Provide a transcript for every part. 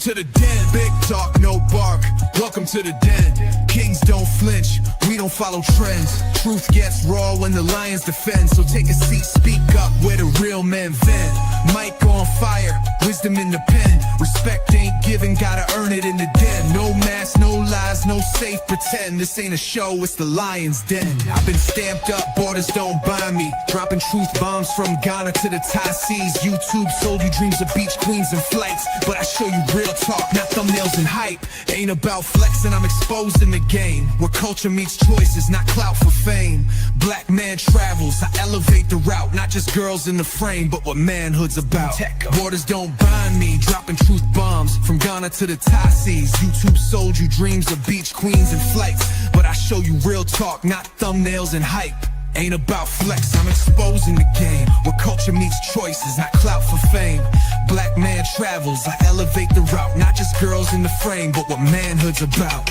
to the den. Big talk, no bark. Welcome to the den. Kings don't flinch, we don't follow trends. Truth gets raw when the lions defend. So take a seat, speak up where the real men vent. Mic on fire, wisdom in the pen. Respect ain't given, gotta earn it in the den. No mask, no lies, no safe pretend. This ain't a show, it's the lion's den. I've been stamped up, borders don't bind me. Dropping truth bombs from Ghana to the Thai seas. YouTube sold you dreams of beach queens and flights, but I show you real talk, not thumbnails and hype. Ain't about flexing, I'm exposing the game, where culture meets choices, not clout for fame. Black man travels, I elevate the route, not just girls in the frame, but what manhood's about. Borders don't bind me, dropping truth bombs from Ghana to the Thai seas. YouTube sold you dreams of beach queens and flights, but I show you real talk, not thumbnails and hype. Ain't about flex, I'm exposing the game, where culture meets choices, not clout for fame. Black man travels, I elevate the route, not just girls in the frame, but what manhood's about.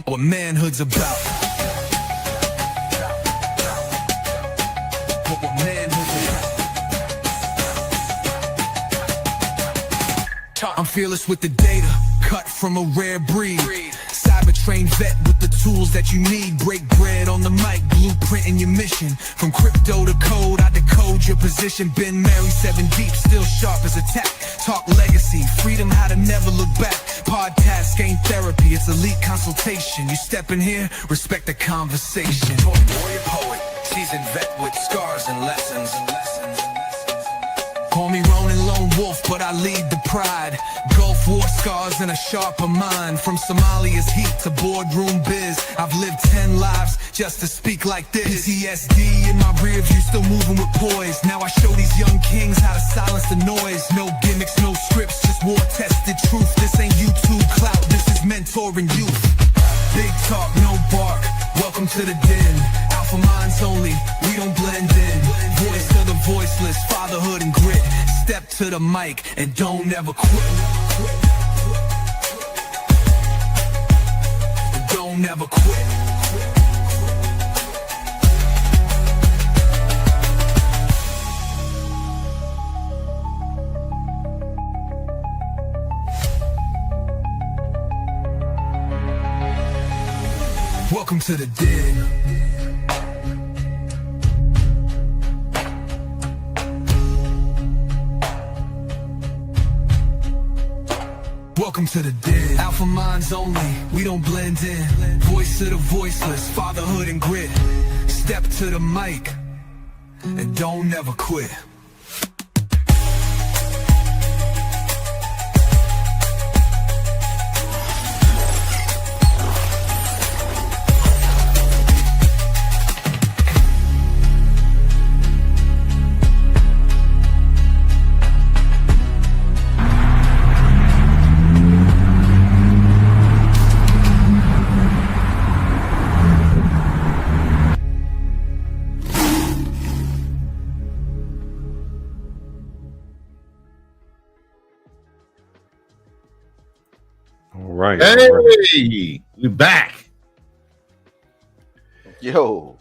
What manhood's about. What manhood's about. I'm fearless with the data, cut from a rare breed. Cyber-trained vet with the tools that you need. Break bread on the mic, blueprinting your mission. From crypto to code, I decode your position. Been married 7 deep, still sharp as a tack. Talk legacy, freedom, how to never look back. Podcast ain't therapy, it's elite consultation. You step in here, respect the conversation. Warrior poet, seasoned vet with scars and lessons. Call me Ronin Lone Wolf, but I lead the pride. Gulf War scars and a sharper mind. From Somalia's heat to boardroom biz, I've lived 10 lives just to speak like this. PTSD in my rear view, still moving with poise. Now I show these young kings how to silence the noise. No gimmicks, no scripts, just war-tested truth. This ain't YouTube clout, this is mentoring youth. Big talk, no bark, welcome to the den. Alpha minds only, we don't blend in. Voice to the voiceless, fatherhood and grit. Step to the mic and don't ever quit. Don't ever quit. Welcome to the den. Welcome to the den. Alpha minds only, we don't blend in. Voice to the voiceless, fatherhood and grit. Step to the mic and don't ever quit. Right. Hey, right. we back. Yo.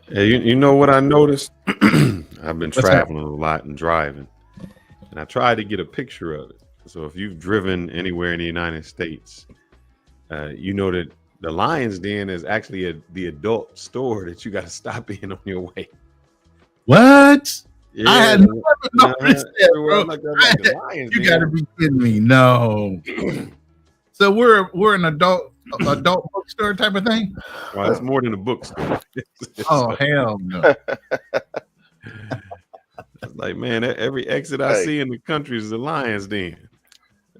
Hey, you know what I noticed? I've been What's traveling a lot and driving, and I tried to get a picture of it. So if you've driven anywhere in the United States, you know that the Lion's Den is actually the adult store that you got to stop in on your way. What? Yeah, I had never noticed that, bro. Like the Lion's You Den. got to be kidding me. No. So we're an adult bookstore type of thing. Well, it's more than a bookstore. Oh hell no! It's like, man, every exit I Hey. see in the country is the Lion's Den.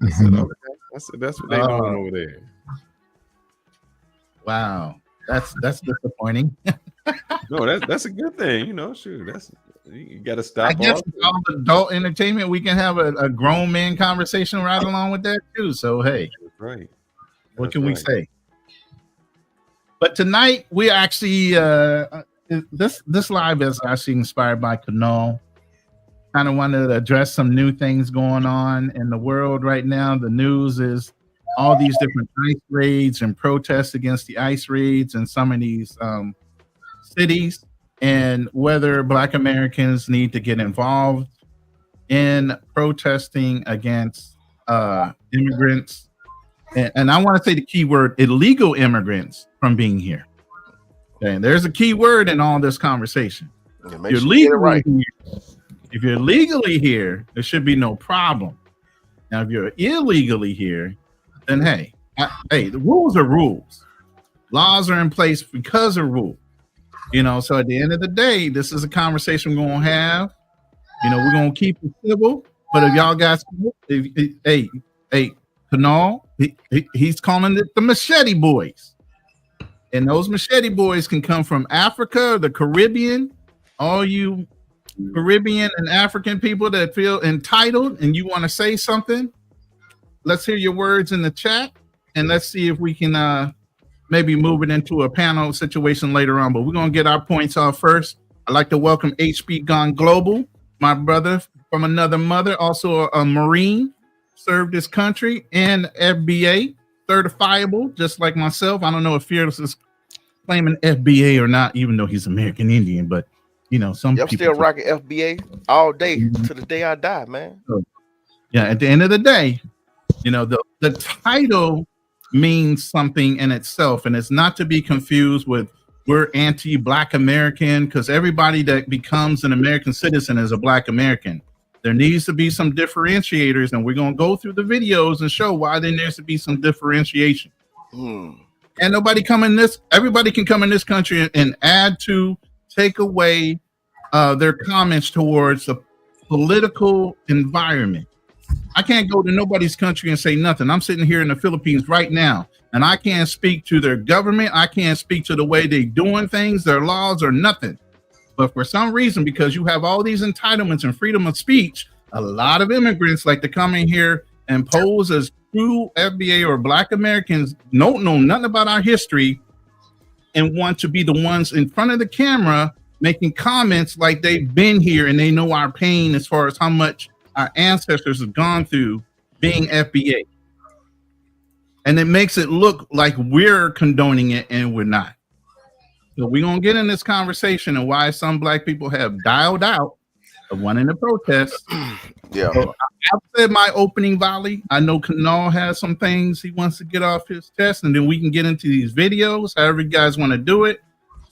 I said, okay. I said, that's what they're doing over there. Wow, that's disappointing. No, that's a good thing, you know. Shoot, you got to stop. I guess off. with all the adult entertainment, we can have a grown man conversation right along with that too. So hey, That's right. what That's can we right. say? But tonight we actually this live is actually inspired by Kanal. Kind of wanted to address some new things going on in the world right now. The news is all these different ICE raids and protests against the ICE raids in some of these cities, and whether Black Americans need to get involved in protesting against immigrants, and I want to say the key word illegal immigrants from being here. Okay, there's a key word in all this conversation. Yeah, make sure you get it right. If you're legally here, there should be no problem. Now, if you're illegally here, then hey, the rules are rules. Laws are in place because of rules. You know, so at the end of the day, this is a conversation we're gonna have. You know, we're gonna keep it civil. But if y'all got, hey, Kanal, he's calling it the Machete Boys, and those Machete Boys can come from Africa, the Caribbean, all you Caribbean and African people that feel entitled and you want to say something. Let's hear your words in the chat, and let's see if we can maybe move it into a panel situation later on. But we're gonna get our points off first. I'd like to welcome HB Gone Global, my brother from another mother, also a Marine, served his country, and FBA certifiable, just like myself. I don't know if Fearless is claiming FBA or not, even though he's American Indian, but you know, some people still rocking FBA all day to the day I die, man. Yeah, at the end of the day, you know, the title means something in itself, and it's not to be confused with we're anti-Black American, because everybody that becomes an American citizen is a Black American. There needs to be some differentiators, and we're going to go through the videos and show why there needs to be some differentiation. And everybody can come in this country and add to, take away their comments towards the political environment. I can't go to nobody's country and say nothing. I'm sitting here in the Philippines right now, and I can't speak to their government. I can't speak to the way they're doing things, their laws, or nothing. But for some reason, because you have all these entitlements and freedom of speech, a lot of immigrants like to come in here and pose as true FBA or Black Americans, don't know nothing about our history, and want to be the ones in front of the camera making comments like they've been here and they know our pain as far as how much our ancestors have gone through being FBA. And it makes it look like we're condoning it, and we're not. So we're going to get in this conversation and why some Black people have dialed out of wanting to protest. Yeah. So I've said my opening volley. I know Kanal has some things he wants to get off his chest, and then we can get into these videos, however you guys want to do it.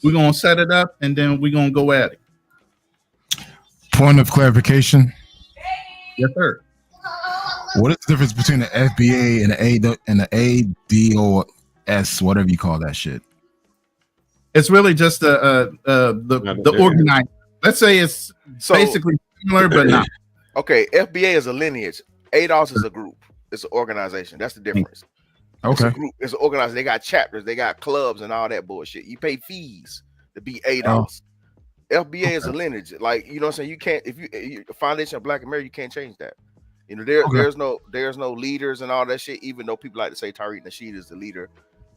We're going to set it up, and then we're going to go at it. Point of clarification. Yes, sir. What is the difference between the FBA and the ADOS, whatever you call that shit? It's really just the organized. Let's say it's basically similar, but not. Okay, FBA is a lineage. ADOS is a group. It's an organization. That's the difference. Okay. It's a group. It's an organization. They got chapters. They got clubs and all that bullshit. You pay fees to be ADOS. FBA is a lineage. Like, you know what I'm saying? You can't, if you Foundation of Black America, you can't change that. You know, there's no leaders and all that shit, even though people like to say Tariq Nasheed is the leader.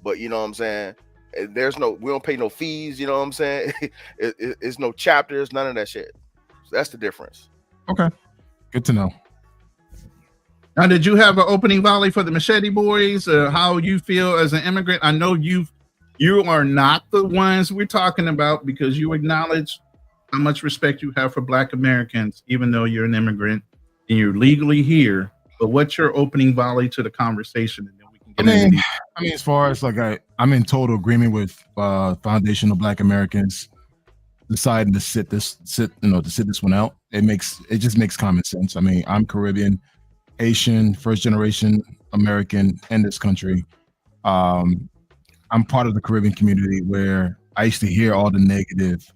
But you know what I'm saying? We don't pay no fees, you know what I'm saying? It's no chapters, none of that shit. So that's the difference. Okay. Good to know. Now, did you have an opening volley for the Machete Boys? How you feel as an immigrant? I know you are not the ones we're talking about, because you acknowledge how much respect you have for Black Americans, even though you're an immigrant and you're legally here. But what's your opening volley to the conversation? And then we can get into these. I mean, as far as like I'm in total agreement with Foundation of Black Americans deciding to sit this one out. It just makes common sense. I mean, I'm Caribbean, Haitian, first generation American in this country. I'm part of the Caribbean community where I used to hear all the negative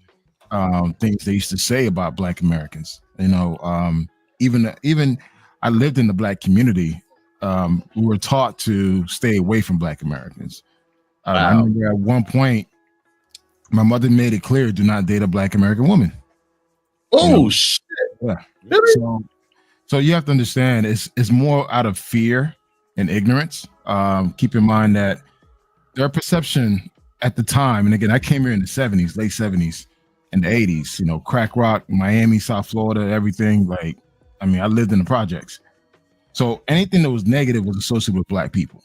things they used to say about Black Americans. You know, even I lived in the Black community. We were taught to stay away from Black Americans. I remember at one point, my mother made it clear, do not date a Black American woman. Oh, you know? shit. Yeah. Really? So you have to understand, it's more out of fear and ignorance. Keep in mind that their perception at the time, and again, I came here in the 70s, late 70s and the 80s, you know, crack rock, Miami, South Florida, everything. Like, I mean, I lived in the projects. So anything that was negative was associated with Black people.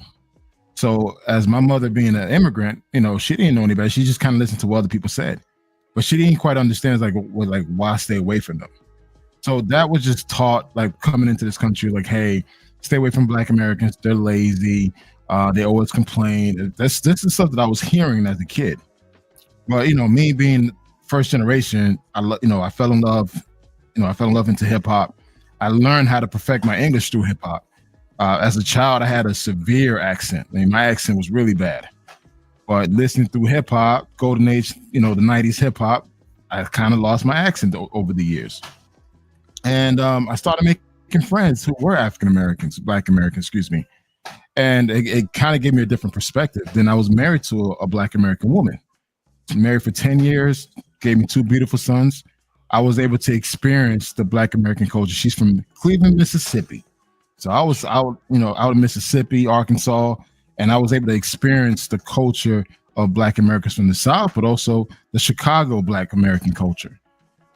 So as my mother being an immigrant, you know, she didn't know anybody. She just kind of listened to what other people said, but she didn't quite understand like why stay away from them. So that was just taught, like coming into this country, like, hey, stay away from Black Americans. They're lazy. They always complain. This is something I was hearing as a kid. But me being first generation, I fell in love. I fell in love into hip hop. I learned how to perfect my English through hip hop. As a child, I had a severe accent. I mean, my accent was really bad. But listening through hip hop, golden age, the 90s hip hop, I kind of lost my accent over the years. And I started making friends who were African Americans, Black Americans, excuse me. And it kind of gave me a different perspective. Then I was married to a Black American woman. Married for 10 years, gave me 2 beautiful sons. I was able to experience the Black American culture. She's from Cleveland, Mississippi. So I was out in Mississippi, Arkansas, and I was able to experience the culture of Black Americans from the South, but also the Chicago Black American culture.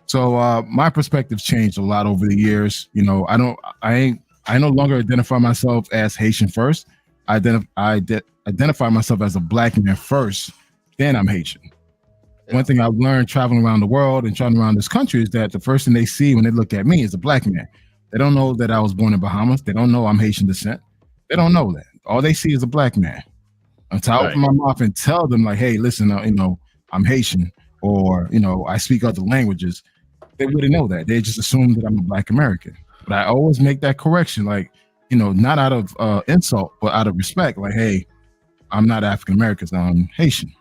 So my perspective changed a lot over the years. I no longer identify myself as Haitian first. I identify myself as a Black man first, then I'm Haitian. One thing I've learned traveling around the world and traveling around this country is that the first thing they see when they look at me is a Black man. They don't know that I was born in Bahamas. They don't know I'm Haitian descent. They don't know that. All they see is a Black man. Until I open my mouth and tell them, like, hey, listen, I'm Haitian, or, I speak other languages, they wouldn't know that. They just assume that I'm a Black American. But I always make that correction, like, not out of insult, but out of respect. Like, hey, I'm not African American, I'm Haitian.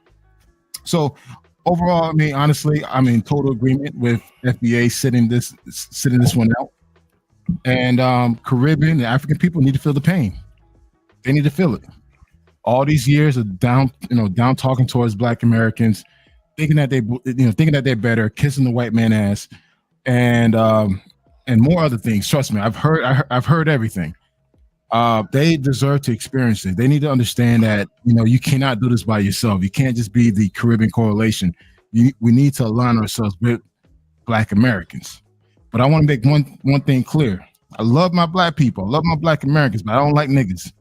So overall, I mean, honestly, I'm in total agreement with FBA sitting this one out. And Caribbean, the African people need to feel the pain. They need to feel it. All these years of down talking towards Black Americans, thinking that they're better, kissing the white man ass, and more other things. Trust me, I've heard everything. They deserve to experience it. They need to understand that you cannot do this by yourself. You can't just be the Caribbean correlation. We need to align ourselves with Black Americans. But I want to make one thing clear. I love my Black people. I love my Black Americans, but I don't like niggas.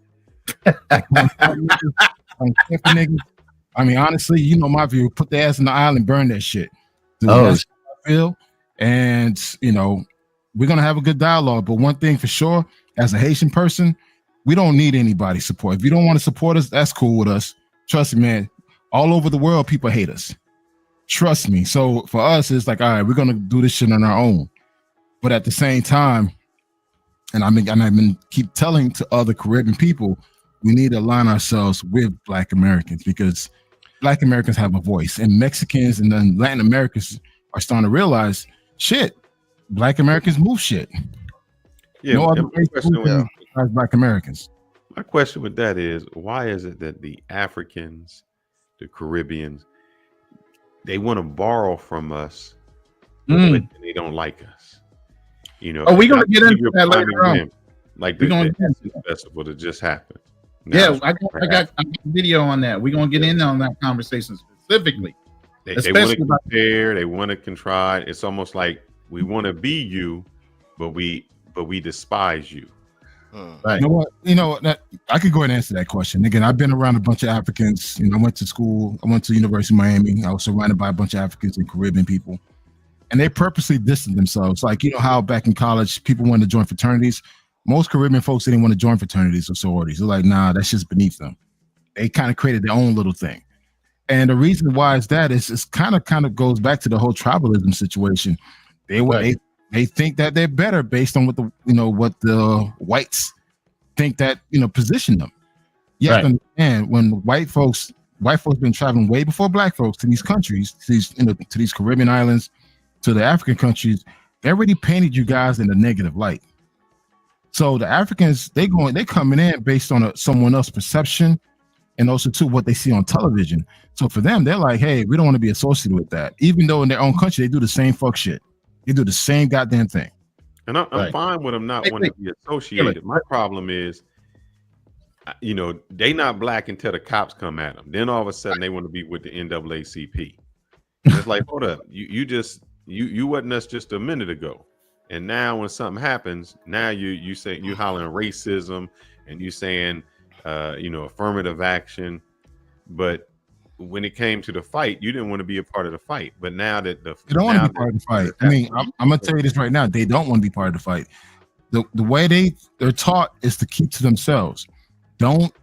I mean, honestly, my view. Put the ass in the aisle and burn that shit. That's how I feel. And we're gonna have a good dialogue. But one thing for sure, as a Haitian person, we don't need anybody's support. If you don't want to support us, that's cool with us. Trust me, man. All over the world, people hate us. Trust me. So for us, it's like, all right, we're gonna do this shit on our own. But at the same time, and I've been keep telling to other Caribbean people, we need to align ourselves with Black Americans, because Black Americans have a voice, and Mexicans and then Latin Americans are starting to realize, shit, Black Americans move shit. Yeah, no other race besides Black Americans. My question with that is, why is it that the Africans, the Caribbeans, they want to borrow from us, but they don't like us? Are we gonna get into that later on? Like the Essence Festival that just happened. Now I got a video on that. We're gonna get in on that conversation specifically. They want to compare, they want to contrive. It's almost like we want to be you, but we despise you. Right. You know what? I could go ahead and answer that question. Again, I've been around a bunch of Africans. I went to school. I went to University of Miami. I was surrounded by a bunch of Africans and Caribbean people, and they purposely distanced themselves. Like, how back in college people wanted to join fraternities. Most Caribbean folks didn't want to join fraternities or sororities. They're like, nah, that's just beneath them. They kind of created their own little thing. And the reason why is that it's kind of goes back to the whole tribalism situation. They think that they're better based on what the whites think that position them. You have to understand, when white folks been traveling way before Black folks to these countries, to these Caribbean islands, to the African countries, they already painted you guys in a negative light. So the Africans, they coming in based on someone else's perception, and also too what they see on television. So for them, they're like, hey, we don't want to be associated with that. Even though in their own country they do the same fuck shit. They do the same goddamn thing. And I'm fine with them not wanting to be associated. My problem is, they not Black until the cops come at them. Then all of a sudden they want to be with the NAACP. It's like, hold up, you wasn't us just a minute ago. And now when something happens, now you say you hollering racism and you saying affirmative action, but when it came to the fight, you didn't want to be a part of the fight. But now that they don't want to be part of the fight. I mean, I'm gonna tell you this right now: they don't want to be part of the fight. the way they're taught is to keep to themselves. Don't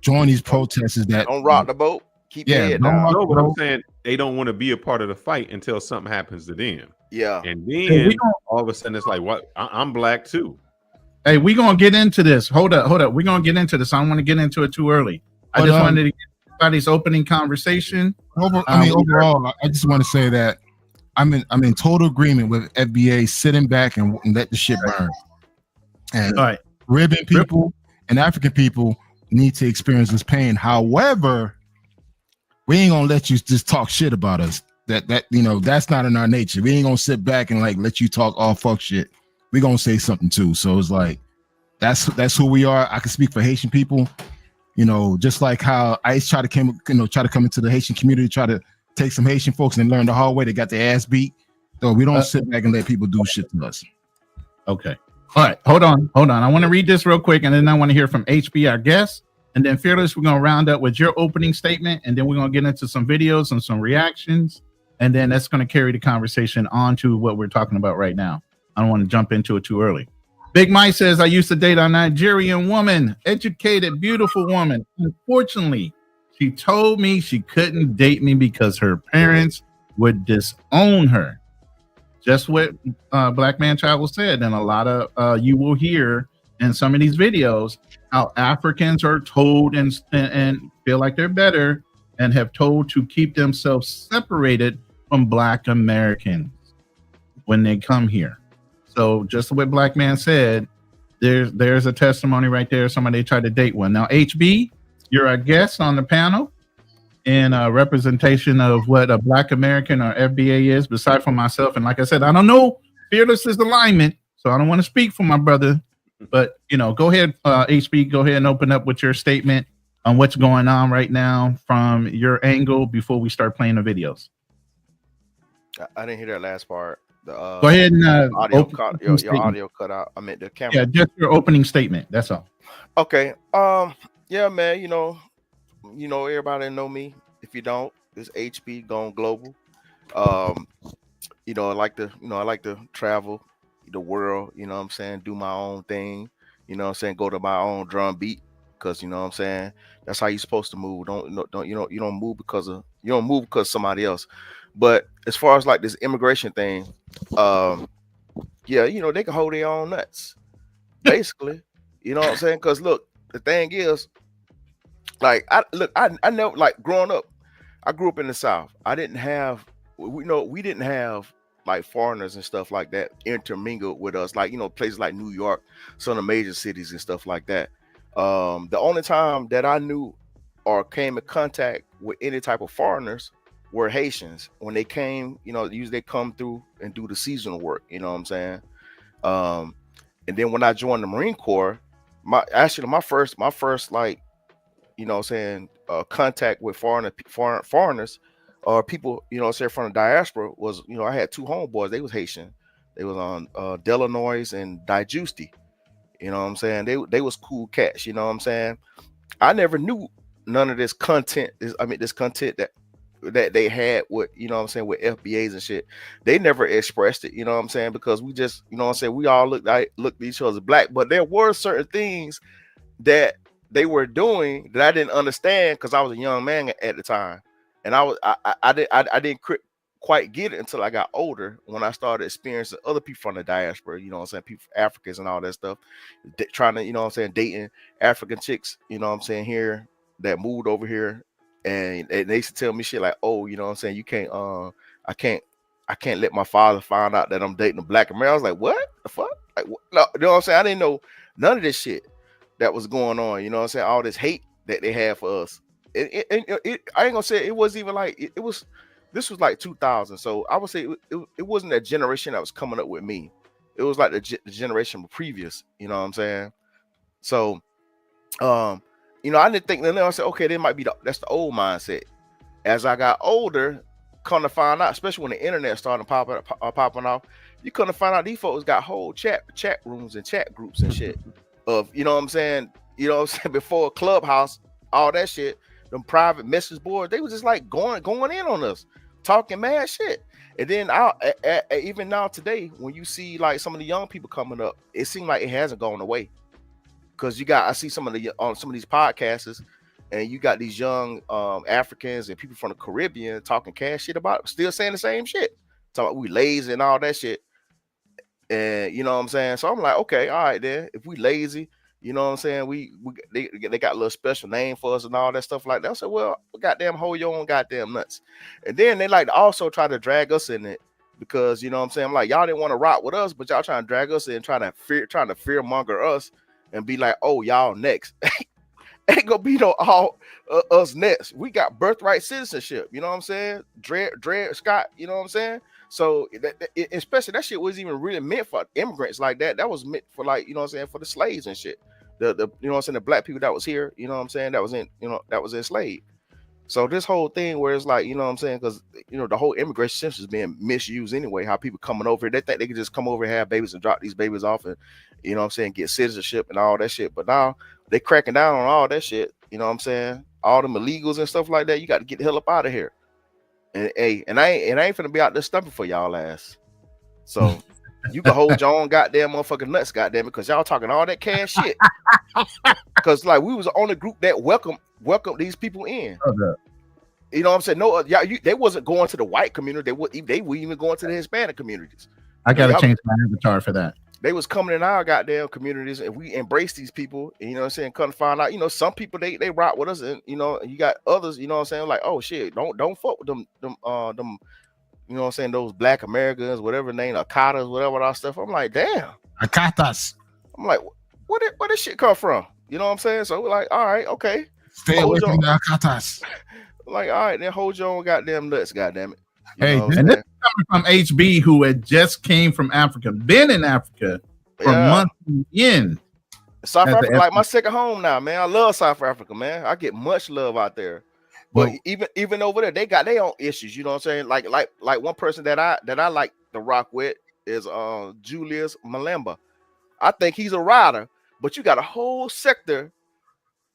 join these protesters that don't rock the boat. Keep your head down. No, but I'm saying they don't want to be a part of the fight until something happens to them. Yeah. And then all of a sudden it's like, what? I'm black too. Hey, we're gonna get into this. Hold up. We're gonna get into this. I don't want to get into it too early. I just wanted to get everybody's opening conversation. Overall, I just want to say that I'm in total agreement with FBA sitting back and let the shit burn. And Caribbean people and African people need to experience this pain. However, we ain't gonna let you just talk shit about us. That that's not in our nature. We ain't gonna sit back and like let you talk all fuck shit. We gonna say something too. So it's like that's who we are. I can speak for Haitian people. Just like how ICE try to come into the Haitian community, try to take some Haitian folks and learn the hard way. They got their ass beat. So we don't sit back and let people do shit to us. Okay. All right. Hold on. I want to read this real quick, and then I want to hear from HB, our guest, and then Fearless. We're gonna round up with your opening statement, and then we're gonna get into some videos and some reactions, and then that's gonna carry the conversation on to what we're talking about right now. I don't want to jump into it too early. Big Mike says, I used to date a Nigerian woman, educated, beautiful woman. Unfortunately, she told me she couldn't date me because her parents would disown her. Just what Black Man Travel said. And a lot of you will hear in some of these videos how Africans are told and feel like they're better and have told to keep themselves separated from Black Americans when they come here. So just what Black Man said, there's a testimony right there. Somebody tried to date one. Now, HB, you're a guest on the panel in a representation of what a Black American or FBA is, beside from myself. And like I said, I don't know Fearless is alignment, so I don't want to speak for my brother. But, go ahead, HB, go ahead and open up with your statement on what's going on right now from your angle before we start playing the videos. I didn't hear that last part. Go ahead and your audio cut out. I meant the camera. Yeah, just your opening statement. That's all. Okay. Yeah, man. Everybody know me. If you don't, it's HB going global. I like to travel the world. You know what I'm saying? Do my own thing. You know what I'm saying? Go to my own drum beat, because you know what I'm saying. That's how you're supposed to move. You don't move because of somebody else. But as far as like this immigration thing, they can hold their own nuts, basically. You know what I'm saying? Because look, the thing is, like, I never, like, growing up, I grew up in the South. We didn't have like foreigners and stuff like that intermingled with us, like, places like New York, some of the major cities and stuff like that. The only time that I knew or came in contact with any type of foreigners were Haitians. When they came, usually they come through and do the seasonal work, you know what I'm saying? And then when I joined the Marine Corps, my first like, contact with foreigners or people, from the diaspora was, I had two homeboys. They was Haitian. They was on Delanois and Dijusti. You know what I'm saying? They was cool cats, you know what I'm saying? I never knew none of this content, this content that they had with, with FBAs and shit. They never expressed it, you know what I'm saying? Because we just, we all looked at each other as black, but there were certain things that they were doing that I didn't understand because I was a young man at the time. And I didn't quite get it until I got older, when I started experiencing other people from the diaspora, people, Africans and all that stuff, trying to, dating African chicks, here that moved over here. And they used to tell me shit like, oh, you can't, I can't let my father find out that I'm dating a Black American. I was like, what the fuck? Like, no, you know what I'm saying? I didn't know none of this shit that was going on. All this hate that they had for us. I ain't gonna say it was even like this was like 2000. So I would say it wasn't that generation that was coming up with me. It was like the generation previous, you know what I'm saying? So, I didn't think, then I said, okay, that's the old mindset. As I got older, come to find out, especially when the internet started popping off, you couldn't find out these folks got whole chat rooms and chat groups and shit of, before Clubhouse, all that shit, them private message boards, they was just like going in on us. talking mad shit. And then even now today, when you see like some of the young people coming up, it seems like it hasn't gone away. Because I see some of these podcasters, and you got these young Africans and people from the Caribbean talking cash shit about it, still saying the same shit. Talking about we lazy and all that shit. And you know what I'm saying? So I'm like, okay, all right, then if we lazy, you know what I'm saying? They got a little special name for us and all that stuff like that. I said, well, goddamn, hold your own goddamn nuts. And then they like to also try to drag us in it because you know what I'm saying? I'm like, y'all didn't want to rock with us, but y'all trying to drag us in, trying to fearmonger us and be like, oh, y'all next. Ain't gonna be no all us next. We got birthright citizenship. You know what I'm saying? Dred Scott. You know what I'm saying? So especially that shit wasn't even really meant for immigrants like that. That was meant for like, you know what I'm saying, for the slaves and shit. The you know what I'm saying, the black people that was here, you know what I'm saying, that was enslaved. So this whole thing where it's like, you know what I'm saying, because you know the whole immigration system is being misused anyway. How people coming over here, they think they can just come over and have babies and drop these babies off and you know what I'm saying, get citizenship and all that shit. But now they cracking down on all that shit. You know what I'm saying? All them illegals and stuff like that. You got to get the hell up out of here. And I ain't finna be out there stumping for y'all ass. So you can hold your own goddamn motherfucking nuts, goddamn it, because y'all talking all that cash shit. Because like we was the only group that welcome these people in. Okay. You know what I'm saying? No, they wasn't going to the white community. They were even going to the Hispanic communities. I gotta change my avatar for that. They was coming in our goddamn communities and we embrace these people. And, you know what I'm saying? Come to find out, you know, some people they rock with us, and you know, you got others, you know what I'm saying, like, oh shit, don't fuck with them, you know what I'm saying, those black Americans, whatever name, Akatas, whatever that stuff. I'm like, damn. Akatas. I'm like, where this shit come from? You know what I'm saying? So we're like, all right, okay. Stay away from the Akatas. Like, all right, then hold your own goddamn nuts, goddamn it. Hey, and this is coming from HB, who had just came from Africa, been in Africa for months in. South Africa, like my second home now, man. I love South Africa, man. I get much love out there. But even over there, they got their own issues. You know what I'm saying? Like one person that I like to rock with is Julius Malema. I think he's a rider, but you got a whole sector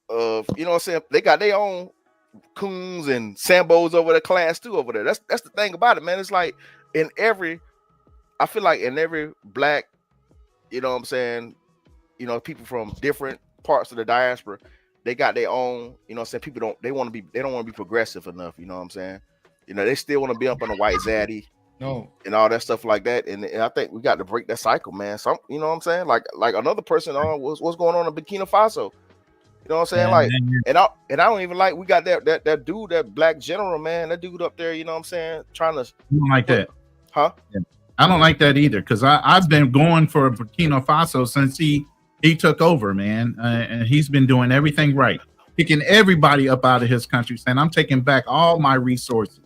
of, you know what I'm saying, they got their own coons and sambos over there, class 2 over there. That's the thing about it, man. It's like I feel like in every black, you know what I'm saying, you know, people from different parts of the diaspora, they got their own, you know what I'm saying, people don't want to be progressive enough, you know what I'm saying? You know, they still want to be up on the white zaddy. No. And all that stuff like that. And I think we got to break that cycle, man. So you know what I'm saying? Like another person on what's going on in Burkina Faso. You know what I'm saying? Like, and I don't even like, we got that dude, that black general, man, that dude up there, you know what I'm saying, trying to. I don't like that. Huh? Yeah. I don't like that either, because I've been going for Burkina Faso since he took over, man, and he's been doing everything right, picking everybody up out of his country, saying I'm taking back all my resources.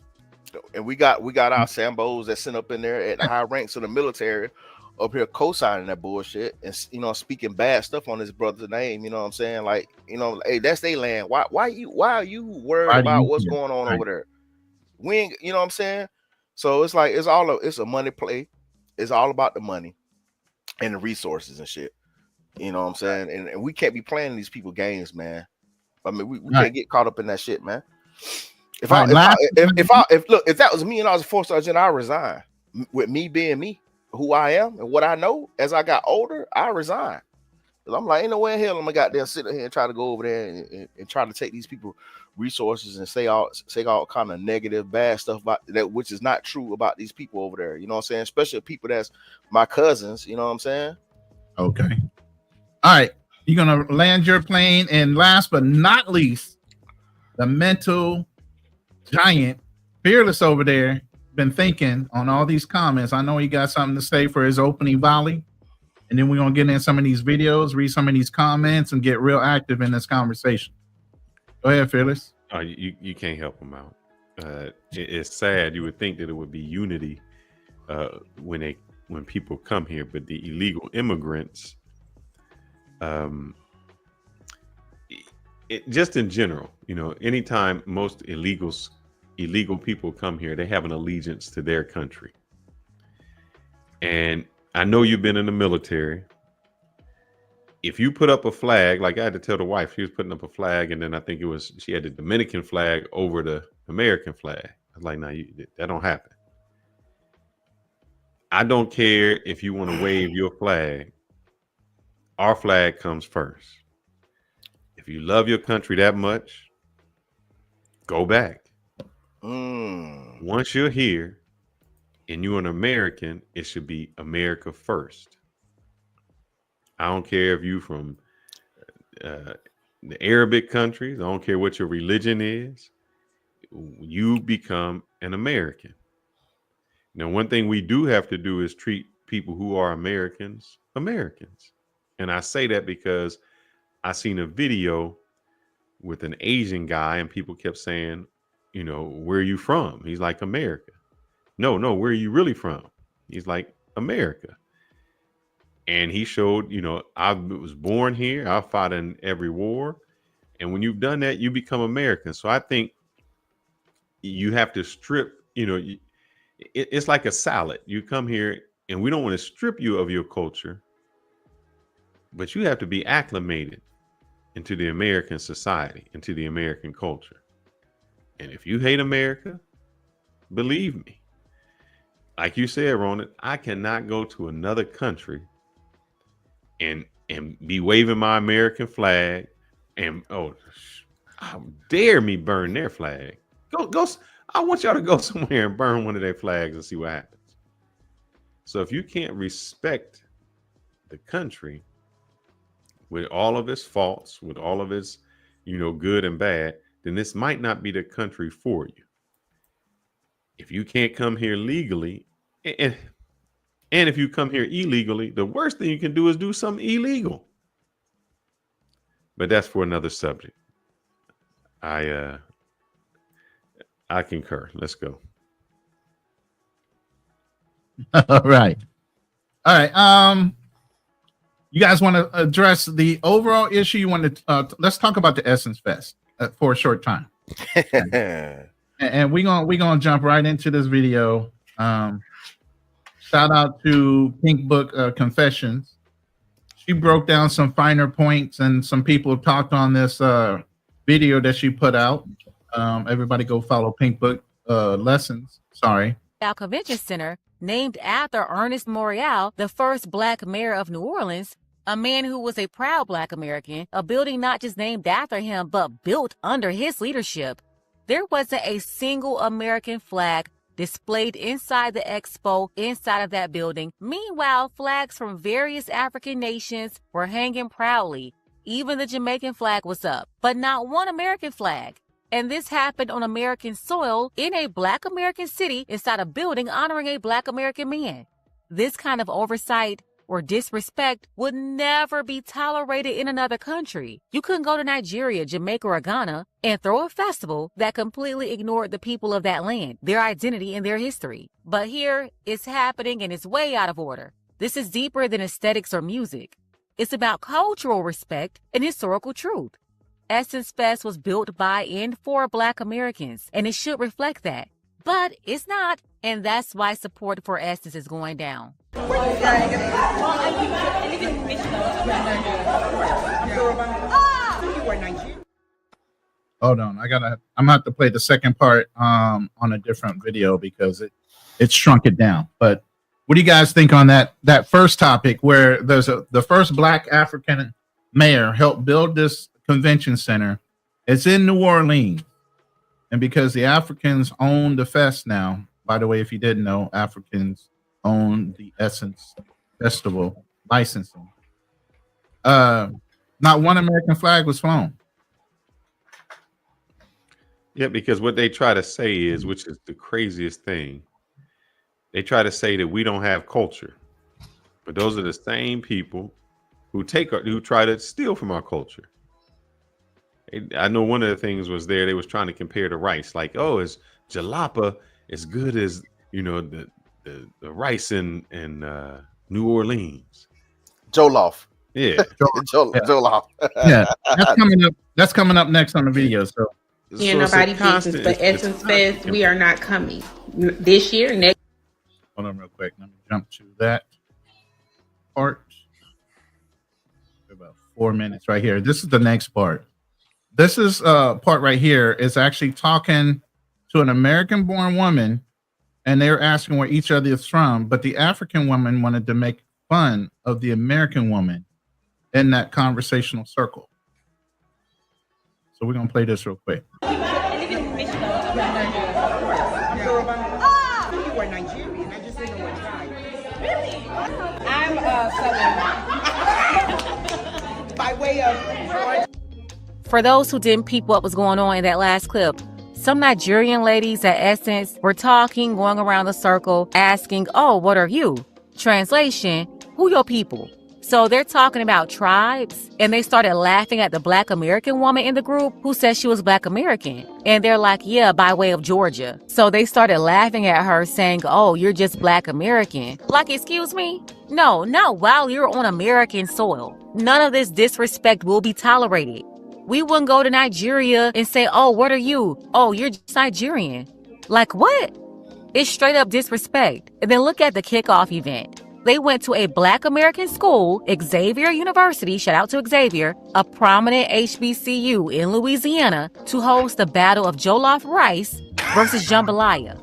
And we got our Sambos that sent up in there at the high ranks of the military up here co-signing that bullshit and, you know, speaking bad stuff on his brother's name. You know what I'm saying? Like, you know, hey, that's their land. Why are you worried about what's going on over there? We ain't, you know what I'm saying? So it's like, it's a money play. It's all about the money and the resources and shit. You know what I'm saying? And we can't be playing these people games, man. I mean, we can't get caught up in that shit, man. If that was me and I was a 4-star general, I resign. With me being me, who I am and what I know, as I got older, I resign. Because I'm like, ain't no way in hell I'm gonna goddamn sit here and try to go over there and try to take these people resources and say all kind of negative, bad stuff about that, which is not true about these people over there. You know what I'm saying? Especially people that's my cousins. You know what I'm saying? Okay. All right. You're gonna land your plane, and last but not least, the mental giant Fearless over there been thinking on all these comments. I know he got something to say for his opening volley, and then we're gonna get in some of these videos, read some of these comments, and get real active in this conversation. Go ahead, Fearless. You can't help them out. It's sad. You would think that it would be unity when people come here, but the illegal immigrants, just in general, you know, anytime most illegal people come here, they have an allegiance to their country. And I know you've been in the military. If you put up a flag, like I had to tell the wife, she was putting up a flag, and then I think she had the Dominican flag over the American flag. I was like, no, that don't happen. I don't care if you want to wave your flag. Our flag comes first. If you love your country that much, go back. Once you're here and you're an American, it should be America first. I don't care if you from the Arabic countries. I don't care what your religion is. You become an American. Now, one thing we do have to do is treat people who are Americans, Americans. And I say that because I seen a video with an Asian guy and people kept saying, you know, where are you from? He's like, America. No, where are you really from? He's like, America. And he showed, you know, I was born here. I fought in every war. And when you've done that, you become American. So I think you have to strip, you know, it's like a salad. You come here and we don't want to strip you of your culture, but you have to be acclimated into the American society, into the American culture. And if you hate America, believe me, like you said, Ronan, I cannot go to another country and be waving my American flag and how dare me burn their flag. Go. I want y'all to go somewhere and burn one of their flags and see what happens. So if you can't respect the country with all of its faults, with all of its, you know, good and bad, then this might not be the country for you. If you can't come here legally, and if you come here illegally, the worst thing you can do is do something illegal. But that's for another subject. I concur. Let's go. All right. You guys want to address the overall issue? You want to let's talk about the Essence Fest for a short time. And we're gonna jump right into this video. Shout out to Pink Book Confessions. She broke down some finer points, and some people talked on this video that she put out. Everybody go follow Pink Book Lessons. Sorry. Convention Center, named after Ernest Morial, the first Black mayor of New Orleans, a man who was a proud Black American, a building not just named after him, but built under his leadership. There wasn't a single American flag displayed inside the expo, inside of that building. Meanwhile, flags from various African nations were hanging proudly. Even the Jamaican flag was up, but not one American flag. And this happened on American soil in a Black American city inside a building honoring a Black American man. This kind of oversight or disrespect would never be tolerated in another country. You couldn't go to Nigeria, Jamaica, or Ghana and throw a festival that completely ignored the people of that land, their identity, and their history. But here, it's happening and it's way out of order. This is deeper than aesthetics or music. It's about cultural respect and historical truth. Essence Fest was built by and for Black Americans, and it should reflect that. But it's not, and that's why support for Essence is going down. Hold on, I'm gonna have to play the second part on a different video because it shrunk it down. But what do you guys think on that first topic where there's the first Black African mayor helped build this convention center? It's in New Orleans, and because the Africans own the fest now. By the way, if you didn't know, Africans own the Essence Festival licensing. Not one American flag was flown. Yeah, because what they try to say is, which is the craziest thing, they try to say that we don't have culture, but those are the same people who try to steal from our culture. I know one of the things was they was trying to compare the rice, like, oh, is jalapa as good as, you know, the rice in New Orleans? Jollof. Yeah. Jollof. Yeah, that's coming up next on the video. So yeah, nobody pieces, but Essence Fest, we are not coming this year. Next. Hold on real quick. Let me jump to that part. About 4 minutes right here. This is the next part. This is part right here is actually talking to an American-born woman, and they were asking where each other is from, but the African woman wanted to make fun of the American woman in that conversational circle. So we're gonna play this real quick. You were Nigerian. I just didn't know what tribe. Really? I'm Southern. By way of Georgia. For those who didn't peep what was going on in that last clip, some Nigerian ladies at Essence were talking, going around the circle, asking, oh, what are you? Translation, who your people? So they're talking about tribes, and they started laughing at the Black American woman in the group who said she was Black American. And they're like, yeah, by way of Georgia. So they started laughing at her saying, oh, you're just Black American. Like, excuse me? No, not while you're on American soil. None of this disrespect will be tolerated. We wouldn't go to Nigeria and say, oh, what are you? Oh, you're just Nigerian. Like, what? It's straight up disrespect. And then look at the kickoff event. They went to a Black American school, Xavier University, shout out to Xavier, a prominent HBCU in Louisiana, to host the Battle of Jollof Rice versus Jambalaya.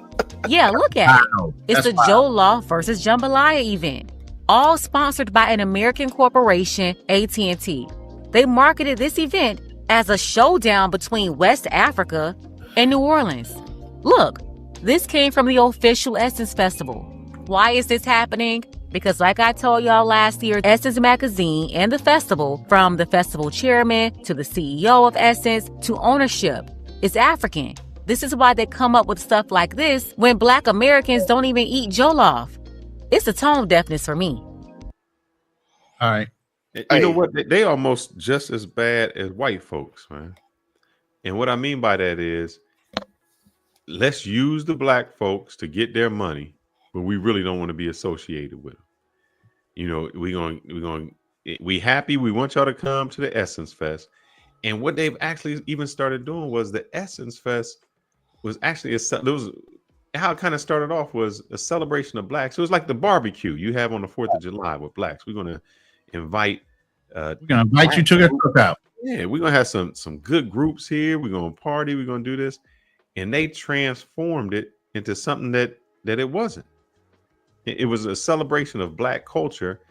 Yeah, look at it. It's the Jollof versus Jambalaya event, all sponsored by an American corporation, AT&T. They marketed this event as a showdown between West Africa and New Orleans. Look, this came from the official Essence Festival. Why is this happening? Because like I told y'all last year, Essence Magazine and the festival, from the festival chairman to the CEO of Essence to ownership, is African. This is why they come up with stuff like this when Black Americans don't even eat jollof. It's a tone deafness for me. All right. You know what? They almost just as bad as white folks, man. And what I mean by that is, let's use the Black folks to get their money, but we really don't want to be associated with them. You know, we happy. We want y'all to come to the Essence Fest. And what they've actually even started doing was the Essence Fest was actually how it kind of started off was a celebration of Blacks. It was like the barbecue you have on the 4th of July with Blacks. We're going to invite you to the cookout. Yeah, we're gonna have some good groups here. We're gonna party. We're gonna do this, and they transformed it into something that it wasn't. It was a celebration of Black culture,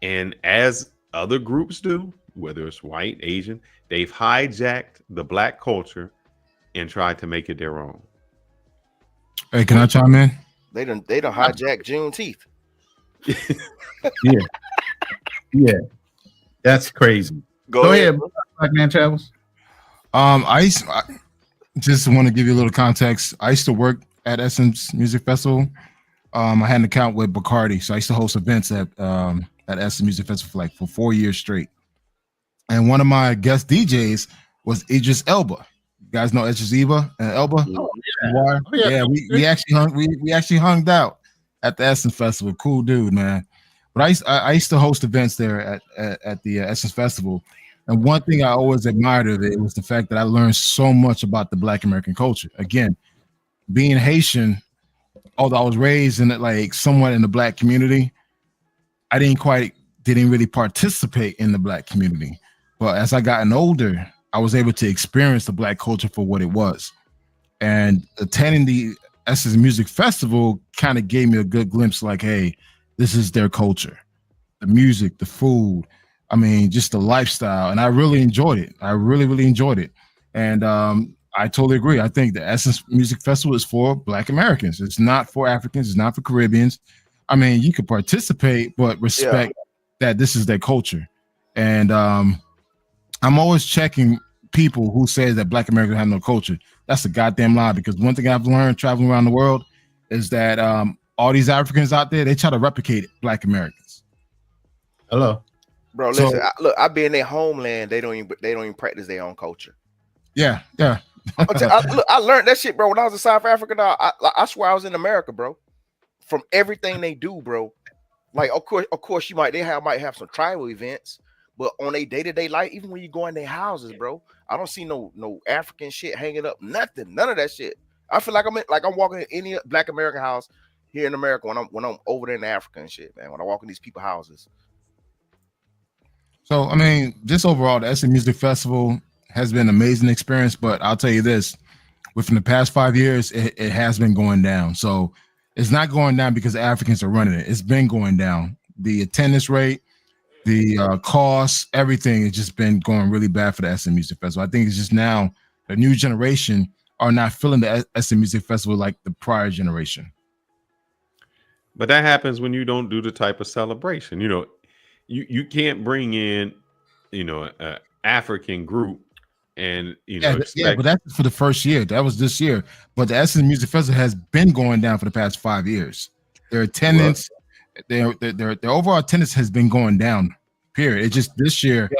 and as other groups do, whether it's white, Asian, they've hijacked the Black culture and tried to make it their own. Hey, can I chime in? They done hijack Juneteenth. Yeah, that's crazy. Go ahead, Black Man Travels. I just want to give you a little context. I used to work at Essence Music Festival. I had an account with Bacardi, so I used to host events at Essence Music Festival for 4 years straight. And one of my guest DJs was Idris Elba. You guys know Idris Elba? Oh, yeah. We actually hung out at the Essence Festival. Cool dude, man. But I used to host events there at the Essence Festival, and one thing I always admired of it was the fact that I learned so much about the Black American culture. Again, being Haitian, although I was raised in it like somewhat in the Black community, I didn't really participate in the Black community. But as I gotten older, I was able to experience the Black culture for what it was, and attending the Essence Music Festival kind of gave me a good glimpse. Like, hey, this is their culture, the music, the food. I mean, just the lifestyle. And I really enjoyed it. I really, really enjoyed it. And I totally agree. I think the Essence Music Festival is for Black Americans. It's not for Africans. It's not for Caribbeans. I mean, you could participate, but respect that this is their culture. And I'm always checking people who say that Black Americans have no culture. That's a goddamn lie, because one thing I've learned traveling around the world is that all these Africans out there, they try to replicate Black Americans. Hello, bro. Listen, I be in their homeland. They don't even practice their own culture. Yeah. I learned that shit, bro. When I was in South Africa, I swear I was in America, bro. From everything they do, bro. Like, of course, might have some tribal events, but on a day-to-day life, even when you go in their houses, bro, I don't see no African shit hanging up, nothing, none of that shit. I feel like I'm walking in any Black American house here in America when I'm over there in Africa and shit, man. When I walk in these people's houses. So, I mean, just overall, the Essence Music Festival has been an amazing experience. But I'll tell you this: within the past 5 years, it has been going down. So it's not going down because Africans are running it. It's been going down. The attendance rate, the costs, everything has just been going really bad for the SM Music Festival. I think it's just now the new generation are not feeling the SM Music Festival like the prior generation. But that happens when you don't do the type of celebration. You know, you can't bring in, you know, an African group and, you know, but that's for the first year. That was this year. But the SM Music Festival has been going down for the past 5 years. Their attendance, their overall attendance has been going down. Period. It just this year,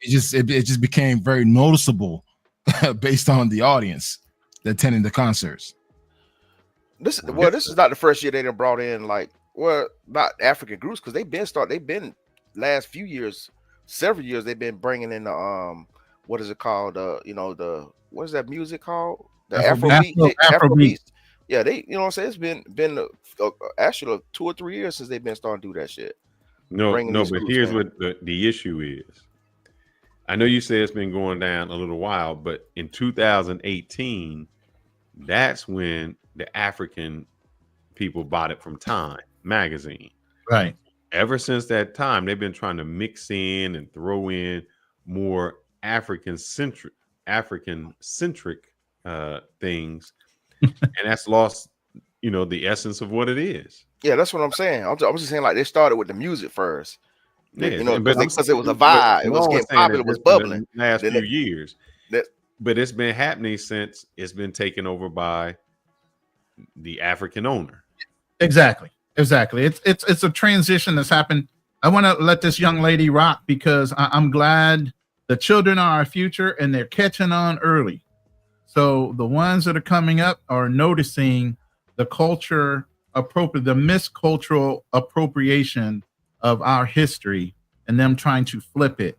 it just became very noticeable based on the audience that attending the concerts. This is not the first year they done brought in not African groups, because they've been last few years, several years they've been bringing in the what is it called, what is that music called, the Afrobeat. Yeah, they, you know what I'm saying, it's been actually 2 or 3 years since they've been starting to do that shit. No, but here's what the issue is. I know you say it's been going down a little while, but in 2018, that's when the African people bought it from Time magazine. Right. Ever since that time, they've been trying to mix in and throw in more African-centric things, and that's lost, you know, the essence of what it is. Yeah, that's what I'm saying. I was just saying, like, they started with the music first. Yeah, you know, because it was a vibe. It was getting popular. It was bubbling. Last few years, but it's been happening since it's been taken over by the African owner. Exactly. It's a transition that's happened. I want to let this young lady rock because I'm glad the children are our future and they're catching on early. So the ones that are coming up are noticing the the miscultural appropriation of our history and them trying to flip it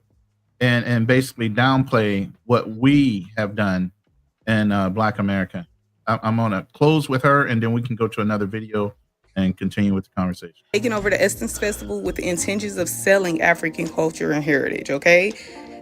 and basically downplay what we have done in Black America. I'm going to close with her and then we can go to another video and continue with the conversation. Taking over the Essence Festival with the intentions of selling African culture and heritage, okay?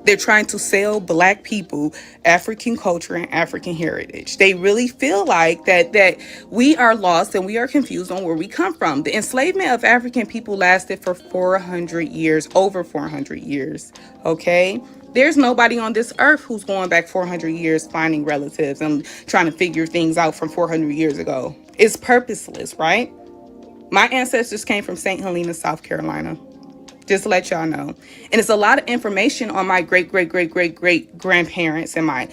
They're trying to sell Black people African culture and African heritage. They really feel like that we are lost and we are confused on where we come from. The enslavement of African people lasted for 400 years, over 400 years, okay? There's nobody on this earth who's going back 400 years finding relatives and trying to figure things out from 400 years ago. It's purposeless, right? My ancestors came from St. Helena, South Carolina. Just to let y'all know. And it's a lot of information on my great grandparents and my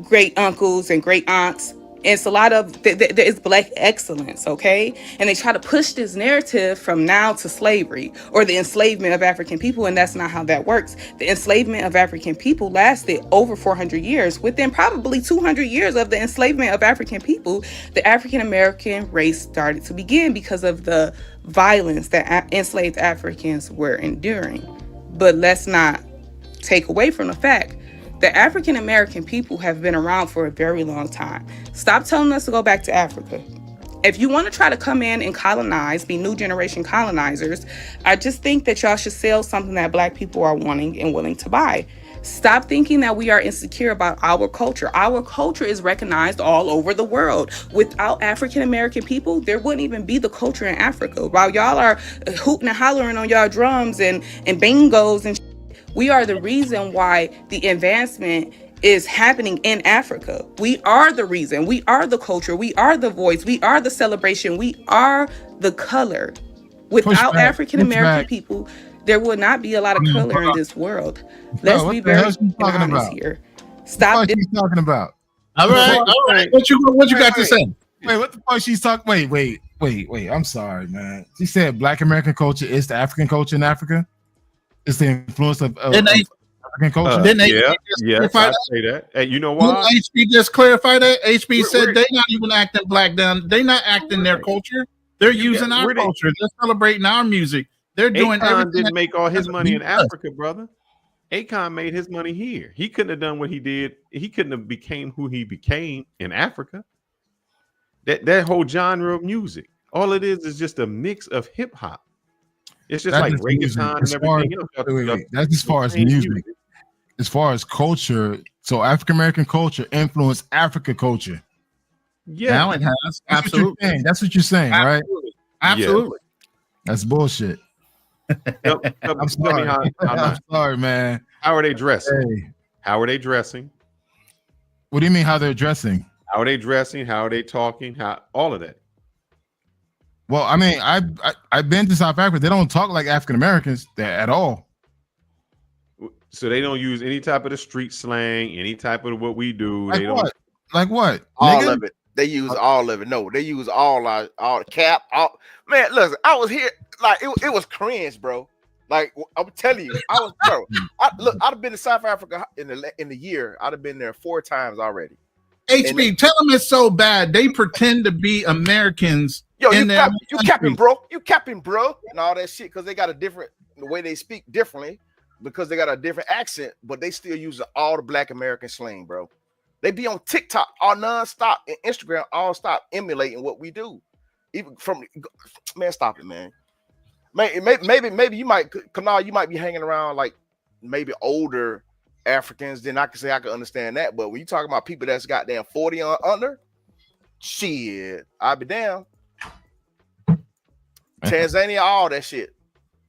great uncles and great aunts. It's a lot of, it's Black excellence, okay? And they try to push this narrative from now to slavery or the enslavement of African people, and that's not how that works. The enslavement of African people lasted over 400 years. Within probably 200 years of the enslavement of African people, the African American race started to begin because of the violence that enslaved Africans were enduring. But let's not take away from the fact the African American people have been around for a very long time. Stop telling us to go back to Africa. If you want to try to come in and colonize, be new generation colonizers, I just think that y'all should sell something that Black people are wanting and willing to buy. Stop thinking that we are insecure about our culture. Our culture is recognized all over the world. Without African American people, there wouldn't even be the culture in Africa. While y'all are hooting and hollering on y'all drums and bingos and we are the reason why the advancement is happening in Africa. We are the reason. We are the culture. We are the voice. We are the celebration. We are the color. Without African American people, there would not be a lot of color in this world. Let's be very honest here. Stop. What she's talking about? All right. What you got to say? Wait, what the fuck she's talking? Wait. I'm sorry, man. She said Black American culture is the African culture in Africa. It's the influence of African culture. Didn't I say that. Hey, you know why? HB just clarify that. HB said they're not even acting Black down. They're not acting their culture. They're using our culture. They're celebrating our music. They're doing everything. Didn't make all his money in Africa, brother. Akon made his money here. He couldn't have done what he did. He couldn't have became who he became in Africa. That whole genre of music, all it is just a mix of hip hop. It's just like reggaeton and everything else. That's as far as music. As far as culture, so African American culture influenced Africa culture. Yeah, Now it has. Absolutely. That's what you're saying, right? Absolutely. That's bullshit. Tell I'm me sorry. how I'm not. sorry, man. How are they dressing? Hey. How are they dressing? What do you mean how they're dressing? How are they dressing? How are they talking? How all of that? Well, I mean, I've been to South Africa. They don't talk like African Americans at all. So they don't use any type of the street slang, any type of what we do. Like they what? don't. Like what? All Nigga? of it. They use all of it. No, they use all cap. All man, listen, I was here like it was cringe, bro. Like I'm telling you, I was bro. I'd have been to South Africa in the year. I'd have been there 4 times already. HB, tell them it's so bad. They pretend to be Americans. Yo, you capping, bro. You capping, bro, and all that shit because they got the way they speak differently because they got a different accent, but they still use all the Black American slang, bro. They be on TikTok all nonstop and Instagram all stop emulating what we do. Even from man, stop it, man. Maybe you might Kanal, you might be hanging around like maybe older Africans, then I can say I can understand that. But when you talking about people that's goddamn 40 or under, shit, I'll be down. Tanzania, all that shit.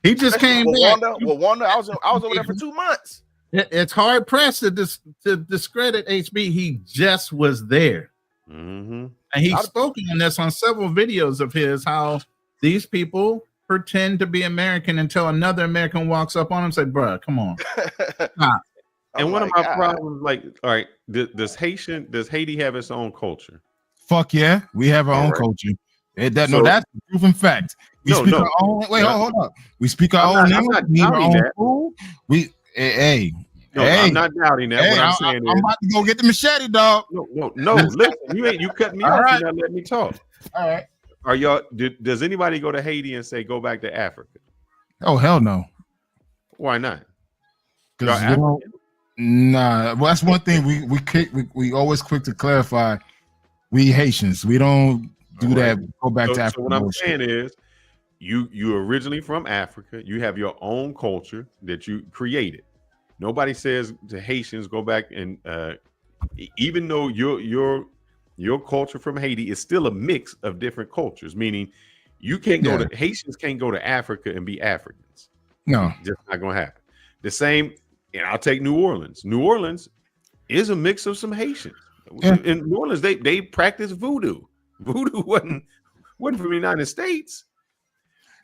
He just came back. Wanda, I was over there for 2 months. It's hard pressed to discredit HB. He just was there. Mm-hmm. And he's spoken on this on several videos of his, how these people pretend to be American until another American walks up on him and say, bruh, come on. Stop. And one of my problems, like, all right, does Haiti have its own culture? Fuck yeah, we have our own culture. That's a proven fact. We speak our own. Wait, hold up. We speak our own language. We our own food. I'm not doubting that. What I'm saying I'm about to go get the machete, dog. No. Listen, you cut me off. Right. You're not letting me talk. All right. Are y'all? Does anybody go to Haiti and say go back to Africa? Oh hell no. Why not? Nah. Well, that's one thing we always quick to clarify. We Haitians. We don't do that. Go back to Africa. So what I'm saying is, you originally from Africa. You have your own culture that you created. Nobody says to Haitians go back and even though your culture from Haiti is still a mix of different cultures, meaning you can't go to Haitians can't go to Africa and be Africans. No, just not gonna happen. The same, and I'll take New Orleans. New Orleans is a mix of some Haitians. Yeah. In New Orleans, they practice voodoo. Voodoo wasn't from the United States.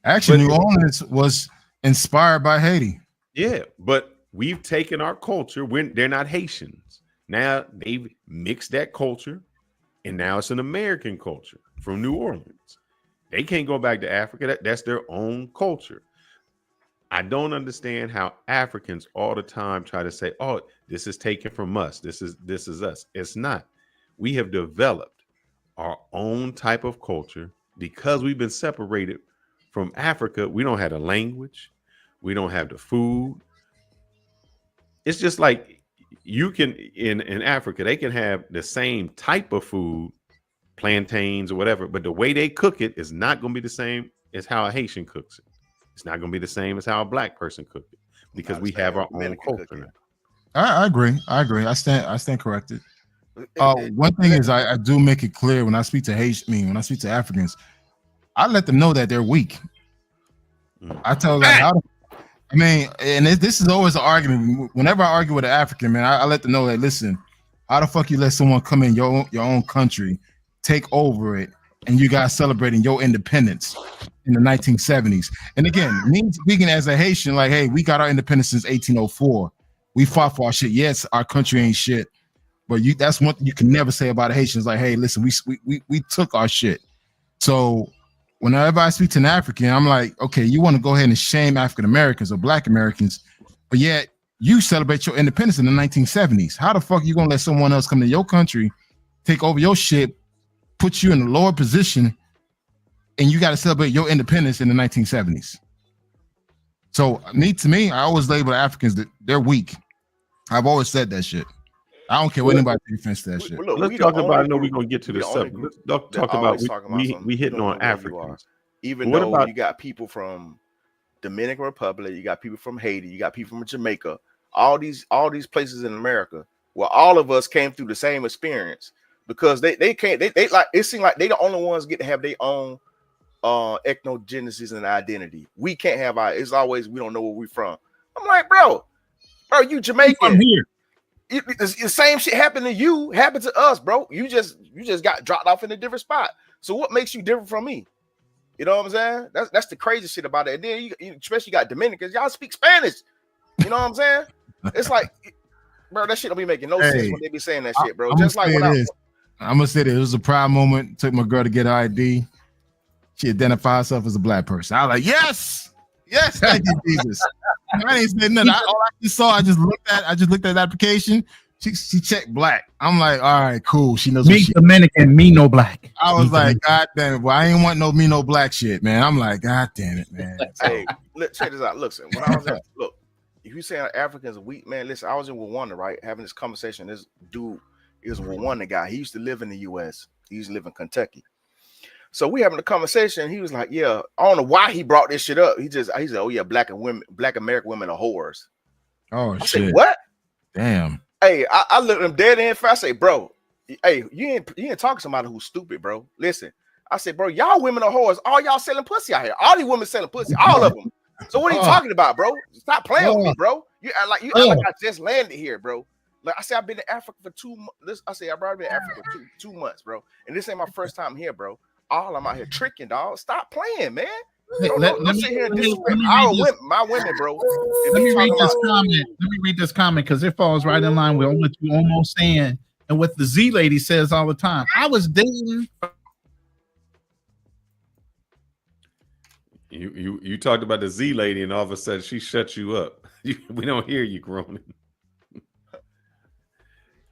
Actually, New Orleans was inspired by Haiti. Yeah, but we've taken our culture when they're not Haitians. Now they've mixed that culture, and now it's an American culture from New Orleans. They can't go back to Africa. That's their own culture. I don't understand how Africans all the time try to say, "Oh, this is taken from us. This is us." It's not. We have developed our own type of culture because we've been separated from Africa. We don't have a language. We don't have the food. It's just like you can in Africa, they can have the same type of food, plantains or whatever, but the way they cook it is not going to be the same as how a Haitian cooks it. It's not going to be the same as how a Black person cooks it because we have our own culture now. I agree. I stand corrected. One thing is I do make it clear when I speak to when I speak to Africans, I let them know that they're weak. I tell them and this is always an argument. Whenever I argue with an African, man, I let them know that, listen, how the fuck you let someone come in your own country, take over it, and you guys celebrating your independence in the 1970s? And again, me speaking as a Haitian, like, hey, we got our independence since 1804. We fought for our shit. Yes, our country ain't shit, but that's one thing you can never say about Haitians. Like, hey, listen, we took our shit. So whenever I speak to an African, I'm like, okay, you want to go ahead and shame African Americans or Black Americans, but yet you celebrate your independence in the 1970s. How the fuck are you gonna let someone else come to your country, take over your shit, put you in a lower position, and you got to celebrate your independence in the 1970s? So to me, I always label Africans that they're weak. I've always said that shit. I don't care what anybody defends that shit. Look, let's talk about. I know we're gonna get to this subject. Let's talk about we hitting on Africans. Even though you got people from Dominican Republic, you got people from Haiti, you got people from Jamaica, all these places in America where all of us came through the same experience. because they can't they like it seems like they the only ones get to have their own ethnogenesis and identity. We can't have our. It's always we don't know where we from. I'm like, bro, you Jamaican. I'm here. The same shit happened to you, happened to us, bro. You just got dropped off in a different spot. So what makes you different from me? You know what I'm saying? That's the crazy shit about it. And then you especially got Dominicans, y'all speak Spanish. You know what I'm saying? It's like, bro, that shit don't be making no sense when they be saying that shit, bro. Just like when I'm gonna say that it was a proud moment. Took my girl to get her ID. She identified herself as a black person. I was like, yes, thank you, Jesus. I ain't said nothing. All I just saw, I just looked at the application. She checked black. I'm like, all right, cool. She knows. Me Dominican, me no black. I was like, God damn it. Well, I ain't want me no black shit, man. I'm like, God damn it, man. Hey, look, check this out. Listen, when I was at look, if you say Africans are weak, man, listen, I was in Rwanda, right? Having this conversation. This dude is a Rwanda guy. He used to live in the US. He used to live in Kentucky. So we having a conversation. He was like, yeah, I don't know why he brought this shit up. He said, oh yeah, black American women are whores. Oh I shit. said, what? Damn. Hey, I looked him dead in face. I say, bro, hey, you ain't talking to somebody who's stupid, bro. Listen, I said, bro, y'all women are whores. All y'all selling pussy out here. All these women selling pussy, all of them. So what are you talking about, bro? Stop playing with me, bro. You act like I just landed here, bro. Like I said, I've been in Africa for 2 months. I say I've already been in Africa for two months, bro. And this ain't my first time here, bro. All I'm out here tricking, dog. Stop playing, man. Let me my women, bro. Let me read this comment. Let me read this comment because it falls right in line with what you almost saying and what the Z lady says all the time. I was dating. You talked about the Z lady, and all of a sudden she shut you up. We don't hear you groaning.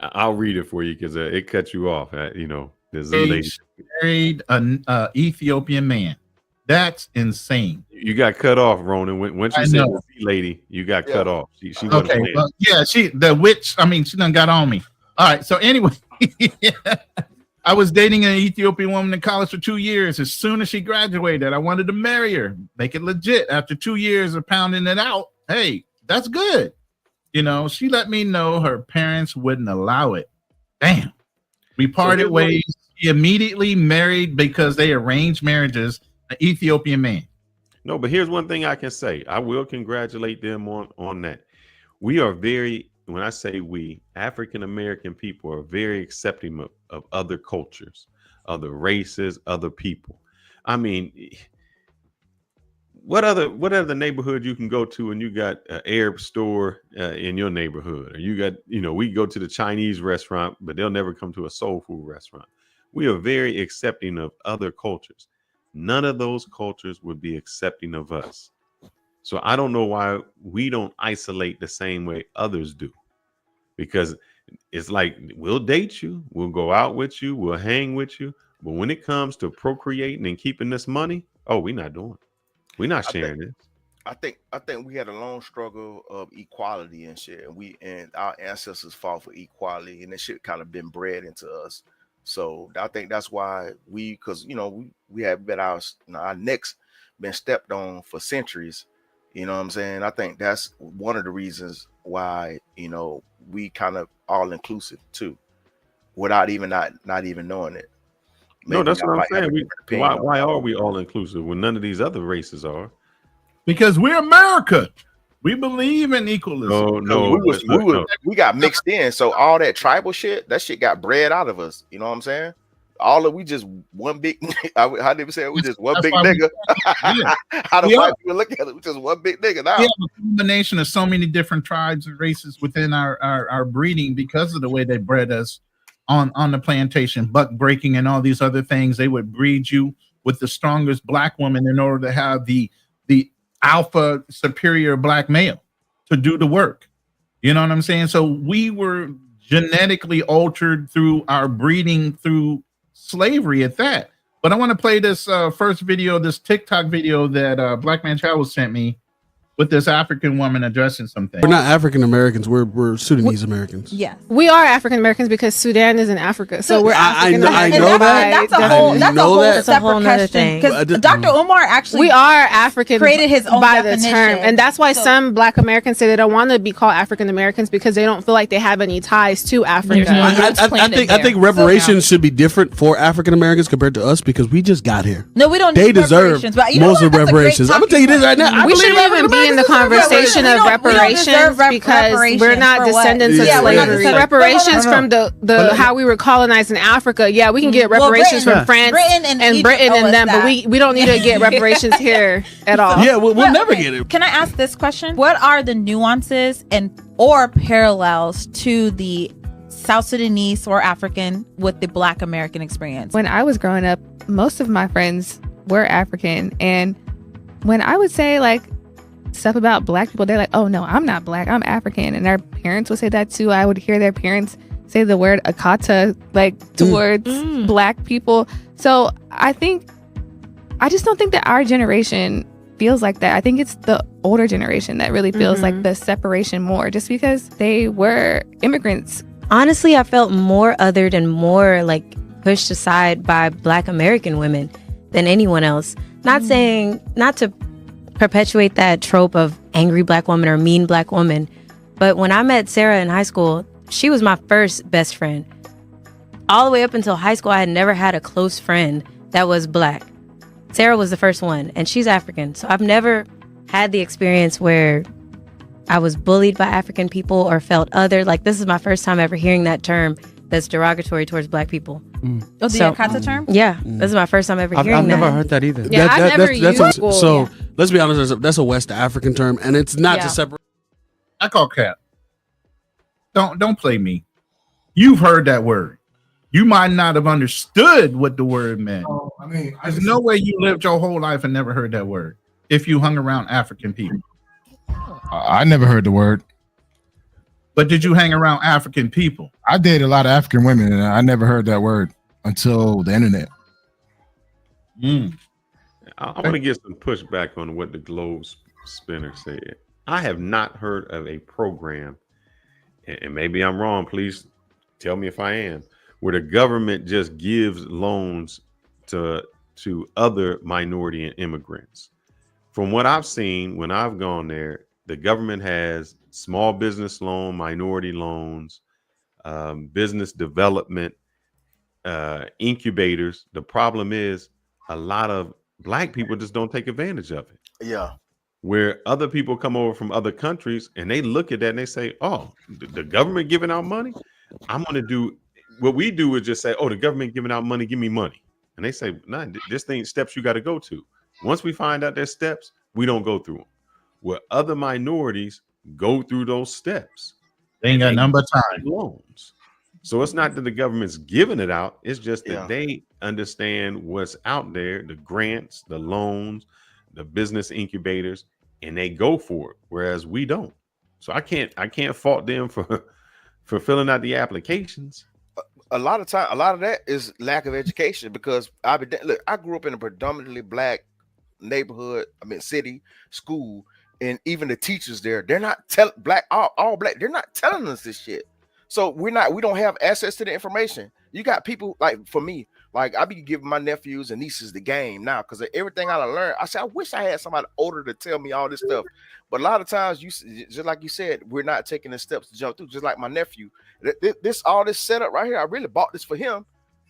I'll read it for you because it cut you off. The Z lady married an Ethiopian man. That's insane. You got cut off, Ronan. When she said the Z lady, you got cut off. She okay. Well, yeah, the witch. I mean, she done got on me. All right. So anyway, I was dating an Ethiopian woman in college for 2 years. As soon as she graduated, I wanted to marry her, make it legit. After 2 years of pounding it out, hey, that's good. She let me know her parents wouldn't allow it. Damn. We parted ways. She immediately married because they arranged marriages. An Ethiopian man. No, but here's one thing I can say. I will congratulate them on that. We are when I say we, African American people are very accepting of other cultures, other races, other people. I mean, what other neighborhood you can go to and you got an Arab store in your neighborhood, or you got, we go to the Chinese restaurant, but they'll never come to a soul food restaurant. We are very accepting of other cultures. None of those cultures would be accepting of us. So I don't know why we don't isolate the same way others do. Because it's like, we'll date you, we'll go out with you, we'll hang with you. But when it comes to procreating and keeping this money, we're not doing it. We're not sharing this. I think we had a long struggle of equality and shit. And our ancestors fought for equality, and that shit kind of been bred into us. So I think that's why we have been our necks been stepped on for centuries. You know what I'm saying? I think that's one of the reasons why, we kind of all inclusive too, without even not even knowing it. Maybe no, that's what I'm saying. Why are we all inclusive when none of these other races are? Because we're America. We believe in equalism. We got mixed in. So all that tribal shit, that shit got bred out of us. You know what I'm saying? We just one big. How did we say it? We just one big nigga. How do white people look at it? We just one big nigga now. We have a combination of so many different tribes and races within our breeding because of the way they bred us on the plantation, buck breaking and all these other things. They would breed you with the strongest black woman in order to have the alpha superior black male to do the work. You know what I'm saying? So we were genetically altered through our breeding through slavery at that. But I want to play this first video, this TikTok video that Black Man Travel sent me. with this African woman addressing something. We're not African Americans. We're Sudanese Americans. Yes. We are African Americans because Sudan is in Africa. So we're African Americans. I know that. That's a whole separate question. Because Dr. Umar actually we are African created his own by definition. the term. And that's why some Black Americans say they don't want to be called African Americans because they don't feel like they have any ties to Africa. I think reparations should be different for African Americans compared to us because we just got here. No, we don't. They need deserve reparations, but most of the reparations. I'm gonna tell you this right now. We shouldn't even be in the conversation of reparations because we're not descendants of slavery. Reparations from the how we were colonized in Africa. Yeah, we can get reparations from France and Britain and them, but we don't need to get reparations here at all. Yeah, we'll never get it. Can I ask this question? What are the nuances or parallels to the South Sudanese or African with the Black American experience? When I was growing up, most of my friends were African, and when I would say like stuff about Black people, they're like, oh no, I'm not Black, I'm African. And our parents would say that too. I would hear their parents say the word akata like towards Black people. So I just don't think that our generation feels like that. I think it's the older generation that really feels like the separation more, just because they were immigrants. Honestly, I felt more othered and more like pushed aside by Black American women than anyone else. Not to perpetuate that trope of angry Black woman or mean Black woman, but when I met Sarah in high school, she was my first best friend. All the way up until high school, I had never had a close friend that was Black. Sarah was the first one, and she's African. So I've never had the experience where I was bullied by African people or felt other. Like, this is my first time ever hearing that term that's derogatory towards Black people. Oh, the Akata term? Yeah, this is my first time ever hearing that. I've never heard that either. Yeah, I've never used it. So let's be honest, that's a West African term, and it's not to separate. I call cap. Don't play me. You've heard that word. You might not have understood what the word meant. I mean, there's no way you lived your whole life and never heard that word if you hung around African people. I never heard the word. But did you hang around African people? I dated a lot of African women, and I never heard that word until the internet. I want to get some pushback on what the Globe Spinner said. I have not heard of a program, and maybe I'm wrong, please tell me if I am, where the government just gives loans to other minority and immigrants. From what I've seen when I've gone there, the government has small business loan, minority loans, business development, incubators. The problem is a lot of Black people just don't take advantage of it. Yeah. Where other people come over from other countries and they look at that and they say, oh, the government giving out money? I'm going to do what we do is just say, oh, the government giving out money, give me money. And they say, nah, this thing steps you got to go to. Once we find out there's steps, we don't go through them. Where other minorities go through those steps. They ain't got number time. Loans. So it's not that the government's giving it out. It's just that they understand what's out there, the grants, the loans, the business incubators, and they go for it. Whereas we don't. So I can't fault them for filling out the applications. A lot of that is lack of education, because I grew up in a predominantly Black neighborhood, city, school, and even the teachers there, they're not all Black, they're not telling us this shit. So we don't have access to the information. You got people like, for me, like I be giving my nephews and nieces the game now because of everything I learned. I said, I wish I had somebody older to tell me all this stuff. But a lot of times, just like you said, we're not taking the steps to jump through. Just like my nephew, all this setup right here, I really bought this for him.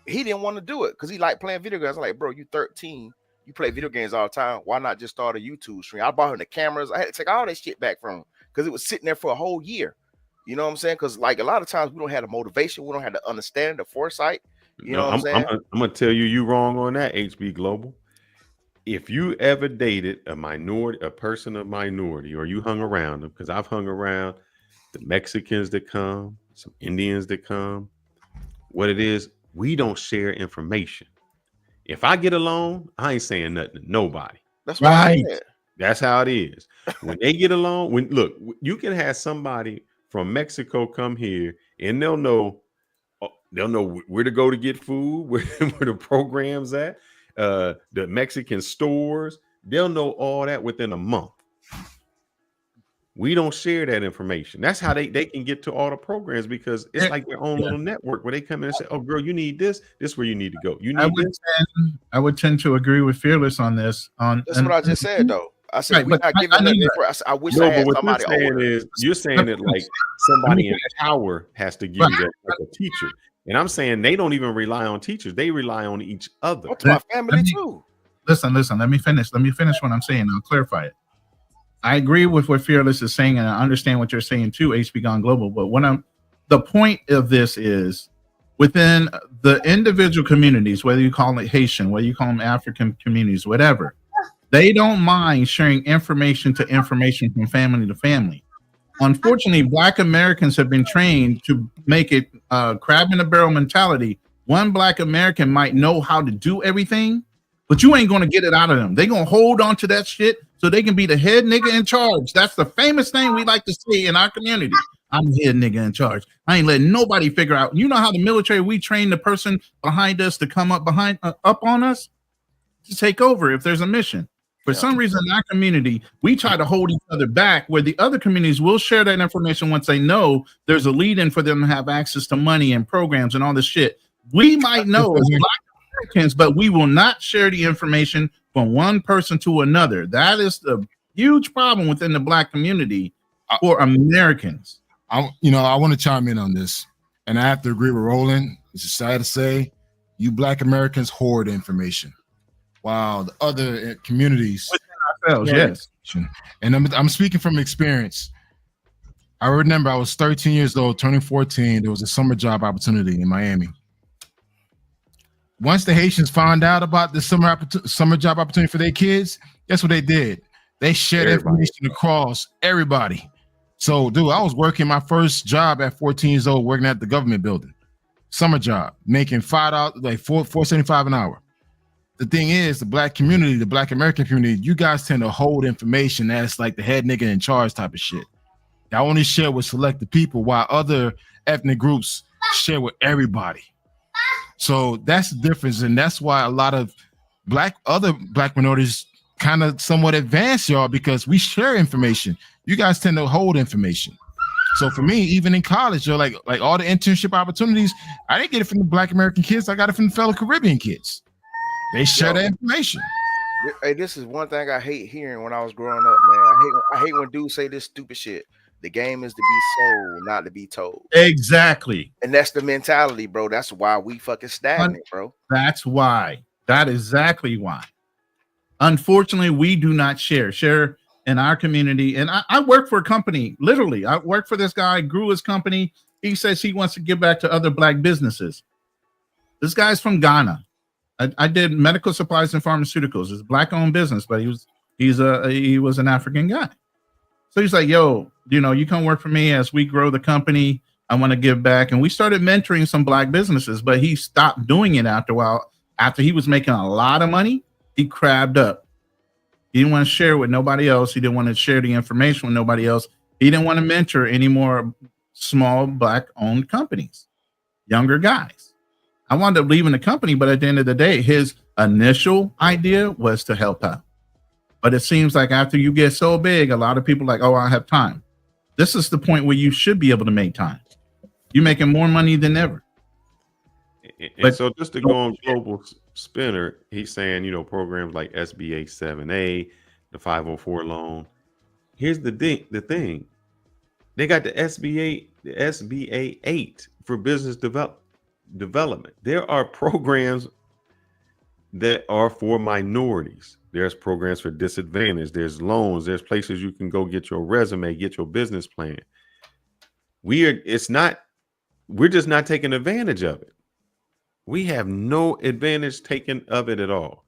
He didn't want to do it because he liked playing video games. I'm like, bro, you 13, you play video games all the time. Why not just start a YouTube stream? I bought him the cameras. I had to take all that shit back from him because it was sitting there for a whole year. You know what I'm saying? Because like a lot of times we don't have the motivation, we don't have the understanding, the foresight. You know what I'm saying? I'm gonna tell you wrong on that, HB Global. If you ever dated a person of minority, or you hung around them, because I've hung around the Mexicans that come, some Indians that come. What it is, we don't share information. If I get a loan, I ain't saying nothing to nobody. That's right. That's how it is. When they get a loan, look, you can have somebody from Mexico come here and they'll know where to go to get food, where the program's at, the Mexican stores. They'll know all that within a month. We don't share that information. That's how they can get to all the programs, because it's like their own little network where they come in and say, "Oh, girl, you need this. This is where you need to go. You need this." I would tend to agree with Fearless on this. That's what I just said, though. I said we're not giving that. I wish I had somebody older. You're saying that like somebody in power has to give you that, like a teacher. And I'm saying they don't even rely on teachers. They rely on each other. That's my family too. Listen. Let me finish what I'm saying. I'll clarify it. I agree with what Fearless is saying, and I understand what you're saying too, HB Gone Global. But the point of this is within the individual communities, whether you call it Haitian, whether you call them African communities, whatever, they don't mind sharing information from family to family. Unfortunately, Black Americans have been trained to make it crab in a barrel mentality. One Black American might know how to do everything, but you ain't going to get it out of them. They're going to hold on to that shit so they can be the head nigga in charge. That's the famous thing we like to say in our community. I'm the head nigga in charge. I ain't letting nobody figure out. You know how the military, we train the person behind us to come up on us to take over if there's a mission. For some reason, in our community, we try to hold each other back, where the other communities will share that information once they know there's a lead-in for them to have access to money and programs and all this shit. We might know as Black Americans, but we will not share the information from one person to another. That is the huge problem within the Black community for Americans. I want to chime in on this, and I have to agree with Roland. It's sad to say, you Black Americans hoard information, while the other communities within ourselves, yes. And I'm speaking from experience. I remember I was 13 years old, turning 14. There was a summer job opportunity in Miami. Once the Haitians found out about the summer job opportunity for their kids, guess what they did? They shared information across everybody. So, dude, I was working my first job at 14 years old, working at the government building. Summer job, making $5, like $4.75 an hour. The thing is, the Black community, the Black American community, you guys tend to hold information that's like the head nigga in charge type of shit. Y'all only share with selected people, while other ethnic groups share with everybody. So that's the difference, and that's why a lot of other Black minorities kind of somewhat advance y'all, because we share information. You guys tend to hold information. So for me, even in college, like all the internship opportunities, I didn't get it from the Black American kids. I got it from the fellow Caribbean kids. They share that information. Hey, this is one thing I hate hearing when I was growing up, man. I hate when dudes say this stupid shit. The game is to be sold, not to be told. Exactly. And that's the mentality, bro. That's why we fucking stagnant, bro. That's why. That is exactly why. Unfortunately, we do not share in our community. And I work for a company, literally. I work for this guy, grew his company. He says he wants to give back to other Black businesses. This guy's from Ghana. I did medical supplies and pharmaceuticals. It's a Black-owned business, but he was an African guy. So he's like, yo, you come work for me as we grow the company. I want to give back. And we started mentoring some Black businesses, but he stopped doing it after a while. After he was making a lot of money, he crabbed up. He didn't want to share with nobody else. He didn't want to share the information with nobody else. He didn't want to mentor any more small Black-owned companies, younger guys. I wound up leaving the company, but at the end of the day, his initial idea was to help out. But it seems like after you get so big, a lot of people are like, oh, I have time. This is the point where you should be able to make time. You're making more money than ever. And so just to go on Global Spinner, he's saying, programs like SBA 7A, the 504 loan. Here's the thing. They got the SBA 8 for business development. There are programs that are for minorities. There's programs for disadvantaged. There's loans. There's places you can go get your resume, get your business plan. We're just not taking advantage of it. We have no advantage taken of it at all.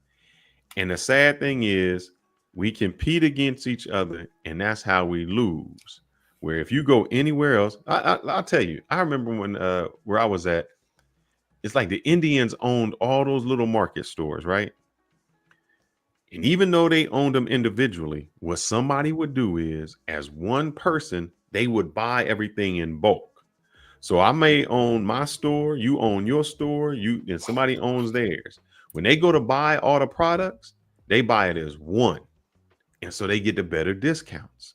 And the sad thing is we compete against each other, and that's how we lose. Where if you go anywhere else, I'll tell you, I remember when where I was at, it's like the Indians owned all those little market stores, right? And even though they owned them individually, what somebody would do is, as one person, they would buy everything in bulk. So I may own my store, you own your store, and somebody owns theirs. When they go to buy all the products, they buy it as one. And so they get the better discounts.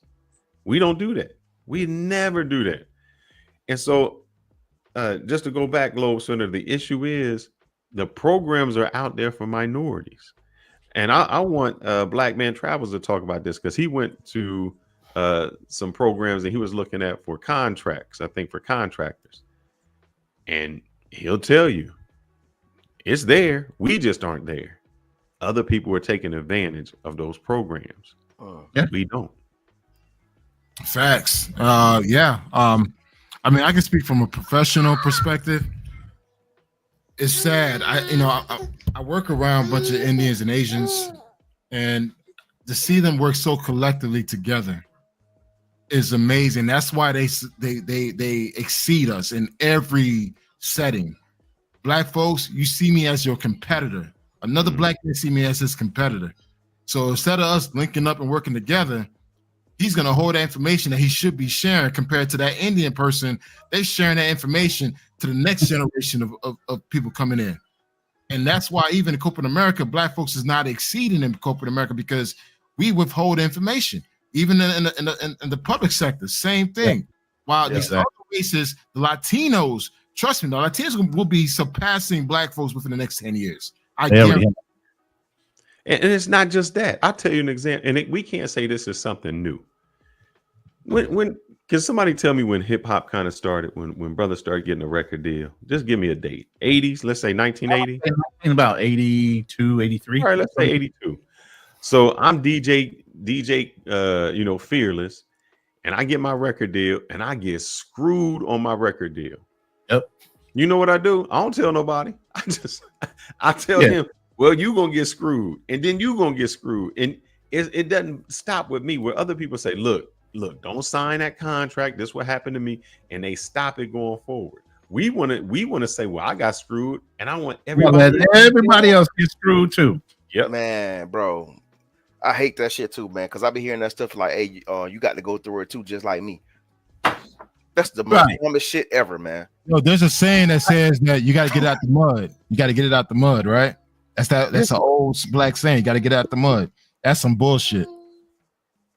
We don't do that. We never do that. And so just to go back, Globe Center, the issue is the programs are out there for minorities. And I want Black Man Travels to talk about this because he went to some programs that he was looking at for contracts, I think for contractors. And he'll tell you, it's there. We just aren't there. Other people are taking advantage of those programs. We don't. Facts. Yeah. I mean, I can speak from a professional perspective. It's sad. I work around a bunch of Indians and Asians, and to see them work so collectively together is amazing. That's why they exceed us in every setting. Black folks, you see me as your competitor. Another black man see me as his competitor. So instead of us linking up and working together, he's going to hold that information that he should be sharing compared to that Indian person. They're sharing that information to the next generation of people coming in. And that's why even in corporate America, Black folks is not exceeding in corporate America because we withhold information. Even in the public sector, same thing. While these other races, the Latinos, trust me, the Latinos will be surpassing Black folks within the next 10 years. I guarantee. And it's not just that. I'll tell you an example. And we can't say this is something new. When can somebody tell me when hip hop kind of started, when brothers started getting a record deal? Just give me a date. 80s, let's say 1980. About 82, 83. All right, let's say 82. So I'm DJ, Fearless, and I get my record deal, and I get screwed on my record deal. Yep. You know what I do? I don't tell nobody. I tell him, well, you gonna get screwed, and then you gonna get screwed, and it doesn't stop with me. Where other people say, look, don't sign that contract. This what happened to me, and they stop it going forward. We want to say, well, I got screwed, and I want everybody else get screwed too. Yep, man, bro. I hate that shit too, man, because I be hearing that stuff like, hey, you got to go through it too, just like me. That's the most dumbest shit ever, man. There's a saying that says that you got to get out the mud. You got to get it out the mud, right? That's an old black saying. You got to get out the mud. That's some bullshit.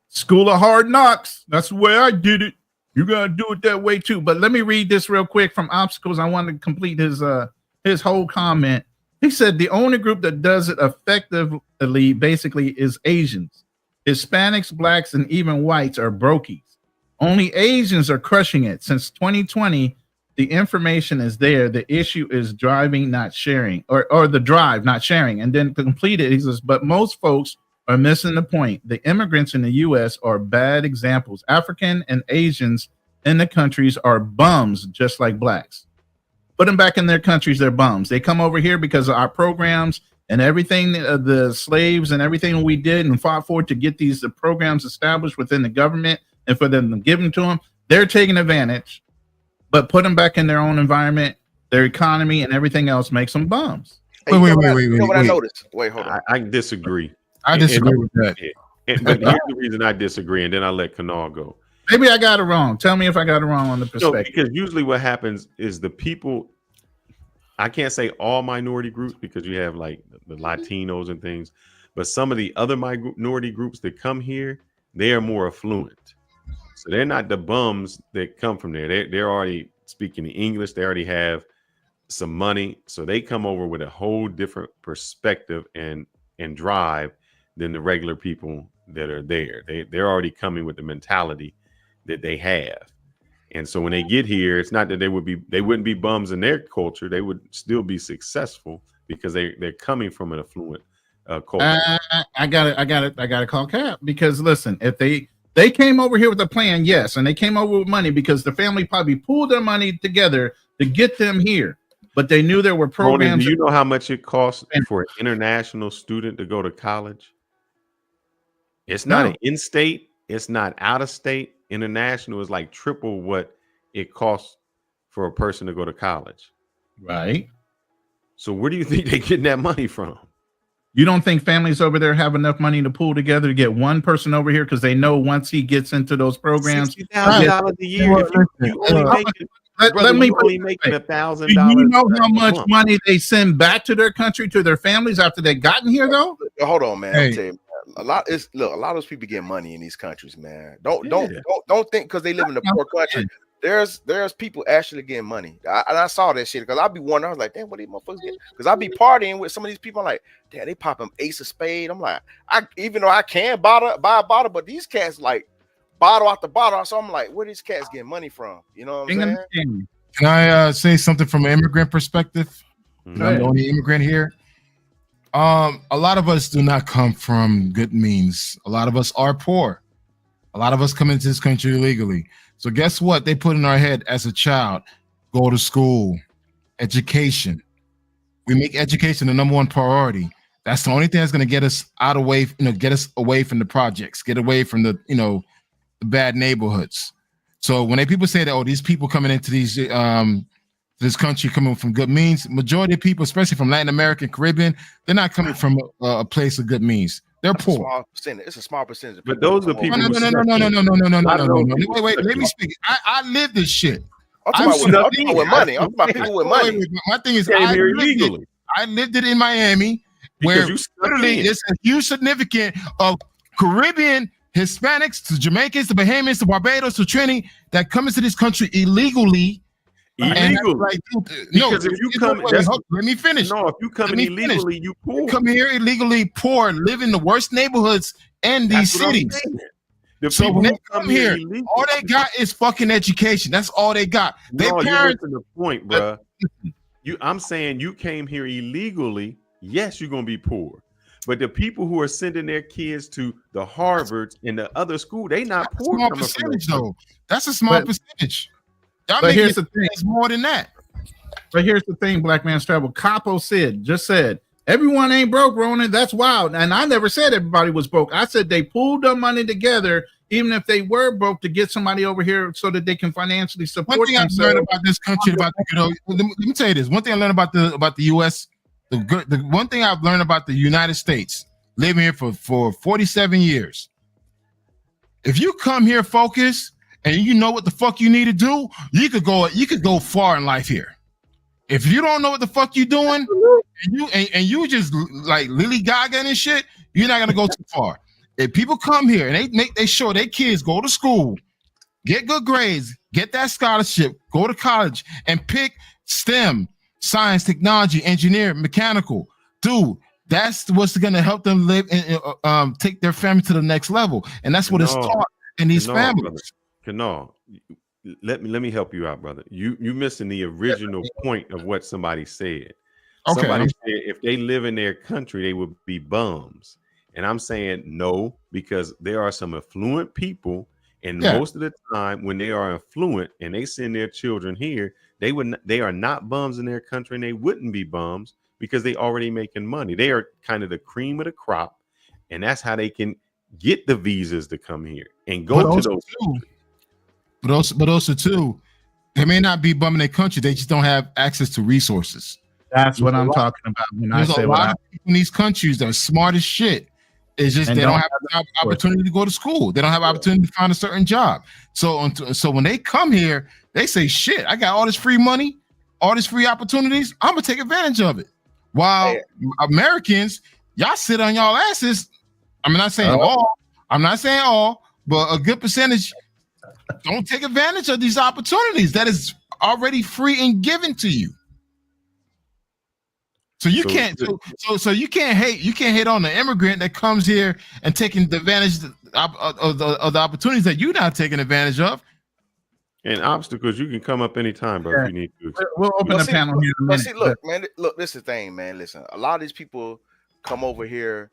School of hard knocks. That's the way I did it. You got to do it that way too. But let me read this real quick from Obstacles. I want to complete his whole comment. He said the only group that does it effectively basically is Asians. Hispanics, blacks, and even whites are brokies. Only Asians are crushing it. Since 2020, the information is there. The issue is driving, not sharing, or the drive, not sharing. And then to complete it, he says, but most folks are missing the point. The immigrants in the U.S. are bad examples. African and Asians in the countries are bums, just like blacks. Put them back in their countries, they're bums. They come over here because of our programs and everything, the slaves and everything we did and fought for to get these programs established within the government and for them to give them to them. They're taking advantage, but put them back in their own environment, their economy and everything else makes them bums. Hey, wait. What I noticed? Wait, hold on. I disagree. I disagree with that. But here's the reason I disagree, and then I'll let Kanal go. Maybe I got it wrong. Tell me if I got it wrong on the perspective. No, because usually what happens is the people, I can't say all minority groups because you have like the Latinos and things, but some of the other minority groups that come here, they are more affluent. So they're not the bums that come from there. They're already speaking English. They already have some money. So they come over with a whole different perspective and drive than the regular people that are there. They're already coming with the mentality that they have. And so when they get here, it's not that they wouldn't be bums in their culture. They would still be successful because they're coming from an affluent culture. I got to call Cap because listen, if they came over here with a plan, yes, and they came over with money because the family probably pooled their money together to get them here. But they knew there were programs. Ronan, do you know how much it costs for an international student to go to college? It's not an in-state. It's not out of state. International is like triple what it costs for a person to go to college. Right. So where do you think they're getting that money from? You don't think families over there have enough money to pool together to get one person over here because they know once he gets into those programs, $60,000 a year. Let me only making $1,000. You know how much money they send back to their country, to their families after they gotten here, though? Hold on, man. Hey, I'll tell you, a lot of those people get money in these countries, man. Don't think because they live in a poor country. There's people actually getting money. I saw that shit because I'll be wondering. I was like, damn, what these motherfuckers get? Because I'll be partying with some of these people. I'm like, damn, they pop them ace of spade. I'm like, even though I can buy a bottle, but these cats like bottle after bottle. So I'm like, where these cats getting money from? You know what I'm saying? Can I say something from an immigrant perspective? I'm the only immigrant here. A lot of us do not come from good means. A lot of us are poor. A lot of us come into this country illegally. So guess what? They put in our head as a child, go to school, education. We make education the #1 priority. That's the only thing that's going to get us get us away from the projects, get away from the bad neighborhoods. So when people say that, oh, these people coming into this country coming from good means, majority of people, especially from Latin America and Caribbean, they're not coming from a place of good means. They're poor. It's a small percentage. But those are people. No. Wait. Let me speak. I live this shit. I'm talking about people with money. I'm talking about people with money. My thing is, I lived it in Miami, where literally it's a huge significant of Caribbean, Hispanics, to Jamaicans, to Bahamians, to Barbados, to Trinity that come into this country illegally. Illegal. Like, because if you come, let me finish. No, if you come in illegally, you poor. You come here illegally, poor, live in the worst neighborhoods in these cities. So when they come here, all they got is fucking education. That's all they got. They parents to the point, bro. I'm saying you came here illegally. Yes, you're gonna be poor. But the people who are sending their kids to the Harvards and the other school, they not poor. Small percentage, though. That's a small percentage. But here's the thing. It's more than that. But here's the thing, Black Man's Travel. Capo just said, everyone ain't broke, Ronan. That's wild. And I never said everybody was broke. I said they pooled their money together, even if they were broke, to get somebody over here so that they can financially support one thing themselves. I've learned about this country, let me tell you this. One thing I learned about the U.S., the one thing I've learned about the United States, living here for 47 years. If you come here focused, and you know what the fuck you need to do, you could go far in life here. If you don't know what the fuck you doing, and you just like Lily Gaga and shit, you're not gonna go too far. If people come here and they show their kids go to school, get good grades, get that scholarship, go to college, and pick STEM, science, technology, engineering, mechanical, dude. That's what's gonna help them live and take their family to the next level, and that's what it's taught in these families. No, let me help you out, brother. You missing the original point of what somebody said. Okay. Somebody said if they live in their country, they would be bums. And I'm saying no, because there are some affluent people, and most of the time when they are affluent and they send their children here, they are not bums in their country, and they wouldn't be bums because they already making money. They are kind of the cream of the crop, and that's how they can get the visas to come here and go to those. But also too, they may not be bumming their country. They just don't have access to resources. That's what I'm talking about. There's a lot of people in these countries that are smart as shit. It's just they don't have the opportunity to go to school. They don't have opportunity to find a certain job. So when they come here, they say, "Shit, I got all this free money, all these free opportunities. I'm gonna take advantage of it." While Americans, y'all sit on y'all asses. I'm not saying all, but a good percentage don't take advantage of these opportunities that is already free and given to you. So you can't hate on the immigrant that comes here and taking advantage of the opportunities that you're not taking advantage of. And obstacles, you can come up anytime, bro. If you need to. We'll open the panel here in a minute. Look, man. Look, this is the thing, man. Listen, a lot of these people come over here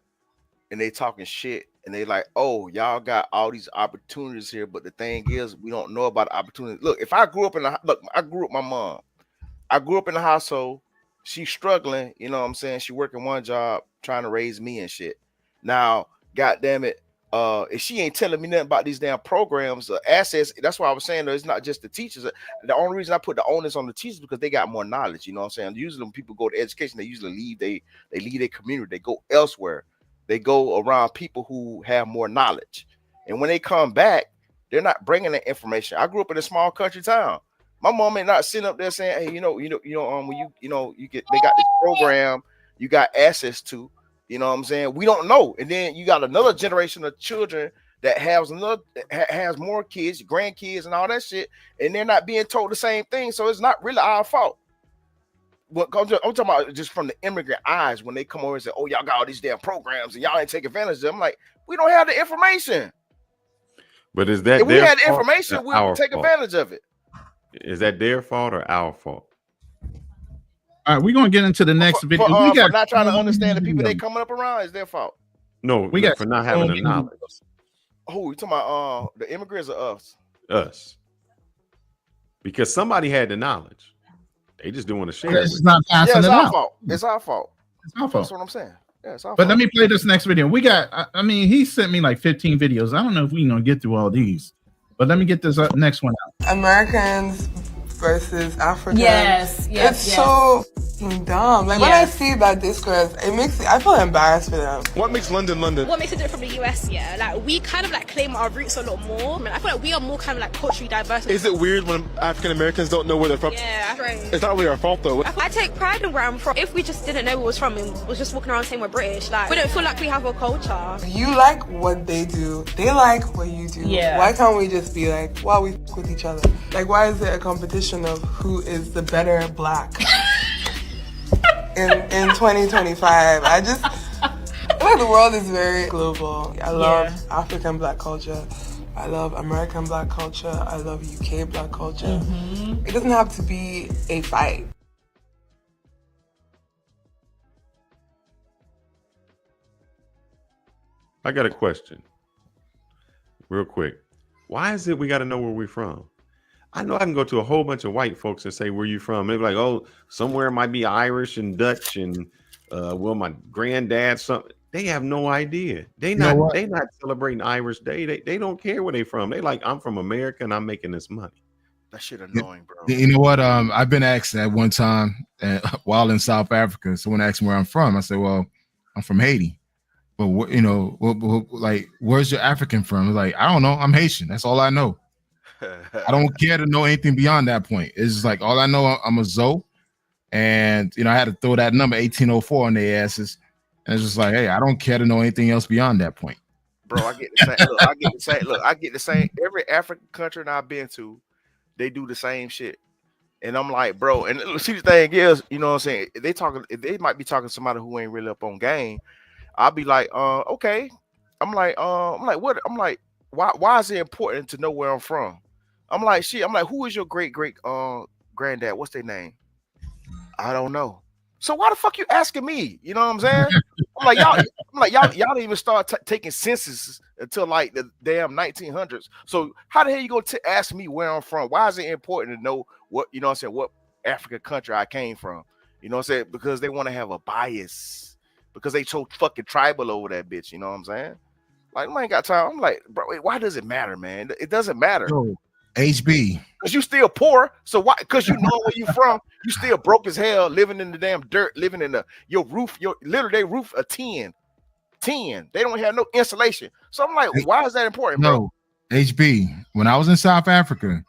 and they talking shit. And they like, oh, y'all got all these opportunities here, but the thing is, we don't know about the opportunity. Look, if I grew up I grew up my mom. I grew up in the household. She's struggling, you know what I'm saying? She working one job, trying to raise me and shit. Now, goddamn it, if she ain't telling me nothing about these damn programs, assets, that's why I was saying, though, it's not just the teachers. The only reason I put the onus on the teachers because they got more knowledge, you know what I'm saying? Usually when people go to education, they usually leave their community, they go elsewhere. They go around people who have more knowledge. And when they come back, they're not bringing that information. I grew up in a small country town. My mom ain't not sitting up there saying, hey, when they got this program, you got access to, You know what I'm saying? We don't know. And then you got another generation of children that has more kids, grandkids, and all that shit, and they're not being told the same thing. So it's not really our fault. I'm talking about just from the immigrant eyes when they come over and say, "Oh, y'all got all these damn programs and y'all ain't take advantage of them." I'm like, we don't have the information. But is that if we had the information, we would take advantage of it. Is that their fault or our fault? All right, we're gonna get into the next video. We got for not trying to understand the people they coming up around is their fault. No, we got for not having the knowledge. Oh, you talking about the immigrants or us? Us. Because somebody had the knowledge. They just don't want to share it. It's not passing it's it our out. fault. It's our fault. It's our fault. That's what I'm saying. Yeah, it's our But fault. let me play this next video. We got, I mean, he sent me like 15 videos. I don't know if we gonna get through all these, but let me get this next one out. Americans versus Africans. Yes, It's so dumb. Like when I see that discourse, I feel embarrassed for them. What makes London London? What makes it different from the US? Yeah, like we kind of like claim our roots a lot more. I mean, I feel like we are more kind of like culturally diverse. Is it weird when African Americans don't know where they're from? Yeah, right. It's not really our fault though. I take pride in where I'm from. If we just didn't know where we was from and was just walking around saying we're British, like we don't feel like we have a culture. You like what they do. They like what you do. Yeah. Why can't we just be like, why we with each other? Like, why is there a competition of who is the better black? in 2025, I just feel like the world is very global. I love African black culture. I love American black culture. I love UK black culture. It doesn't have to be a fight. I got a question. Real quick. Why is it we got to know where we're from? I know I can go to a whole bunch of white folks and say, where you from? They're like, oh, somewhere might be Irish and Dutch and well, my granddad, something. They have no idea. They not celebrating Irish Day. They don't care where they from. They like, I'm from America and I'm making this money. That shit annoying, bro. You know what? I've been asked that one time while in South Africa. Someone asked me where I'm from. I said, well, I'm from Haiti. But like, where's your African from? I was like, I don't know. I'm Haitian. That's all I know. I don't care to know anything beyond that point. It's just like all I know. I'm a Zoe, and I had to throw that number 1804 on their asses, and it's just like, hey, I don't care to know anything else beyond that point. Bro, I get the same. Look, I get the same. Every African country that I've been to, they do the same shit, and I'm like, bro. And see, the thing is, you know what I'm saying? They might be talking to somebody who ain't really up on game. I'll be like, okay. I'm like, what? I'm like, why is it important to know where I'm from? I'm like, shit. I'm like, who is your great granddad? What's their name? I don't know. So why the fuck you asking me? You know what I'm saying? y'all didn't even start taking censuses until like the damn 1900s. So how the hell you gonna ask me where I'm from? Why is it important to know what, you know what I'm saying, what African country I came from? You know what I'm saying? Because they want to have a bias. Because they so fucking tribal over that bitch. You know what I'm saying? Like, I ain't got time. I'm like, bro, why does it matter, man? It doesn't matter. Yo, HB. Because you still poor. So why? Because you know where you from. You still broke as hell, living in the damn dirt, living in your roof. Literally, they roof a 10. They don't have no insulation. So I'm like, why is that important, bro? No, HB. When I was in South Africa,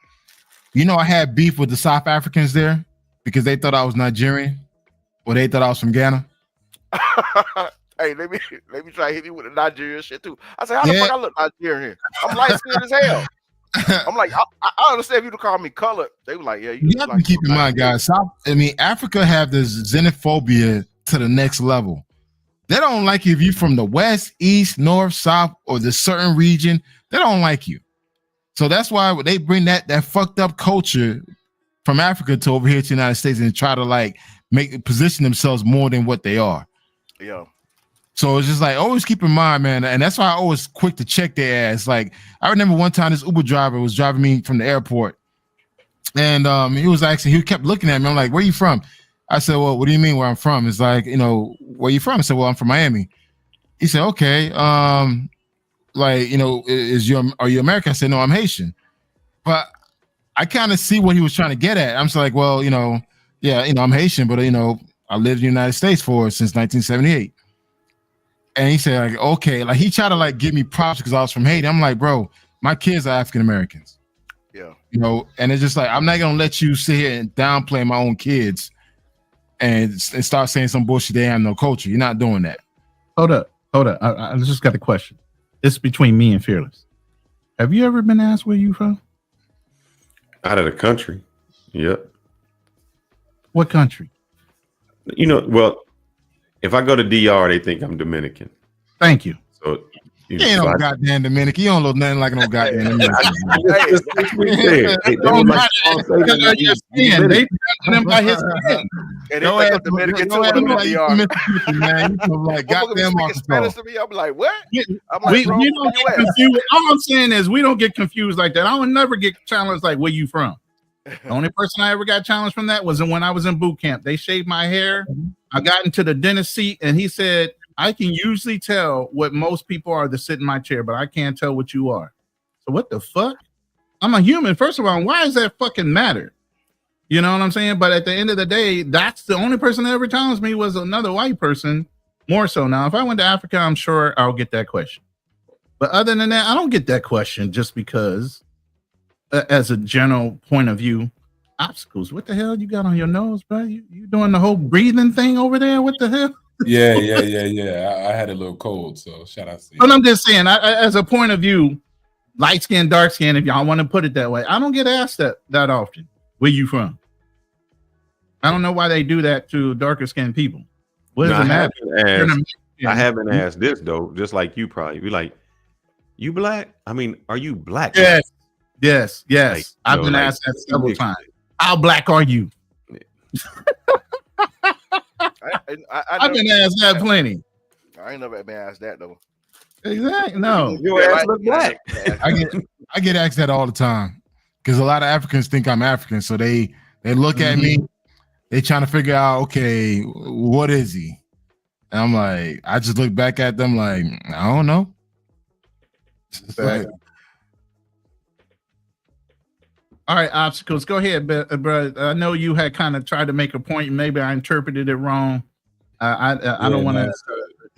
I had beef with the South Africans there because they thought I was Nigerian, or they thought I was from Ghana. Hey, let me try to hit you with the Nigerian shit too. I said, how the fuck I look Nigerian? I'm light skinned as hell. I'm like, I understand if you to call me colored. They were like, yeah, you have to keep in mind, guys. Africa have this xenophobia to the next level. They don't like you if you're from the West, East, North, South, or the certain region. They don't like you. So that's why they bring that fucked up culture from Africa to over here to the United States and try to like position themselves more than what they are. Yeah. So it's just like, always keep in mind, man. And that's why I always quick to check their ass. Like, I remember one time this Uber driver was driving me from the airport. And he kept looking at me. I'm like, where you from? I said, well, what do you mean where I'm from? It's like, where you from? I said, well, I'm from Miami. He said, okay. Are you American? I said, no, I'm Haitian. But I kind of see what he was trying to get at. I'm just like, well, I'm Haitian, but I lived in the United States since 1978. And he said, like, okay, like he tried to like give me props because I was from Haiti. I'm like, bro, my kids are African Americans. Yeah. And it's just like, I'm not gonna let you sit here and downplay my own kids and start saying some bullshit. They have no culture. You're not doing that. Hold up. I just got a question. It's between me and Fearless. Have you ever been asked where you from? Out of the country. Yep. What country? You know, well, if I go to DR, they think I'm Dominican. Thank you. So you ain't no goddamn Dominican. You don't look nothing like no goddamn Dominican. They them by his skin. And they think I'm Dominican too when I'm in DR. Man, you like goddamn Spanish to me. I'm like, what? I'm we like, don't get confused. All I'm saying is we don't get confused like that. I will never get challenged like, where you from? The only person I ever got challenged from that was when I was in boot camp. They shaved my hair. I got into the dentist seat, and he said, I can usually tell what most people are that sit in my chair, but I can't tell what you are. So what the fuck? I'm a human. First of all, why does that fucking matter? You know what I'm saying? But at the end of the day, that's the only person that ever challenged me was another white person. More so now, if I went to Africa, I'm sure I'll get that question. But other than that, I don't get that question just because, as a general point of view, obstacles. What the hell you got on your nose, bro? You doing the whole breathing thing over there? What the hell? Yeah. I had a little cold, so shout out to you. But I'm just saying, as a point of view, light skin, dark skin, if y'all want to put it that way, I don't get asked that often. Where you from? I don't know why they do that to darker skinned people. What does it matter? I haven't asked this though, just like you probably be like, you black? I mean, are you black? Yes. Like, I've been asked that several times. How black are you? I've been asked that plenty. I ain't never been asked that though. Exactly. No. Your ass look black. I get asked that all the time because a lot of Africans think I'm African, so they look at me. They trying to figure out, okay, what is he? And I'm like, I just look back at them like, I don't know. Like, all right, obstacles. Go ahead, bro. I know you had kind of tried to make a point. Maybe I interpreted it wrong. I don't want to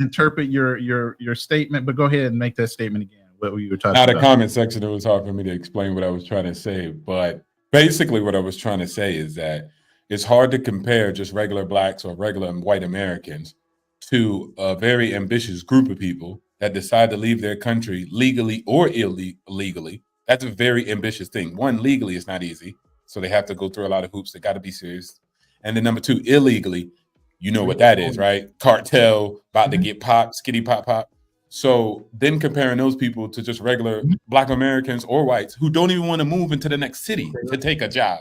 interpret your statement, but go ahead and make that statement again. What were you talking about? The comment section, it was hard for me to explain what I was trying to say. But basically what I was trying to say is that it's hard to compare just regular blacks or regular white Americans to a very ambitious group of people that decide to leave their country legally or illegally. That's a very ambitious thing. One, legally is not easy. So they have to go through a lot of hoops. They got to be serious. And then number two, illegally, you know what that is, right? Cartel, about to get popped, skitty pop. So then comparing those people to just regular black Americans or whites who don't even want to move into the next city to take a job.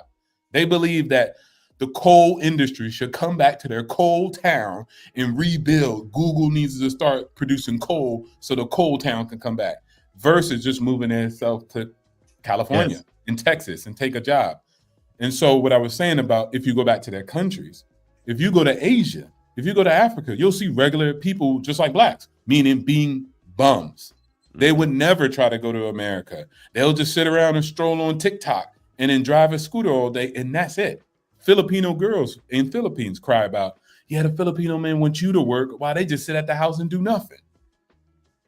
They believe that the coal industry should come back to their coal town and rebuild. Google needs to start producing coal so the coal town can come back versus just moving itself to California and Texas and take a job. And so what I was saying about if you go back to their countries, if you go to Asia, if you go to Africa, you'll see regular people just like blacks, meaning being bums. They would never try to go to America. They'll just sit around and stroll on TikTok and then drive a scooter all day, and that's it. Filipino girls in Philippines cry about, the Filipino men want you to work while they just sit at the house and do nothing.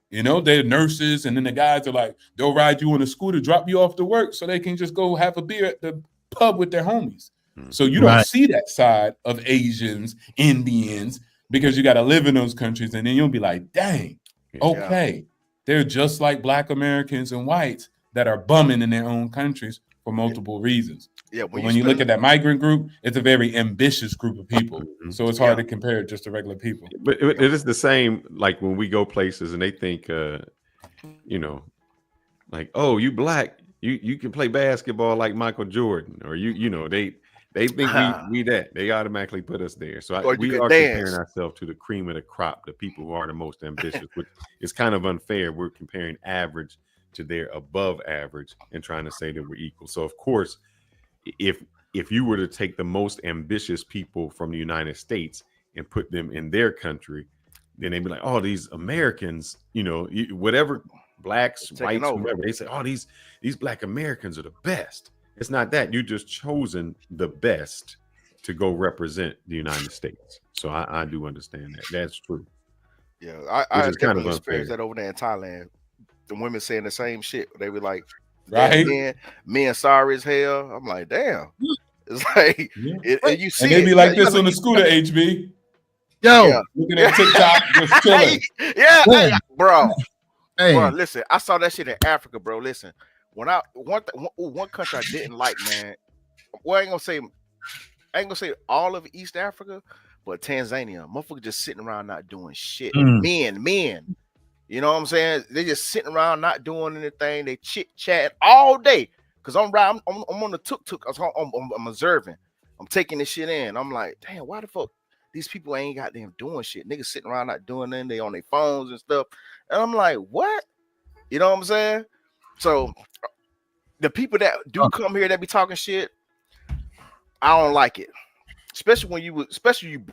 You know, they're nurses, and then the guys are like, they'll ride you on a scooter, drop you off to work so they can just go have a beer at the pub with their homies. So you don't see that side of Asians, Indians, because you got to live in those countries, and then you'll be like, dang, okay, they're just like black Americans and whites that are bumming in their own countries for multiple reasons. But when you look at that migrant group, it's a very ambitious group of people. So it's hard to compare it just to regular people. But it is the same, like when we go places and they think, you know, like, oh, you black, you can play basketball like Michael Jordan, or you know, they think we that. They automatically put us there. So we are comparing ourselves to the cream of the crop, the people who are the most ambitious, which is kind of unfair. We're comparing average to their above average and trying to say that we're equal. So of course, if you were to take the most ambitious people from the United States and put them in their country, then they'd be like, oh, these Americans, you know, whatever, blacks, whites, whatever, they say, oh, these black Americans are the best. It's not that. You just chosen the best to go represent the United States. So I do understand that. That's true. Yeah, I kind of experienced that over there in Thailand. The women saying the same shit. They were like, right, men sorry as hell. I'm like, damn. It's like, and you see, and they be like this on the scooter, HB. Yo, looking at TikTok, just chilling. Hey, bro. Hey. Bro, listen, I saw that shit in Africa, bro. Listen, when one country I didn't like, man. Well, I ain't gonna say all of East Africa, but Tanzania, motherfuckers just sitting around not doing shit. Men. You know what I'm saying? They just sitting around not doing anything. They chit chat all day. Cause I'm on the tuk-tuk. I'm observing. I'm taking this shit in. I'm like, damn, why the fuck these people ain't got them doing shit? Niggas sitting around not doing nothing. They on their phones and stuff. And I'm like, what? You know what I'm saying? So the people that do come here that be talking shit, I don't like it. Especially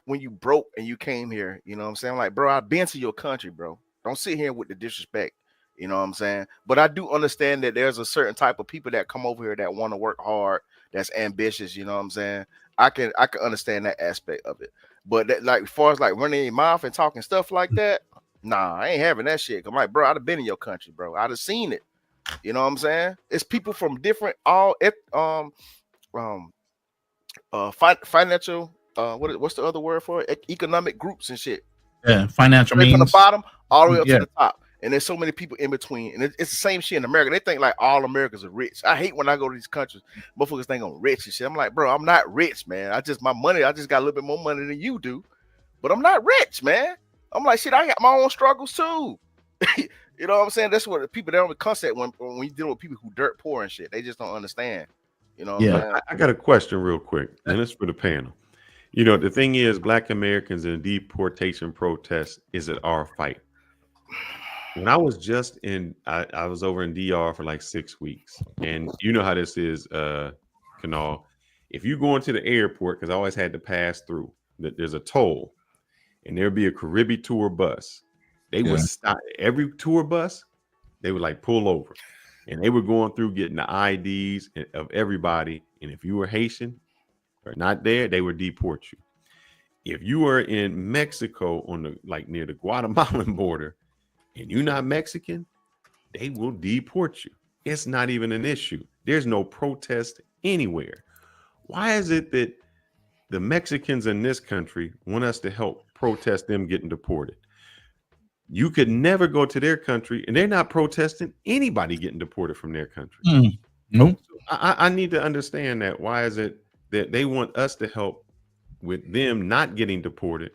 when you broke and you came here. You know what I'm saying? Like, bro, I've been to your country, bro. Don't sit here with the disrespect. You know what I'm saying? But I do understand that there's a certain type of people that come over here that want to work hard, that's ambitious. You know what I'm saying? I can understand that aspect of it. But that, like, as far as like running your mouth and talking stuff like that, nah, I ain't having that shit. I'm like, bro, I'd have been in your country, bro. I'd have seen it. You know what I'm saying? It's people from different financial what's the other word for it? Economic groups and shit. Yeah, financial means from the bottom all the way up to the top. And there's so many people in between. And it's the same shit in America. They think like all Americans are rich. I hate when I go to these countries, motherfuckers think I'm rich and shit. I'm like, bro, I'm not rich, man. I just got a little bit more money than you do. But I'm not rich, man. I'm like, shit, I got my own struggles too. You know what I'm saying? That's what the people, they don't concept when you deal with people who dirt poor and shit. They just don't understand. You know what I'm saying? I got a question real quick, and it's for the panel. You know, the thing is, Black Americans in deportation protests is it our fight? When I was just I was over in DR for like 6 weeks, and you know how this is, Kanal. If you go into the airport, because I always had to pass through, there's a toll, and there'd be a Caribbean tour bus. They would stop every tour bus. They would like pull over, and they were going through getting the IDs of everybody. And if you were Haitian or not there, they would deport you. If you were in Mexico on the like near the Guatemalan border, and you're not Mexican, they will deport you. It's not even an issue. There's no protest anywhere. Why is it that the Mexicans in this country want us to help protest them getting deported? You could never go to their country, and they're not protesting anybody getting deported from their country. Nope. I need to understand that. Why is it that they want us to help with them not getting deported,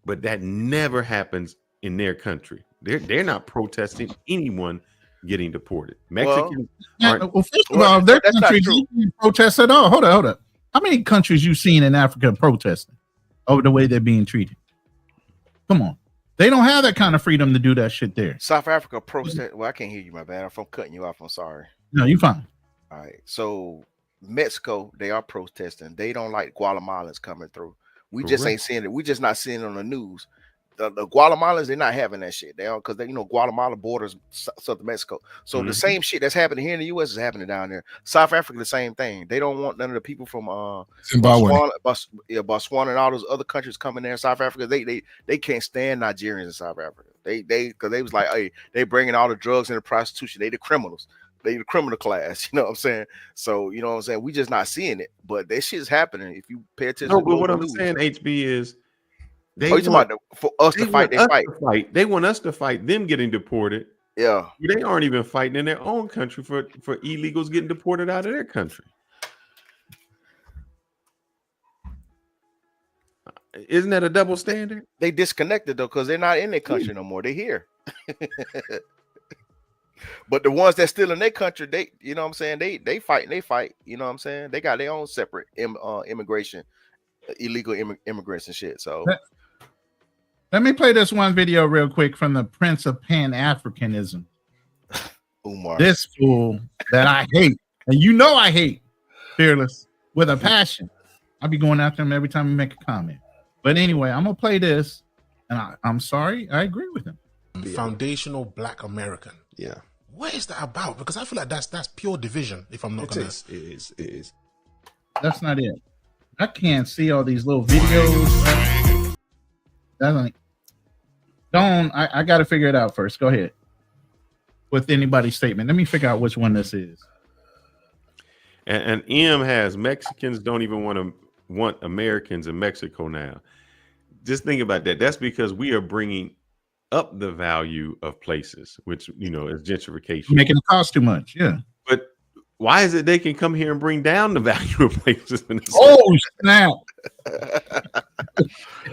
but that never happens in their country? They're not protesting anyone getting deported. Mexicans aren't. Well, first of all, their countries didn't protest at all. Hold up. How many countries you seen in Africa protesting over the way they're being treated? Come on. They don't have that kind of freedom to do that shit there. South Africa protest. Well, I can't hear you, my bad. If I'm cutting you off, I'm sorry. No, you're fine. All right. So Mexico, they are protesting. They don't like Guatemalans coming through. We just ain't seeing it. We just not seeing it on the news. The Guatemalans, they're not having that shit. They are, because Guatemala borders southern Mexico. So the same shit that's happening here in the U.S. is happening down there. South Africa, the same thing. They don't want none of the people from Zimbabwe, Botswana, and all those other countries coming there. South Africa, they can't stand Nigerians in South Africa. Because they was like, hey, they bringing all the drugs and the prostitution. They the criminals. They the criminal class. You know what I'm saying? So you know what I'm saying. We just not seeing it, but that shit's happening. If you pay attention. No, but what I'm saying, HB, is they want for us to fight. They want us to fight them getting deported. Yeah, they aren't even fighting in their own country for illegals getting deported out of their country. Isn't that a double standard? They disconnected though, because they're not in their country no more. They're here. But the ones that's still in their country, they, you know what I'm saying, they fight. You know what I'm saying? They got their own separate immigration, illegal immigrants and shit. So let me play this one video real quick from the Prince of Pan-Africanism. Umar. This fool that I hate, and you know I hate, Fearless, with a passion. I'll be going after him every time he make a comment. But anyway, I'm gonna play this, and I'm sorry, I agree with him. Foundational Black American. Yeah. What is that about? Because I feel like that's pure division. If I'm not gonna, it is. That's not it. I can't see all these little videos. I got to figure it out first. Go ahead with anybody's statement. Let me figure out which one this is. And M has Mexicans don't even want Americans in Mexico now. just think about that. That's because we are bringing up the value of places, which is gentrification, making it cost too much. Yeah, but why is it they can come here and bring down the value of places? Oh snap!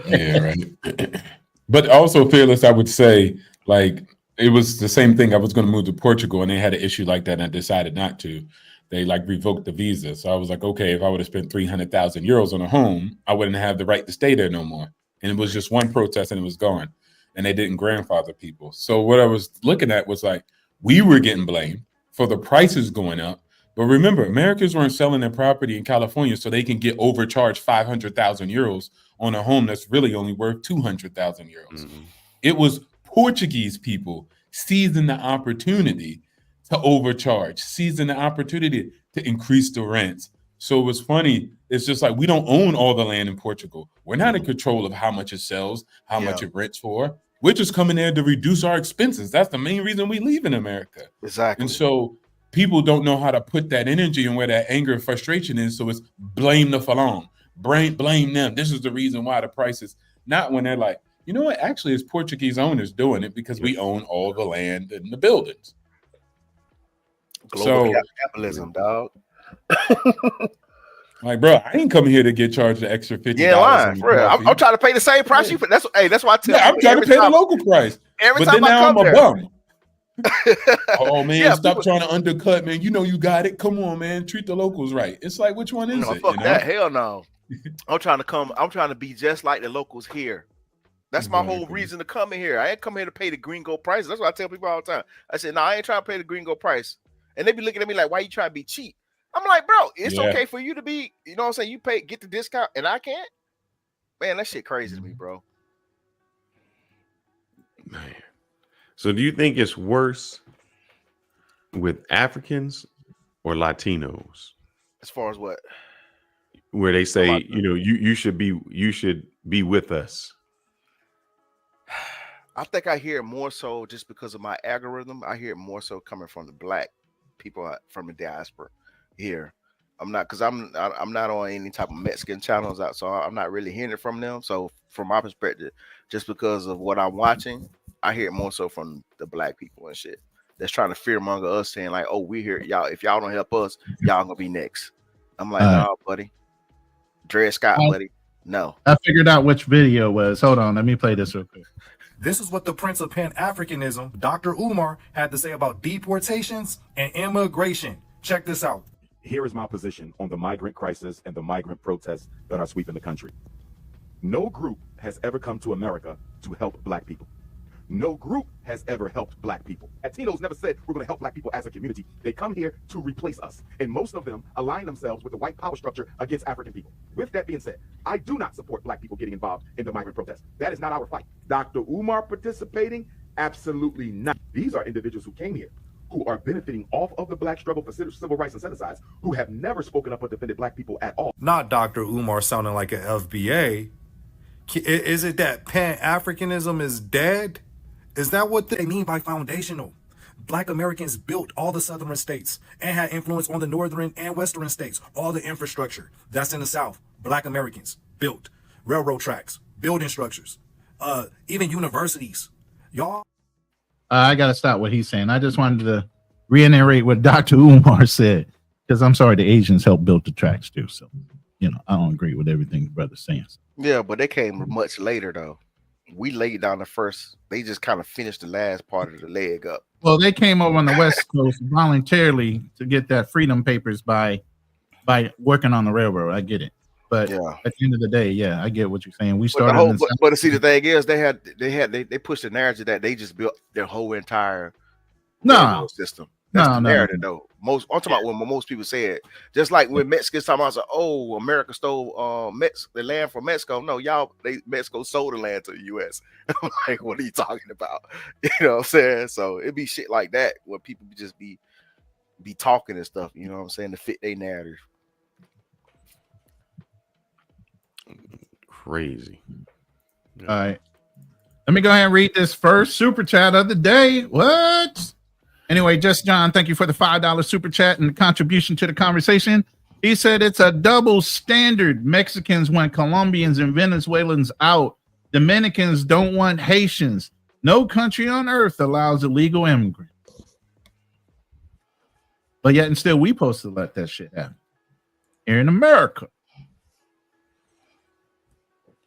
Yeah, right. But also, Fearless, I would say, like, it was the same thing. I was going to move to Portugal, and they had an issue like that, and I decided not to. They like revoked the visa, so I was like, okay, if I would have spent 300,000 euros on a home, I wouldn't have the right to stay there no more. And it was just one protest, and it was gone. And they didn't grandfather people. So what I was looking at was like, we were getting blamed for the prices going up. But remember, Americans weren't selling their property in California so they can get overcharged 500,000 euros on a home that's really only worth 200,000 euros. Mm-hmm. It was Portuguese people seizing the opportunity to overcharge, seizing the opportunity to increase the rents. So it was funny. It's just like, we don't own all the land in Portugal. We're not in control of how much it sells, how much it rents for. We're just coming there to reduce our expenses. That's the main reason we leave in America. Exactly. And so people don't know how to put that energy and where that anger and frustration is. So it's blame the Falun, blame them. This is the reason why the prices, not when they're like, you know what? Actually, it's Portuguese owners doing it because we own all the land and the buildings. Global capitalism, dog. Like, bro, I ain't coming here to get charged the extra $50. Yeah, line, for real. I'm trying to pay the same price you. That's why I tell you. I'm trying to pay the local price. Every but time then now I'm a bum. Oh man, stop people, trying to undercut, man. You know you got it. Come on, man. Treat the locals right. It's like, which one is it? Fuck that. Hell no. I'm trying to be just like the locals here. That's my whole reason to come in here. I ain't come here to pay the gringo price. That's what I tell people all the time. I said, no, I ain't trying to pay the gringo price. And they be looking at me like, why you trying to be cheap? I'm like, bro, it's okay for you to be, you know what I'm saying? You get the discount and I can't. Man, that shit crazy to me, bro. Man. So do you think it's worse with Africans or Latinos? As far as what? Where they say, you should be with us. I think I hear it more so just because of my algorithm. I hear it more so coming from the black people from the diaspora here. I'm not on any type of Mexican channels out, so I'm not really hearing it from them. So from my perspective, just because of what I'm watching, I hear it more so from the black people and shit that's trying to fearmonger us, saying like, "Oh, we're here, y'all. If y'all don't help us, y'all gonna be next." I'm like, "No, buddy, Dred Scott, buddy, no." I figured out which video it was. Hold on, let me play this real quick. This is what the Prince of Pan-Africanism, Dr. Umar, had to say about deportations and immigration. Check this out. Here is my position on the migrant crisis and the migrant protests that are sweeping the country. No group has ever come to America to help black people. No group has ever helped black people. Latinos never said we're going to help black people as a community. They come here to replace us. And most of them align themselves with the white power structure against African people. With that being said, I do not support black people getting involved in the migrant protest. That is not our fight. Dr. Umar participating? Absolutely not. These are individuals who came here, who are benefiting off of the black struggle for civil rights and set-asides, who have never spoken up or defended black people at all. Not Dr. Umar sounding like an FBA. Is it that Pan-Africanism is dead? Is that what they mean by foundational? Black Americans built all the southern states and had influence on the northern and western states. All the infrastructure that's in the South, Black Americans built. Railroad tracks, building structures, even universities. Y'all. I got to stop what he's saying. I just wanted to reiterate what Dr. Umar said, because I'm sorry, the Asians helped build the tracks too. So, I don't agree with everything the brother's saying. Yeah, but they came much later though. We laid down the first. They just kind of finished the last part of the leg up. Well, they came over on the West Coast voluntarily to get that freedom papers by working on the railroad. I get it, but at the end of the day, I get what you're saying. We started. But see, the thing is, they pushed the narrative that they just built their whole entire system. That's the narrative, though. I'm talking about when most people say it. Just like when Mexicans talking about, oh, America stole the land from Mexico. No, Mexico sold the land to the U.S. I'm like, what are you talking about? You know what I'm saying? So it'd be shit like that where people just be talking and stuff. You know what I'm saying, to fit their narrative. Crazy. All right, let me go ahead and read this first super chat of the day. What? Anyway, Just John, thank you for the $5 super chat and the contribution to the conversation. He said it's a double standard. Mexicans want Colombians and Venezuelans out Dominicans don't want Haitians. No country on earth allows illegal immigrants. But yet and still we supposed to let that shit happen here in America.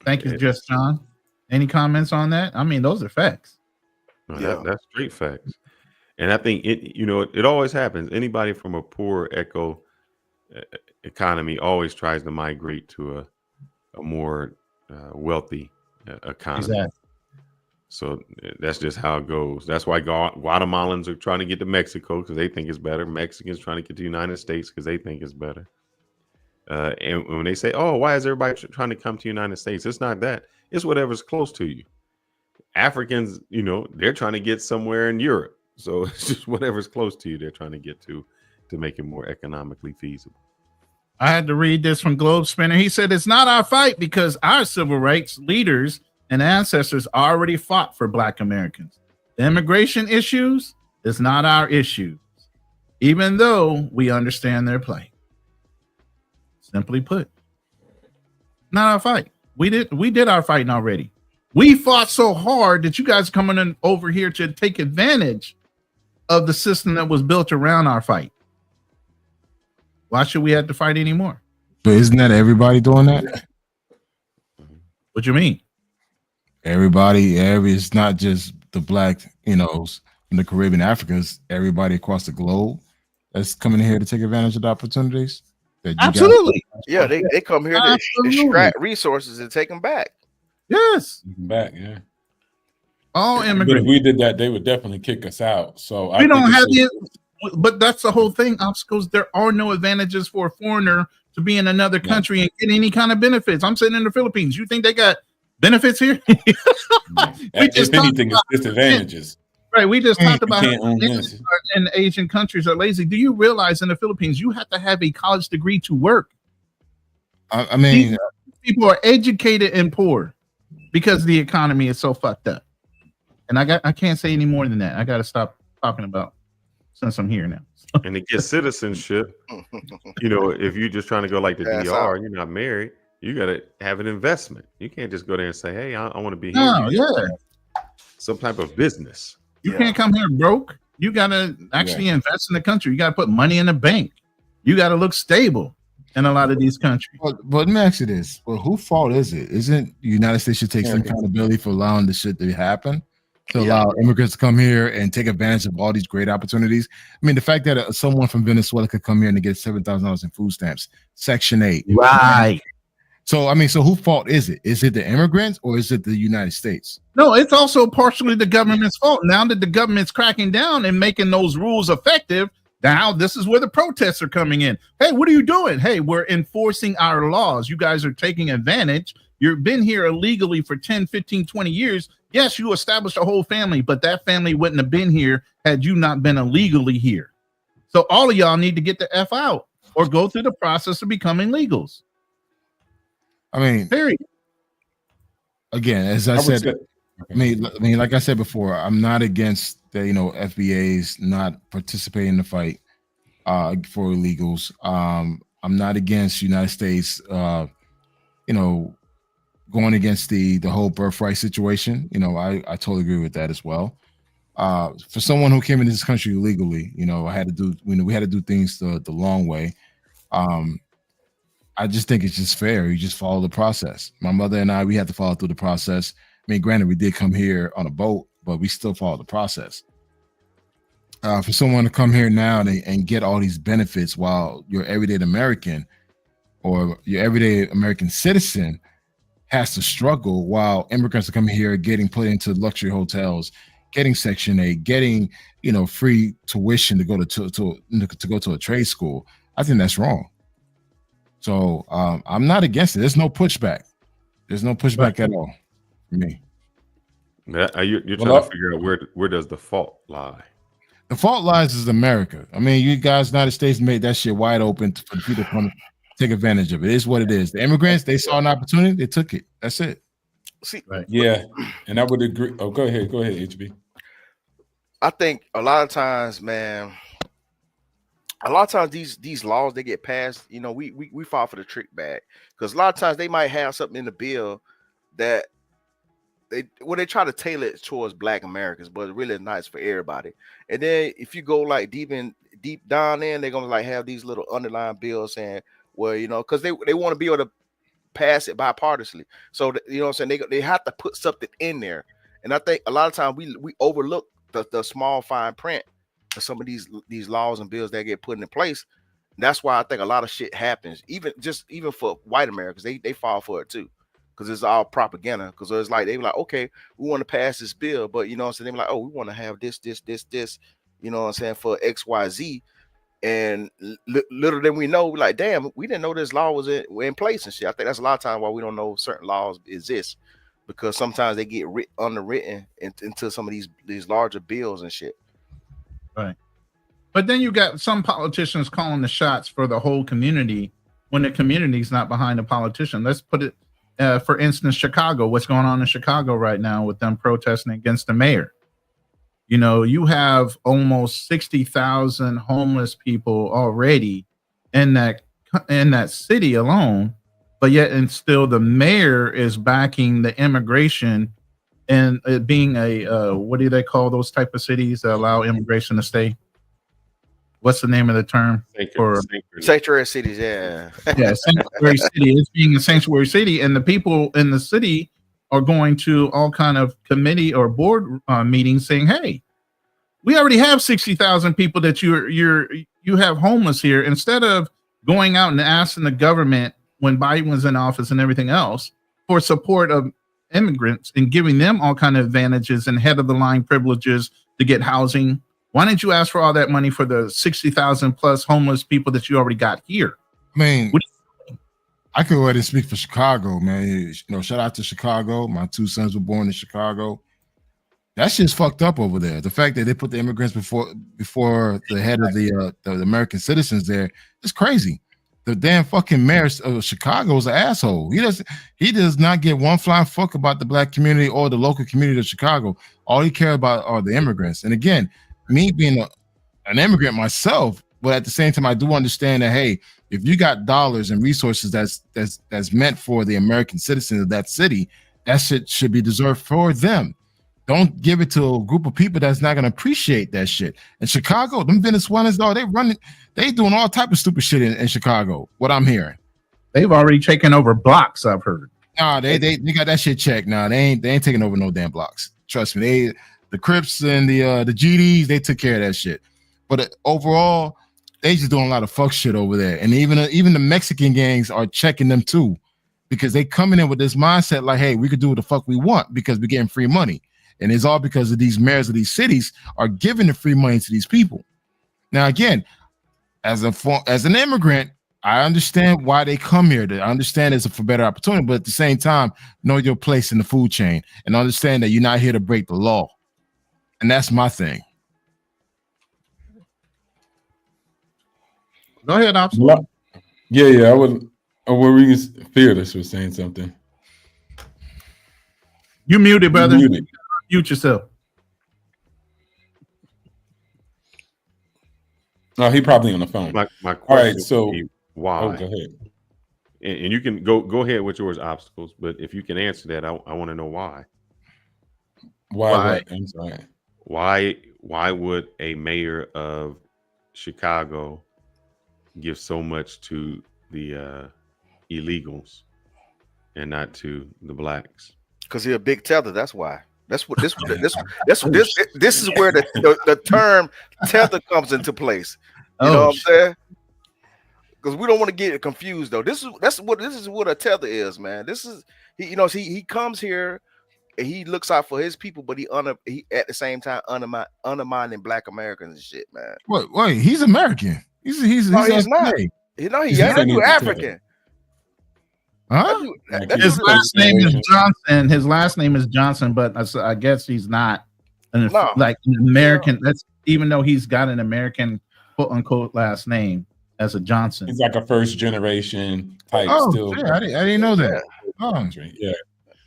Thank you, Just John. Any comments on that? I mean, those are facts. No, that's straight facts. And I think it always happens. Anybody from a poor economy always tries to migrate to a more wealthy economy. Exactly. So that's just how it goes. That's why Guatemalans are trying to get to Mexico because they think it's better. Mexicans trying to get to the United States because they think it's better. And when they say, "Oh, why is everybody trying to come to the United States?" It's not that. It's whatever's close to you. Africans, they're trying to get somewhere in Europe. So it's just whatever's close to you, they're trying to get to make it more economically feasible. I had to read this from Globe Spinner. He said, it's not our fight because our civil rights leaders and ancestors already fought for Black Americans. The immigration issues is not our issues, even though we understand their plight. Simply put, not our fight. We did our fighting already. We fought so hard that you guys are coming in over here to take advantage of the system that was built around our fight. Why should we have to fight anymore? But isn't that everybody doing that? What you mean? It's not just the Black, in the Caribbean, Africans, everybody across the globe that's coming here to take advantage of the opportunities. Absolutely. Yeah, they come here to extract resources and take them back. Yes. Back, yeah. All immigrants. But if we did that, they would definitely kick us out. So we don't have but that's the whole thing. Obstacles. There are no advantages for a foreigner to be in another country and get any kind of benefits. I'm sitting in the Philippines. You think they got benefits here? If anything, it's disadvantages. Right. We just talked about how in Asian countries are lazy. Do you realize in the Philippines you have to have a college degree to work? I mean, people are educated and poor because the economy is so fucked up. And I can't say any more than that. I got to stop talking about since I'm here now. And to get citizenship, if you're just trying to go like the DR, you're not married, you got to have an investment. You can't just go there and say, hey, I want to be here. No, yeah. Some type of business. You can't come here broke. You got to actually invest in the country. You got to put money in the bank. You got to look stable in a lot of these countries. But let me ask you this. Well, whose fault is it? Isn't the United States should take some accountability for allowing this shit to happen? To allow immigrants to come here and take advantage of all these great opportunities. I mean, the fact that someone from Venezuela could come here and get $7,000 in food stamps, Section 8. Right. So, I mean, so whose fault is it? Is it the immigrants or is it the United States? No, it's also partially the government's fault. Now that the government's cracking down and making those rules effective, now this is where the protests are coming in. Hey, what are you doing? Hey, we're enforcing our laws. You guys are taking advantage. You've been here illegally for 10, 15, 20 years. Yes, you established a whole family, but that family wouldn't have been here had you not been illegally here. So all of y'all need to get the F out or go through the process of becoming legals. I mean, period. Again, as I said, I mean, like I said before, I'm not against the FBA's not participating in the fight for illegals. I'm not against United States, going against the whole birthright situation. I totally agree with that as well. For someone who came into this country illegally, I had to do, we had to do things the long way. I just think it's just fair. You just follow the process. My mother and I, we had to follow through the process. I mean, granted, we did come here on a boat, but we still follow the process. For someone to come here now and get all these benefits while your everyday American or your everyday American citizen has to struggle while immigrants are coming here getting put into luxury hotels, getting Section 8, getting free tuition to go to a trade school. I think that's wrong. So I'm not against it. There's no pushback. There's no pushback at all for me. You're trying to figure out where does the fault lie? The fault lies is America. I mean, you guys, United States made that shit wide open for the people to come take advantage of it. It is what it is. The immigrants, they saw an opportunity, they took it. That's it. See, yeah, and I would agree. Oh, go ahead, HB. I think a lot of times, man, these laws they get passed, we fall for the trick bag because a lot of times they might have something in the bill that they try to tailor it towards Black Americans, but really it's not for everybody. And then if you go like deep down in, they're gonna like have these little underlying bills saying, well, you know, because they want to be able to pass it bipartisanly. So you know what I'm saying, they have to put something in there. And I think a lot of times we overlook the small fine print of some of these laws and bills that get put in place. That's why I think a lot of shit happens, even for white Americans, they fall for it too, because it's all propaganda. Because it's like they be like, okay, we want to pass this bill, but you know what I'm saying, they be like, oh, we want to have this, you know what I'm saying, for XYZ, and little than we know, we like, damn, we didn't know this law was in place and shit. I think that's a lot of times why we don't know certain laws exist, because sometimes they get underwritten into some of these larger bills and shit. Right. But then you got some politicians calling the shots for the whole community when the community is not behind the politician. Let's put it, for instance, Chicago. What's going on in Chicago right now with them protesting against the mayor? You know, you have almost 60,000 homeless people already in that city alone, but yet and still the mayor is backing the immigration, and it being a what do they call those type of cities that allow immigration to stay? What's the name of the term for sanctuary cities? Yeah, sanctuary city. It's being a sanctuary city, and the people in the city are going to all kind of committee or board meetings saying, "Hey, we already have 60,000 people that you have homeless here. Instead of going out and asking the government when Biden was in office and everything else for support of immigrants and giving them all kind of advantages and head of the line privileges to get housing, why didn't you ask for all that money for the 60,000 plus homeless people that you already got here?" I mean, I could go ahead and speak for Chicago, man. You know, shout out to Chicago. My two sons were born in Chicago. That shit's fucked up over there. The fact that they put the immigrants before the head of the American citizens there is crazy. The damn fucking mayor of Chicago is an asshole. He does not give one flying fuck about the Black community or the local community of Chicago. All he cares about are the immigrants. And again, me being an immigrant myself, but at the same time, I do understand that, hey, if you got dollars and resources that's meant for the American citizens of that city, that shit should be deserved for them. Don't give it to a group of people that's not gonna appreciate that shit. In Chicago, them Venezuelans, though, they doing all type of stupid shit in Chicago. What I'm hearing, they've already taken over blocks. I've heard. Nah, they got that shit checked. Nah, they ain't taking over no damn blocks. Trust me, the Crips and the GDs, they took care of that shit. But overall, they just doing a lot of fuck shit over there. And even the Mexican gangs are checking them too, because they coming in with this mindset like, hey, we could do what the fuck we want because we're getting free money. And it's all because of these mayors of these cities are giving the free money to these people. Now, again, as an immigrant, I understand why they come here. I understand it's for better opportunity, but at the same time, know your place in the food chain and understand that you're not here to break the law. And that's my thing. Go ahead, officer. Yeah, I would. Were we Fearless was saying something? You muted, brother. Mute yourself. Oh, he probably on the phone. My all question right, so would be why? Oh, go ahead. And you can go ahead with yours, obstacles. But if you can answer that, I want to know why. Why? I'm sorry. Why would a mayor of Chicago give so much to the illegals and not to the blacks? Because he's a big tether. That's why. This is where the term tether comes into place. You know what I'm saying? Because we don't want to get confused though. This is what a tether is, man. This is he comes here and he looks out for his people, but he at the same time undermining Black Americans and shit, man. Wait, he's American. He's not. He's African. Huh? His last name is Johnson. His last name is Johnson, but I guess he's not like an American. That's even though he's got an American quote unquote last name as a Johnson. He's like a first generation type. Still, yeah, I didn't know that. Yeah.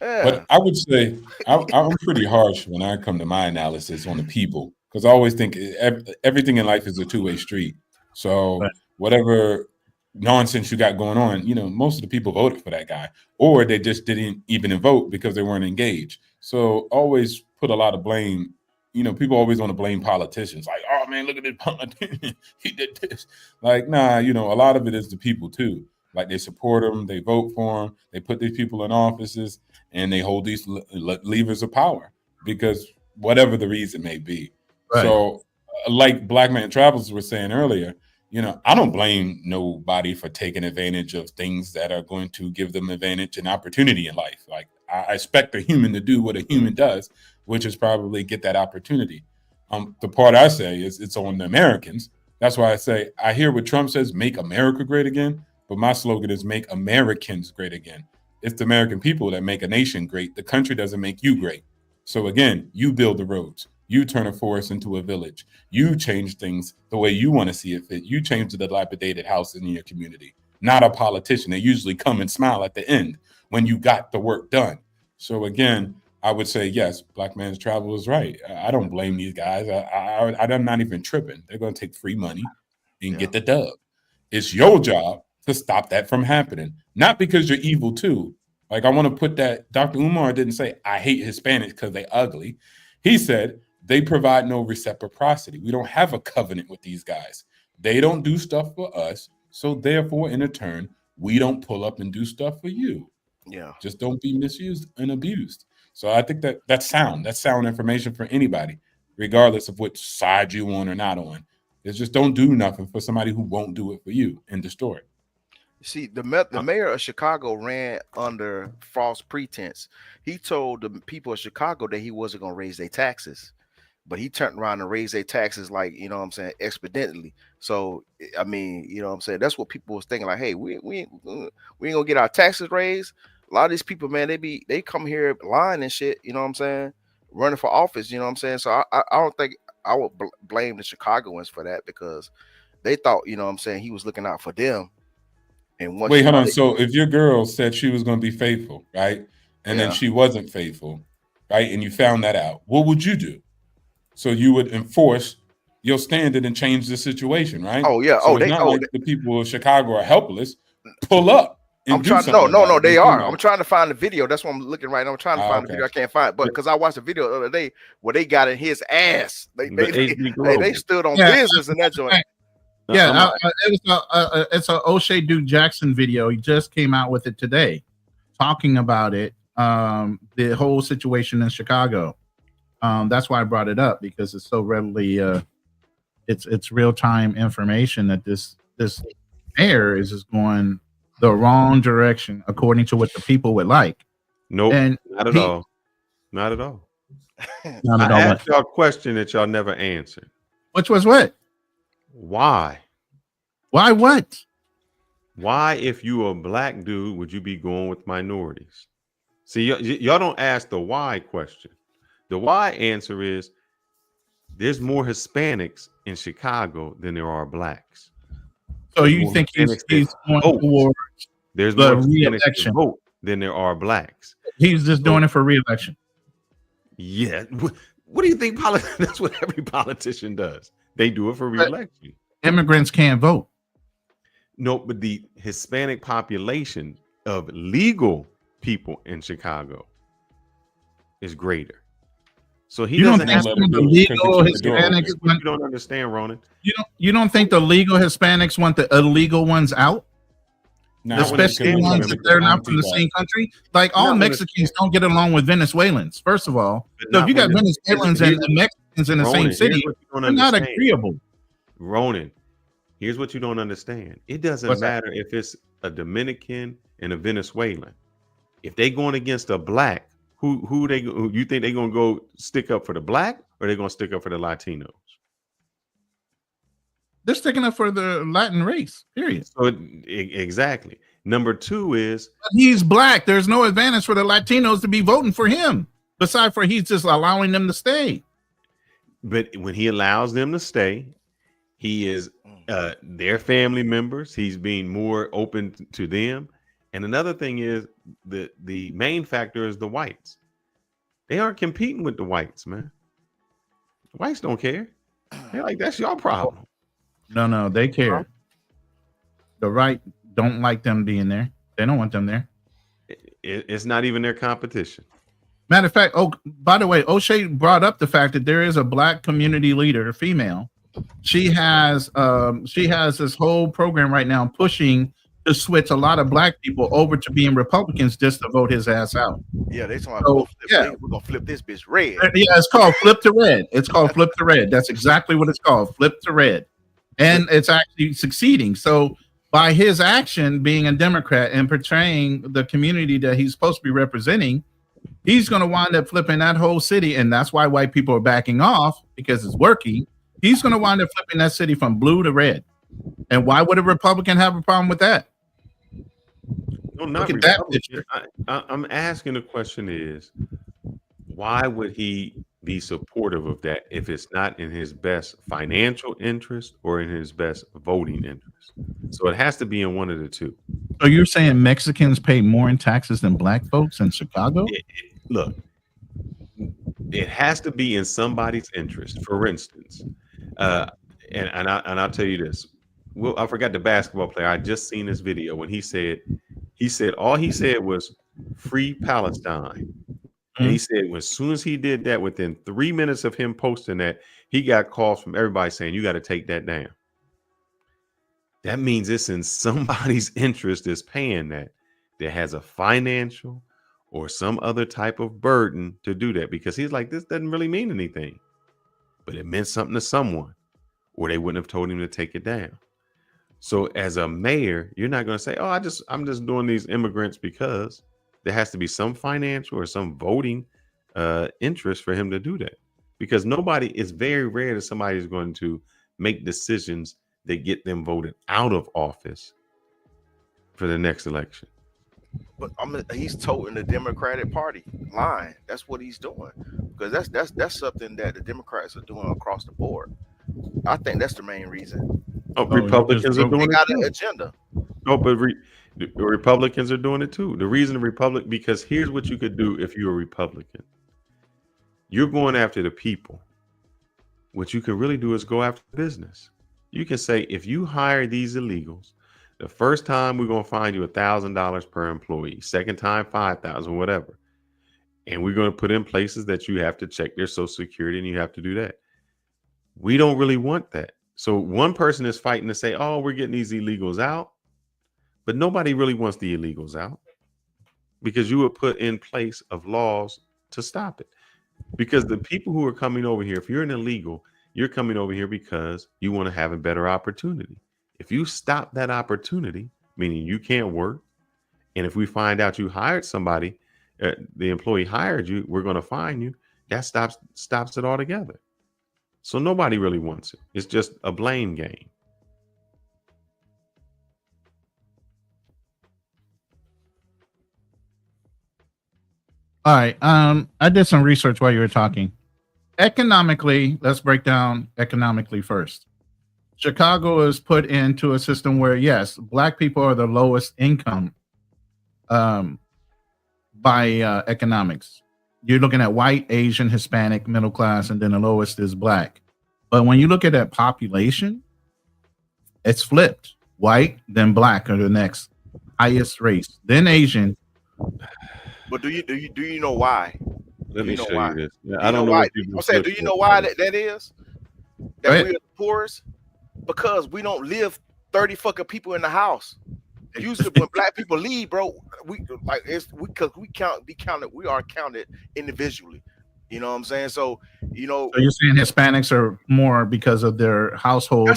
But I would say I'm pretty harsh when I come to my analysis on the people, because I always think everything in life is a two-way street. So whatever nonsense you got going on, most of the people voted for that guy, or they just didn't even vote because they weren't engaged. So always put a lot of blame. You know, people always want to blame politicians. Like, oh man, look at this politician. He did this. Like, nah, you know, a lot of it is the people too. Like they support them, they vote for them, they put these people in offices, and they hold these levers of power because whatever the reason may be. Right. So, like Black Man Travels was saying earlier, you know, I don't blame nobody for taking advantage of things that are going to give them advantage and opportunity in life. Like I expect a human to do what a human does, which is probably get that opportunity. The part I say is it's on the Americans. That's why I say I hear what Trump says, make America great again. But my slogan is make Americans great again. It's the American people that make a nation great. The country doesn't make you great. So again, you build the roads. You turn a forest into a village. You change things the way you want to see it fit. You change the dilapidated house in your community, not a politician. They usually come and smile at the end when you got the work done. So again, I would say, yes, Black Man's Travel is right. I don't blame these guys. I'm not even tripping. They're going to take free money and get the dub. It's your job to stop that from happening. Not because you're evil too. Like I want to put that, Dr. Umar didn't say, I hate Hispanics because they ugly. He said, they provide no reciprocity. We don't have a covenant with these guys. They don't do stuff for us. So therefore, in return, we don't pull up and do stuff for you. Yeah. Just don't be misused and abused. So I think that's sound. That's sound information for anybody, regardless of which side you on or not on. It's just don't do nothing for somebody who won't do it for you and destroy it. See, the mayor of Chicago ran under false pretense. He told the people of Chicago that he wasn't going to raise their taxes, but he turned around and raised their taxes like, you know what I'm saying, expediently. So, I mean, you know what I'm saying? That's what people was thinking like, hey, we ain't going to get our taxes raised. A lot of these people, man, they come here lying and shit, you know what I'm saying? Running for office, you know what I'm saying? So I don't think I would blame the Chicagoans for that because they thought, you know what I'm saying, he was looking out for them. And wait, hold on. So if your girl said she was going to be faithful, right? And then she wasn't faithful, right? And you found that out, what would you do? So you would enforce your standard and change the situation, right? Oh, yeah. So it's not like the people of Chicago are helpless. Pull up. No, they are. I'm trying to find the video. That's what I'm looking right now. I'm trying to find the video. I can't find it, but because I watched the video the other day where they got in his ass. They stood on business in that joint. Yeah, it's a O'Shea Duke Jackson video. He just came out with it today, talking about it, the whole situation in Chicago. That's why I brought it up because it's so readily, it's real time information that this mayor is just going the wrong direction according to what the people would like. Nope, and not at all. Not at all. I asked y'all a question that y'all never answered. Which was what? Why? Why what? Why, if you a black dude, would you be going with minorities? See, y'all don't ask the why question. The why answer is there's more Hispanics in Chicago than there are blacks. So you think he's going towards there's more Hispanics to vote than there are blacks. He's just doing it for re-election. Yeah. What do you think? That's what every politician does. They do it for re-election. Immigrants can't vote. No, but the Hispanic population of legal people in Chicago is greater. So he doesn't have to the legal Hispanics. You don't understand, Ronan. You don't think the legal Hispanics want the illegal ones out? Especially ones that they're not from the same country. Like all Mexicans don't get along with Venezuelans. First of all, so if you got Venezuelans and Mexicans in the same city, they're not agreeable. Ronan, here's what you don't understand. It doesn't matter if it's a Dominican and a Venezuelan. If they going against a black, who you think they're gonna go stick up for the black or they're gonna stick up for the Latinos? They're sticking up for the Latin race, period. So exactly. Number two is he's black. There's no advantage for the Latinos to be voting for him, besides for he's just allowing them to stay. But when he allows them to stay, he is their family members. He's being more open to them. And another thing is the main factor is the whites. They aren't competing with the whites, man. The whites don't care. They're like, that's your problem. No, they care. The right don't like them being there. They don't want them there. It's not even their competition. Matter of fact, by the way, O'Shea brought up the fact that there is a black community leader, a female. She has this whole program right now pushing to switch a lot of black people over to being Republicans just to vote his ass out. Yeah, they talking about we're gonna flip this bitch red. Yeah, it's called flip to red. It's called flip to red. That's exactly what it's called, flip to red. And it's actually succeeding. So by his action, being a Democrat and portraying the community that he's supposed to be representing, he's going to wind up flipping that whole city. And that's why white people are backing off, because it's working. He's going to wind up flipping that city from blue to red. And why would a Republican have a problem with that? No, not Republican. I'm asking the question is, why would he be supportive of that if it's not in his best financial interest or in his best voting interest? So it has to be in one of the two. So you're saying Mexicans pay more in taxes than black folks in Chicago? Look, it has to be in somebody's interest. For instance, and I'll tell you this. Well, I forgot the basketball player. I just seen this video when he said all he said was free Palestine. And he said as soon as he did that, within 3 minutes of him posting that, he got calls from everybody saying, you got to take that down. That means it's in somebody's interest is paying that has a financial or some other type of burden to do that, because he's like, this doesn't really mean anything, but it meant something to someone, or they wouldn't have told him to take it down. So as a mayor, you're not going to say, oh, I'm just doing these immigrants because. There has to be some financial or some voting interest for him to do that, because it's very rare that somebody is going to make decisions that get them voted out of office for the next election. But he's toting the Democratic Party line. That's what he's doing, because that's something that the Democrats are doing across the board. I think that's the main reason. Republicans are doing it. They got an agenda. No, but the Republicans are doing it too. The reason because here's what you could do if you're a Republican. You're going after the people. What you can really do is go after business. You can say, if you hire these illegals, the first time we're going to find you $1,000 per employee, second time $5,000, whatever. And we're going to put in places that you have to check their Social Security, and you have to do that. We don't really want that. So one person is fighting to say, oh, we're getting these illegals out. But nobody really wants the illegals out, because you would put in place of laws to stop it. Because the people who are coming over here, if you're an illegal, you're coming over here because you want to have a better opportunity. If you stop that opportunity, meaning you can't work, and if we find out you hired somebody, the employee hired you, we're going to fine you. That stops it altogether. So nobody really wants it. It's just a blame game. All right. I did some research while you were talking. Economically, let's break down economically first. Chicago is put into a system where, yes, black people are the lowest income by economics. You're looking at white, Asian, Hispanic, middle class, and then the lowest is black. But when you look at that population, it's flipped. White, then black are the next highest race, then Asian. But do you know why? Let me show you this. Yeah, I don't know why. I'm saying, do you know why that is? That we are the poorest? Because we don't live 30 fucking people in the house. Usually when black people leave, bro, we are counted individually. You know what I'm saying? So you're saying Hispanics are more because of their household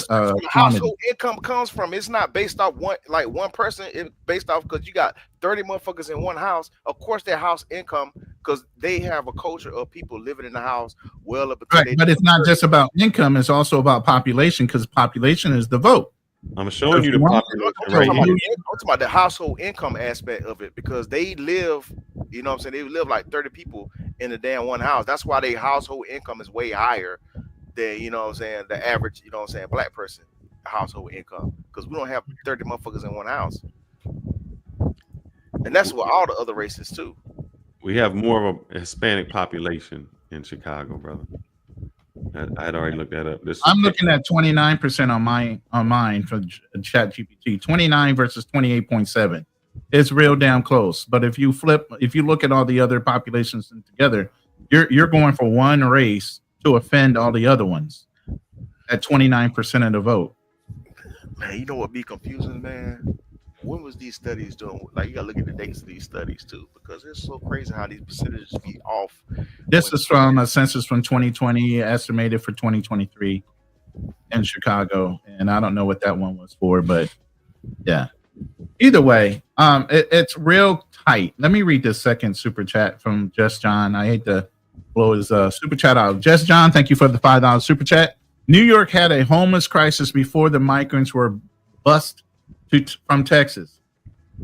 household income comes from. It's not based off one person. It's based off because you got 30 motherfuckers in one house. Of course, their house income, because they have a culture of people living in the house well up. Right, but it's not just about income. It's also about population, because population is the vote. I'm showing you the population right here. I'm talking about the household income aspect of it, because they live, you know what I'm saying? They live like 30 people in the damn one house. That's why their household income is way higher than, you know what I'm saying, the average, you know what I'm saying, black person household income, because we don't have 30 motherfuckers in one house. And that's what all the other races too. We have more of a Hispanic population in Chicago, brother. I had already looked that up. I'm looking at 29% on mine for ChatGPT. 29 versus 28.7. it's real damn close. But if you look at all the other populations together, you're going for one race to offend all the other ones at 29% of the vote. Man, you know what be confusing, man? When was these studies doing? Like, you gotta look at the dates of these studies too, because it's so crazy how these percentages be off. This is from a census from 2020, estimated for 2023 in Chicago, and I don't know what that one was for, but yeah. Either way, it's real tight. Let me read this second super chat from Just John. I hate to blow his super chat out. Just John, thank you for the $5 super chat. New York had a homeless crisis before the migrants were bused from Texas.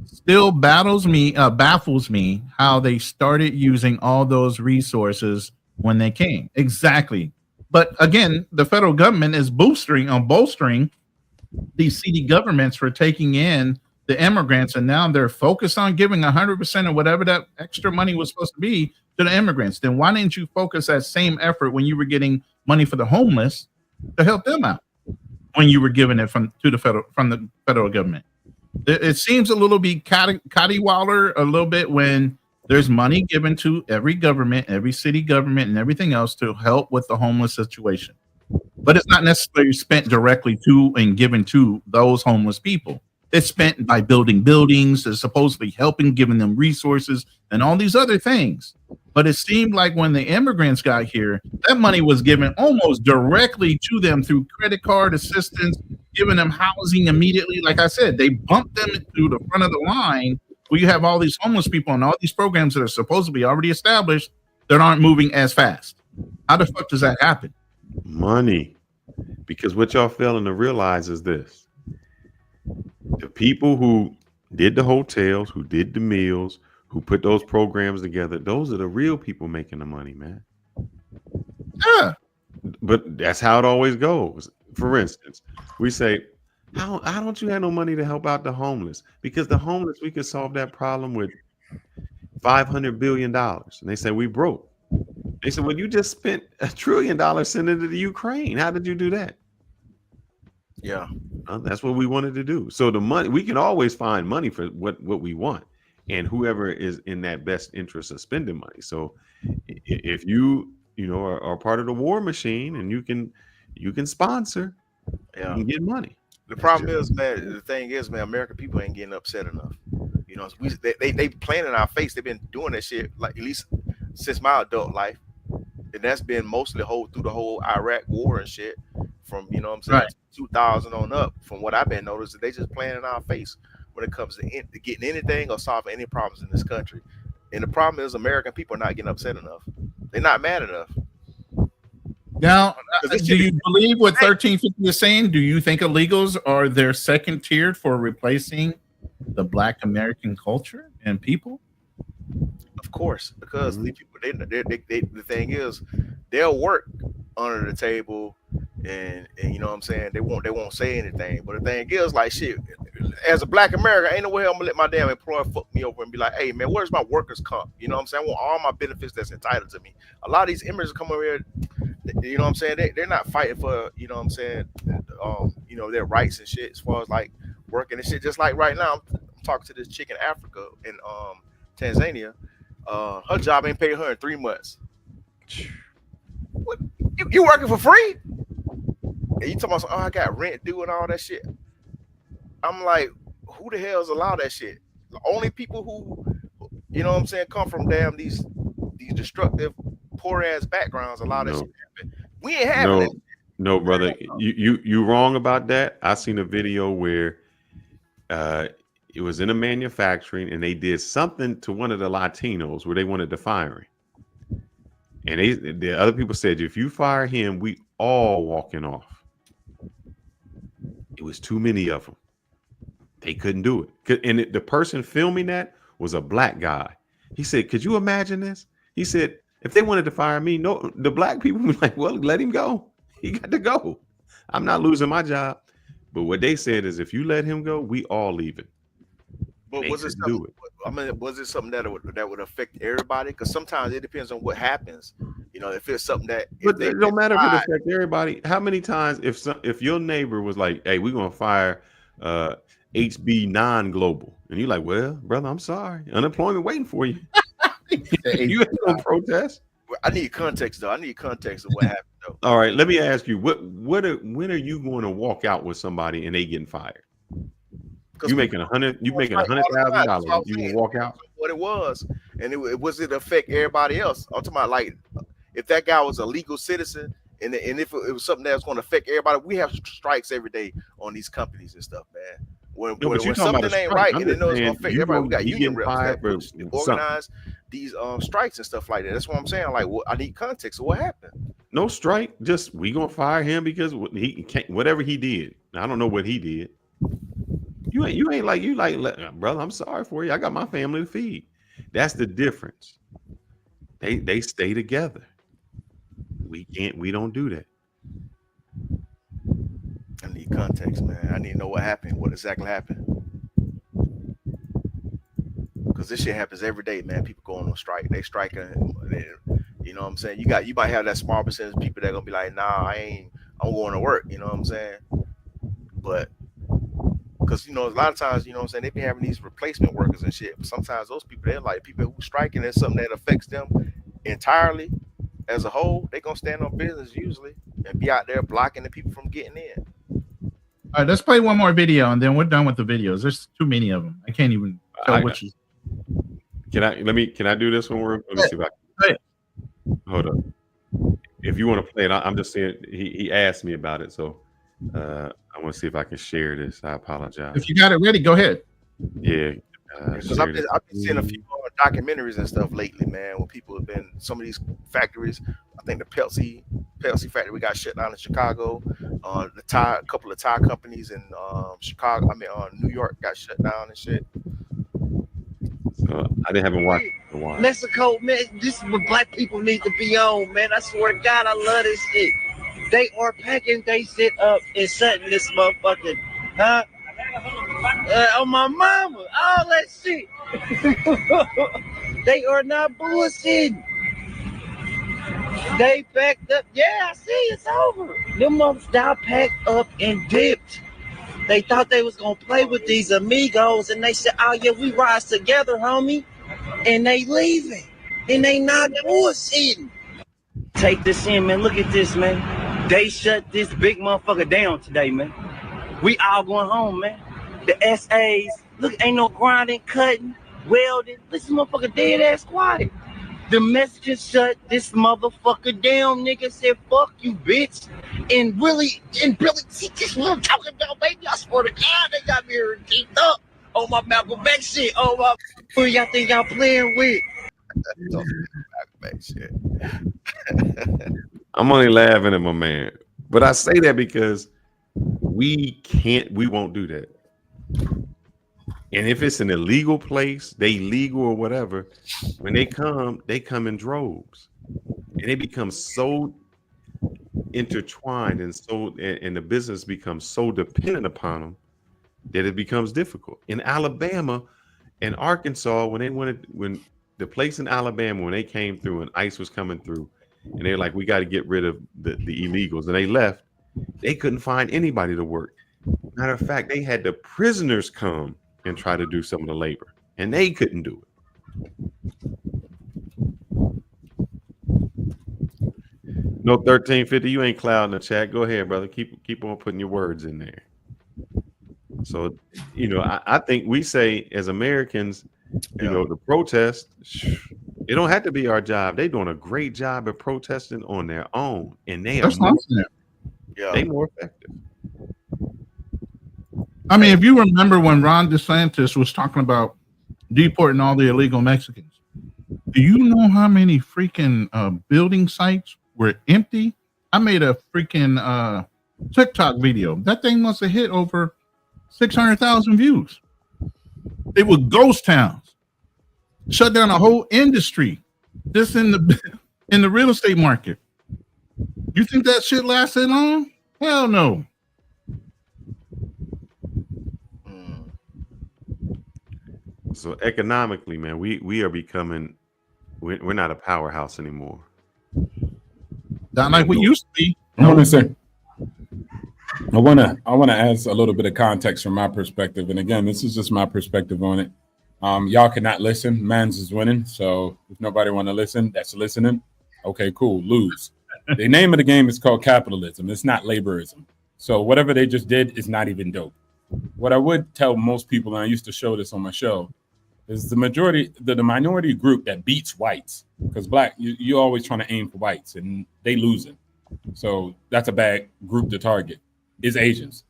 Still baffles me how they started using all those resources when they came. Exactly. But again, the federal government is bolstering these city governments for taking in the immigrants, and now they're focused on giving 100% of whatever that extra money was supposed to be to the immigrants. Then why didn't you focus that same effort when you were getting money for the homeless to help them out when you were giving it from the federal government? It seems a little bit cattywaller a little bit when there's money given to every government, every city government, and everything else to help with the homeless situation. But it's not necessarily spent directly to and given to those homeless people. It's spent by building buildings, is supposedly helping, giving them resources and all these other things. But it seemed like when the immigrants got here, that money was given almost directly to them through credit card assistance, giving them housing immediately. Like I said, they bumped them to the front of the line where you have all these homeless people and all these programs that are supposedly already established that aren't moving as fast. How the fuck does that happen? Money. Because what y'all failing to realize is this. The people who did the hotels, who did the meals, who put those programs together, those are the real people making the money, man. Yeah. But that's how it always goes. For instance, we say, how don't you have no money to help out the homeless? Because the homeless, we could solve that problem with $500 billion. And they say, we broke. They said, well, you just spent $1 trillion sending it to Ukraine. How did you do that? Yeah. That's what we wanted to do. So the money, we can always find money for what we want, and whoever is in that best interest of spending money. So if you are part of the war machine and you can sponsor, you can get money. The problem is, man, the thing is, man, American people ain't getting upset enough. You know, they playing in our face. They've been doing that shit like at least since my adult life. And that's been mostly through the whole Iraq war and shit from, you know what I'm saying, right, 2000 on up. From what I've been noticing, they just playing in our face when it comes to getting anything or solving any problems in this country. And the problem is American people are not getting upset enough. They're not mad enough. Now, do you believe what 1350 is saying? Do you think illegals are their second tier for replacing the Black American culture and people? Of course, because these people, the thing is, they'll work under the table, and you know what I'm saying, they won't say anything. But the thing is, like, shit, as a Black American, ain't no way I'm gonna let my damn employer fuck me over and be like, hey man, where's my workers' comp? You know what I'm saying? I want all my benefits that's entitled to me. A lot of these immigrants come over here, you know what I'm saying, they're not fighting for, you know what I'm saying, you know, their rights and shit as far as like working and shit. Just like right now, I'm talking to this chick in Africa in Tanzania. Her job ain't paying her in 3 months. What? You working for free? And you talking about, I got rent due and all that shit. I'm like, who the hell's allow that shit? The only people who, you know what I'm saying, come from damn these destructive, poor ass backgrounds allow that shit to happen. We ain't having it. No, brother, you wrong about that. I seen a video where it was in a manufacturing and they did something to one of the Latinos where they wanted to fire him. And the other people said, if you fire him, we all walking off. It was too many of them. They couldn't do it. And the person filming that was a Black guy. He said, could you imagine this? He said, if they wanted to fire me, no, the Black people were like, well, let him go. He got to go. I'm not losing my job. But what they said is, if you let him go, we all leave it. But was it something? I mean, was it something that would affect everybody? Because sometimes it depends on what happens. You know, if it's something that. But it don't matter if it affects everybody. How many times if your neighbor was like, "Hey, we're gonna fire HB non-global, and you're like, well, brother, I'm sorry, unemployment waiting for you. You ain't gonna protest. I need context though. I need context of what happened though. All right, let me ask you, when are you going to walk out with somebody and they getting fired? You making $100,000, you will walk out. What it was, and it was it affect everybody else. I'm talking about like if that guy was a legal citizen, and if it was something that was going to affect everybody. We have strikes every day on these companies and stuff, man. When something ain't right, and they know it's going to affect everybody. We got union reps that organize these strikes and stuff like that. That's what I'm saying. Like, I need context of what happened. No strike, just we gonna fire him because he can't, whatever he did. I don't know what he did. You ain't like brother, I'm sorry for you. I got my family to feed. That's the difference. They stay together. We don't do that. I need context, man. I need to know what happened, what exactly happened. Because this shit happens every day, man. People going on strike. They striking. You know what I'm saying? You might have that small percentage of people that are gonna be like, nah, I'm going to work. You know what I'm saying? But because a lot of times, you know what I'm saying, they be having these replacement workers and shit. But sometimes those people, they're like people who striking, and something that affects them entirely as a whole. They gonna stand on business usually and be out there blocking the people from getting in. All right, let's play one more video and then we're done with the videos. There's too many of them. I can't even tell which is. Can I do this one? Let me see if I can. Hold up. If you want to play it, I'm just saying he asked me about it, so I want to see if I can share this. I apologize. If you got it ready, go ahead. Yeah. Because I've been seeing a few documentaries and stuff lately, man, where people have been, some of these factories, I think the Pepsi factory got shut down in Chicago. A couple of tire companies in New York got shut down and shit. I haven't watched it in a while. Mexico, man, this is what black people need to be on, man. I swear to God, I love this shit. They are packing they shit up and shutting this motherfucking, huh? On my mama, all that shit. They are not bullshitting. They backed up. Yeah, I see it's over. Them motherfuckers packed up and dipped. They thought they was gonna play with these amigos, and they said, "Oh yeah, we rise together, homie." And they leaving, and they not bullshitting. Take this in, man. Look at this, man. They shut this big motherfucker down today, man. We all going home, man. The SAs, look, ain't no grinding, cutting, welding. This motherfucker dead ass quiet. The messages shut this motherfucker down, nigga. Said, fuck you, bitch. And really, see, this is what I'm talking about, baby. I swear to God, they got me here geeked up on my Malcolm X shit. Oh, my, who y'all think y'all playing with? I'm only laughing at my man. But I say that because we won't do that. And if it's an illegal place, they legal or whatever, when they come in droves. And they become so intertwined and the business becomes so dependent upon them that it becomes difficult. In Alabama and Arkansas, when the place in Alabama, when they came through and ICE was coming through, and they're like, we got to get rid of the illegals, and they left, they couldn't find anybody to work. Matter of fact, they had the prisoners come and try to do some of the labor, and they couldn't do it. No 1350, you ain't clouding the chat. Go ahead, brother. Keep on putting your words in there. So, I think we say as Americans, the protest, it don't have to be our job. They're doing a great job of protesting on their own, and they are more effective. I mean, if you remember when Ron DeSantis was talking about deporting all the illegal Mexicans, do you know how many freaking building sites were empty? I made a freaking TikTok video. That thing must have hit over 600,000 views. They were ghost towns. Shut down a whole industry just in the real estate market. You think that shit lasted long? Hell no. So economically, man, we are becoming, we're not a powerhouse anymore. Not like we used to be. I want to say, I wanna add a little bit of context from my perspective, and again, this is just my perspective on it. Y'all cannot listen. Mans is winning, so if nobody want to listen, that's listening. Okay, cool. Lose. The name of the game is called capitalism. It's not laborism. So whatever they just did is not even dope. What I would tell most people, and I used to show this on my show, is the minority group that beats whites, because black, you're always trying to aim for whites, and they losing. So that's a bad group to target, is Asians.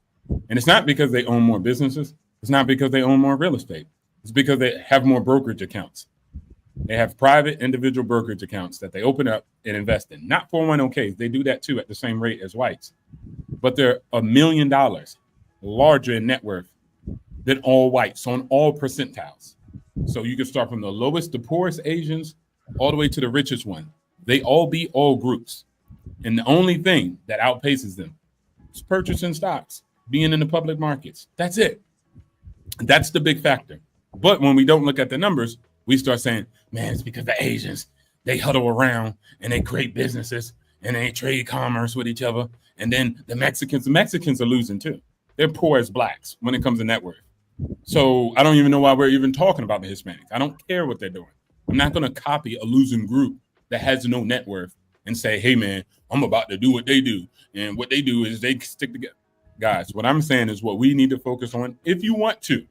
And it's not because they own more businesses. It's not because they own more real estate. It's because they have more brokerage accounts. They have private individual brokerage accounts that they open up and invest in. Not 401ks. They do that too at the same rate as whites. But they're $1 million larger in net worth than all whites on all percentiles. So you can start from the lowest, the poorest Asians, all the way to the richest one. They all beat all groups. And the only thing that outpaces them is purchasing stocks, being in the public markets. That's it. That's the big factor. But when we don't look at the numbers, we start saying, man, it's because the Asians, they huddle around and they create businesses and they trade commerce with each other. And then the Mexicans are losing too. They're poor as blacks when it comes to net worth. So I don't even know why we're even talking about the Hispanics. I don't care what they're doing. I'm not going to copy a losing group that has no net worth and say, hey, man, I'm about to do what they do. And what they do is they stick together. Guys, what I'm saying is what we need to focus on, if you want to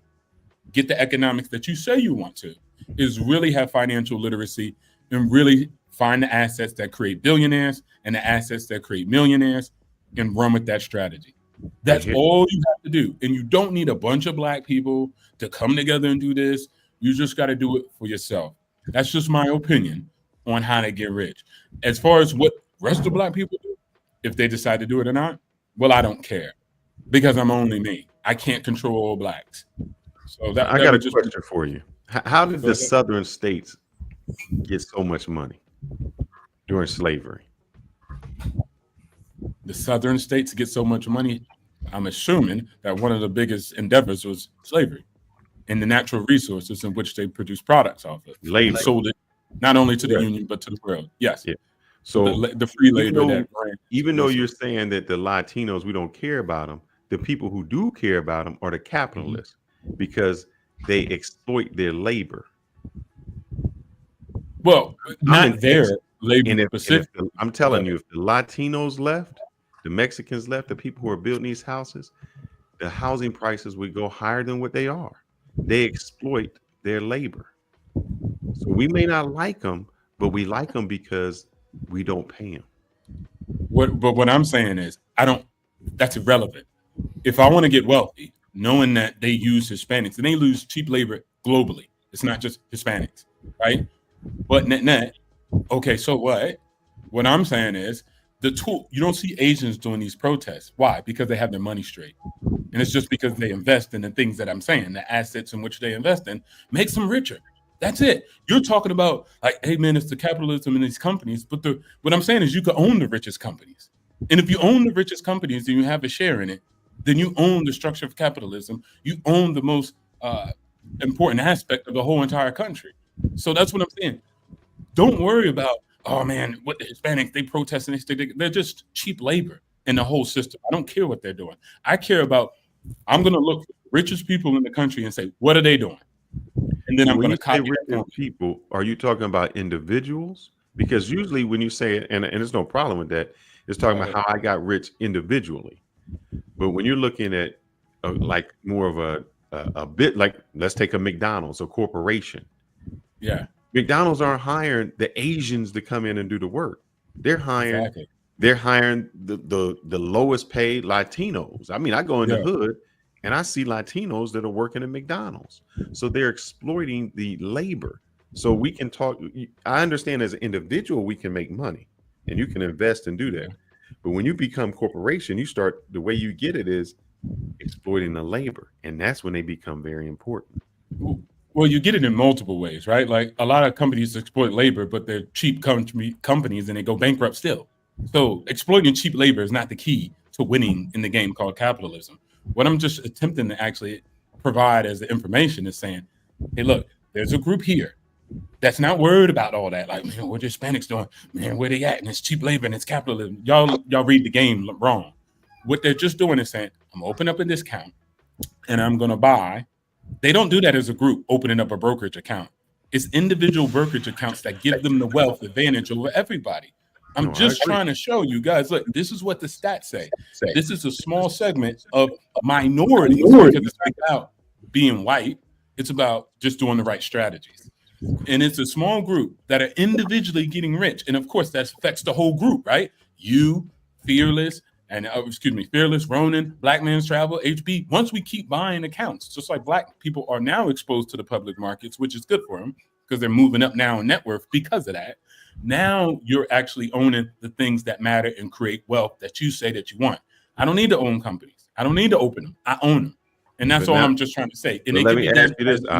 get the economics that you say you want to, is really have financial literacy and really find the assets that create billionaires and the assets that create millionaires and run with that strategy. That's all you have to do. And you don't need a bunch of black people to come together and do this. You just got to do it for yourself. That's just my opinion on how to get rich. As far as what rest of black people do, if they decide to do it or not, well, I don't care because I'm only me. I can't control all blacks. So I got a question for you. How did the southern states get so much money during slavery? The southern states get so much money, I'm assuming that one of the biggest endeavors was slavery and the natural resources in which they produce products off of. Labor. They sold it not only to the union, but to the world. Yes. Yeah. So the free labor. Even though you're saying that the Latinos, we don't care about them, the people who do care about them are the capitalists because they exploit their labor. Well, not their labor. I'm telling you, if the Latinos left, the Mexicans left, the people who are building these houses, the housing prices would go higher than what they are. They exploit their labor. So we may not like them, but we like them because we don't pay them. But what I'm saying is, that's irrelevant. If I want to get wealthy, knowing that they use Hispanics and they lose cheap labor globally, it's not just Hispanics, right? But net, okay, so what? What I'm saying is you don't see Asians doing these protests. Why? Because they have their money straight. And it's just because they invest in the things that I'm saying, the assets in which they invest in makes them richer. That's it. You're talking about like, hey man, it's the capitalism in these companies. But what I'm saying is you could own the richest companies. And if you own the richest companies and you have a share in it, then you own the structure of capitalism. You own the most important aspect of the whole entire country. So that's what I'm saying. Don't worry about, oh man, what the Hispanics, they protest and they're just cheap labor in the whole system. I don't care what they're doing. I care about, I'm going to look for the richest people in the country and say, what are they doing? And then I'm going to copy rich people. Are you talking about individuals? Because usually when you say it, and there's no problem with that, it's talking about how I got rich individually. But when you're looking at like more of a bit like, let's take a McDonald's, a corporation. Yeah. McDonald's aren't hiring the Asians to come in and do the work. They're hiring the lowest paid Latinos. I mean, I go in the hood and I see Latinos that are working at McDonald's. So they're exploiting the labor. So we can talk. I understand as an individual, we can make money and you can invest and do that. But when you become corporation, you start, the way you get it is exploiting the labor. And that's when they become very important. Well, you get it in multiple ways, right? Like a lot of companies exploit labor, but they're cheap companies and they go bankrupt still. So exploiting cheap labor is not the key to winning in the game called capitalism. What I'm just attempting to actually provide as the information is saying, hey, look, there's a group here that's not worried about all that. Like, man, what the Hispanics doing? Man, where they at? And it's cheap labor and it's capitalism. Y'all read the game wrong. What they're just doing is saying, I'm gonna open up a discount and I'm gonna buy. They don't do that as a group, opening up a brokerage account. It's individual brokerage accounts that give them the wealth advantage over everybody. I'm just trying to show you guys, look, this is what the stats say. This is a small segment of minorities because it's about being white. It's about just doing the right strategies. And it's a small group that are individually getting rich. And of course, that affects the whole group, right? You, Fearless, and Fearless, Ronan, Black Man's Travel, HB. Once we keep buying accounts, just like Black people are now exposed to the public markets, which is good for them because they're moving up now in net worth because of that. Now you're actually owning the things that matter and create wealth that you say that you want. I don't need to own companies. I don't need to open them. I own them. And that's all I'm just trying to say. And let me ask you this. I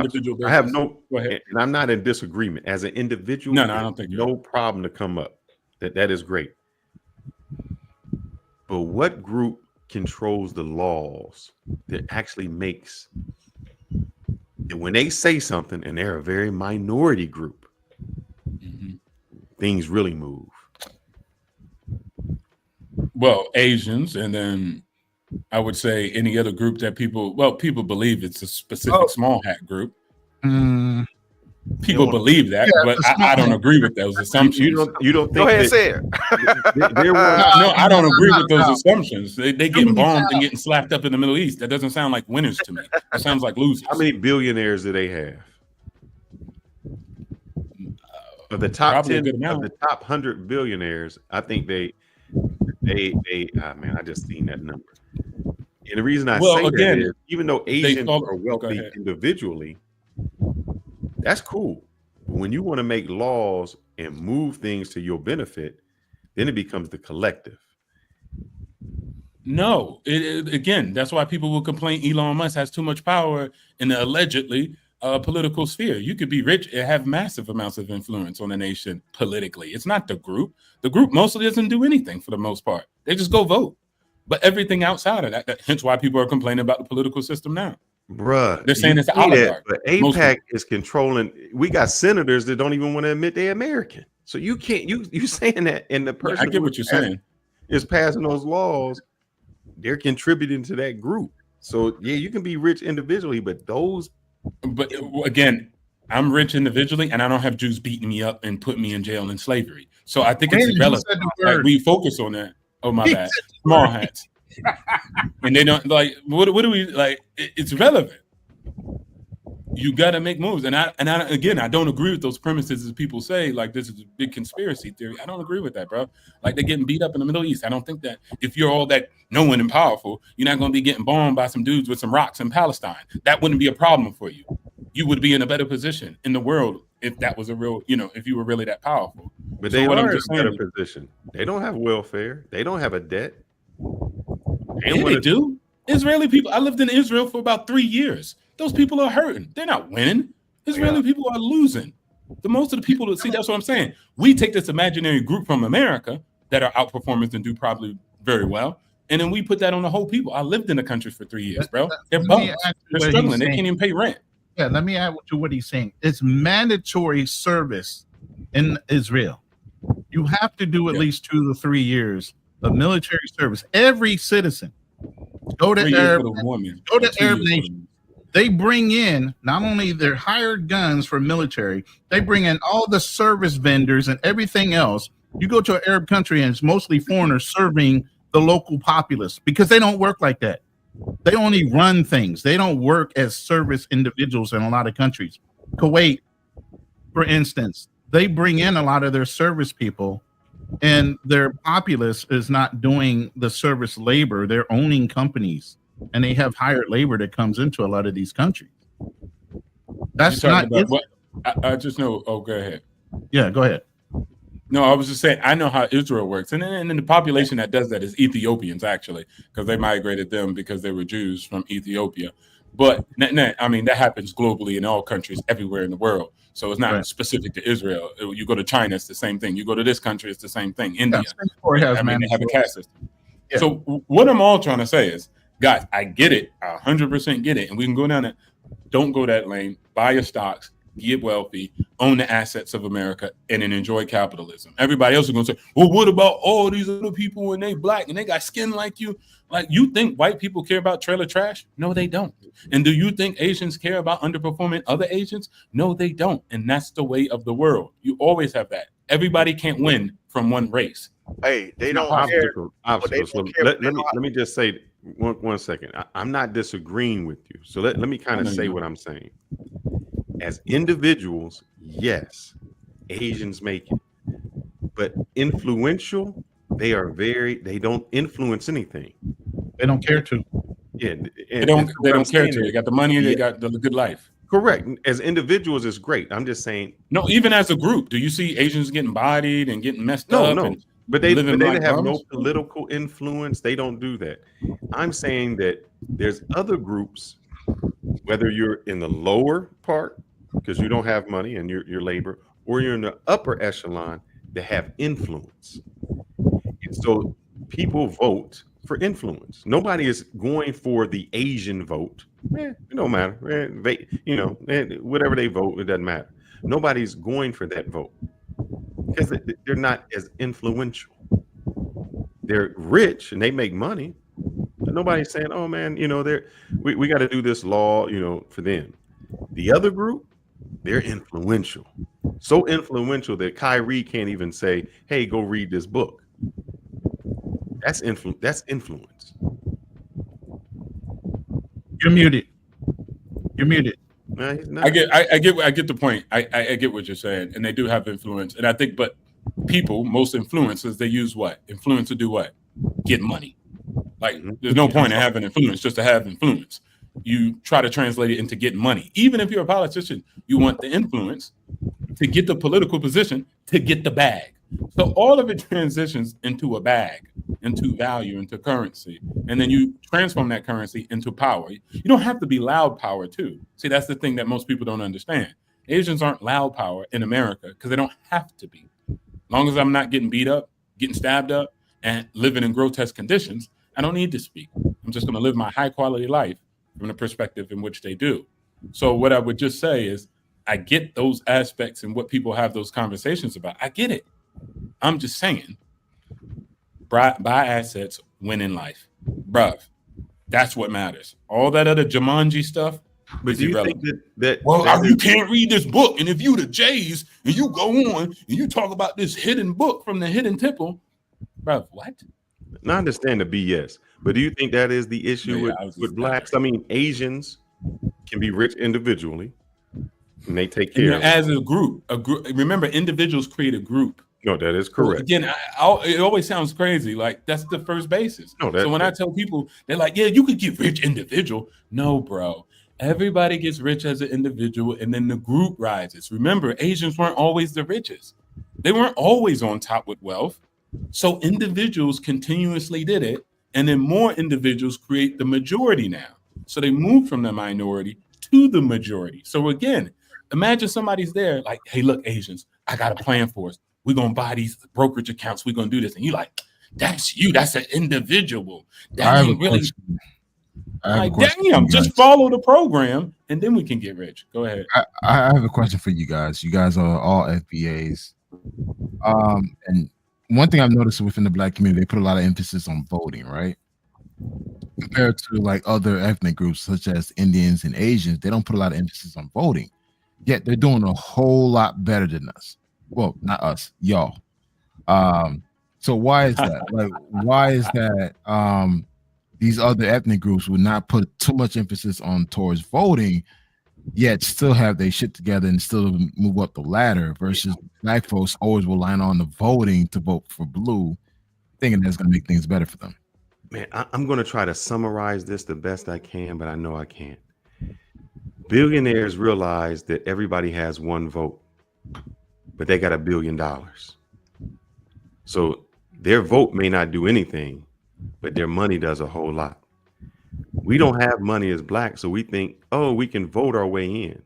have Go ahead. and I'm not in disagreement. As an individual, no, I don't think no problem to come up. That is great. But what group controls the laws that actually makes, and when they say something and they're a very minority group, things really move? Well, Asians, and then I would say any other group that people believe it's a specific small hat group. People believe that, but I don't agree with those assumptions. You don't think? Go ahead and say it. No, I don't agree with those assumptions. They getting bombed and getting slapped up in the Middle East. That doesn't sound like winners to me. It sounds like losers. How many billionaires do they have? Of the top 10, of the top 100 billionaires, I think they man, I just seen that number. And the reason I say that is, even though Asians are wealthy individually, that's cool. But when you want to make laws and move things to your benefit, then it becomes the collective. No, again, that's why people will complain Elon Musk has too much power in the allegedly political sphere. You could be rich and have massive amounts of influence on the nation politically. It's not the group. The group mostly doesn't do anything for the most part. They just go vote. But everything outside of that, hence why people are complaining about the political system now. Bruh, they're saying it's the oligarch. But APAC is controlling. We got senators that don't even want to admit they're American. So you can't. You saying that, and the person I get what you're saying is passing those laws. They're contributing to that group. So yeah, you can be rich individually, but those. But again, I'm rich individually, and I don't have Jews beating me up and putting me in jail in slavery. So I think it's irrelevant. Like, we focus on that. Oh my bad. Small hats. And they don't like what do we like? It's relevant. You got to make moves, and I again, I don't agree with those premises as people say like this is a big conspiracy theory. I don't agree with that, bro. Like they're getting beat up in the Middle East. I don't think that if you're all that knowing and powerful, you're not going to be getting bombed by some dudes with some rocks in Palestine. That wouldn't be a problem for you. You would be in a better position in the world if that was a real, if you were really that powerful. But they are in a better position. They don't have welfare. They don't have a debt. They do. Israeli people. I lived in Israel for about 3 years. Those people are hurting. They're not winning. Israeli people are losing. The most of the people that see, that's what I'm saying. We take this imaginary group from America that are outperformers and do probably very well, and then we put that on the whole people. I lived in the country for 3 years, bro. They're bums. They're struggling. They can't even pay rent. Yeah, let me add to what he's saying. It's mandatory service in Israel. You have to do at least 2 to 3 years of military service. Every citizen. Go to Arab nations. They bring in not only their hired guns for military, they bring in all the service vendors and everything else. You go to an Arab country and it's mostly foreigners serving the local populace because they don't work like that. They only run things. They don't work as service individuals in a lot of countries. Kuwait, for instance, they bring in a lot of their service people and their populace is not doing the service labor. They're owning companies and they have hired labor that comes into a lot of these countries. That's not I just know. Oh, go ahead. Yeah, go ahead. No, I was just saying, I know how Israel works. And then the population that does that is Ethiopians, actually, because they migrated them because they were Jews from Ethiopia. But I mean, that happens globally in all countries everywhere in the world. So it's not specific to Israel. You go to China, it's the same thing. You go to this country, it's the same thing. India, they have a caste system. Yeah. So what I'm all trying to say is, guys, I get it. I 100% get it. And we can go down that. Don't go that lane. Buy your stocks. get wealthy, own the assets of America, and then enjoy capitalism. Everybody else is going to say, well, what about all these other people and they black and they got skin like you? Like, you think white people care about trailer trash? No, they don't. And do you think Asians care about underperforming other Asians? No, they don't. And that's the way of the world. You always have that. Everybody can't win from one race. Hey, they don't care. Let me just say one second. I'm not disagreeing with you. So let me kind of say what I'm saying. As individuals, yes, Asians make it. But influential, they don't influence anything. They don't care to. Yeah, they don't care to. They got the money and they got the good life. Correct. As individuals, it's great. I'm just saying. No, even as a group, do you see Asians getting bodied and getting messed up? No. But they have no political influence. They don't do that. I'm saying that there's other groups, whether you're in the lower part because you don't have money and you're labor, or you're in the upper echelon that have influence. And so people vote for influence. Nobody is going for the Asian vote. It don't matter. Whatever they vote, it doesn't matter. Nobody's going for that vote because they're not as influential. They're rich and they make money. But nobody's saying, "Oh man, we got to do this law, for them." The other group, they're influential. So influential that Kyrie can't even say, "Hey, go read this book." That's influence. You're muted. No, he's not. I get the point. I get what you're saying, and they do have influence. And I think, but people, most influencers, they use what? Influence to do what? Get money. Like, there's no point in having influence just to have influence. You try to translate it into getting money. Even if you're a politician, you want the influence to get the political position to get the bag. So all of it transitions into a bag, into value, into currency. And then you transform that currency into power. You don't have to be loud power too. See, that's the thing that most people don't understand. Asians aren't loud power in America because they don't have to be. As long as I'm not getting beat up, getting stabbed up, and living in grotesque conditions, I don't need to speak. I'm just going to live my high quality life from the perspective in which they do. So what I would just say is, I get those aspects and what people have those conversations about. I get it. I'm just saying, buy assets, win in life. Bruh, that's what matters. All that other Jumanji stuff, but do you irrelevant. think that you can't read this book, and if you the Jays and you go on and you talk about this hidden book from the hidden temple, bruh, what? I understand the BS, but do you think that is the issue with blacks? I mean, Asians can be rich individually, and they take care of as a group. Remember, individuals create a group. No, that is correct. Again, it always sounds crazy. Like, that's the first basis. No, so when I tell people, they're like, yeah, you could get rich individual. No, bro. Everybody gets rich as an individual, and then the group rises. Remember, Asians weren't always the richest. They weren't always on top with wealth. So individuals continuously did it, and then more individuals create the majority now. So they move from the minority to the majority. So again, imagine somebody's there like, hey, look, Asians, I got a plan for us. We're going to buy these brokerage accounts. We're going to do this. And you're like, that's you. That's an individual. That ain't really. Like, damn, just follow the program and then we can get rich. Go ahead. I have a question for you guys. You guys are all FBAs. And one thing I've noticed within the black community, they put a lot of emphasis on voting, right? Compared to like other ethnic groups such as Indians and Asians, they don't put a lot of emphasis on voting. Yet they're doing a whole lot better than us. Well, not us, y'all. So why is that? Like, why is that these other ethnic groups would not put too much emphasis on towards voting, yet still have their shit together and still move up the ladder, versus black folks always relying on the voting to vote for blue, thinking that's going to make things better for them? Man, I'm going to try to summarize this the best I can, but I know I can't. Billionaires realize that everybody has one vote, but they got $1 billion. So their vote may not do anything, but their money does a whole lot. We don't have money as black, so we think, oh, we can vote our way in.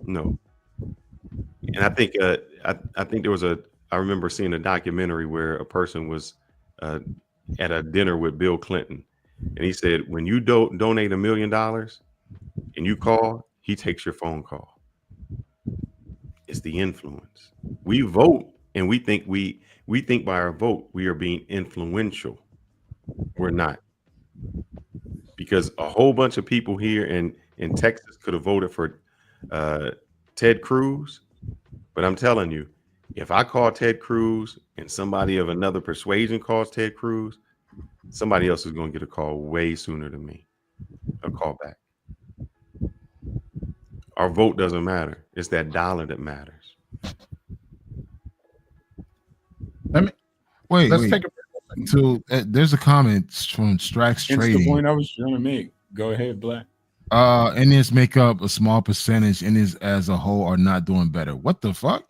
No. And I think I think there was I remember seeing a documentary where a person was at a dinner with Bill Clinton, and he said, when you donate $1 million and you call, he takes your phone call. It's the influence. We vote, and we think by our vote we are being influential. We're not, because a whole bunch of people here in Texas could have voted for Ted Cruz, but I'm telling you, if I call Ted Cruz and somebody of another persuasion calls Ted Cruz, somebody else is going to get a call way sooner than me. A call back. Our vote doesn't matter. It's that dollar that matters. Let's take a break. So there's a comment from Strax Trading. It's the point I was trying to make. Go ahead, Black. Indians make up a small percentage. Indians as a whole are not doing better. What the fuck?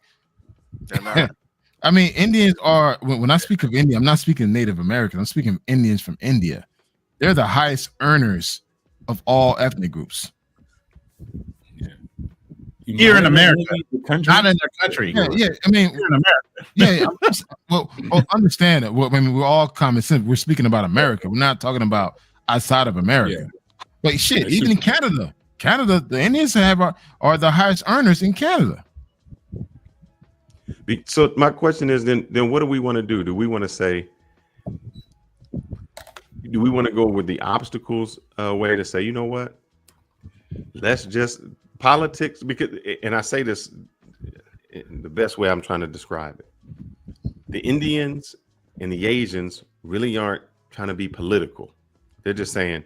I mean, Indians are, when I speak of India, I'm not speaking Native Americans. I'm speaking of Indians from India. They're the highest earners of all ethnic groups. Here in America, not in their country. Yeah. I mean, here in America. Yeah. Well, understand it. Well, I mean, we're all common sense. We're speaking about America. We're not talking about outside of America. Yeah. But shit, even in Canada, the Indians are the highest earners in Canada. So my question is, then what do we want to do? Do we want to say, do we want to go with the obstacles way to say, you know what? Let's just politics, because, and I say this in the best way I'm trying to describe it. The Indians and the Asians really aren't trying to be political. They're just saying,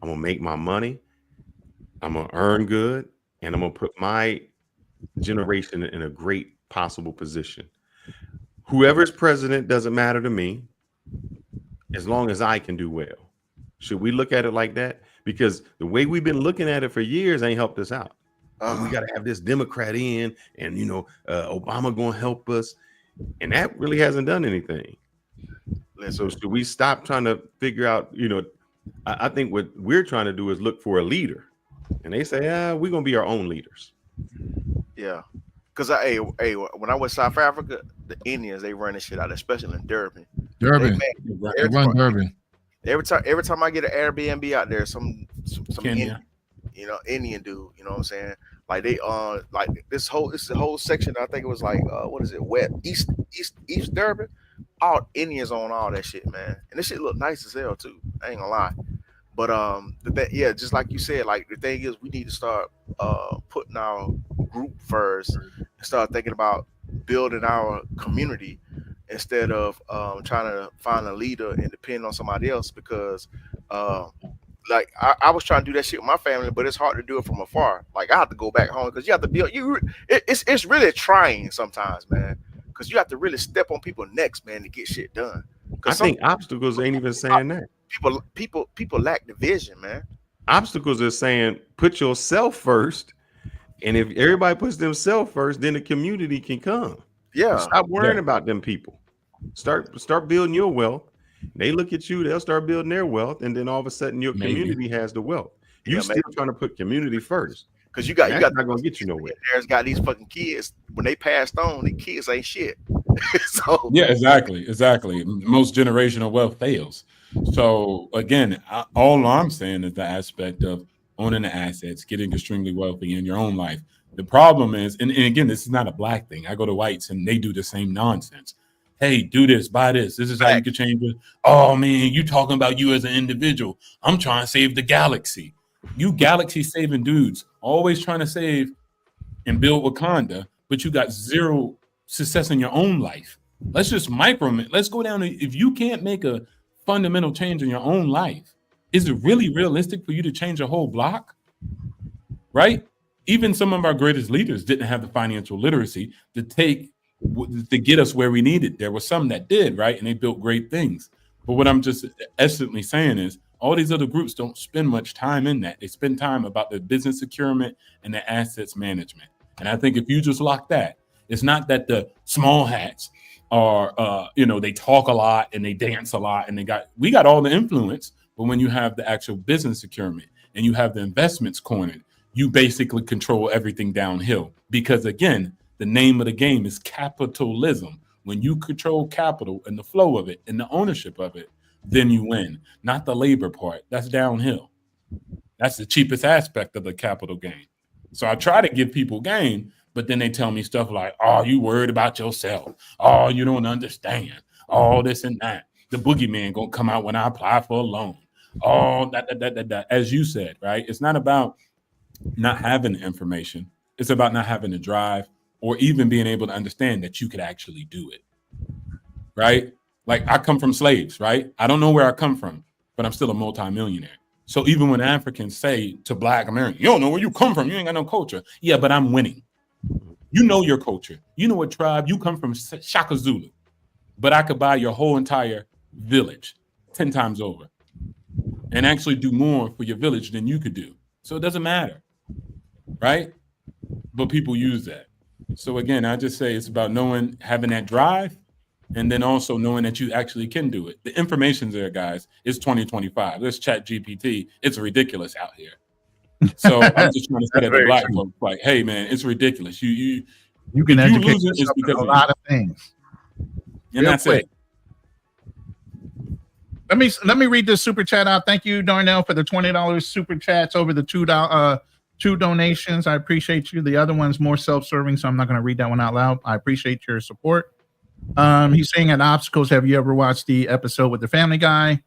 I'm gonna make my money, I'm gonna earn good, and I'm gonna put my generation in a great possible position. Whoever's president doesn't matter to me, as long as I can do well. Should we look at it like that? Because the way we've been looking at it for years ain't helped us out. We got to have this Democrat in, and Obama gonna help us, and that really hasn't done anything. So should we stop trying to figure out? I think what we're trying to do is look for a leader, and they say, we're gonna be our own leaders. Yeah, because when I was South Africa, the Indians, they run this shit out, especially in Durban. They run Durban. Every time I get an Airbnb out there, some Indian, Indian dude, you know what I'm saying? Like they like this whole section, I think it was like what is it, East Durban, all Indians on all that shit, man. And this shit look nice as hell too. I ain't gonna lie. But just like you said, like the thing is we need to start putting our group first and start thinking about building our community instead of trying to find a leader and depend on somebody else, because like I was trying to do that shit with my family, but it's hard to do it from afar. Like I have to go back home because you have to build. It's really trying sometimes, man, because you have to really step on people's necks, man, to get shit done. I think obstacles ain't even saying that. People lack the vision, man. Obstacles are saying put yourself first, and if everybody puts themselves first, then the community can come. Yeah. Stop worrying about them people. Start building your wealth. They look at you, they'll start building their wealth, and then all of a sudden your community has the wealth. You still trying to put community first. Because you got not gonna get you nowhere. There's got these fucking kids, when they passed on, the kids ain't shit. So yeah, exactly. Most generational wealth fails. So again, all I'm saying is the aspect of owning the assets, getting extremely wealthy in your own life. The problem is, and again, this is not a black thing. I go to whites and they do the same nonsense. Hey, do this, buy this. This is how you can change it. Oh man, you talking about you as an individual. I'm trying to save the galaxy. You galaxy saving dudes, always trying to save and build Wakanda, but you got zero success in your own life. Let's just let's go down. If you can't make a fundamental change in your own life, is it really realistic for you to change a whole block? Right? Even some of our greatest leaders didn't have the financial literacy to get us where we needed. There were some that did, right? And they built great things. But what I'm just essentially saying is all these other groups don't spend much time in that. They spend time about the business securement and the assets management. And I think if you just lock that, it's not that the small hats are, they talk a lot and they dance a lot and we got all the influence. But when you have the actual business securement and you have the investments cornered, you basically control everything downhill. Because again, the name of the game is capitalism. When you control capital and the flow of it and the ownership of it, then you win. Not the labor part. That's downhill. That's the cheapest aspect of the capital gain. So I try to give people game, But then they tell me stuff like, oh, you worried about yourself. Oh, you don't understand. All this and that. The boogeyman gonna come out when I apply for a loan. Oh, that. As you said, right? It's not about not having the information. It's about not having the drive or even being able to understand that you could actually do it, right? Like I come from slaves, right? I don't know where I come from, but I'm still a multimillionaire. So even when Africans say to Black Americans, you don't know where you come from, you ain't got no culture. Yeah, but I'm winning. You know your culture. You know what tribe. You come from Shaka Zulu, but I could buy your whole entire village 10 times over and actually do more for your village than you could do. So it doesn't matter, right? But people use that. So again, I just say it's about knowing, having that drive, and then also knowing that you actually can do it. The information's there, guys. It's 2025. There's Chat GPT. It's ridiculous out here. So I'm just trying to say that to Black folks, like, hey man, it's ridiculous. You can educate yourself yourself on a lot of things. And that's it. Let me read this super chat out. Thank you, Darnell, for the $20 super chats over the two donations. I appreciate you. The other one's more self-serving, so I'm not going to read that one out loud. I appreciate your support. He's saying at Obstacles, have you ever watched the episode with the Family Guy?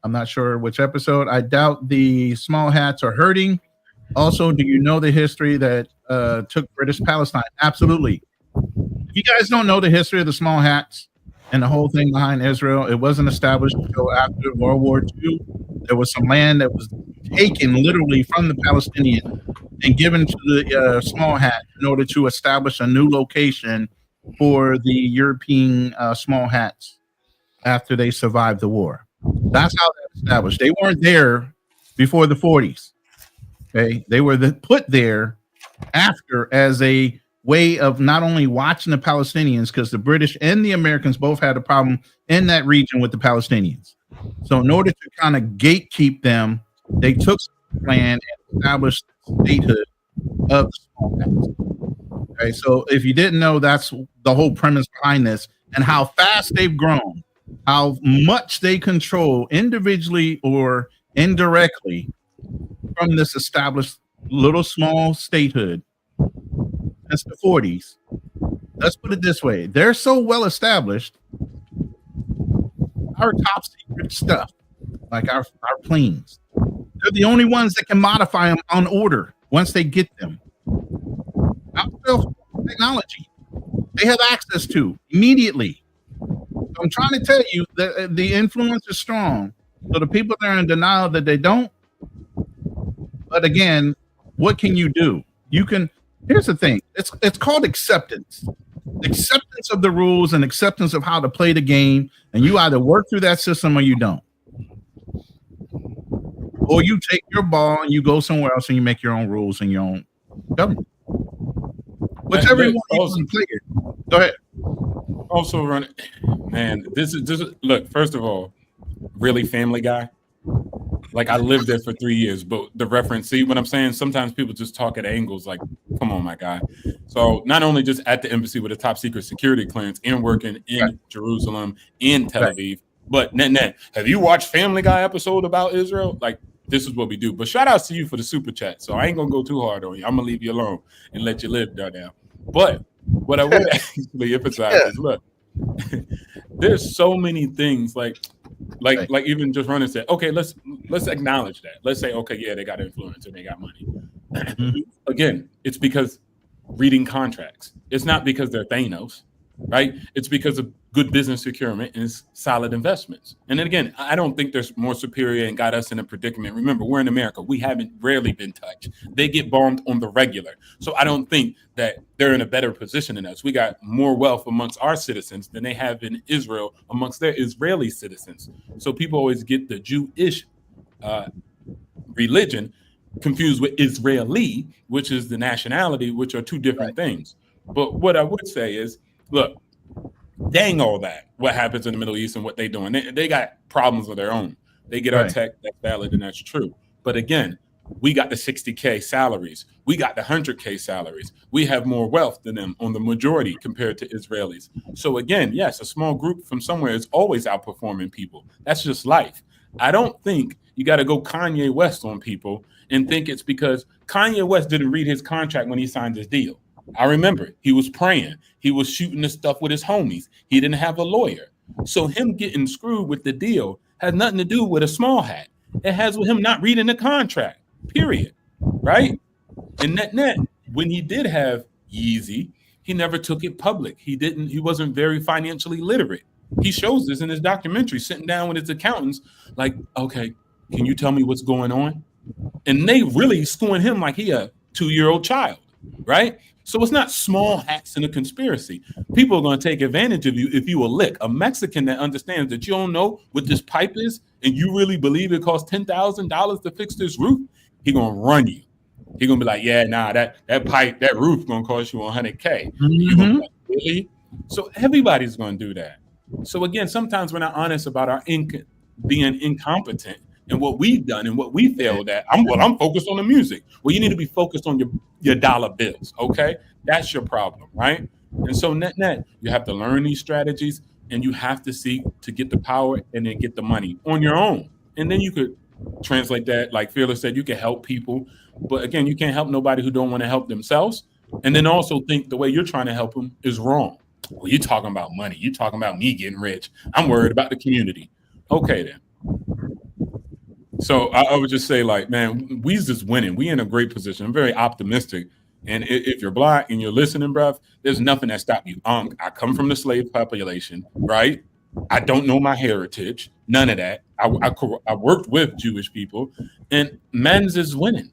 I'm not sure which episode. I doubt the small hats are hurting. Also, do you know the history that took British Palestine? Absolutely. If you guys don't know the history of the small hats and the whole thing behind Israel, it wasn't established until after World War II. There was some land that was taken literally from the Palestinians and given to the small hat in order to establish a new location for the European small hats after they survived the war. That's how they established. They weren't there before the 40s. Okay, they were put there after as a way of not only watching the Palestinians, because the British and the Americans both had a problem in that region with the Palestinians. So in order to kind of gatekeep them, they took land and established statehood of the small hats. Okay, so if you didn't know, that's the whole premise behind this, and how fast they've grown, how much they control individually or indirectly from this established little small statehood since the 40s. Let's put it this way. They're so well established, our top secret stuff, like our planes, they're the only ones that can modify them on order once they get them. Our technology they have access to immediately. So I'm trying to tell you that the influence is strong. So the people that are in denial that they don't. But again, what can you do? You can. Here's the thing. It's called acceptance. Acceptance of the rules and acceptance of how to play the game. And you either work through that system or you don't. Or you take your ball and you go somewhere else and you make your own rules and your own government. Whichever one you want to play it. Go ahead. Also, run, man. This is look. First of all, really Family Guy. Like I lived there for 3 years, but the reference, see what I'm saying? Sometimes people just talk at angles like, come on, my guy. So not only just at the embassy with a top secret security clearance and working in Jerusalem, in Tel Aviv, but net. Have you watched Family Guy episode about Israel? Like this is what we do. But shout outs to you for the super chat. So I ain't gonna go too hard on you. I'm gonna leave you alone and let you live there now. But what I would actually emphasize is look, there's so many things like even just running said, okay, let's acknowledge that. Let's say, okay, yeah, they got influence and they got money. Again, it's because reading contracts. It's not because they're Thanos, right? It's because of good business procurement and solid investments. And then again, I don't think there's more superior and got us in a predicament. Remember, we're in America. We haven't rarely been touched. They get bombed on the regular. So I don't think that they're in a better position than us. We got more wealth amongst our citizens than they have in Israel amongst their Israeli citizens. So people always get the Jewish religion confused with Israeli, which is the nationality, which are two different things. But what I would say is, look, dang all that, what happens in the Middle East and what they're doing. They got problems of their own. They get our tech, that's valid and that's true. But again, we got the 60K salaries. We got the 100K salaries. We have more wealth than them on the majority compared to Israelis. So again, yes, a small group from somewhere is always outperforming people. That's just life. I don't think you got to go Kanye West on people and think it's because Kanye West didn't read his contract when he signed his deal. I remember he was praying. He was shooting the stuff with his homies. He didn't have a lawyer. So him getting screwed with the deal has nothing to do with a small hat. It has with him not reading the contract, period. Right? And net, when he did have Yeezy, he never took it public. He wasn't very financially literate. He shows this in his documentary, sitting down with his accountants, like, okay, can you tell me what's going on? And they really schooling him like he a 2-year-old child, right? So it's not small hats in a conspiracy. People are going to take advantage of you if you a lick. A Mexican that understands that you don't know what this pipe is and you really believe it costs $10,000 to fix this roof, he going to run you. He going to be like, yeah, nah, that pipe, that roof going to cost you $100K. You gonna be like, really? So everybody's going to do that. So again, sometimes we're not honest about our being incompetent and what we've done and what we failed at. I'm focused on the music. Well, you need to be focused on your dollar bills, okay? That's your problem, right? And so net, you have to learn these strategies and you have to seek to get the power and then get the money on your own. And then you could translate that, like Fearless said, you can help people. But again, you can't help nobody who don't want to help themselves. And then also think the way you're trying to help them is wrong. Well, you're talking about money. You're talking about me getting rich. I'm worried about the community. Okay, then. So I would just say, like, man, we's just winning. We in a great position. I'm very optimistic. And if you're Black and you're listening, bruv, there's nothing that stops you. I come from the slave population, right? I don't know my heritage. None of that. I worked with Jewish people, and men's is winning.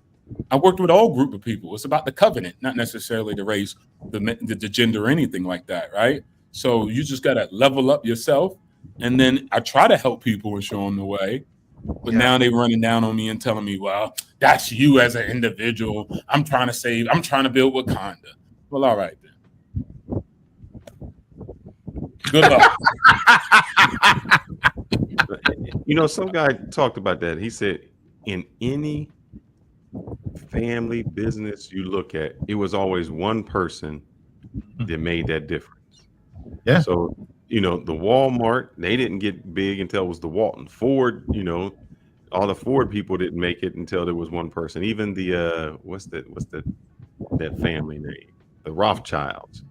I worked with all group of people. It's about the covenant, not necessarily the race, the gender, or anything like that, right? So you just got to level up yourself. And then I try to help people and show them the way. But now they running down on me and telling me, well, that's you as an individual. I'm trying to build Wakanda. Well, all right then. Good luck. You know, some guy talked about that. He said, in any family business you look at, it was always one person that made that difference. Yeah. So, you know, the Walmart, they didn't get big until it was the Walton. Ford, you know, all the Ford people didn't make it until there was one person. Even the what's that family name? The Rothschilds.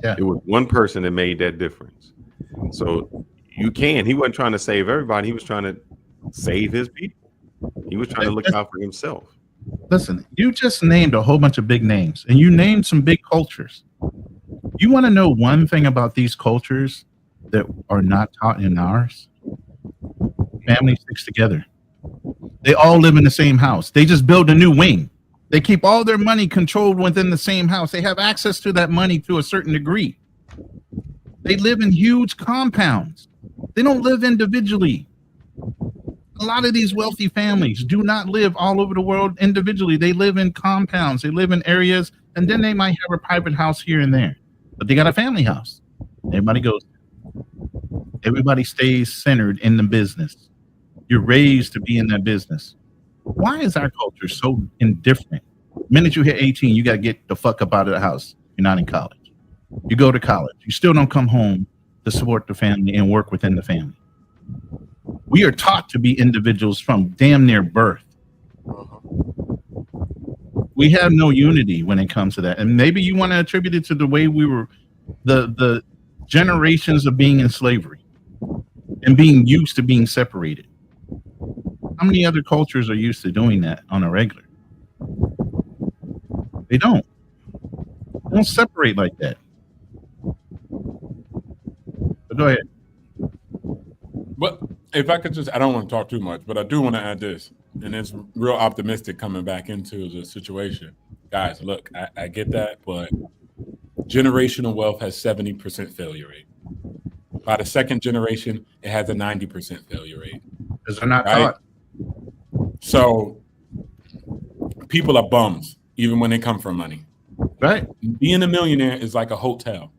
Yeah. It was one person that made that difference. So he wasn't trying to save everybody. He was trying to save his people. He was trying to look out for himself. Listen, you just named a whole bunch of big names and you named some big cultures. You want to know one thing about these cultures that are not taught in ours? Family sticks together. They all live in the same house. They just build a new wing. They keep all their money controlled within the same house. They have access to that money to a certain degree. They live in huge compounds. They don't live individually. A lot of these wealthy families do not live all over the world individually. They live in compounds. They live in areas, and then they might have a private house here and there. But they got a family house. Everybody goes. Everybody stays centered in the business. You're raised to be in that business. Why is our culture so indifferent? The minute you hit 18, you got to get the fuck up out of the house. You're not in college. You go to college. You still don't come home to support the family and work within the family. We are taught to be individuals from damn near birth. We have no unity when it comes to that. And maybe you want to attribute it to the way we were, the generations of being in slavery and being used to being separated. How many other cultures are used to doing that on a regular? They don't. They don't separate like that. But go ahead. But if I could just, I don't want to talk too much, but I do want to add this, and it's real optimistic coming back into the situation. Guys, look, I get that, but generational wealth has 70% failure rate. By the second generation, it has a 90% failure rate. Because they're not taught. So people are bums, even when they come from money. Right. Being a millionaire is like a hotel.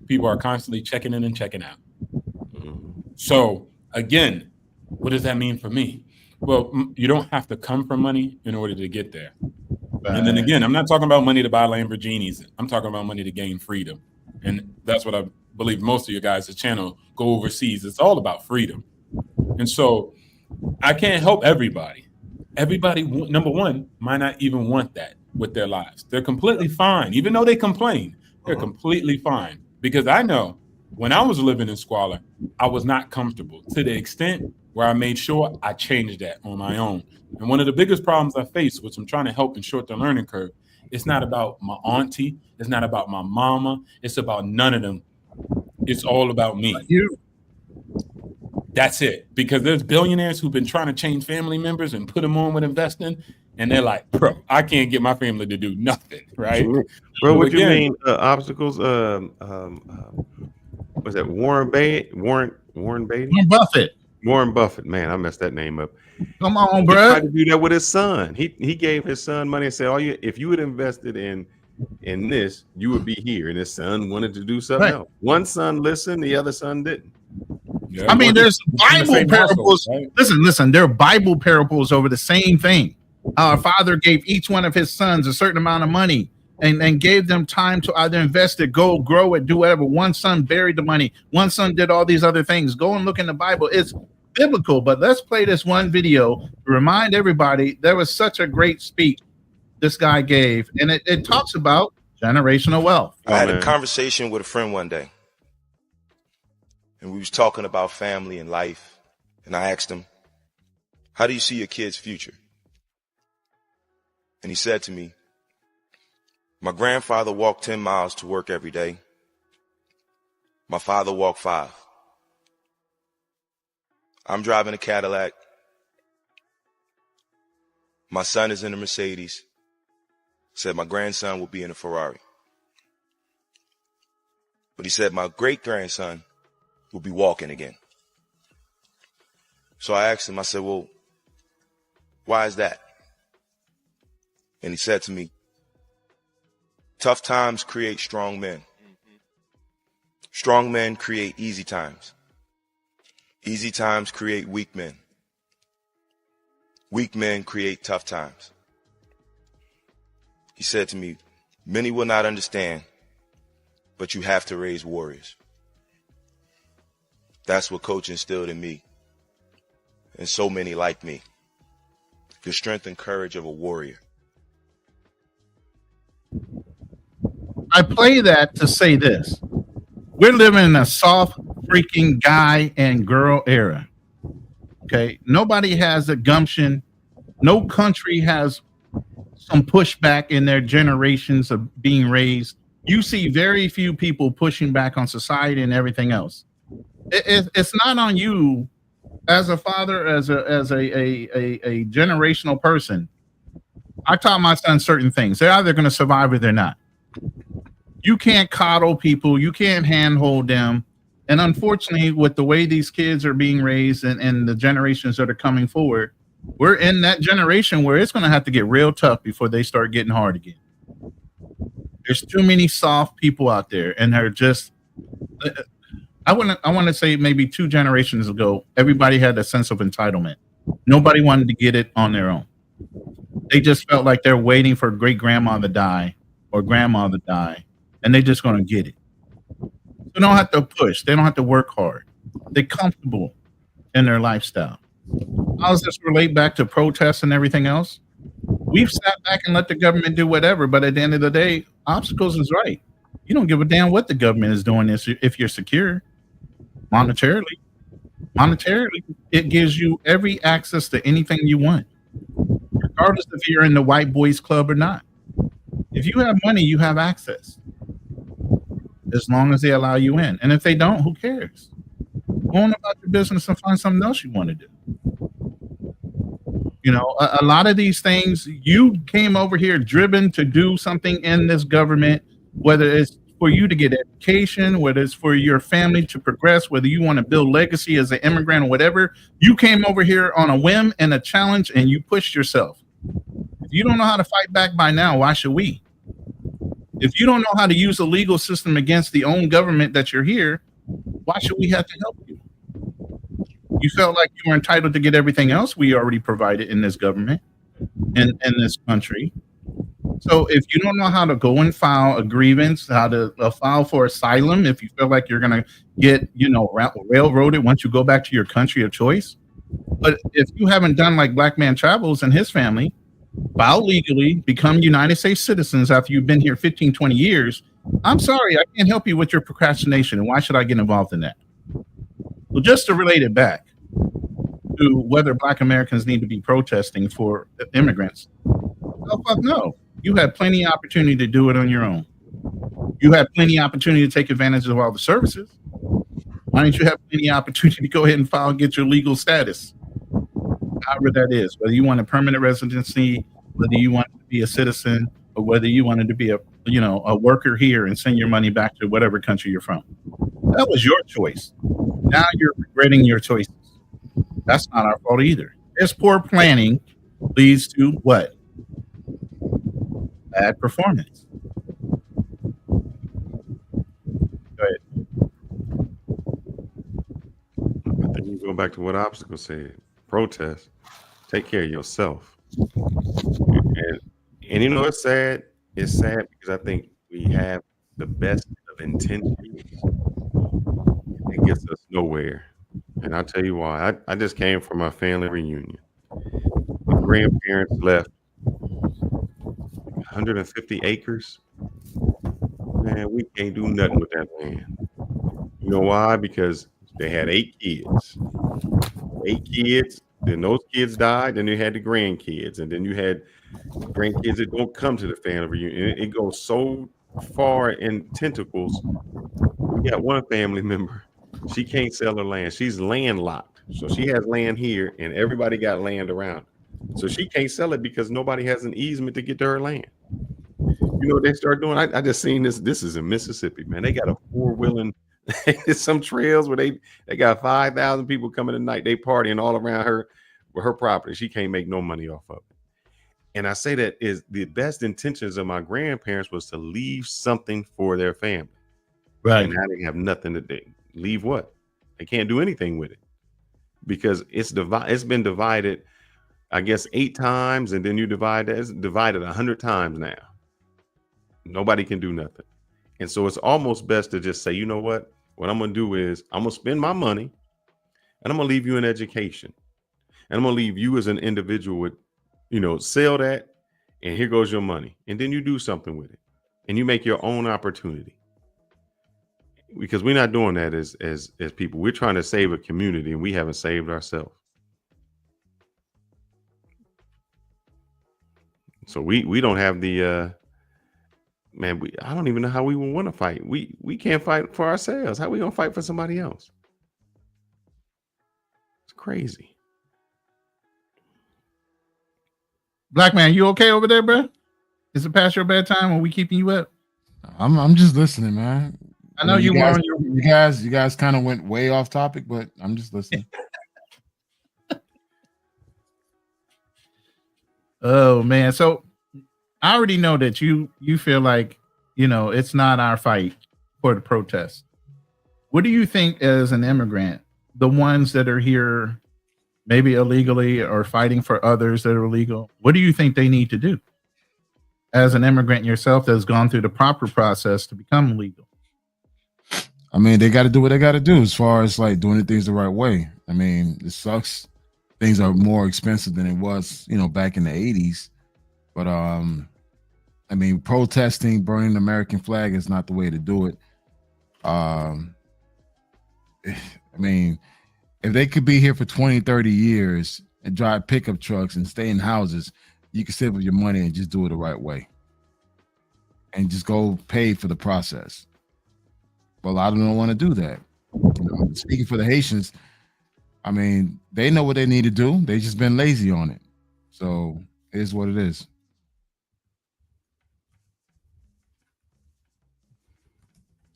People are constantly checking in and checking out. So again, what does that mean for me? Well, you don't have to come from money in order to get there. Right. And then again, I'm not talking about money to buy Lamborghinis. I'm talking about money to gain freedom. And that's what I believe most of you guys' channel go overseas. It's all about freedom. And so I can't help everybody. Everybody, number one, might not even want that. with their lives. They're completely fine. Even though they complain, they're completely fine. Because I know when I was living in squalor, I was not comfortable to the extent where I made sure I changed that on my own. And one of the biggest problems I face, which I'm trying to help in short the learning curve, it's not about my auntie. It's not about my mama. It's about none of them. It's all about me. You. That's it. Because there's billionaires who've been trying to change family members and put them on with investing. And they're like, bro, I can't get my family to do nothing, right? Bro, what you mean obstacles? Was that Warren Beatty? Warren Buffett. Warren Buffett. Man, I messed that name up. Come on, bro. He tried to do that with his son. He gave his son money and said, if you had invested in this, you would be here. And his son wanted to do something else. One son listened, the other son didn't. I mean, there's Bible parables. Right? Listen, there are Bible parables over the same thing. Our father gave each one of his sons a certain amount of money and gave them time to either invest it, go grow it, do whatever. One son buried the money. One son did all these other things. Go and look in the Bible. It's biblical, but let's play this one video to remind everybody there was such a great speech this guy gave, and it talks about generational wealth. I had a conversation with a friend one day, and we was talking about family and life, and I asked him, how do you see your kid's future? And he said to me, my grandfather walked 10 miles to work every day. My father walked 5. I'm driving a Cadillac. My son is in a Mercedes. Said my grandson will be in a Ferrari. But he said my great-grandson will be walking again. So I asked him, I said, well, why is that? And he said to me, tough times create strong men. Strong men create easy times. Easy times create weak men. Weak men create tough times. He said to me, many will not understand, but you have to raise warriors. That's what Coach instilled in me, and so many like me. The strength and courage of a warrior. I play that to say this. We're living in a soft freaking guy and girl era. Okay. Nobody has a gumption. No country has some pushback in their generations of being raised. You see very few people pushing back on society and everything else. It's not on you as a father, as a generational person. I taught my son certain things. They're either going to survive or they're not. You can't coddle people. You can't handhold them. And unfortunately, with the way these kids are being raised and the generations that are coming forward, we're in that generation where it's going to have to get real tough before they start getting hard again. There's too many soft people out there, and they're just. I want to say maybe 2 generations ago, everybody had a sense of entitlement. Nobody wanted to get it on their own. They just felt like they're waiting for great grandma to die or grandma to die, and they're just going to get it. They don't have to push. They don't have to work hard. They're comfortable in their lifestyle. How does this relate back to protests and everything else? We've sat back and let the government do whatever, but at the end of the day, obstacles is right. You don't give a damn what the government is doing if you're secure monetarily. Monetarily, it gives you every access to anything you want, regardless if you're in the white boys club or not. If you have money, you have access, as long as they allow you in. And if they don't, who cares? Go on about your business and find something else you want to do. You know, a lot of these things, you came over here driven to do something in this government, whether it's for you to get education, whether it's for your family to progress, whether you want to build legacy as an immigrant or whatever. You came over here on a whim and a challenge, and you pushed yourself. If you don't know how to fight back by now, why should we? If you don't know how to use the legal system against the own government that you're here, why should we have to help you? You felt like you were entitled to get everything else we already provided in this government and in this country. So if you don't know how to go and file a grievance, how to file for asylum, if you feel like you're going to get, railroaded once you go back to your country of choice. But if you haven't done like Black Man Travels and his family, file legally, become United States citizens after you've been here 15, 20 years, I'm sorry, I can't help you with your procrastination. And why should I get involved in that? Well, just to relate it back to whether Black Americans need to be protesting for immigrants, oh, fuck no. You had plenty of opportunity to do it on your own. You had plenty of opportunity to take advantage of all the services. Why don't you have plenty of opportunity to go ahead and file and get your legal status? However that is, whether you want a permanent residency, whether you want to be a citizen, or whether you wanted to be a worker here and send your money back to whatever country you're from. That was your choice. Now you're regretting your choices. That's not our fault either. This poor planning leads to what? Bad performance. Go ahead. I think you go back to what Obstacle said. Protest. Take care of yourself. And you know it's sad? It's sad because I think we have the best of intentions. It gets us nowhere. And I'll tell you why. I just came from a family reunion. My grandparents left 150 acres. Man, we can't do nothing with that land. You know why? Because they had 8 kids. 8 kids. Then those kids died. Then you had the grandkids. And then you had grandkids that don't come to the family reunion. It goes so far in tentacles. We got one family member. She can't sell her land. She's landlocked. So she has land here and everybody got land around her. So she can't sell it because nobody has an easement to get to her land. You know what they start doing? I just seen this. This is in Mississippi, man. They got a 4-wheeling, some trails where they got 5,000 people coming tonight. They partying all around her with her property. She can't make no money off of it. And I say that is the best intentions of my grandparents was to leave something for their family. Right. And now they have nothing to do. Leave what? They can't do anything with it because it's been divided, I guess 8 times, and then you divide that. It's divided 100 times now. Nobody can do nothing. And so it's almost best to just say, you know what I'm going to do is I'm going to spend my money and I'm going to leave you an education. And I'm going to leave you as an individual with, sell that. And here goes your money. And then you do something with it and you make your own opportunity. Because we're not doing that as people. We're trying to save a community and we haven't saved ourselves. So we don't have the man. I don't even know how we would want to fight. We can't fight for ourselves. How we gonna fight for somebody else? It's crazy. Black man, you okay over there, bro? Is it past your bedtime? Are we keeping you up? I'm just listening, man. I know you guys kind of went way off topic, but I'm just listening. Oh man, so I already know that you feel like it's not our fight for the protest. What do you think as an immigrant, the ones that are here maybe illegally or fighting for others that are illegal, what do you think they need to do as an immigrant yourself that's gone through the proper process to become legal? I mean, they got to do what they got to do as far as like doing things the right way. I mean, it sucks. Things are more expensive than it was, back in the 80s. But I mean, protesting, burning the American flag is not the way to do it. I mean, if they could be here for 20, 30 years and drive pickup trucks and stay in houses, you can save up your money and just do it the right way. And just go pay for the process. But a lot of them don't want to do that. Speaking for the Haitians, I mean, they know what they need to do. They just been lazy on it. So it is what it is.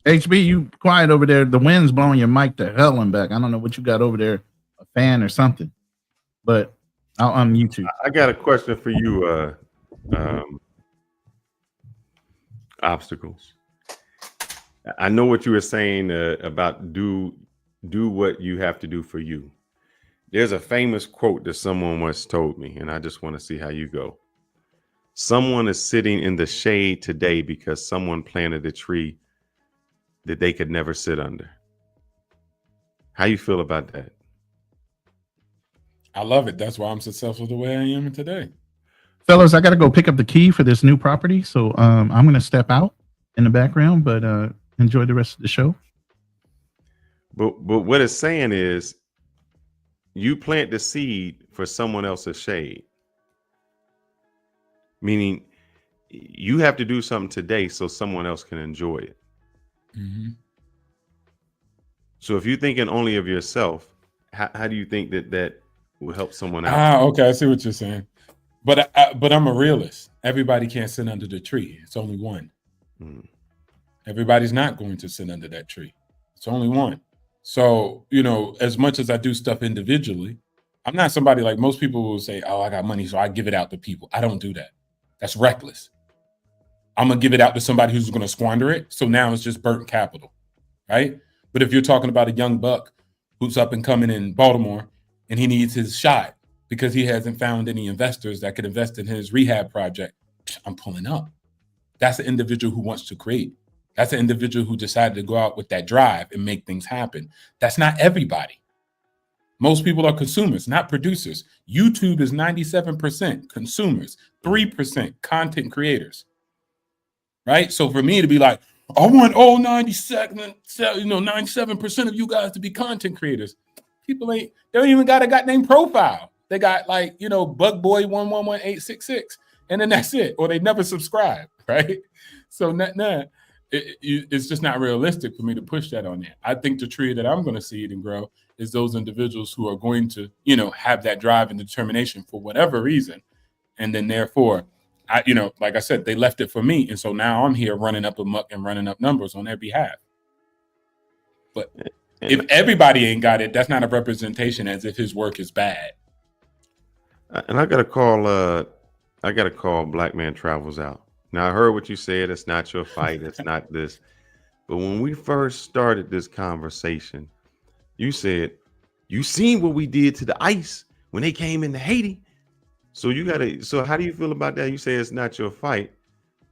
HB, you quiet over there. The wind's blowing your mic to hell and back. I don't know what you got over there, a fan or something. But I'll unmute you. I got a question for you, Obstacles. I know what you were saying about do what you have to do for you. There's a famous quote that someone once told me, and I just want to see how you go. Someone is sitting in the shade today because someone planted a tree that they could never sit under. How you feel about that? I love it. That's why I'm successful the way I am today. Fellas, I got to go pick up the key for this new property. So I'm going to step out in the background, but enjoy the rest of the show. But what it's saying is you plant the seed for someone else's shade. Meaning you have to do something today so someone else can enjoy it. Mm-hmm. So if you're thinking only of yourself, how do you think that will help someone else? Okay, I see what you're saying. But I'm a realist. Everybody can't sit under the tree. It's only one. Everybody's not going to sit under that tree. It's only one. So, as much as I do stuff individually, I'm not somebody like most people will say, oh, I got money, so I give it out to people. I don't do that. That's reckless. I'm going to give it out to somebody who's going to squander it. So now it's just burnt capital, right? But if you're talking about a young buck who's up and coming in Baltimore and he needs his shot because he hasn't found any investors that could invest in his rehab project, I'm pulling up. That's an individual who wants to create. That's an individual who decided to go out with that drive and make things happen. That's not everybody. Most people are consumers, not producers. YouTube is 97% consumers, 3% content creators, right? So for me to be like, I want all 97% of you guys to be content creators. People they don't even got a goddamn profile. They got Bug Boy 111866, and then that's it. Or they never subscribe, right? So it's just not realistic for me to push that on there. I think the tree that I'm going to seed and grow is those individuals who are going to, have that drive and determination for whatever reason. And then therefore, like I said, they left it for me. And so now I'm here running up amok and running up numbers on their behalf. But if everybody ain't got it, that's not a representation as if his work is bad. And I got to call Black Man Travels out. Now, I heard what you said. It's not your fight. It's not this. But when we first started this conversation, you said, you seen what we did to the ICE when they came into Haiti. So how do you feel about that? You say it's not your fight,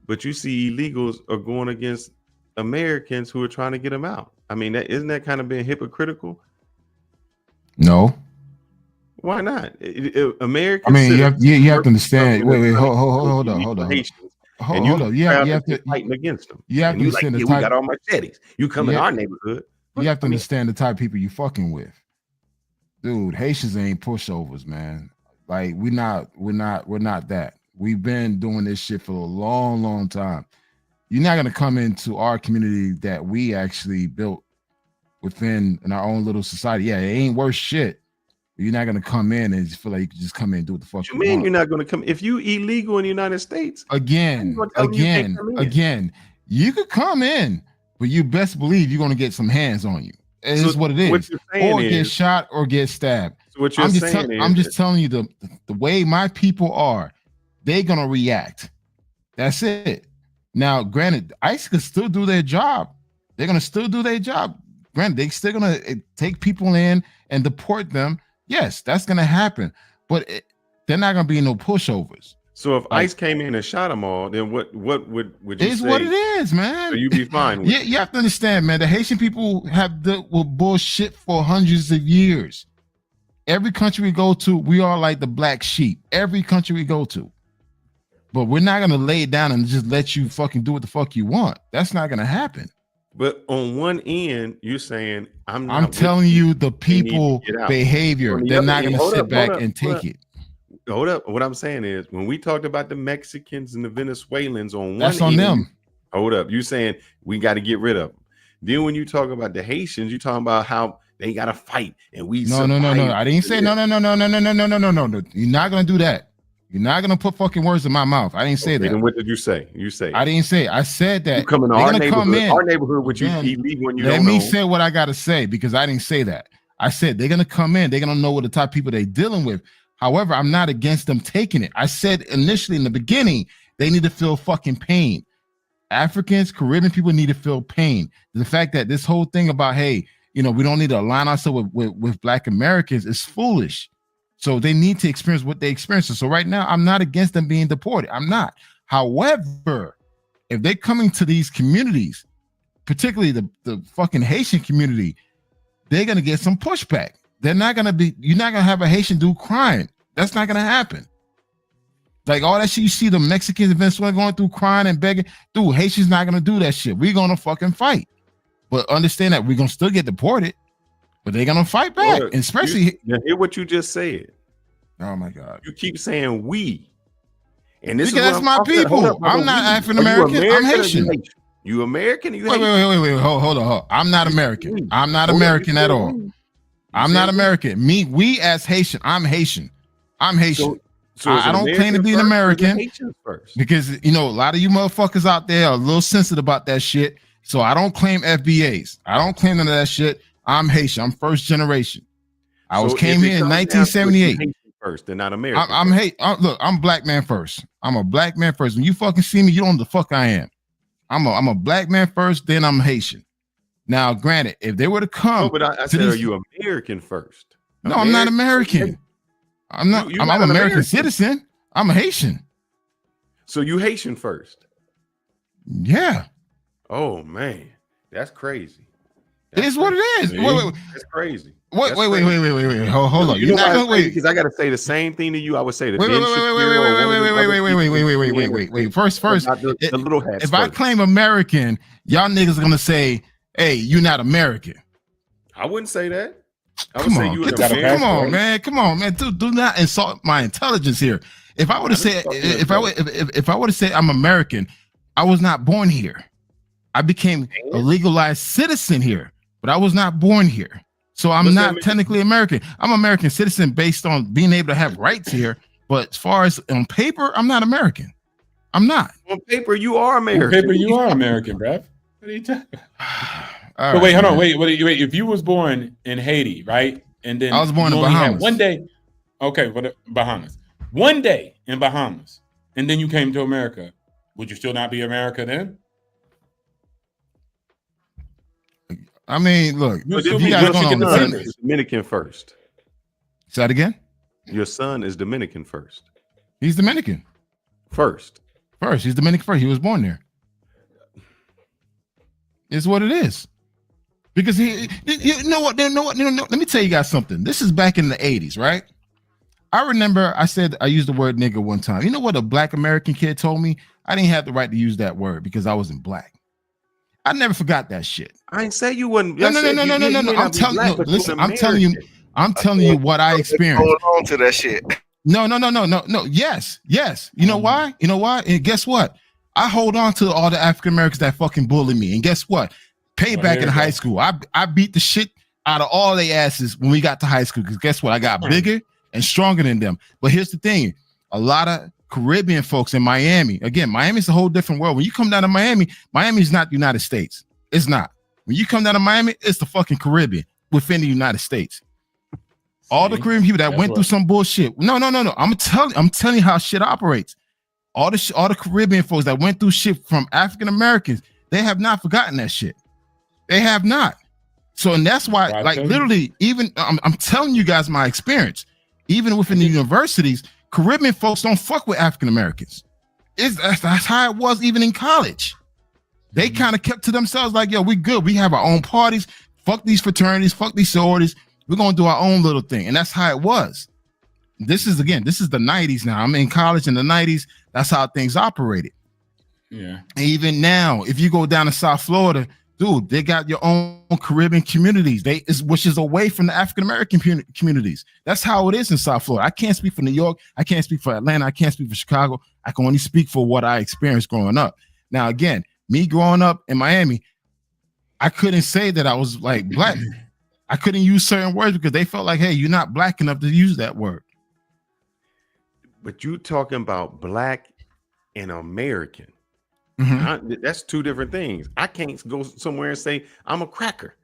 but you see illegals are going against Americans who are trying to get them out. I mean, isn't that kind of being hypocritical? No. Why not? Americans. I mean, you have to understand. Wait, hold on. Hold on. You have to fighting against them. You have to understand the type. We got all machetes. You come in our neighborhood. You have to understand the type of people you fucking with, dude. Haitians ain't pushovers, man. Like we're not that. We've been doing this shit for a long, long time. You're not gonna come into our community that we actually built within in our own little society. Yeah, it ain't worth shit. But you're not gonna come in and just feel like you can just come in and do what the fuck you mean want. You're not gonna come if you illegal in the United States. Again, you could come in, but you best believe you're gonna get some hands on you. It's what it is. Or get shot or get stabbed. So what you're saying I'm just telling you the way my people are, they're gonna react. That's it. Now, granted, ICE could still do their job. They're gonna still do their job. Granted, they're still gonna take people in and deport them. Yes, that's gonna happen. But they're not gonna be no pushovers. So if ICE came in and shot them all, then what would you say? It's what it is, man. So you'd be fine with you have to understand, man. The Haitian people have dealt with bullshit for hundreds of years. Every country we go to, we are like the black sheep. Every country we go to. But we're not gonna lay it down and just let you fucking do what the fuck you want. That's not gonna happen. But on one end, you're saying I'm telling you the people behavior. They're not gonna sit back and take it. Hold up. What I'm saying is when we talked about the Mexicans and the Venezuelans on one that's on them. Hold up. You saying we got to get rid of them. Then when you talk about the Haitians, you're talking about how they got to fight and we No. I didn't say no. You're not gonna do that. You're not gonna put fucking words in my mouth. I didn't say that. Then what did you say? I didn't say. I said that. You come in our neighborhood, which you illegal when you don't know. Let me say what I gotta say because I didn't say that. I said they're gonna come in. They're gonna know what the type of people they're dealing with. However, I'm not against them taking it. I said initially in the beginning, they need to feel fucking pain. Africans, Caribbean people need to feel pain. The fact that this whole thing about, hey, we don't need to align ourselves with Black Americans is foolish. So they need to experience what they experience. So right now, I'm not against them being deported. I'm not. However, if they're coming to these communities, particularly the fucking Haitian community, they're going to get some pushback. You're not going to have a Haitian dude crying. That's not going to happen. Like all that shit you see the Mexicans in Venezuela going through, crying and begging. Dude, Haitians not gonna do that shit. We're gonna fucking fight. But understand that we're gonna still get deported, but they're gonna fight back. Look, and especially hear what you just said. Oh my God. You keep saying we. And this because is that's my people. I'm not African American. I'm Haitian. You American? You wait. Hold on. I'm not American. I'm not American at all. I'm not American. We as Haitian. I'm Haitian. So I don't claim to be an American because a lot of you motherfuckers out there are a little sensitive about that shit. So I don't claim FBAs. I don't claim none of that shit. I'm Haitian. I'm first generation. I came here in 1978. First, they're not American. Look, I'm black man first. I'm a black man first. When you fucking see me, you don't know the fuck I am. I'm a black man first, then I'm Haitian. Now, granted, if they were to come, no, but I said, are you American first? No, I'm not American. I'm not. I'm an American citizen. I'm a Haitian. So you Haitian first? Yeah. Oh man, that's crazy. It is what it is. Wait. That's crazy. Wait. Hold on. You're not gonna wait because I got to say the same thing to you. I would say the wait. First. The little hats. If I claim American, y'all niggas are gonna say, "Hey, you're not American." I wouldn't say that. Come on, man. Do not insult my intelligence here. If I were to say, if I were to say I'm American, I was not born here. I became a legalized citizen here, but I was not born here. So I'm not technically American. I'm an American citizen based on being able to have rights here. But as far as on paper, I'm not American. I'm not. On paper, you are American. On paper, you are American, bruv. What are you talking about? But wait, hold on. Wait. If you was born in Haiti, right? And then I was born in Bahamas. One day, okay, but Bahamas. One day in Bahamas, and then you came to America. Would you still not be America then? I mean, look, you got Dominican first. Say that again. Your son is Dominican first. He's Dominican first. He's Dominican first. He was born there. It's what it is. Because you know what? Let me tell you guys something. This is back in the 80s, right? I remember I used the word nigga one time. You know what a black American kid told me? I didn't have the right to use that word because I wasn't black. I never forgot that shit. I ain't say you wouldn't. No. I'm telling you what I experienced. Hold on to that shit. No. Yes. You know why? And guess what? I hold on to all the African Americans that fucking bully me. And guess what? Payback in high school. I beat the shit out of all their asses when we got to high school. Because guess what? I got bigger and stronger than them. But here's the thing. A lot of Caribbean folks in Miami. Again, Miami's a whole different world. When you come down to Miami is not the United States. It's not. When you come down to Miami, it's the fucking Caribbean within the United States. All the Caribbean people that went through some bullshit. No. I'm telling you how shit operates. All the Caribbean folks that went through shit from African Americans, they have not forgotten that shit. They have not. So, and that's why, literally, even I'm telling you guys my experience. Even within the universities, Caribbean folks don't fuck with African Americans. That's how it was even in college. They kind of kept to themselves like, yo, we good. We have our own parties. Fuck these fraternities. Fuck these sororities. We're going to do our own little thing. And that's how it was. This is the 90s now. I'm in college in the 90s. That's how things operated. Yeah. And even now, if you go down to South Florida, dude, they got your own Caribbean communities. Which is away from the African American communities. That's how it is in South Florida. I can't speak for New York. I can't speak for Atlanta. I can't speak for Chicago. I can only speak for what I experienced growing up. Now, again, me growing up in Miami, I couldn't say that I was like black. I couldn't use certain words because they felt like, hey, you're not black enough to use that word. But you talking about black and American. Mm-hmm. That's two different things. I can't go somewhere and say I'm a cracker.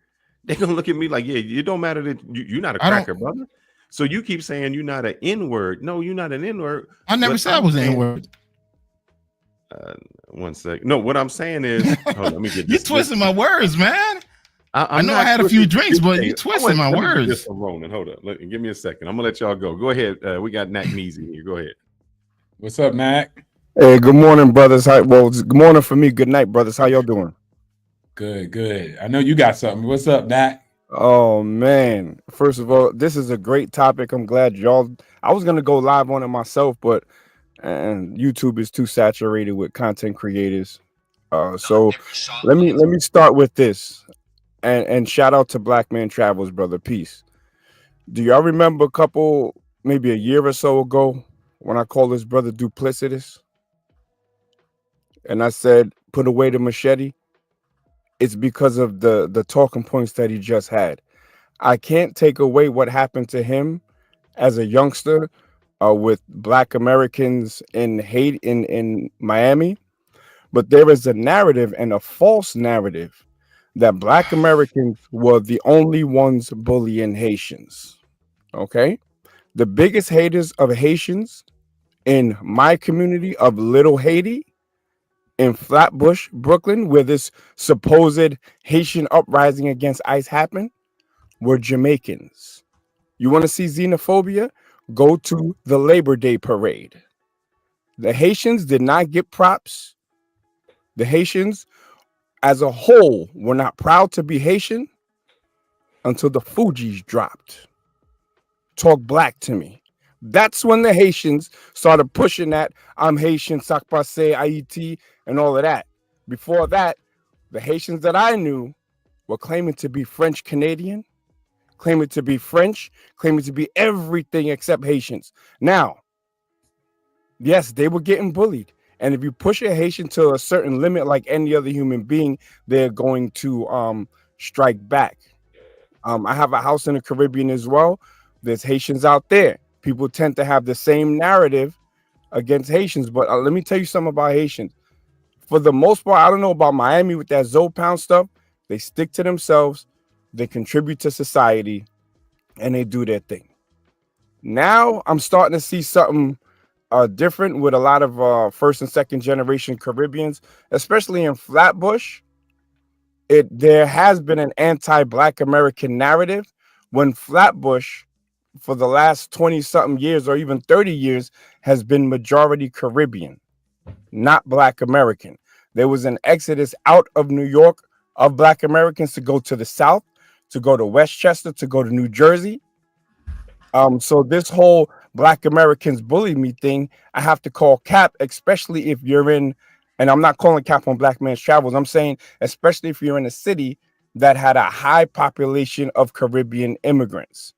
They're gonna look at me like, yeah, it don't matter that you're not a cracker, brother. So you keep saying you're not an N-word. No, you're not an N-word. I never said I was an N-word. 1 second. No, what I'm saying is, hold on, let me get this. You twisting my words, man. I know I had a few drinks, but you twisting my words. Ronan, hold up. Give me a second. I'm gonna let y'all go. Go ahead. We got Nat Neezy here. Go ahead. What's up, Nat? Hey, good morning, brothers. Good morning for me. Good night, brothers. How y'all doing? Good. I know you got something. What's up, Nat? Oh man. First of all, this is a great topic. I'm glad y'all. I was gonna go live on it myself, but and YouTube is too saturated with content creators. So let me start with this, and shout out to Black Man Travels, brother. Peace. Do y'all remember maybe a year or so ago, when I called this brother duplicitous, and I said, "Put away the machete"? It's because of the talking points that he just had. I can't take away what happened to him as a youngster with Black Americans in Haiti, in Miami. But there is a narrative, and a false narrative, that Black Americans were the only ones bullying Haitians. Okay? The biggest haters of Haitians in my community of Little Haiti, in Flatbush, Brooklyn, where this supposed Haitian uprising against ICE happened, were Jamaicans. You want to see xenophobia? Go to the Labor Day parade. The Haitians did not get props. The Haitians as a whole were not proud to be Haitian until the Fugees dropped. Talk black to me. That's when the Haitians started pushing that I'm Haitian, sac passe, Haiti, and all of that. Before that, the Haitians that I knew were claiming to be French Canadian, claiming to be French, claiming to be everything except Haitians. Now, yes, they were getting bullied. And if you push a Haitian to a certain limit, like any other human being, they're going to strike back. I have a house in the Caribbean as well. There's Haitians out there. People tend to have the same narrative against Haitians. But let me tell you something about Haitians. For the most part, I don't know about Miami with that Zopound stuff. They stick to themselves. They contribute to society. And they do their thing. Now I'm starting to see something different with a lot of first and second generation Caribbeans, especially in Flatbush. There has been an anti-Black American narrative when Flatbush, for the last 20-something years or even 30 years, has been majority Caribbean, not Black American. There was an exodus out of New York of Black Americans to go to the South, to go to Westchester, to go to New Jersey. So this whole Black Americans bully me thing, I have to call cap, especially if you're in, and I'm not calling cap on Black Man's Travels. I'm saying, especially if you're in a city that had a high population of Caribbean immigrants.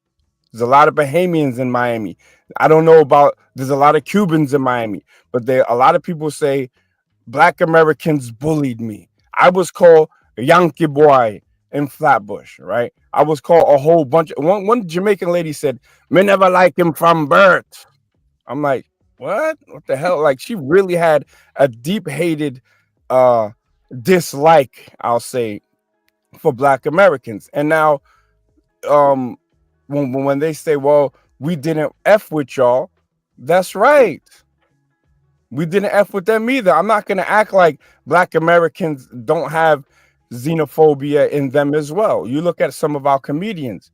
There's a lot of Bahamians in Miami. I don't know about, there's a lot of Cubans in Miami, but a lot of people say Black Americans bullied me. I was called a Yankee boy in Flatbush, right? I was called a whole bunch. One Jamaican lady said, "Me never like him from birth." I'm like, what the hell? Like, she really had a deep hated dislike, I'll say, for Black Americans. And now when they say, well, we didn't F with y'all, that's right. We didn't F with them either. I'm not going to act like Black Americans don't have xenophobia in them as well. You look at some of our comedians,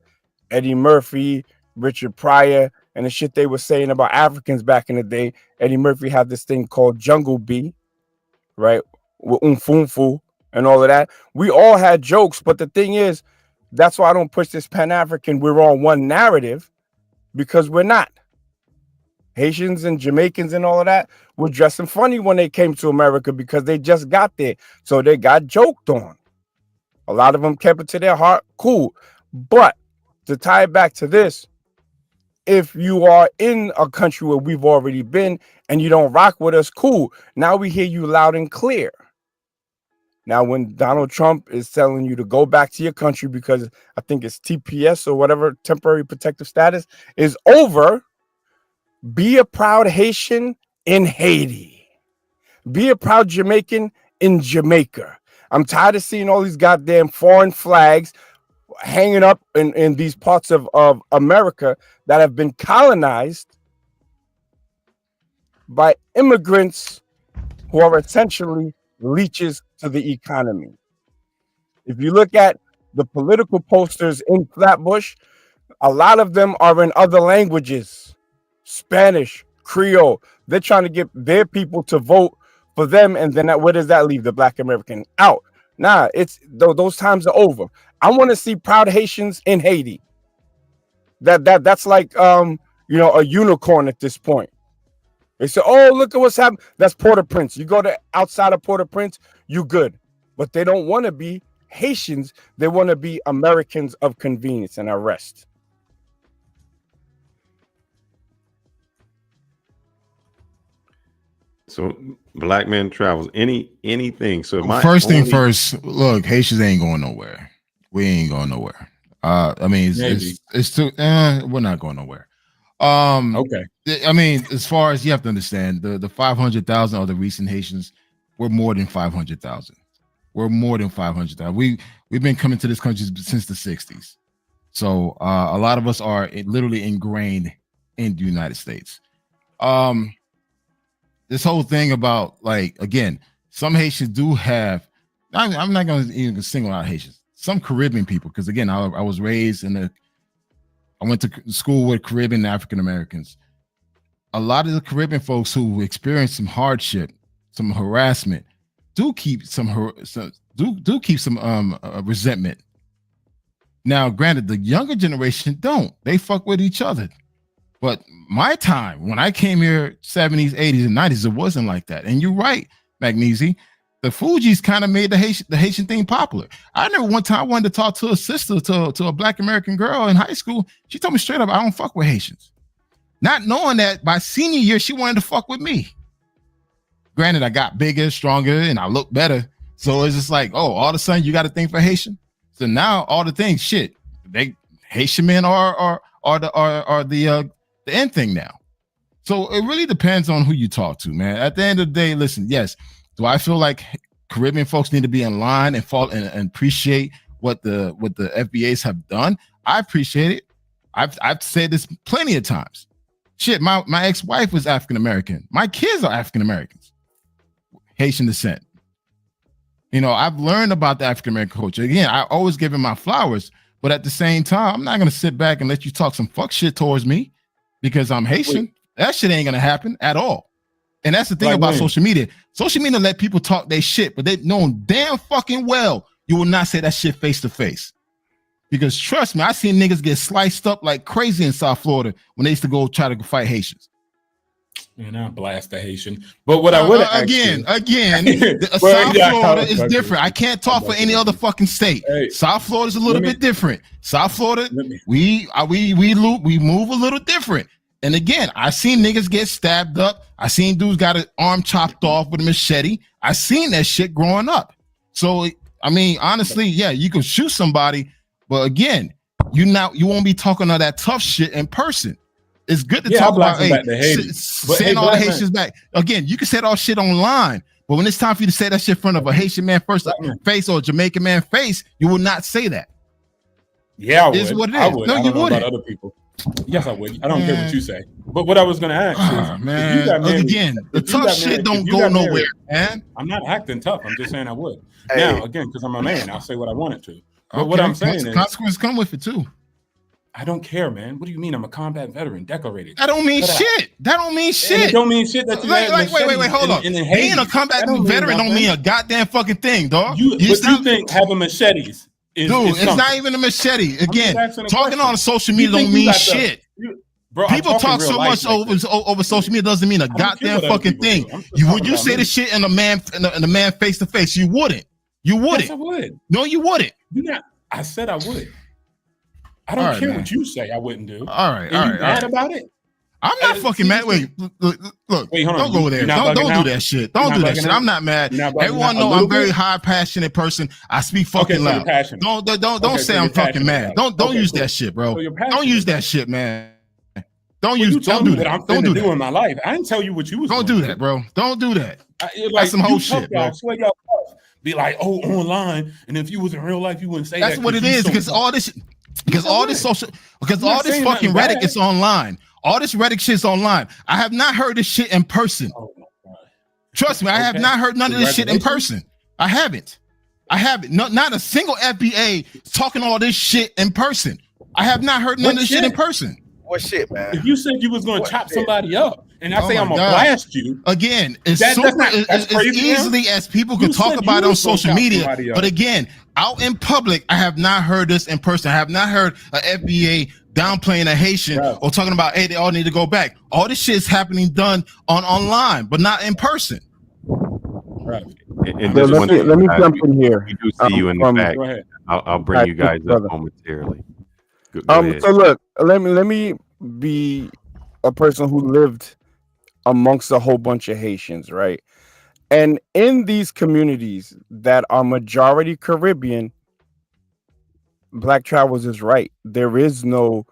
Eddie Murphy, Richard Pryor, and the shit they were saying about Africans back in the day. Eddie Murphy had this thing called Jungle Bee, right? With Umfunfu and all of that. We all had jokes, but the thing is, that's why I don't push this Pan-African, we're on one narrative, because we're not. Haitians and Jamaicans and all of that were dressing funny when they came to America because they just got there. So they got joked on. A lot of them kept it to their heart. Cool. But to tie it back to this, if you are in a country where we've already been and you don't rock with us, cool. Now we hear you loud and clear. Now, when Donald Trump is telling you to go back to your country because I think it's TPS or whatever, temporary protective status, is over, be a proud Haitian in Haiti. Be a proud Jamaican in Jamaica. I'm tired of seeing all these goddamn foreign flags hanging up in these parts of America that have been colonized by immigrants who are essentially leeches to the economy. If you look at the political posters in Flatbush, a lot of them are in other languages, Spanish, Creole. They're trying to get their people to vote for them, and then where does that leave the Black American? Out. Nah, it's those times are over. I want to see proud Haitians in Haiti. That's like a unicorn at this point. They say, "Oh, look at what's happening." That's Port-au-Prince. You go to outside of Port-au-Prince, you good. But they don't want to be Haitians. They want to be Americans of convenience and arrest. So black man travels anything. So first thing first, look, Haitians ain't going nowhere. We ain't going nowhere. I mean, it's too. We're not going nowhere. Okay. I mean, as far as you have to understand, the 500,000 are the recent Haitians. We're more than 500,000. We're more than 500,000. We've been coming to this country since the 60s. So a lot of us are literally ingrained in the United States. This whole thing about, like, again, some Haitians do have. I'm not going to even single out Haitians. Some Caribbean people, because again, I was raised I went to school with Caribbean African Americans. A lot of the Caribbean folks who experienced some hardship, some harassment, do keep some resentment. Now, granted, the younger generation don't. They fuck with each other. But my time, when I came here, 70s, 80s, and 90s, it wasn't like that. And you're right, Magnesi. The Fugees kind of made the Haitian thing popular. I remember one time I wanted to talk to a sister, to a Black American girl in high school. She told me straight up, I don't fuck with Haitians. Not knowing that by senior year, she wanted to fuck with me. Granted, I got bigger, stronger, and I look better. So it's just like, oh, all of a sudden you got a thing for Haitian. So now all the things, shit, Haitian men are the end thing now. So it really depends on who you talk to, man. At the end of the day, listen, yes. Do I feel like Caribbean folks need to be in line and fall and appreciate what the FBAs have done? I appreciate it. I've said this plenty of times. Shit, my ex-wife was African American. My kids are African Americans, Haitian descent. You know, I've learned about the African American culture. Again, I always give him my flowers, but at the same time, I'm not gonna sit back and let you talk some fuck shit towards me because I'm Haitian. That shit ain't gonna happen at all. And that's the thing about social media. Social media let people talk their shit, but they know damn fucking well you will not say that shit face to face. Because trust me, I seen niggas get sliced up like crazy in South Florida when they used to go try to fight Haitians. Man, I blast the Haitian. But what I would again, South Florida is different. I can't talk for any other fucking state. Hey, South Florida is a little bit different. South Florida, we move a little different. And again, I seen niggas get stabbed up. I seen dudes got an arm chopped off with a machete. I seen that shit growing up. So, I mean, honestly, yeah, you can shoot somebody, but again, you won't be talking all that tough shit in person. It's good to talk about send all the Haitians back. Again, you can say all shit online, but when it's time for you to say that shit in front of a Haitian man face or a Jamaican man face, you will not say that. Yeah, I would. It's what it is. I would. No, I you don't know wouldn't. about other people. Yes, I would. I don't care what you say. But what I was going to ask is, man, if you got married, again, the tough shit don't go nowhere, man. I'm not acting tough. I'm just saying I would. Now, again, because I'm a man, I'll say what I wanted to. But what I'm saying is, consequences come with it too. I don't care, man. What do you mean? I'm a combat veteran, decorated. That don't mean shit. That don't mean shit. And it don't mean shit that you wait, hold on. Being a combat veteran don't mean a goddamn fucking thing, dog. You think having machetes is it's not even a machete. Again, talking on social media don't mean shit. Bro, people talk so much over social media doesn't mean a goddamn fucking thing. Would you say the shit in a man face to face? You wouldn't. You wouldn't. Yes, I would. No, you wouldn't. I said I would. I don't care what you say I wouldn't do. All right. You mad about it? I'm not fucking mad. Wait, look. Wait, hold on. Don't go there. Don't do that shit. Don't do that shit. I'm not mad. Everyone know I'm a very high passionate person. I speak fucking loud. Don't say I'm fucking mad. Don't use that shit, bro. Don't use that shit, man. Don't do that. I'm going to do in my life. I didn't tell you what you was. Don't do that, bro. Don't do that. That's some whole shit, bro. Be like, oh, online, and if you was in real life, you wouldn't say that. That's what it is, because all this fucking Reddit is online. All this Reddit shit's online. I have not heard this shit in person. Oh my God. Trust me, I have not heard none of this shit in person. I haven't. Not a single FBA talking all this shit in person. I have not heard none of this shit in person. What shit, man? If you said you was going to chop somebody up and I say I'm gonna blast you again. As easily as people can talk about it on social media, but again, out in public, I have not heard this in person. I have not heard a FBA downplaying a Haitian or talking about, hey, they all need to go back. All this shit is happening done online, but not in person. Right. And this let me jump in here. We do see you in the back. I'll bring you guys up momentarily. Go ahead. So look, let me be a person who lived amongst a whole bunch of Haitians, right? And in these communities that are majority Caribbean, Black Travels is right. There is no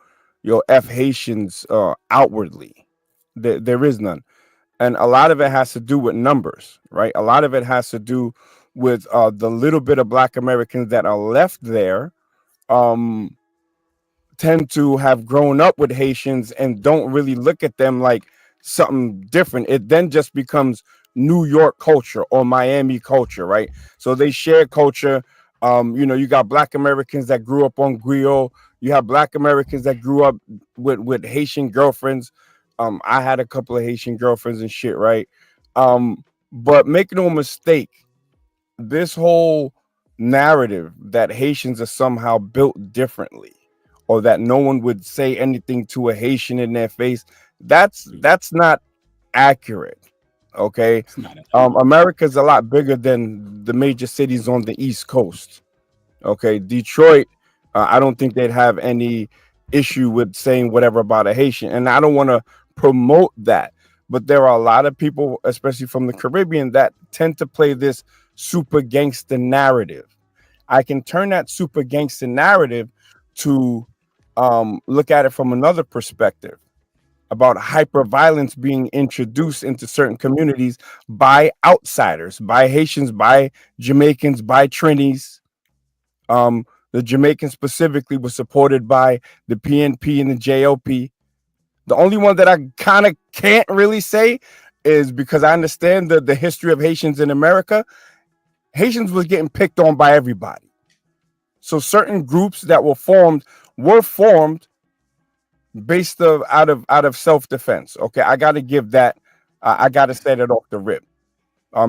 F Haitians outwardly. There is none. And a lot of it has to do with numbers, right? A lot of it has to do with the little bit of Black Americans that are left there tend to have grown up with Haitians and don't really look at them like something different. It then just becomes New York culture or Miami culture, right? So they share culture. You got Black Americans that grew up on griot. You have Black Americans that grew up with Haitian girlfriends. I had a couple of Haitian girlfriends and shit, right? But make no mistake, this whole narrative that Haitians are somehow built differently, or that no one would say anything to a Haitian in their face, that's not accurate. Okay, America's a lot bigger than the major cities on the East Coast. Okay, Detroit, I don't think they'd have any issue with saying whatever about a Haitian, and I don't want to promote that, but there are a lot of people, especially from the Caribbean, that tend to play this super gangster narrative. I can turn that super gangster narrative to look at it from another perspective about hyper violence being introduced into certain communities by outsiders, by Haitians, by Jamaicans, by Trinis. The Jamaicans specifically was supported by the PNP and the JLP. The only one that I kind of can't really say is, because I understand the history of Haitians in America, Haitians was getting picked on by everybody. So certain groups that were formed based out of self-defense. Okay, I got to give that. I got to say that off the rip.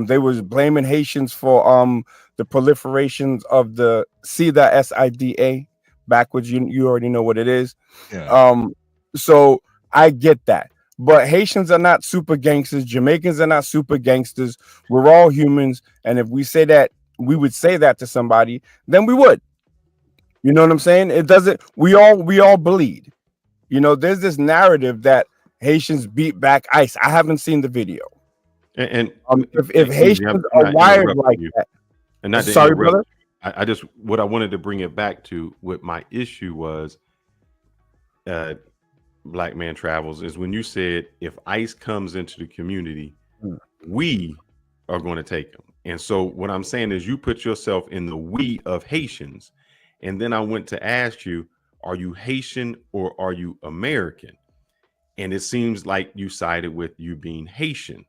They was blaming Haitians for the proliferations of the SIDA, SIDA, backwards. You already know what it is. Yeah. So I get that. But Haitians are not super gangsters. Jamaicans are not super gangsters. We're all humans. And if we say that, we would say that to somebody, then we would. You know what I'm saying? It doesn't, we all bleed. You know, there's this narrative that Haitians beat back ICE. I haven't seen the video. And if Haitians are wired like that, and not sorry, brother. I just, what I wanted to bring it back to, what my issue was, Black Man Travels, is when you said if ICE comes into the community, we are going to take them. And so what I'm saying is, you put yourself in the we of Haitians, and then I went to ask you, are you Haitian or are you American? And it seems like you sided with you being Haitian.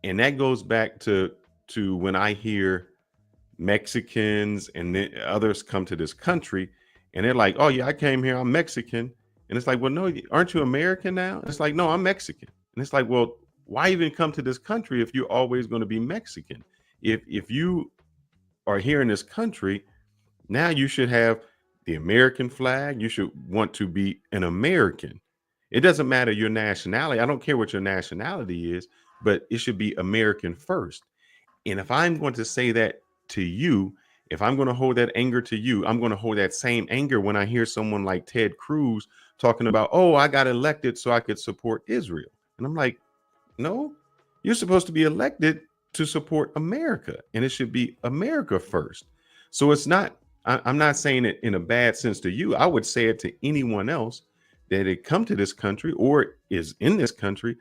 And that goes back to when I hear Mexicans and then others come to this country and they're like, oh yeah, I came here, I'm Mexican. And it's like, well, no, aren't you American now? It's like, no, I'm Mexican. And it's like, well, why even come to this country if you're always going to be Mexican? If you are here in this country, now you should have the American flag. You should want to be an American. It doesn't matter your nationality. I don't care what your nationality is, but it should be American first. And if I'm going to say that to you, if I'm going to hold that anger to you, I'm going to hold that same anger when I hear someone like Ted Cruz talking about, oh, I got elected so I could support Israel. And I'm like, no, you're supposed to be elected to support America, and it should be America first. So it's not, I'm not saying it in a bad sense to you. I would say it to anyone else that had come to this country or is in this country,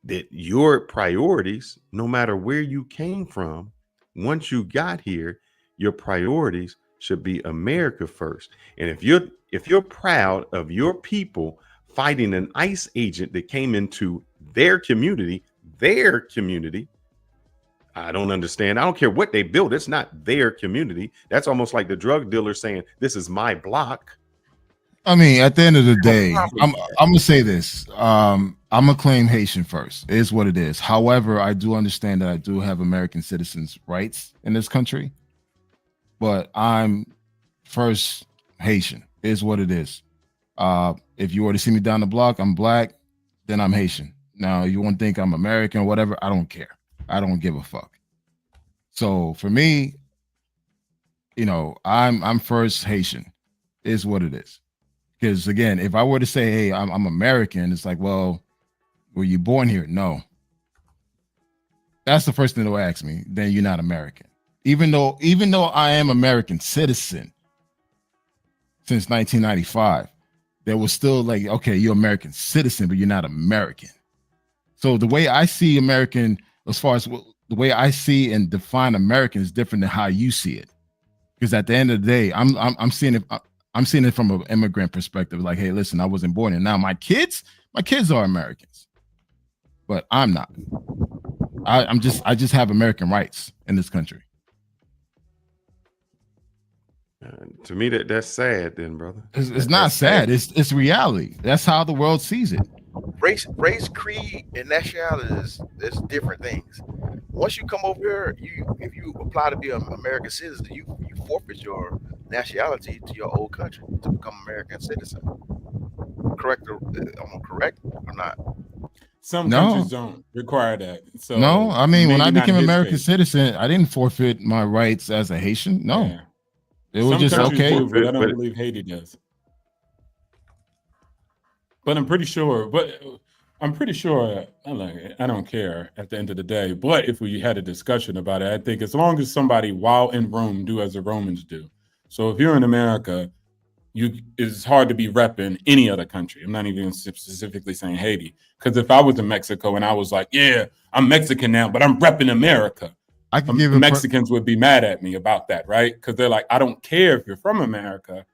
that your priorities, no matter where you came from, once you got here, your priorities should be America first. And if you're proud of your people fighting an ICE agent that came into their community, I don't understand. I don't care what they built. It's not their community. That's almost like the drug dealer saying, this is my block. I mean, at the end of the day, I'm gonna say this. I'm gonna claim Haitian first. It is what it is. However, I do understand that I do have American citizens' rights in this country, but I'm first Haitian. It is what it is. If you were to see me down the block, I'm black, then I'm Haitian. Now you want to think I'm American or whatever? I don't care. I don't give a fuck. So for me, you know, I'm first Haitian. It is what it is. Because again, if I were to say, hey, I'm American, it's like, well, were you born here? No. That's the first thing they'll ask me. Then you're not American. Even though I am American citizen since 1995, there was still like, okay, you're American citizen, but you're not American. So the way I see American, as far as the way I see and define American is different than how you see it. Because at the end of the day, I'm seeing it from an immigrant perspective. Like, hey, listen, I wasn't born here. Now my kids are Americans, but I'm not. I just have American rights in this country. To me, that's sad, then, brother. It's not sad. It's reality. That's how the world sees it. Race, creed, and nationality is different things. Once you come over here, if you apply to be an American citizen, you forfeit your nationality to your old country to become American citizen. Correct? Am I correct or not? Some countries don't require that. So no, I mean, when I became American citizen, I didn't forfeit my rights as a Haitian. No, yeah. It was just okay. Do, but I don't believe Haiti does. But I'm pretty sure. I don't care at the end of the day. But if we had a discussion about it, I think as long as somebody, while in Rome, do as the Romans do. So if you're in America, it's hard to be repping any other country. I'm not even specifically saying Haiti, because if I was in Mexico and I was like, yeah, I'm Mexican now, but I'm repping America, Mexicans would be mad at me about that, right? Because they're like, I don't care if you're from America,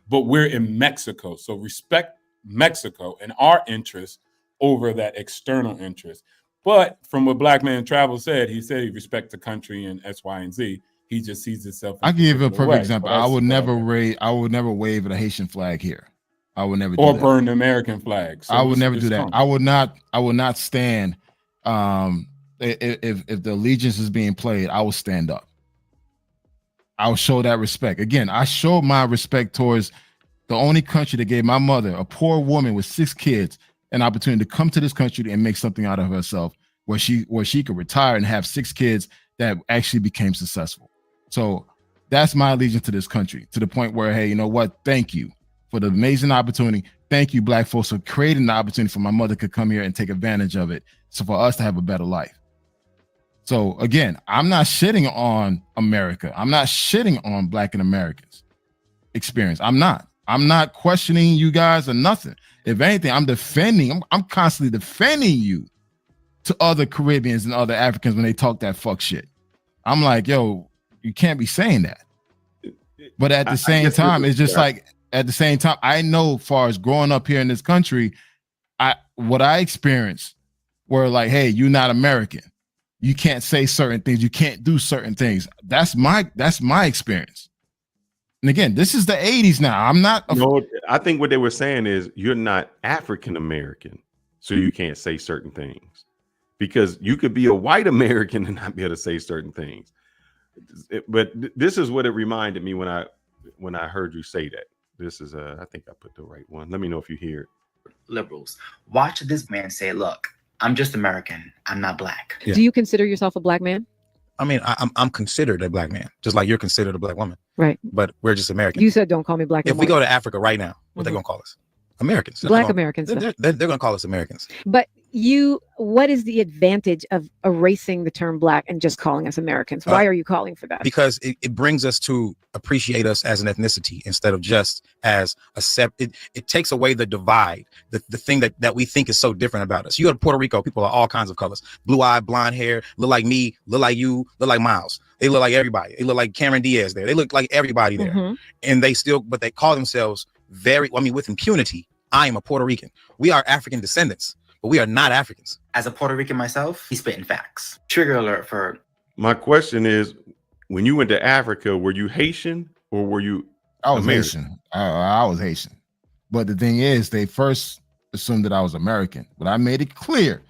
but we're in Mexico, so respect Mexico and our interests over that external interest. But from what Black Man Travel said, he said he respects the country and X, Y, and Z. He just sees himself. I give you a perfect example. I would never wave a Haitian flag here. I would never do that. Or burn the American flag. So I would never do that. I would not stand. If the allegiance is being played, I will stand up. I will show that respect. Again, I show my respect towards the only country that gave my mother, a poor woman with 6 kids, an opportunity to come to this country and make something out of herself, where she could retire and have 6 kids that actually became successful. So that's my allegiance to this country, to the point where, hey, you know what? Thank you for the amazing opportunity. Thank you, Black folks, for creating the opportunity for my mother to come here and take advantage of it, so for us to have a better life. So again, I'm not shitting on America. I'm not shitting on Black and Americans experience. I'm not questioning you guys or nothing. If anything, I'm constantly defending you to other Caribbeans and other Africans when they talk that fuck shit. I'm like, yo, you can't be saying that. But at the same time, it's just like, at the same time, I know, as far as growing up here in this country, what I experienced were like, hey, you're not American. You can't say certain things. You can't do certain things. That's my experience. And again, this is the 80s now. I'm not. No, I think what they were saying is you're not African American, so you can't say certain things. Because you could be a white American and not be able to say certain things. But this is what it reminded me when I heard you say that. This is I think I put the right one. Let me know if you hear it. Liberals, watch this man say, look, I'm just American. I'm not Black. Yeah. Do you consider yourself a Black man? I mean, I'm considered a Black man, just like you're considered a Black woman. Right. But we're just Americans. You said don't call me Black. If we go to Africa right now, what they gonna call us? Americans. Black Americans. They're gonna call us Americans. But what is the advantage of erasing the term Black and just calling us Americans? Why are you calling for that? Because it brings us to appreciate us as an ethnicity instead of just as it takes away the divide, the thing that we think is so different about us. You go to Puerto Rico, people are all kinds of colors, blue-eyed, blonde hair, look like me, look like you, look like Miles. They look like everybody. They look like Cameron Diaz there. They look like everybody there. Mm-hmm. And but they call themselves with impunity. I am a Puerto Rican. We are African descendants, but we are not Africans. As a Puerto Rican myself, he's spitting facts. Trigger alert for. My question is, when you went to Africa, were you Haitian or were you? I was American? Haitian. I was Haitian. But the thing is, they first assumed that I was American, but I made it clear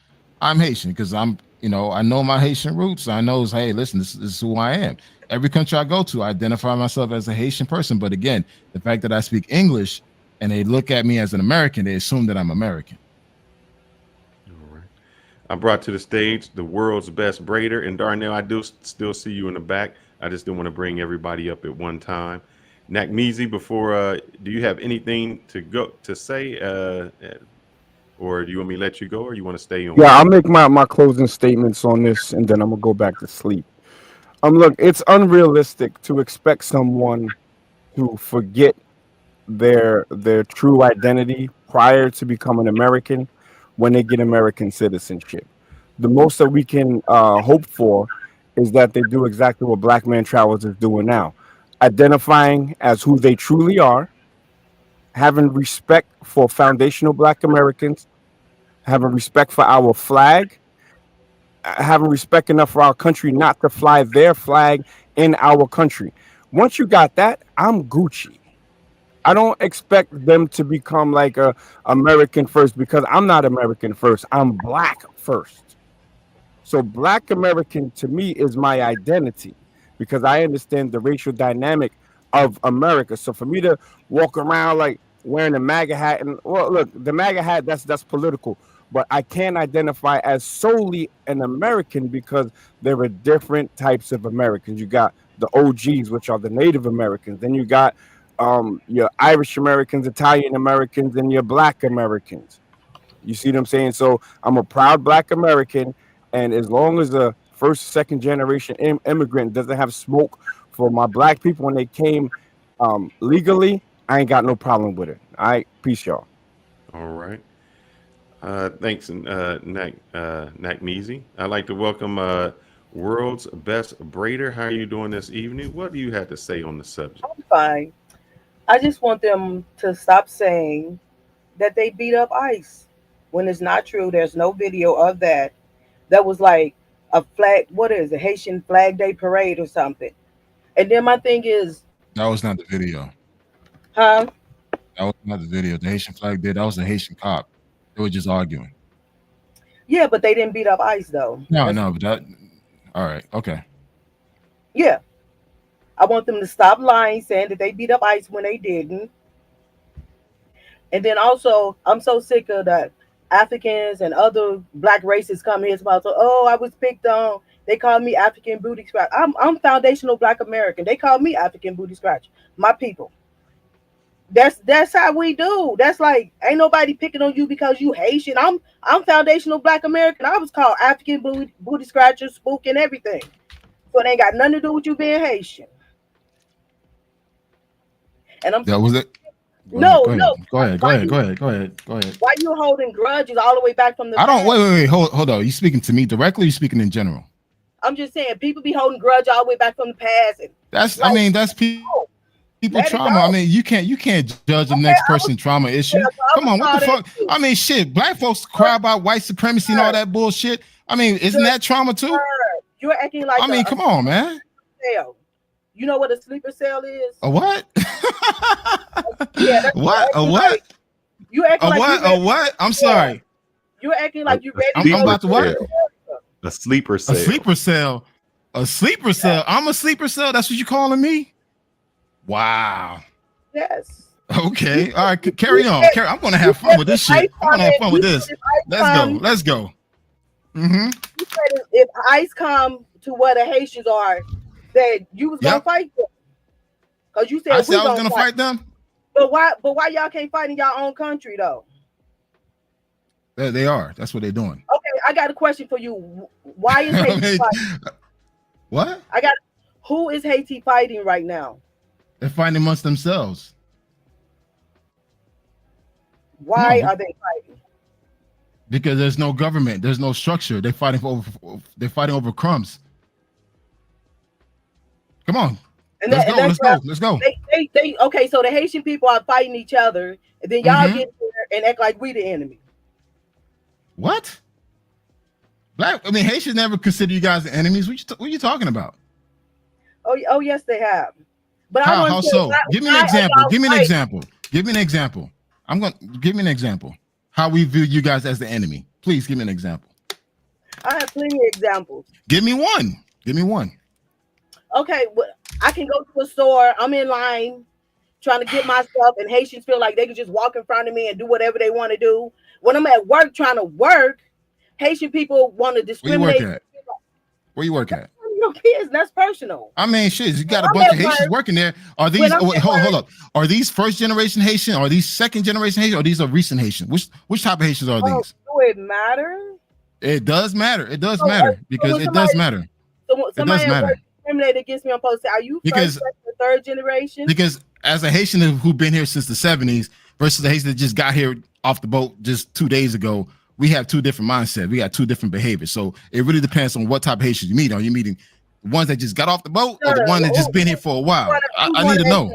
I'm Haitian because I know my Haitian roots. I know, hey, listen, this is who I am. Every country I go to, I identify myself as a Haitian person. But again, the fact that I speak English and they look at me as an American, they assume that I'm American. All right. I brought to the stage the world's best braider, and Darnell, I do still see you in the back. I just didn't want to bring everybody up at one time. Nakmeezy, before do you have anything to say, or do you want me to let you go, or you want to stay on? Yeah, I'll make my closing statements on this, and then I'm gonna go back to sleep. Look, it's unrealistic to expect someone to forget their true identity prior to becoming American when they get American citizenship. The most that we can hope for is that they do exactly what Black Man Travels is doing now, identifying as who they truly are, having respect for foundational Black Americans, having respect for our flag, having respect enough for our country not to fly their flag in our country. Once you got that, I'm Gucci. I don't expect them to become like a American first, because I'm not American first. I'm Black first. So Black American to me is my identity, because I understand the racial dynamic of America. So for me to walk around like wearing a MAGA hat, and well, look, the MAGA hat, that's political, but I can't identify as solely an American because there are different types of Americans. You got the OGs, which are the Native Americans. Then you got your Irish Americans, Italian Americans, and your Black Americans. You see what I'm saying? So I'm a proud Black American, and as long as the first, second generation immigrant doesn't have smoke for my Black people when they came legally, I ain't got no problem with it. All right, peace, y'all. All right. Thanks, Nakmeezy. I'd like to welcome world's best braider. How are you doing this evening? What do you have to say on the subject? I'm fine. I just want them to stop saying that they beat up ICE when it's not true. There's no video of that. That was like a flag. What is it? Haitian Flag Day parade or something. And then my thing is, That was not the video. huh? That was not the video. The Haitian flag did. That was a Haitian cop. They were just arguing. Yeah, but they didn't beat up ICE though. No, but that. All right. Okay. Yeah. I want them to stop lying, saying that they beat up ICE when they didn't. And then also, I'm so sick of that Africans and other Black races come here about, oh, I was picked on. They call me African booty scratch. I'm foundational Black American. They call me African booty scratch. My people. That's how we do. That's like, ain't nobody picking on you because you Haitian. I'm foundational Black American. I was called African booty scratcher, spook, and everything. So it ain't got nothing to do with you being Haitian. And I'm That was it. No. Go ahead. Why you holding grudges all the way back from the I don't. past? Wait. Hold on. You speaking to me directly? Or you speaking in general? I'm just saying, people be holding grudge all the way back from the past. And That's. I mean, that's people trauma. I mean, you can't judge the next person's trauma issue. Come on, what the fuck? I mean, shit. Black folks cry about white supremacy and all that bullshit. I mean, isn't that trauma too? You're acting like. I mean, come on, man. Cell. You know what a sleeper cell is? A what? Yeah. What? A what? You acting like what? A what? I'm sorry. You're acting like you ready. I'm about to what? A sleeper cell. A sleeper cell. A sleeper cell. I'm a sleeper cell. That's what you calling me? Wow. Yes. Okay. All right. Carry on. I'm going to have fun with this shit. I'm going to have fun with this. Let's go. Mm-hmm. You said if ICE come to where the Haitians are, that you was gonna fight them. Because you said I was gonna fight them. But why y'all can't fight in your own country though? They are. That's what they're doing. Okay, I got a question for you. Why is Haiti fighting? What? Who is Haiti fighting right now? They're fighting amongst themselves. Why are they fighting? Because there's no government, there's no structure. They're fighting over crumbs. Come on. Let's go. They okay, so the Haitian people are fighting each other, and then y'all get there and act like we the enemy. What? Haitians never consider you guys the enemies. What are you talking about? Oh yes, they have. But how so? Give me an example. Give me an example. Give me an example. Give me an example. how we view you guys as the enemy. Please give me an example. I have plenty of examples. Give me one. Give me one. Okay, well, I can go to a store. I'm in line trying to get my stuff, and Haitians feel like they can just walk in front of me and do whatever they want to do. When I'm at work trying to work, Haitian people want to discriminate. Where you work at? Your kids, that's personal. I mean, shit, you got a bunch of Haitians working there. Are these? Oh, wait, hold up. Are these first generation Haitian? Are these second generation Haitian? Or these are recent Haitian? Which type of Haitians are these? Do it matter? It does matter. It does matter because it does matter. So somebody discriminated against me on post. Are you first, second, or third generation? Because as a Haitian who's been here since the 70s versus the Haitian that just got here off the boat just 2 days ago, we have two different mindsets. We got two different behaviors. So it really depends on what type of Haitians you meet. Are you meeting ones that just got off the boat or the one that just been here for a while? I need to know.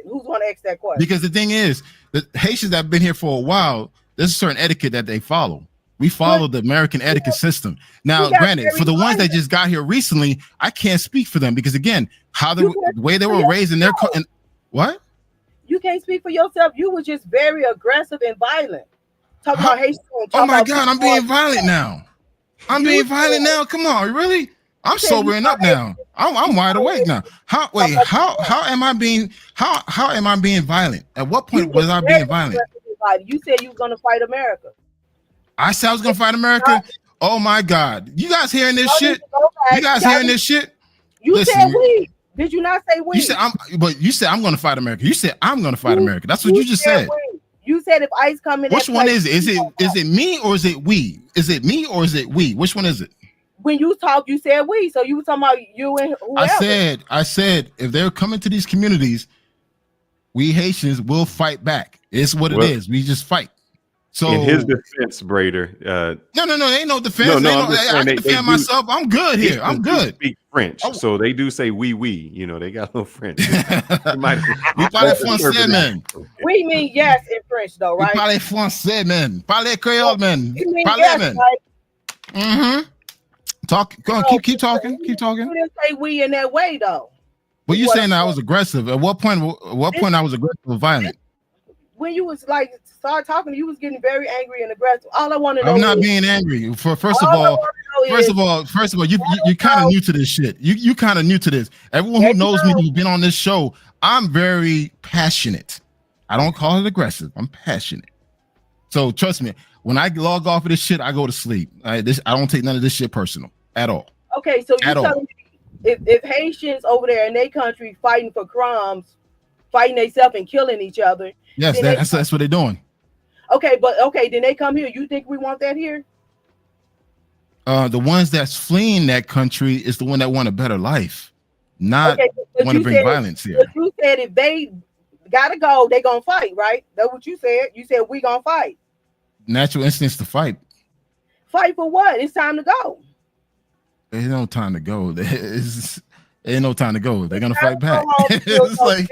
Who's going to ask that question? Because the thing is, the Haitians that have been here for a while, there's a certain etiquette that they follow. We follow the American etiquette system. Now, granted, for the ones that just got here recently, I can't speak for them because, again, the way they were raised in their what? You can't speak for yourself. You were just very aggressive and violent. Talking about Haitians. Oh my God, I'm being violent now. I'm being violent now. Come on, really? I'm sobering up now. I'm wide awake now. How am I being violent? At what point was I being violent? You said you were gonna fight America. I said I was gonna fight America. Oh my God. You guys hearing this shit? You guys hearing this shit? You said we. Did you not say we? You said I'm gonna fight America. You said I'm gonna fight America. That's what you just said. You said if ICE come in. Which one is it? Is it me or is it we? Is it me or is it we? Which one is it? When you talk, you said we. So you were talking about you and whoever. I said if they're coming to these communities, we Haitians will fight back. It's what it is. We just fight. So in his defense, Brader. No, ain't no defense. I can defend myself. I'm good here. I'm good. Speak French, so they do say we. You know, they got a little French. We parlez français, man. We mean yes in French, though, right? We parlez français, man. Parlez créole, man. Parlez, yes, man. Right? Talk. Go on. Keep talking. Keep talking. You didn't say we in that way, though. Well, you saying that I was aggressive. At what point? I was aggressive or violent? When you was like start talking, you was getting very angry and aggressive. All I want to know. I'm not being angry. First of all, you kind of new to this shit. You kind of new to this. Everyone who knows me who's been on this show, I'm very passionate. I don't call it aggressive. I'm passionate. So trust me, when I log off of this shit, I go to sleep. I don't take none of this shit personal at all. Okay, so you telling me if Haitians over there in their country fighting for crumbs, fighting themselves and killing each other. Yes, that's what they're doing. Okay, then they come here. You think we want that here? The ones that's fleeing that country is the one that want a better life, not want to bring violence here. But you said if they gotta go, they gonna fight, right? That's what you said. You said we gonna fight. Natural instincts to fight. Fight for what? It's time to go. There's no time to go. Ain't no time to go. They're gonna fight back. It's like.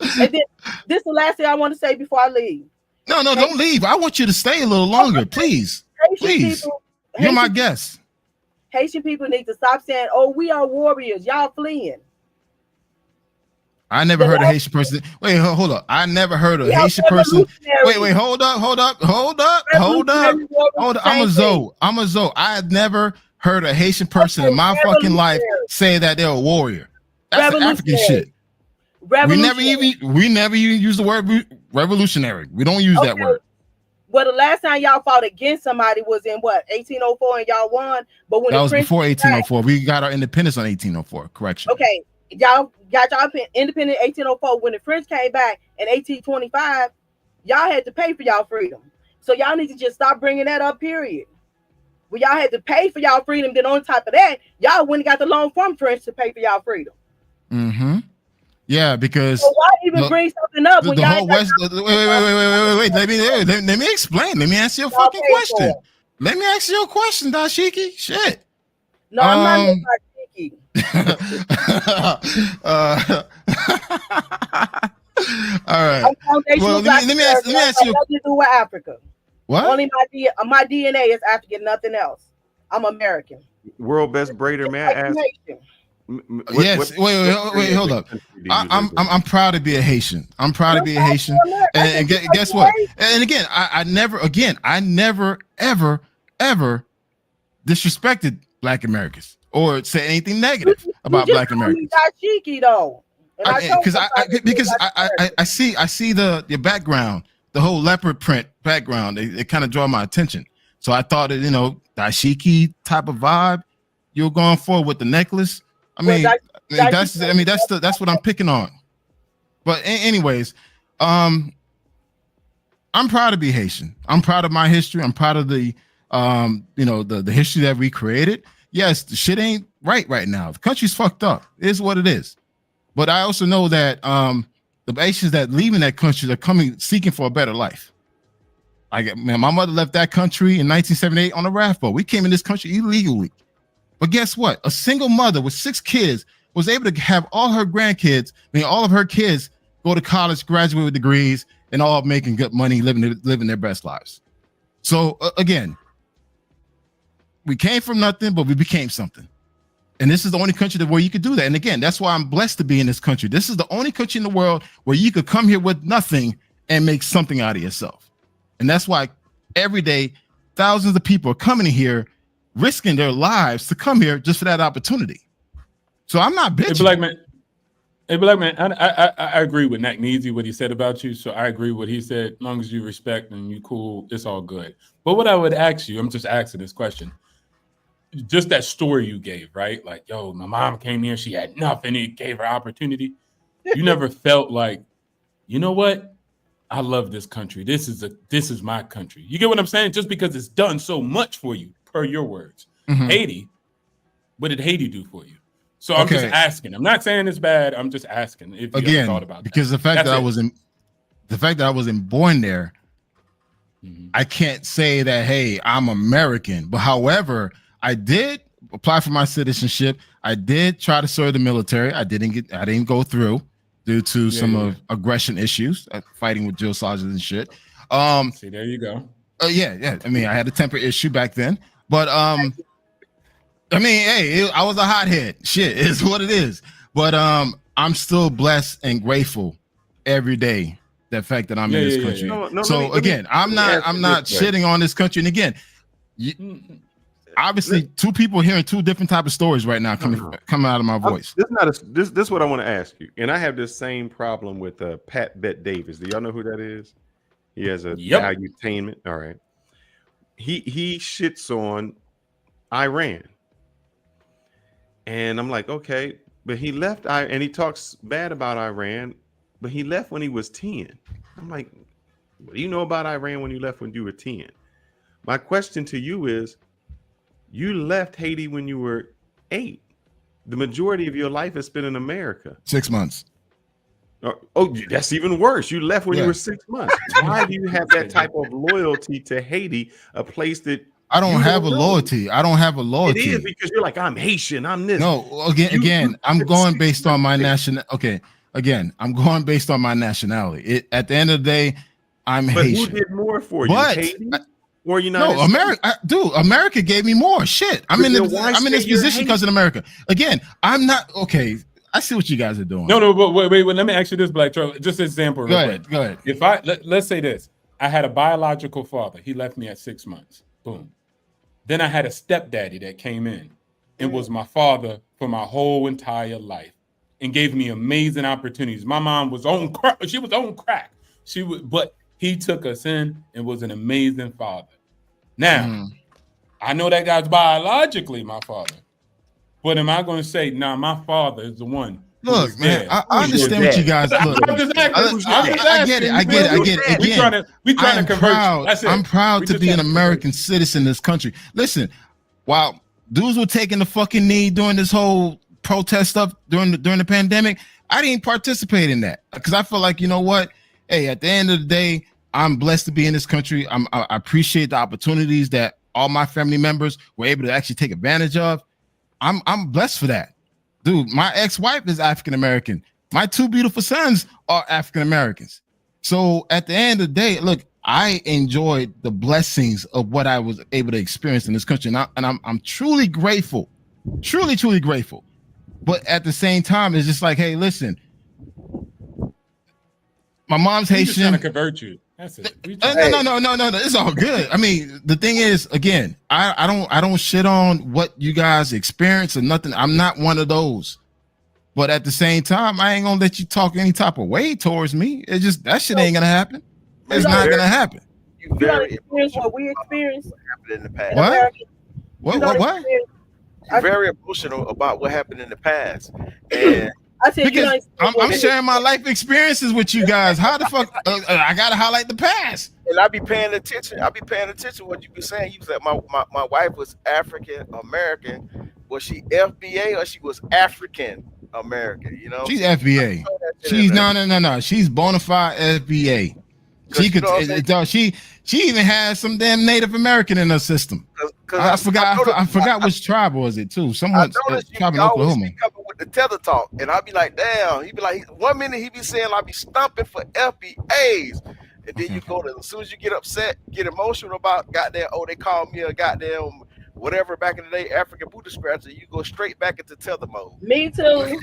And then this is the last thing I want to say before I leave. No, don't leave. I want you to stay a little longer, please. Please. You're my guest. Haitian people need to stop saying, "Oh, we are warriors. Y'all fleeing." I never heard a Haitian person. Wait, hold up. I never heard a Haitian person. Wait, hold up. I'm a Zoe. I had never heard a Haitian person in my fucking life say that they're a warrior. That's the African shit. We never even use the word revolutionary. We don't use that word. Well, the last time y'all fought against somebody was in what, 1804, and y'all won. But when that was before 1804. We got our independence on 1804. Correction. Okay, y'all got y'all independent 1804. When the French came back in 1825, y'all had to pay for y'all freedom. So y'all need to just stop bringing that up. Period. Well, y'all had to pay for y'all freedom. Then on top of that, y'all went and got the loan from French to pay for y'all freedom. Mm-hmm. Yeah, because so why even bring something up when the y'all whole West? Wait. Let me explain. Let me answer your fucking question. Let me ask you a question, Dashiki. Shit. No, I'm not Dashiki. All right. Well, let me ask you. Nothing to do with Africa. What? Only my DNA is African, nothing else. I'm American. World best braider, may I ask? Yes. Wait. Hold up. I'm proud to be a Haitian. I'm proud to be a Haitian. And guess what? And again, I never, ever disrespected Black Americans or say anything negative about Black Americans. Dashiki though. Because I see the background, the whole leopard print background. It kind of draw my attention. So I thought it, dashiki type of vibe. You're going for with the necklace. That's what I'm picking on. But anyways, I'm proud to be Haitian. I'm proud of my history. I'm proud of the the history that we created. Yes, the shit ain't right now. The country's fucked up. It is what it is. But I also know that the Haitians that leaving that country, they're coming seeking for a better life. My mother left that country in 1978 on a raft boat. We came in this country illegally. But guess what? A single mother with 6 kids was able to have all her grandkids, all of her kids go to college, graduate with degrees, and all making good money, living their best lives. So again, we came from nothing, but we became something. And this is the only country where you could do that. And again, that's why I'm blessed to be in this country. This is the only country in the world where you could come here with nothing and make something out of yourself. And that's why every day, thousands of people are coming here, risking their lives to come here just for that opportunity. So I'm not bitching. Hey, Black man, I agree with Nakneezy, what he said about you. So I agree what he said. As long as you respect and you cool, it's all good. But what I would ask you, I'm just asking this question. Just that story you gave, right? Like, yo, my mom came here, she had nothing, it gave her opportunity. You never felt like, you know what? I love this country. This is my country. You get what I'm saying? Just because it's done so much for you, per your words. Mm-hmm. Haiti, what did Haiti do for you? So I'm just asking. I'm not saying it's bad. I'm just asking if you ever thought about because that. the fact that I wasn't born there, I can't say that, hey, I'm American. But however, I did apply for my citizenship. I did try to serve the military. I didn't go through due to some aggression issues, fighting with drill sergeants and shit. See, there you go. Yeah. I mean, I had a temper issue back then, but hey, I was a hothead. Shit is what it is. But I'm still blessed and grateful every day. The fact that I'm in this country. No, I'm not shitting on this country. And again, obviously, 2 people hearing 2 different type of stories right now coming out of my voice. This is what I want to ask you. And I have this same problem with Pat Bet Davis. Do y'all know who that is? He has a valuetainment. All right. He shits on Iran. And I'm like, okay, but he left and he talks bad about Iran, but he left when he was 10. I'm like, what do you know about Iran when you left when you were 10? My question to you is, you left Haiti when you were 8. The majority of your life is spent in America. 6 months. Oh, that's even worse. You left when you were 6 months. Why do you have that type of loyalty to Haiti, a place that I don't have a loyalty. I don't have a loyalty. It is because you're like, I'm Haitian. I'm this. No, again, I'm going based on my national. Okay, again, I'm going based on my nationality. At the end of the day, I'm Haitian. Who did more for you? Haiti or United States? America. Dude, America gave me more. Shit, I'm in this position because of America. Again, I'm not okay. I see what you guys are doing. No, but wait. Let me ask you this, Black Charlie. Just an example. Go ahead. If let's say this, I had a biological father. He left me at 6 months. Boom. Then I had a stepdaddy that came in and was my father for my whole entire life and gave me amazing opportunities. My mom was on crack. She was on crack. But he took us in and was an amazing father. Now, I know that guy's biologically my father, but am I going to say, nah, my father is the one? Look, man, I understand what you guys look. I get it. Again, we trying to convert. I'm proud to be an American citizen in this country. Listen, while dudes were taking the fucking knee during this whole protest stuff during the pandemic, I didn't participate in that because I feel like, you know what? Hey, at the end of the day, I'm blessed to be in this country. I appreciate the opportunities that all my family members were able to actually take advantage of. I'm blessed for that. Dude, my ex-wife is African-American. My 2 beautiful sons are African-Americans. So at the end of the day, look, I enjoyed the blessings of what I was able to experience in this country. And I'm truly grateful, truly grateful. But at the same time, it's just like, hey, listen, my mom's He's just trying Haitian. to convert you. That's it. No. It's all good. I mean, the thing is, again, I don't shit on what you guys experience or nothing. I'm not one of those. But at the same time, I ain't gonna let you talk any type of way towards me. It's just that shit ain't gonna happen. It's not gonna happen. You don't experience what we experienced. What happened in the past? What? You're very emotional about what happened in the past, and I said because I'm sharing my life experiences with you guys. How the fuck I gotta highlight the past? And I be paying attention. I be paying attention to what you be saying. You said my wife was African American. Was she FBA or she was African American? You know, she's FBA. She's no. She's bona fide FBA. She could. She even has some damn Native American in her system. I forgot which tribe was it too. Someone tribe in Oklahoma. Coming with the tether talk, and I be like, damn. He be like, 1 minute he be saying I be stomping for FBAs, and then you go to as soon as you get upset, get emotional about goddamn. Oh, they called me a goddamn whatever back in the day, African booty scratcher. You go straight back into tether mode. Me too.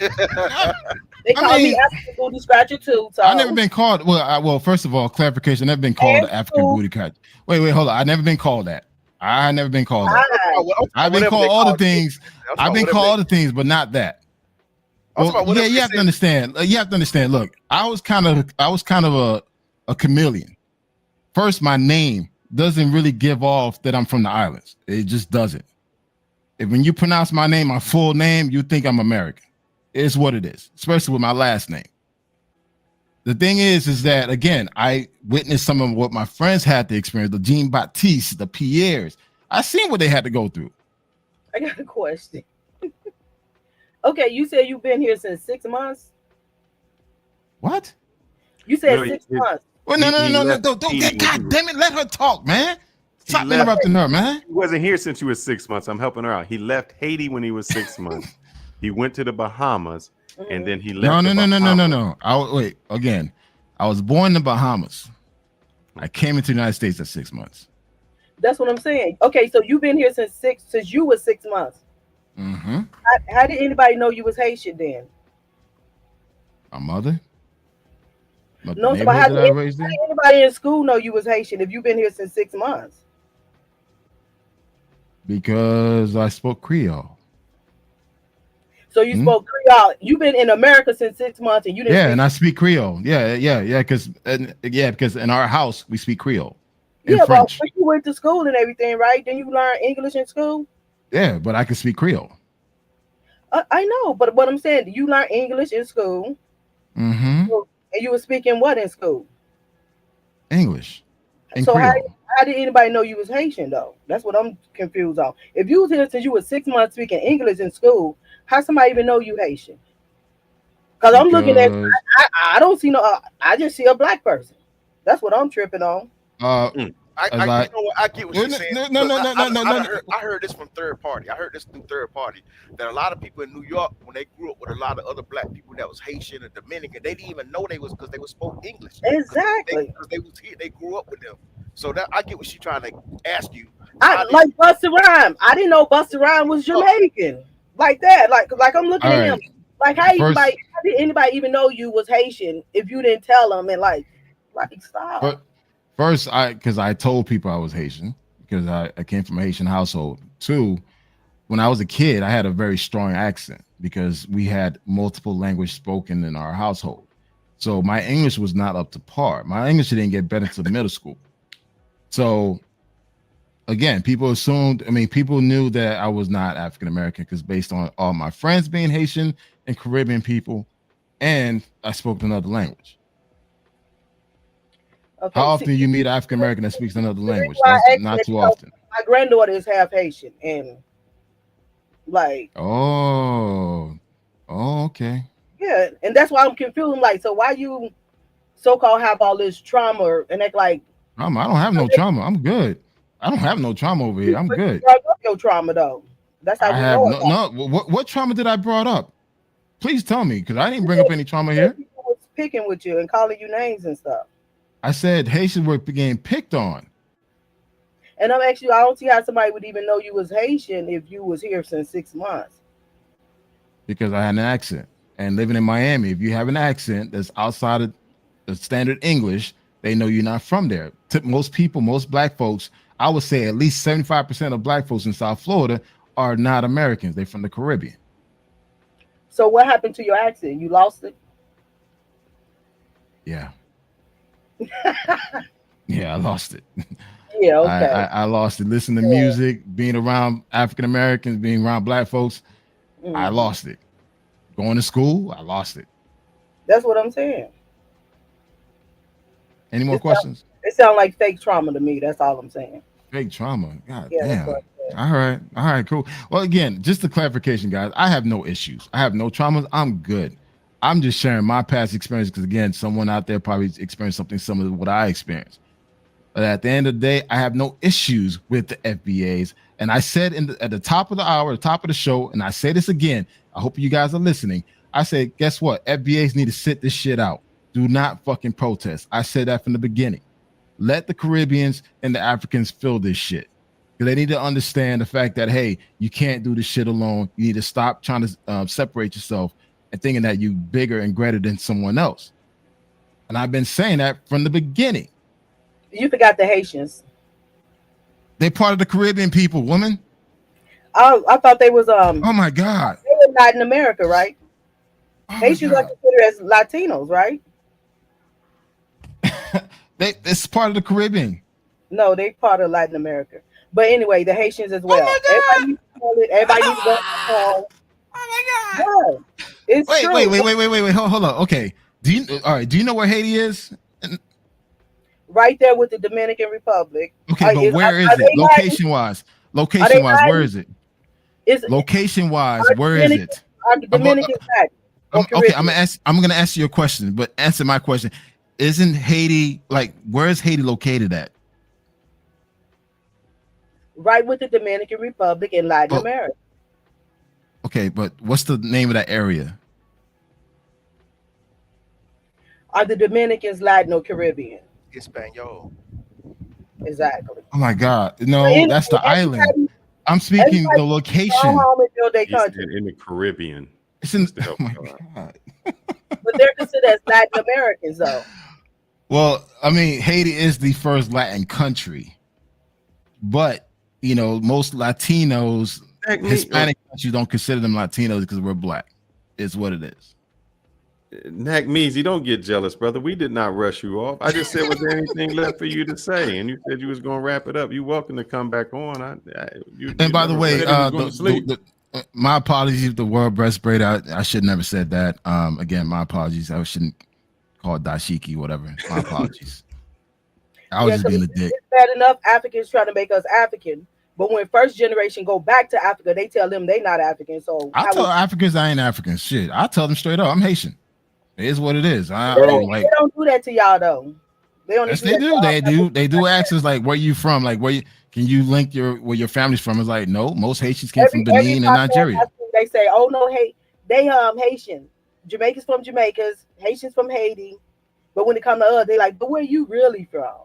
They call me African booty scratcher too. So. I've never been called. Well, first of all, clarification. I've never been called an African booty scratcher. Wait, hold on. I've never been called that. I never been called that. I've been called all the things. I've been called all the things, but not that. Well, yeah, you have to understand. You have to understand. Look, I was kind of a chameleon. First, my name doesn't really give off that I'm from the islands. It just doesn't. When you pronounce my name, my full name, you think I'm American. It's what it is, especially with my last name. The thing is that, again, I witnessed some of what my friends had to experience, the Jean Baptiste, the Pierres. I seen what they had to go through. I got a question. Okay, you said you've been here since 6 months? What? You said 6 months. Well, no, don't God damn it, let her talk, man. Stop interrupting her, man. He wasn't here since you were 6 months. I'm helping her out. He left Haiti when he was 6 months. He went to the Bahamas, and then he left. No. Wait, again. I was born in the Bahamas. I came into the United States at 6 months. That's what I'm saying. Okay, so you've been here since you were 6 months. Mm-hmm. How did anybody know you was Haitian then? My mother. No, so how did anybody in school know you was Haitian if you've been here since 6 months? Because I spoke Creole. So you spoke Creole. You've been in America since 6 months, and you didn't. Yeah, and I speak Creole. Yeah. Because in our house we speak Creole. Yeah, but when you went to school and everything, right? Then you learn English in school. Yeah, but I can speak Creole. I know, but what I'm saying, you learn English in school. Mm-hmm. And you were speaking what in school? English. So how did anybody know you was Haitian though? That's what I'm confused on. If you was here since you were 6 months speaking English in school, how somebody even know you Haitian? Because I'm looking at, I don't see I just see a black person. That's what I'm tripping on. I get what you're saying. No. I heard this from third party. I heard this through third party that a lot of people in New York, when they grew up with a lot of other black people that was Haitian and Dominican, they didn't even know they was because they were spoke English. Exactly. Because they was here, they grew up with them. So that I get what she's trying to ask you. Like Busta Rhymes. I didn't know Busta Rhymes was Jamaican. Like that. Like I'm looking at him. Like how did anybody even know you was Haitian if you didn't tell them and like stop. First, because I told people I was Haitian because I came from a Haitian household. Two, when I was a kid, I had a very strong accent because we had multiple language spoken in our household. So my English was not up to par. My English didn't get better until middle school. So again, people knew that I was not African American because based on all my friends being Haitian and Caribbean people, and I spoke another language. Okay, how often you meet an African American that speaks another language? Not too often. My granddaughter is half Haitian, and like. Oh, okay. Yeah, and that's why I'm confused. I'm like, so why you so-called have all this trauma and act like? I don't have no trauma. I'm good. I don't have no trauma over here. I'm good. Your trauma though. That's how I have no. What trauma did I brought up? Please tell me, because I didn't bring up any trauma here. People was picking with you and calling you names and stuff. I said Haitians were getting picked on. And I'm actually, I don't see how somebody would even know you was Haitian if you was here since 6 months. because I had an accent. And living in Miami, if you have an accent that's outside of the standard English, they know you're not from there. To most people, most black folks, I would say at least 75% of black folks in South Florida are not Americans. They're from the Caribbean. So what happened to your accent? You lost it? Yeah. Yeah, I lost it. Yeah, okay. I lost it. Listen to music, being around African Americans, being around black folks, I lost it. Going to school, I lost it. That's what I'm saying. Any more questions? It sounds like fake trauma to me. That's all I'm saying. Fake trauma. God Yeah, damn. All right, cool. Well, again, just a clarification, guys. I have no issues. I have no traumas. I'm good. I'm just sharing my past experience because, again, someone out there probably experienced something similar to what I experienced. But at the end of the day, I have no issues with the FBAs. And I said at the top of the hour, the top of the show, and I say this again, I hope you guys are listening. I said, guess what? FBAs need to sit this shit out. Do not fucking protest. I said that from the beginning. Let the Caribbeans and the Africans feel this shit. Because they need to understand the fact that, hey, you can't do this shit alone. You need to stop trying to separate yourself and thinking that you're bigger and greater than someone else. And I've been saying that from the beginning. You forgot the Haitians. They're part of the Caribbean people, woman. I thought they was Oh my God. They were Latin America, right? Haitians are considered as Latinos, right? It's part of the Caribbean. No, they part of Latin America. But anyway, the Haitians as well. Everybody needs to call it. Everybody needs to go. Oh my God! Yeah, it's wait, true. wait. Hold on. Okay. Do you know where Haiti is? Right there with the Dominican Republic. Okay, but where is it? Location wise, where is it? Location wise, where is it? Dominican Okay, I'm gonna ask you a question, but answer my question. Isn't Haiti where is Haiti located at? Right with the Dominican Republic in Latin America. Okay, but what's the name of that area? Are the Dominicans Latin or Caribbean? Espanol. Exactly. Oh my God! No, that's the island. I'm speaking the location. In the Caribbean. It's in. Oh my God! But they're considered as Latin Americans, though. Well, I mean, Haiti is the first Latin country, but most Latinos, Hispanic countries don't consider them Latinos because we're black. It's what it is. Nack Measy, don't get jealous, brother. We did not rush you off. I just said, was there anything left for you to say? And you said you was going to wrap it up. You're welcome to come back on. And by the way, my apologies if the word breastplate. I should never said that. Again, my apologies. I shouldn't call it dashiki, whatever. My apologies. I was just being a dick. It's bad enough Africans trying to make us African, but when first generation go back to Africa, they tell them they not African. So I tell Africans I ain't African. Shit, I tell them straight up, I'm Haitian. It is what it is. They don't do that to y'all though. They don't. Yes, they do. They do ask us like, where you from? Like, can you link where your family's from? It's like, no, most Haitians came from Benin and Nigeria. They say, oh no, they Haitian. Jamaicans from Jamaicas, Haitians from Haiti. But when it comes to us, they like, but where you really from?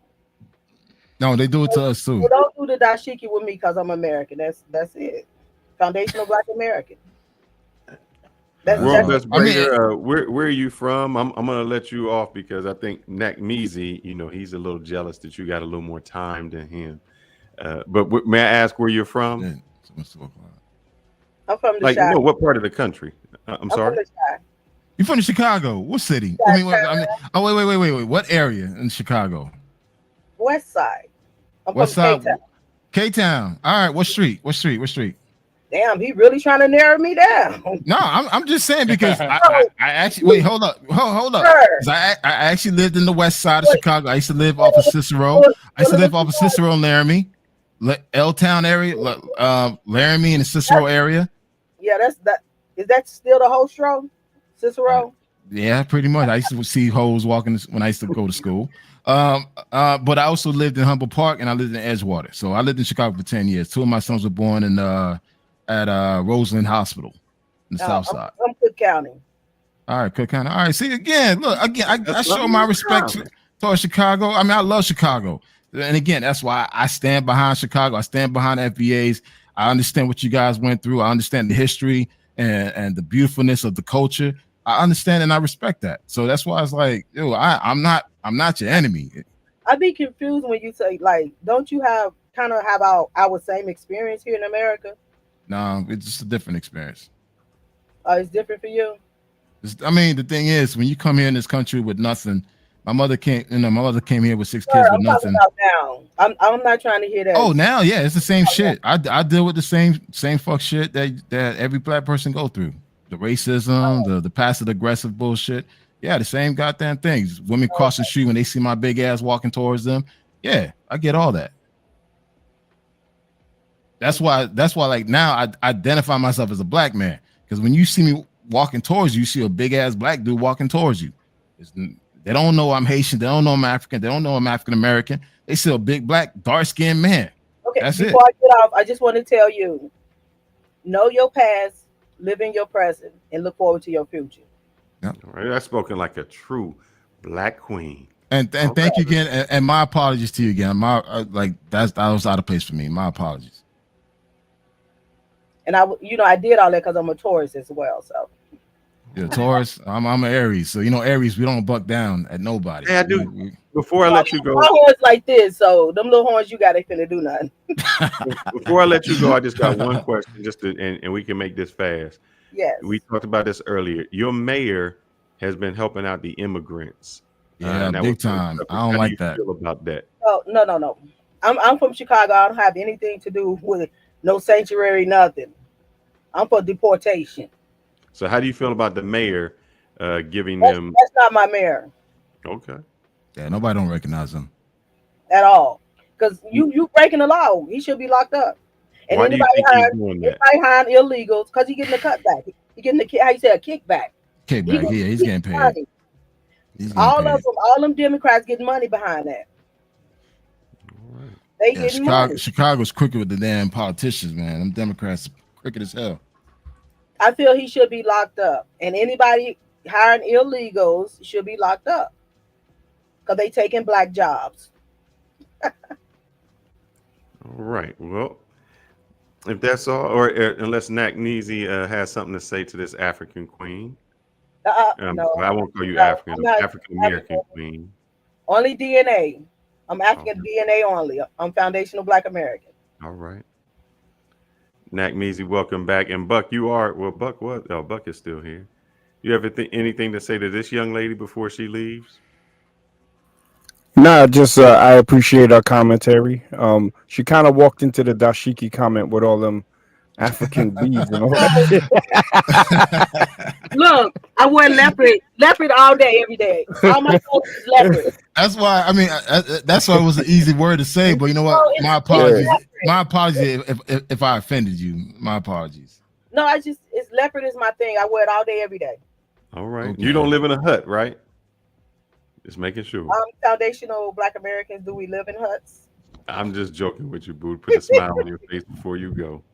No, they do it to us too. Well, don't do the dashiki with me because I'm American. That's it. Foundational Black American. Where are you from? I'm gonna let you off because I think Nack Measy, he's a little jealous that you got a little more time than him. But may I ask where you're from? I'm from the Chi. What part of the country? I'm sorry. You're from Chicago. What city? Wait. What area in Chicago? West Side. I'm West from Side. K-Town. All right. What street? Damn, he really trying to narrow me down. No, I'm just saying because I actually wait. Hold up. I actually lived in the West Side of Chicago. I used to live off of Cicero. Laramie, L-Town area, Laramie and the Cicero area. Yeah, is that still the whole stroke? Cicero? Yeah, pretty much. I used to see hoes walking when I used to go to school. But I also lived in Humboldt Park and I lived in Edgewater. So I lived in Chicago for 10 years. 2 of my sons were born at Roseland Hospital in the South Side. I'm Cook County. All right, Cook County. All right, see again. I show my respect towards Chicago. I mean, I love Chicago, and again, that's why I stand behind Chicago. I stand behind FBAs. I understand what you guys went through. I understand the history. and the beautifulness of the culture. I understand and I respect that. So that's why it's like, yo, I'm not your enemy. I'd be confused when you say, like, don't you have our same experience here in America? No, it's just a different experience. It's different for you. I mean, the thing is, when you come here in this country with nothing, my mother came here with 6 kids with nothing. Now, I'm not trying to hear that. Oh, now, yeah, it's the same shit. I deal with the same fuck shit that every black person go through. The racism, the passive aggressive bullshit. Yeah, the same goddamn things. Women cross the street when they see my big ass walking towards them. Yeah, I get all that. That's why like now I identify myself as a black man, because when you see me walking towards you, you see a big ass black dude walking towards you. They don't know I'm Haitian. They don't know I'm African. They don't know I'm African American. They see a big black dark skinned man. Okay, that's before I get off, I just want to tell you, know your past, live in your present, and look forward to your future. All right, that's spoken like a true black queen. And thank you again, and my apologies to you again. That was out of place for me. My apologies. And I did all that because I'm a Taurus as well. So you're a Taurus. I'm an Aries. So Aries, we don't buck down at nobody. Yeah, I do. Before I let you go, my horns like this, so them little horns you got ain't finna do nothing. Before I let you go, I just got one question, and we can make this fast. Yes. We talked about this earlier. Your mayor has been helping out the immigrants. Yeah, big time. I don't like that. Feel about that? Oh, no. I'm from Chicago. I don't have anything to do with no sanctuary, nothing. I'm for deportation. So how do you feel about the mayor giving them? That's not my mayor. Okay. Yeah, nobody don't recognize him at all. Because you breaking the law. He should be locked up. And why do you think he's doing that? Hiring illegals because he's getting a cutback. He's getting a kickback. Kickback. Yeah, he's getting paid. All them Democrats getting money behind that. Right. They getting money. Chicago's crooked with the damn politicians, man. Them Democrats crooked as hell. I feel he should be locked up, and anybody hiring illegals should be locked up because they taking black jobs. All right. Well, if that's all, or unless Nakneezy has something to say to this African queen. No, I won't call you African. African American queen. Only DNA. I'm African DNA only. I'm foundational Black American. All right. Nakneezy, welcome back. And Buck, Buck was. Oh, Buck is still here. You have anything to say to this young lady before she leaves? Nah, just I appreciate her commentary. She kind of walked into the dashiki comment with all them African beads and all that. Look, I wear leopard all day, every day. All my clothes is leopard. That's why. I mean, that's why it was an easy word to say. But you know what? My apologies. My apologies if I offended you. My apologies. No, it's leopard is my thing. I wear it all day, every day. All right. Okay. You don't live in a hut, right? Just making sure. Foundational Black Americans, do we live in huts? I'm just joking with you, boo. Put a smile on your face before you go.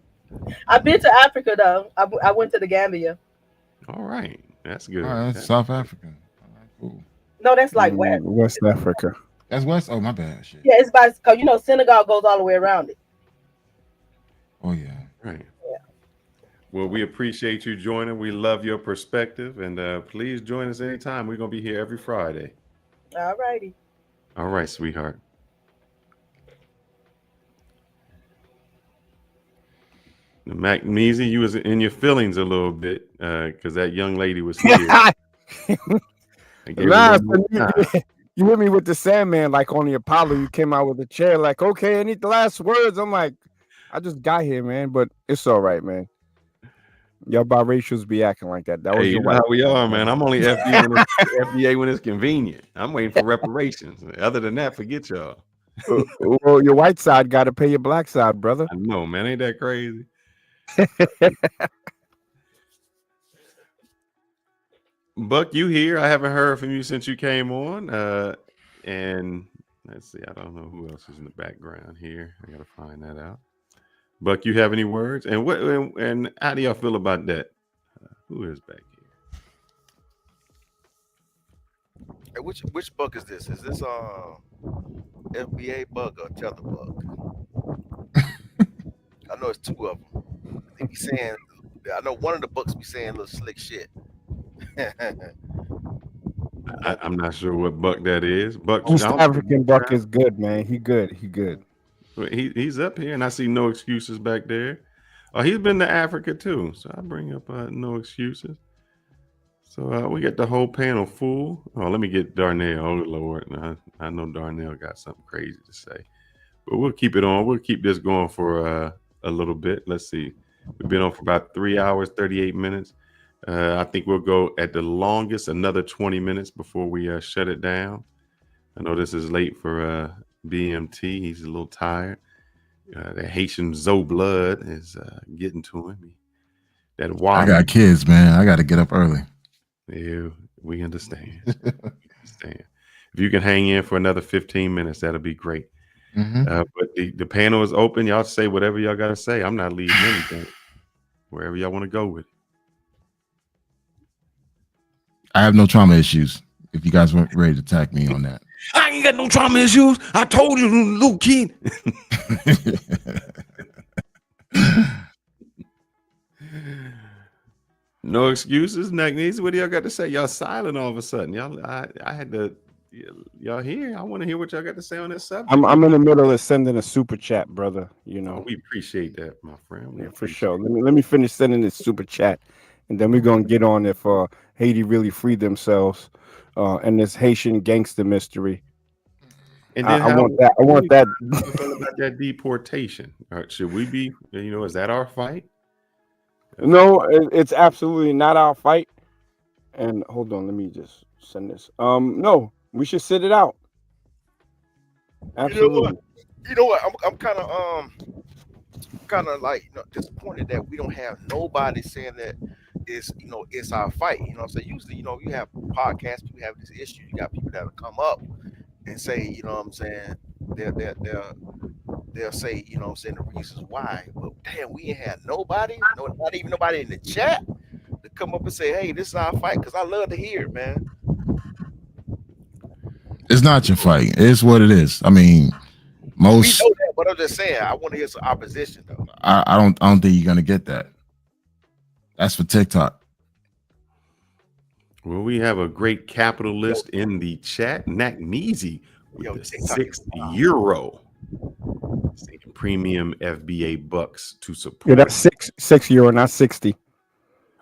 I've been to Africa though. I went to the Gambia. All right, that's good. That's South Africa. All right, cool. No, that's like West Africa. That's West. Oh, my bad. Shit. Yeah, it's by because Senegal goes all the way around it. Oh yeah. Right. Yeah. Well, we appreciate you joining. We love your perspective, and please join us anytime. We're gonna be here every Friday. All righty. All right, sweetheart. Nakneezy, you was in your feelings a little bit because that young lady was here. You hit me with the Sandman like on the Apollo. You came out with a chair like, okay, any last words? I'm like, I just got here, man, but it's all right, man. Y'all biracials be acting like that. That was you know how we are, man. I'm only FBA when it's convenient. I'm waiting for reparations. Other than that, forget y'all. Well, your white side got to pay your black side, brother. I know, man. Ain't that crazy? Buck, you here? I haven't heard from you since you came on. And let's see, I don't know who else is in the background here. I gotta find that out. Buck, you have any words? And how do y'all feel about that? Who is back here? Hey, which Buck is this? Is this FBA Buck or Tether Buck? I know it's two of them. They be saying I know one of the books be saying little slick shit. I'm not sure what Buck that is. Buck, East African Buck is good, man. He good. He good. He's up here, and I see No Excuses back there. Oh, he's been to Africa too, so I bring up No Excuses. So we got the whole panel full. Oh, let me get Darnell. Oh Lord, I know Darnell got something crazy to say, but we'll keep it on. We'll keep this going for a little bit. Let's see. We've been on for about 3 hours, 38 minutes. I think we'll go at the longest another 20 minutes before we shut it down. I know this is late for BMT. He's a little tired. The Haitian Zoe blood is getting to him. That I got kids, man. I got to get up early. Yeah, we understand. If you can hang in for another 15 minutes, that'll be great. But the panel is open. Y'all say whatever y'all got to say. I'm not leaving anything. Wherever y'all want to go with it. I have no trauma issues. If you guys weren't ready to attack me on that. I ain't got no trauma issues. I told you, little kid. No excuses, Nagnees. What do y'all got to say? Y'all silent all of a sudden. Y'all, I had to. Y'all here? I want to hear what y'all got to say on this subject. I'm in the middle of sending a super chat, brother. You know, we appreciate that, my friend. Yeah, for sure. Let me finish sending this super chat, and then we're gonna get on if Haiti really freed themselves, and this Haitian gangster mystery. And then I want that. I want that. About that deportation. All right, should we be? Is that our fight? No, it's absolutely not our fight. And hold on, let me just send this. No, we should sit it out. Absolutely. You know what? I'm kind of like disappointed that we don't have nobody saying that it's our fight. You know what I'm saying? Usually, you have podcasts, you have this issue, you got people that'll come up and say, you know what I'm saying, they'll say, you know what I'm saying, the reasons why. But damn, we ain't had nobody, not even nobody in the chat to come up and say, hey, this is our fight, because I love to hear it, man. It's not your fight. It's what it is. I mean, most. We know that, but I'm just saying, I want to hear some opposition though. I don't think you're gonna get that. That's for TikTok. Well, we have a great capitalist in the chat, Nagneezy, with the €6 premium FBA bucks to support. Yeah, that's €6, not 60.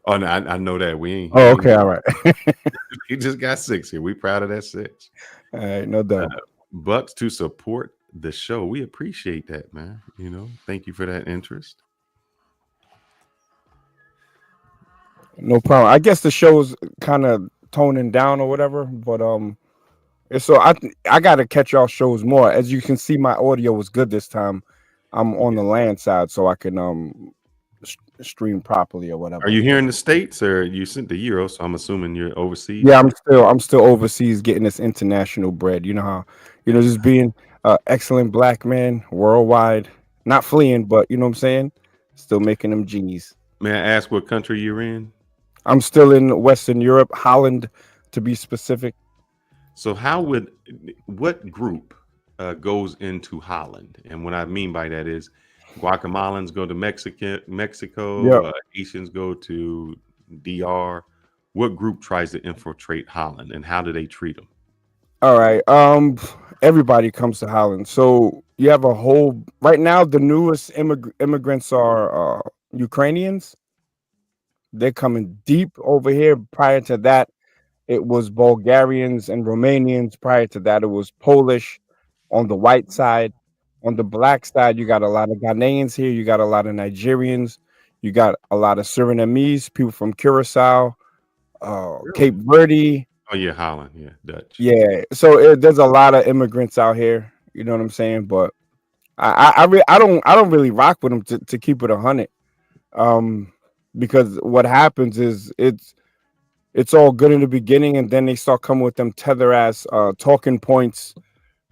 Oh, no, I know that. We ain't. Oh, okay, all right. He just got 6 here. We proud of that 6. All right, no doubt. Bucks to support the show. We appreciate that, man. Thank you for that interest. No problem. I guess the show's kind of toning down or whatever, but so I got to catch y'all shows more. As you can see, my audio was good this time. I'm on the land side, so I can stream properly or whatever. Are you here in the States, or you sent the Euro? So I'm assuming you're overseas. Yeah, I'm still overseas getting this international bread. You know how, just being excellent black man worldwide, not fleeing, but you know what I'm saying, still making them G's. May I ask what country you're in? I'm still in Western Europe, Holland, to be specific. So what group goes into Holland? And what I mean by that is Guatemalans go to Mexico, Yep. Haitians go to DR. What group tries to infiltrate Holland, and how do they treat them? All right. Everybody comes to Holland. So you have right now, the newest immigrants are Ukrainians. They're coming deep over here. Prior to that, it was Bulgarians and Romanians. Prior to that, it was Polish on the white side. On the black side, you got a lot of Ghanaians here. You got a lot of Nigerians. You got a lot of Surinamese, people from Curacao, Cape Verde. Oh yeah, Holland, yeah, Dutch. Yeah, so there's a lot of immigrants out here. You know what I'm saying? But I don't really rock with them to keep it 100. Because what happens is it's all good in the beginning, and then they start coming with them tether ass talking points.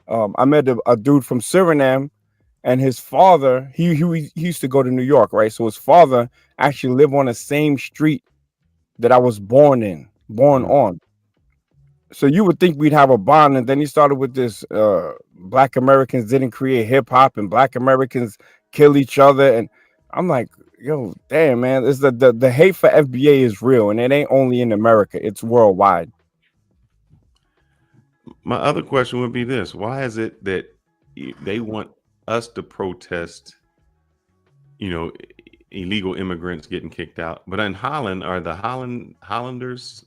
I met a dude from Suriname, and his father, he used to go to New York, right? So his father actually lived on the same street that I was born on. So you would think we'd have a bond, and then he started with this Black Americans didn't create hip hop, and Black Americans kill each other, and I'm like, yo, damn, man, it's the hate for FBA is real, and it ain't only in America; it's worldwide. My other question would be this: why is it that they want us to protest, illegal immigrants getting kicked out, but in Holland, are the Hollanders,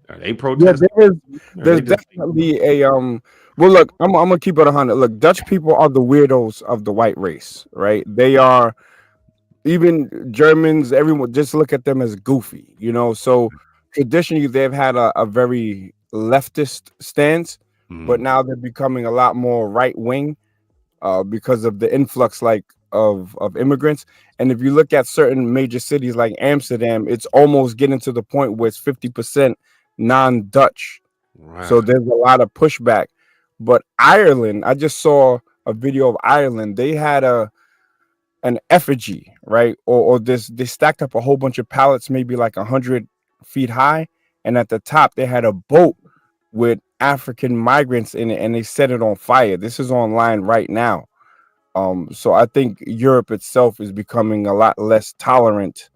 are they Yeah, protesting? there's definitely a Well, look, I'm gonna keep it 100. Look, Dutch people are the weirdos of the white race, right? They are. Even Germans, everyone, just look at them as goofy, So traditionally, they've had a very leftist stance, but now they're becoming a lot more right wing, because of the influx, of immigrants. And if you look at certain major cities like Amsterdam, it's almost getting to the point where it's 50% non-Dutch. So Right. there's a lot of pushback. But Ireland, I just saw a video of Ireland. They had an effigy, right? Or this, they stacked up a whole bunch of pallets, maybe like 100 feet high, and at the top they had a boat with African migrants in it, and they set it on fire. This is online right now. So I think Europe itself is becoming a lot less tolerant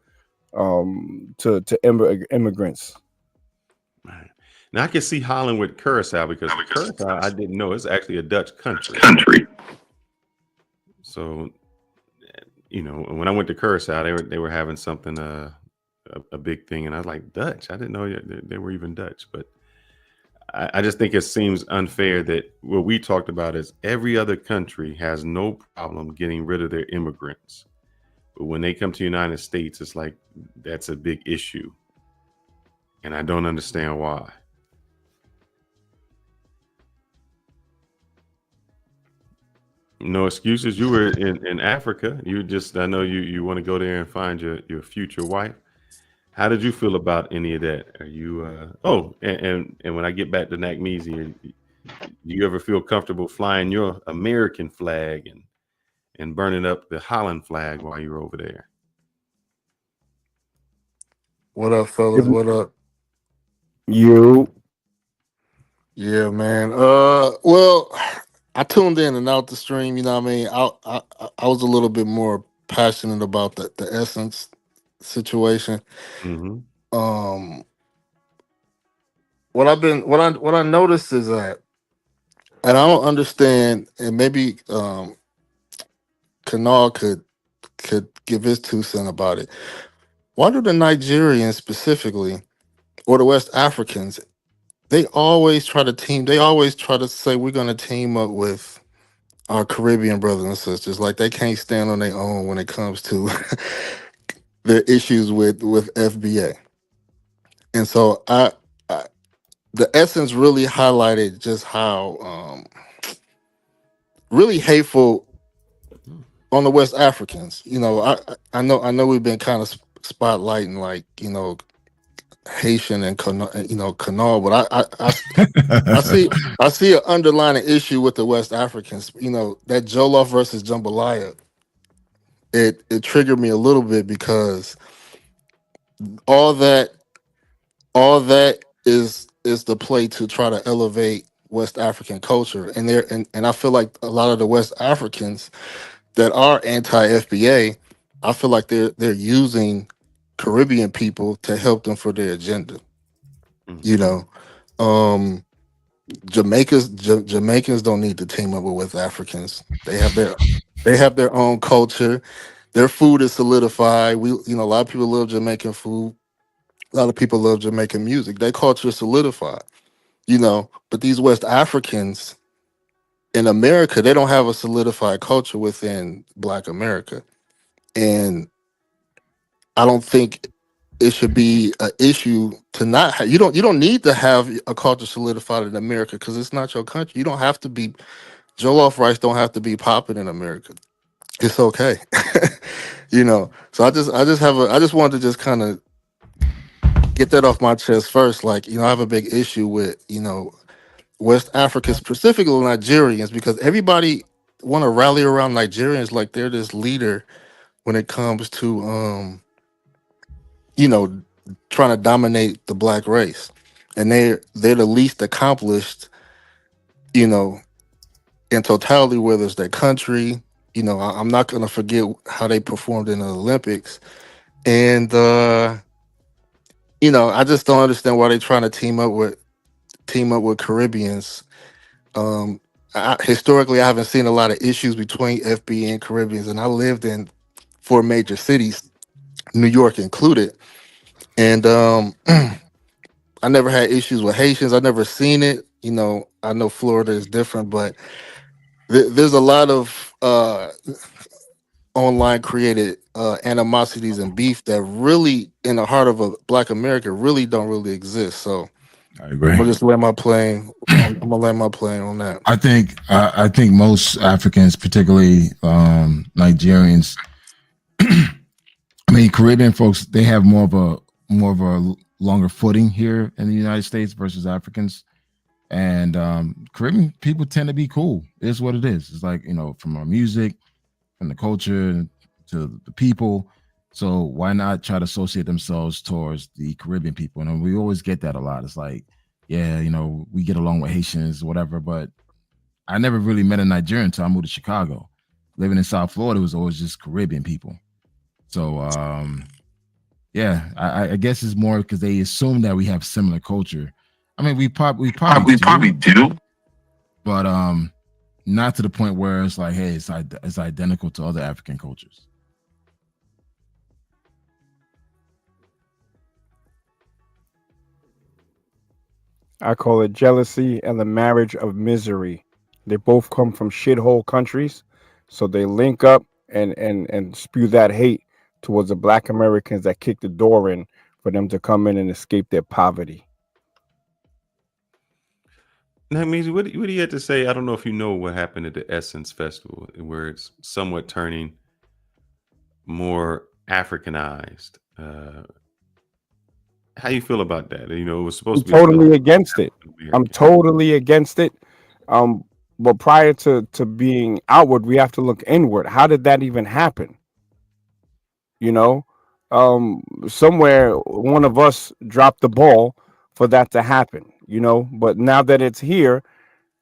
to immigrants. Now I can see Holland with Curacao, because Curacao, I didn't know, it's actually a Dutch country. So, when I went to Curacao, they were having something, a big thing, and I was like, Dutch? I didn't know they were even Dutch. But I just think it seems unfair that what we talked about is every other country has no problem getting rid of their immigrants, but when they come to the United States, it's like that's a big issue, and I don't understand why. No excuses. You were in Africa. I know you want to go there and find your future wife. How did you feel about any of that? Are you and when I get back to NACMESI, do you ever feel comfortable flying your American flag and burning up the Holland flag while you're over there? What up, fellas? What up? You. Yeah, man. Well, I tuned in and out the stream. You know what I mean? I was a little bit more passionate about the essence situation. Mm-hmm. What I noticed is that, and I don't understand, and maybe Kanal could give his 2 cents about it. Why do the Nigerians specifically, or the West Africans, they always try to say we're going to team up with our Caribbean brothers and sisters, like they can't stand on their own when it comes to their issues with FBA. And so the essence really highlighted just how really hateful on the West Africans. I know we've been kind of spotlighting, like, Haitian and Canal, but I see an underlying issue with the West Africans. That Jollof versus Jambalaya, it triggered me a little bit, because all that is the play to try to elevate West African culture, and I feel like a lot of the West Africans that are anti-FBA, I feel like they're using Caribbean people to help them for their agenda. Jamaicans don't need to team up with West Africans. They have their own culture. Their food is solidified. A lot of people love Jamaican food. A lot of people love Jamaican music. Their culture is solidified. But these West Africans in America, they don't have a solidified culture within Black America. And I don't think it should be an issue to not have. You don't need to have a culture solidified in America, because it's not your country. You don't have to be jollof rice. Don't have to be popping in America. It's okay. So I just wanted to just kind of get that off my chest first. Like, I have a big issue with West Africa, specifically Nigerians, because everybody want to rally around Nigerians like they're this leader when it comes to trying to dominate the Black race, and they're the least accomplished, in totality, whether it's their country, You know, I'm not gonna forget how they performed in the Olympics, and you know, I just don't understand why they're trying to team up with Caribbeans. Historically, I haven't seen a lot of issues between FBA and Caribbeans, and I lived in 4 major cities, New York included, and I never had issues with Haitians. I never seen it. You know, I know Florida is different, but there's a lot of online created animosities and beef that really, in the heart of a Black America, really don't really exist. So I agree. I'm gonna just land my plane. I'm gonna land my plane on that. I think most Africans, particularly Nigerians, I mean Caribbean folks, they have more of a longer footing here in the United States versus Africans. And Caribbean people tend to be cool. It's what it is. It's like, you know, from our music, from the culture to the people. So why not try to associate themselves towards the Caribbean people? And we always get that a lot. It's like, yeah, you know, we get along with Haitians, whatever. But I never really met a Nigerian until I moved to Chicago. Living in South Florida was always just Caribbean people. So yeah, I guess it's more because they assume that we have similar culture. I mean, we probably do, but not to the point where it's like, hey, it's identical to other African cultures. I call it jealousy and the marriage of misery. They both come from shithole countries, so they link up and spew that hate towards the Black Americans that kick the door in for them to come in and escape their poverty. That means what do you have to say? I don't know if you know what happened at the Essence Festival, where it's somewhat turning more Africanized. How you feel about that? You know, it was supposed I'm to be totally against it. I'm totally against it. But prior to being outward, we have to look inward. How did that even happen? You know, somewhere one of us dropped the ball for that to happen. You know, but now that it's here,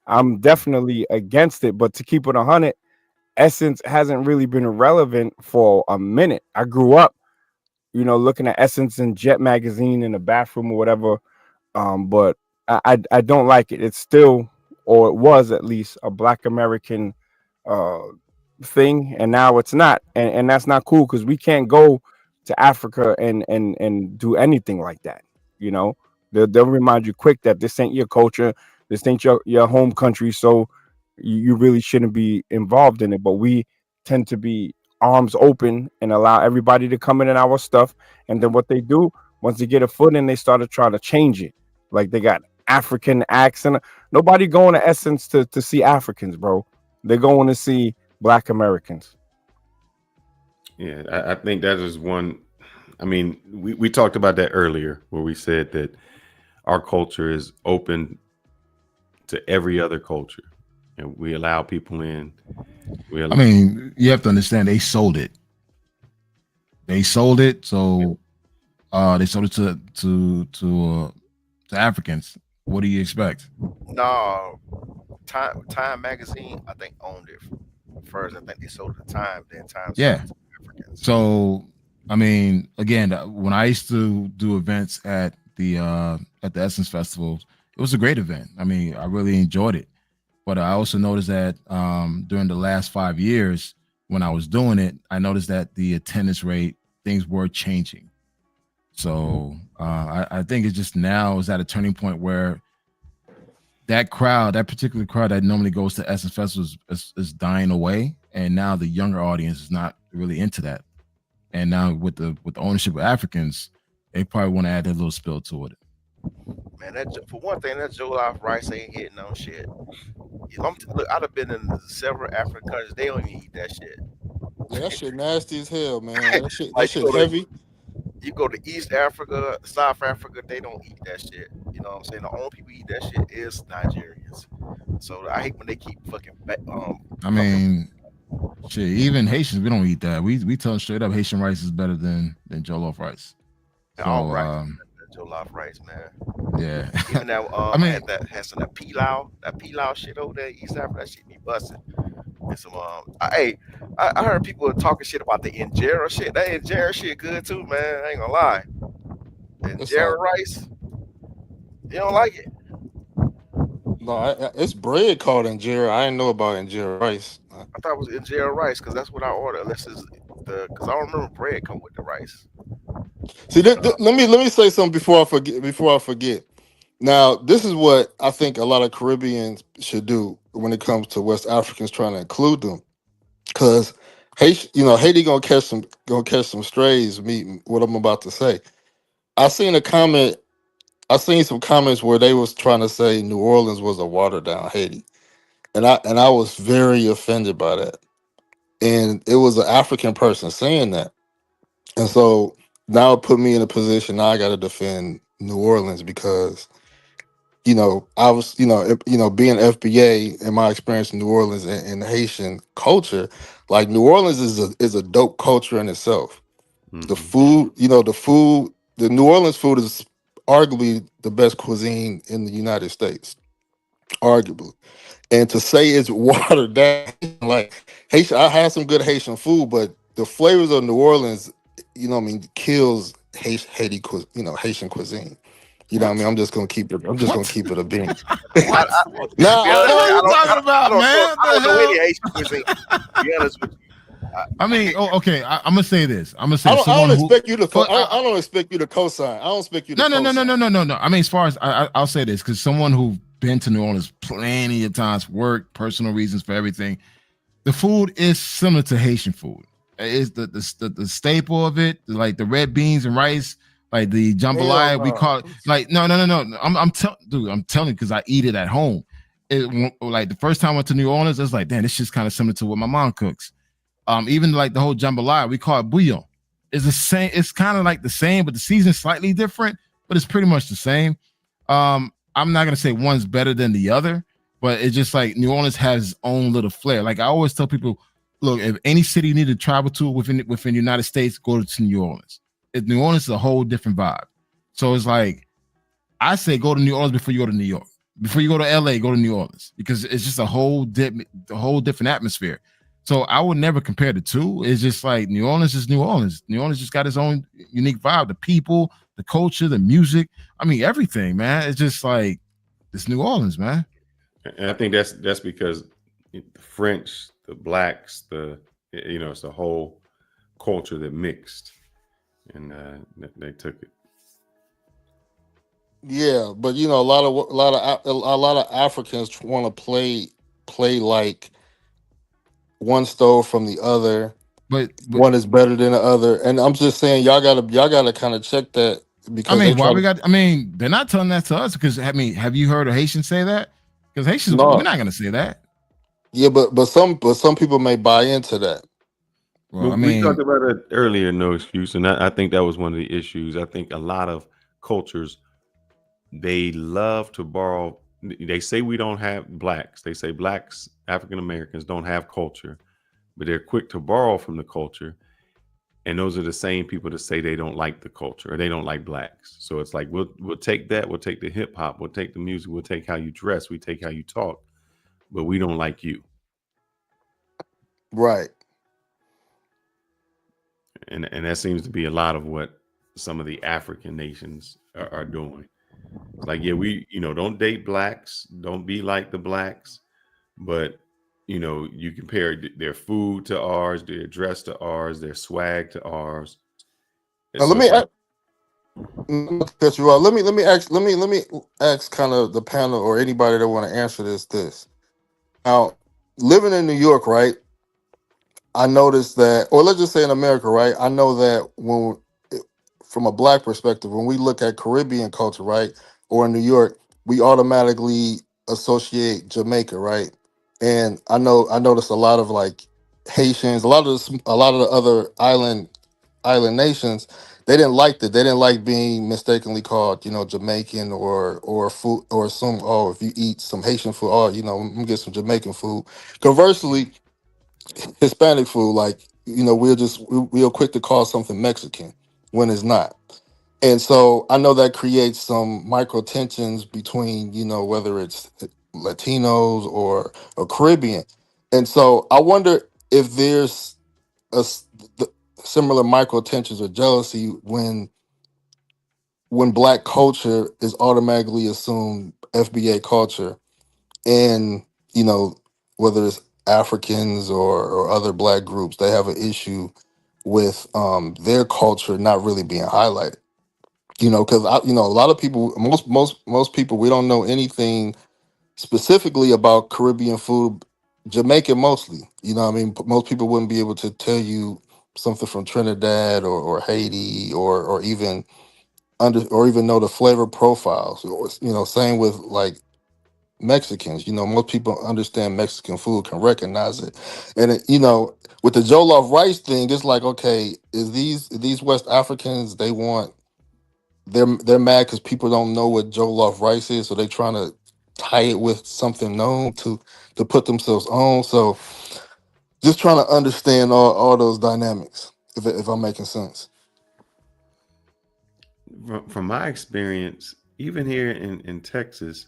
I'm definitely against it. But to keep it 100, Essence hasn't really been relevant for a minute. I grew up, you know, looking at Essence and Jet magazine in the bathroom or whatever. But I don't like it. It's still, or it was at least, a Black American thing, and now it's not, and that's not cool because we can't go to Africa and do anything like that. You know, they'll remind you quick that this ain't your culture, this ain't your home country, so you really shouldn't be involved in it. But we tend to be arms open and allow everybody to come in our stuff, and then what they do once they get a foot in, they start to try to change it. Like they got African accent. Nobody going to Essence to see Africans, bro. They're going to see Black Americans. Yeah, I think that is one. I mean, we talked about that earlier, where we said that our culture is open to every other culture, and we allow people in. I mean, you have to understand they sold it. They sold it, so they sold it to Africans. What do you expect? No, Time magazine, I think, owned it first. I think they sold it to Time, then Time sold Yeah. it to Africans. So, I mean, again, when I used to do events at the Essence Festival, it was a great event. I mean, I really enjoyed it. But I also noticed that during the last 5 years, when I was doing it, I noticed that the attendance rate, things were changing. So I think it's just now is at a turning point where that crowd, that particular crowd that normally goes to Essence Festivals is dying away. And now the younger audience is not really into that. And now with the ownership of Africans, they probably want to add their little spill to it. Man, for one thing, that jollof rice ain't hitting on shit. Look, I'd have been in several African countries. They don't even eat that shit. Yeah, that shit nasty as hell, man. That shit, Like, heavy. You go to East Africa, South Africa, they don't eat that shit. You know what I'm saying? The only people who eat that shit is Nigerians. So I hate when they keep fucking. I mean, shit, even Haitians, we don't eat that. We tell them straight up Haitian rice is better than jollof rice. So, all right, jollof rice, man. Yeah. Even that I mean, had some that pilau shit over there in East Africa. That shit be busting. and some I heard people talking shit about the injera shit. That injera shit good too, man. I ain't gonna lie. It's Injera rice. You don't like it? no, it's bread called injera. I didn't know about injera rice. I thought it was injera rice because that's what I ordered. Unless it's because I don't remember bread come with the rice. See, let me say something before I forget. Now, this is what I think a lot of Caribbeans should do when it comes to West Africans trying to include them, because Haiti gonna catch some strays. Meeting what I'm about to say. I seen some comments where they was trying to say New Orleans was a watered down Haiti, and I was very offended by that. And it was an African person saying that, and so now it put me in a position. Now I got to defend New Orleans because I was, being FBA and my experience in New Orleans and Haitian culture, like New Orleans is a dope culture in itself. The food, the New Orleans food is arguably the best cuisine in the United States, arguably. And to say it's watered down, like Haitian, I had some good Haitian food, but the flavors of New Orleans, kills Haitian cuisine. You know what I mean? I'm just gonna keep it. I'm just gonna keep it a bean. What are you talking about, man? I don't know any Haitian cuisine. To be honest with you. I mean, okay. I'm gonna say this. I'm gonna say I don't someone expect you to. who. I don't expect you to co-sign. I don't expect you to. No. I mean, as far as I'll say this, because someone who's been to New Orleans plenty of times, work, personal reasons for everything. The food is similar to Haitian food. It's the staple of it, like the red beans and rice, like the jambalaya. We call it like no. I'm telling you because I eat it at home. Like the first time I went to New Orleans, it's like, damn, this just kind of similar to what my mom cooks. Even like the whole jambalaya, we call it bouillon. It's the same. It's kind of like the same, but the season's slightly different, but it's pretty much the same. I'm not gonna say one's better than the other, but it's just like New Orleans has its own little flair. Like I always tell people, look, if any city you need to travel to within the United States, go to New Orleans. New Orleans is a whole different vibe. So it's like I say go to New Orleans before you go to New York. Before you go to LA, go to New Orleans because it's just a whole different atmosphere. So I would never compare the two. It's just like New Orleans is New Orleans. New Orleans just got its own unique vibe. The people, the culture, the music. I mean, everything, man. It's just like it's New Orleans, man. And I think that's because the French, the blacks, it's the whole culture that mixed, and they took it. Yeah, but a lot of Africans want to play like one stole from the other, but one is better than the other. And I'm just saying, y'all gotta kind of check that because they're not telling that to us because I mean, have you heard a Haitian say that? Because Haitians, we're not gonna say that. Yeah, but some people may buy into that. Well, we talked about it earlier, no excuse, and I think that was one of the issues. I think a lot of cultures, they love to borrow. They say we don't have blacks. They say blacks, African Americans don't have culture, but they're quick to borrow from the culture. And those are the same people that say they don't like the culture or they don't like blacks. So it's like, we'll take that. We'll take the hip hop. We'll take the music. We'll take how you dress. We take how you talk, but we don't like you. Right. And that seems to be a lot of what some of the African nations are doing. Like, yeah, we, don't date blacks, don't be like the blacks, but you compare their food to ours, their dress to ours, their swag to ours. Now, let me cut you off. Let me ask kind of the panel or anybody that want to answer this. Now, living in New York, right? I noticed that, or let's just say in America, right? I know that from a black perspective, when we look at Caribbean culture, right, or in New York, we automatically associate Jamaica, right? And I noticed a lot of like Haitians, a lot of the other island nations, they didn't like that. They didn't like being mistakenly called, Jamaican or food or assume, oh, if you eat some Haitian food, oh, I'm gonna get some Jamaican food. Conversely, Hispanic food, like, we'll quick to call something Mexican when it's not. And so I know that creates some micro tensions between, whether it's Latinos or Caribbean. And so I wonder if there's similar micro tensions or jealousy when black culture is automatically assumed FBA culture, and whether it's Africans or other black groups, they have an issue with their culture not really being highlighted. Because a lot of people, most people, we don't know anything specifically about Caribbean food, Jamaican mostly. What I mean, most people wouldn't be able to tell you something from Trinidad or Haiti or even even know the flavor profiles. Or, same with like Mexicans. Most people understand Mexican food, can recognize it, and with the jollof rice thing, it's like, okay, is these West Africans, they want, they're mad because people don't know what jollof rice is, so they're trying to tie it with something known to put themselves on. So just trying to understand all those dynamics, if I'm making sense. From my experience, even here in Texas,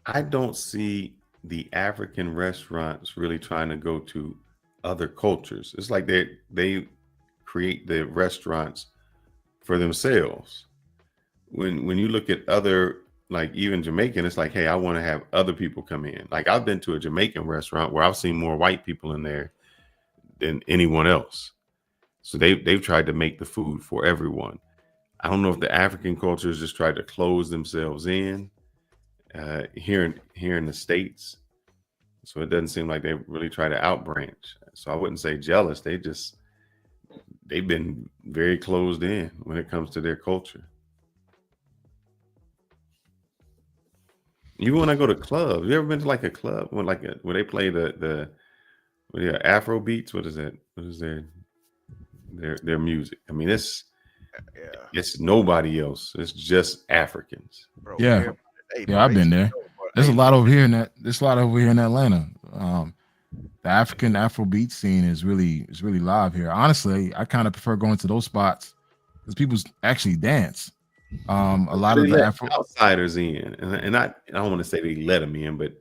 I don't see the African restaurants really trying to go to other cultures. It's like they create the restaurants for themselves. When you look at other, like even Jamaican, it's like, hey, I want to have other people come in. Like I've been to a Jamaican restaurant where I've seen more white people in there than anyone else. So they've tried to make the food for everyone. I don't know if the African cultures just tried to close themselves in here in the States. So it doesn't seem like they really try to outbranch. So I wouldn't say jealous. They've been very closed in when it comes to their culture. Even when I go to clubs, you ever been to like a club where they play the Afro beats? What is that? What is their music? I mean, it's nobody else. It's just Africans. Bro, Yeah, I've been there. There's a lot over here in Atlanta. The African Afrobeat scene is really live here. Honestly, I kind of prefer going to those spots because people actually dance. A lot of the outsiders in, and I don't want to say they let them in, but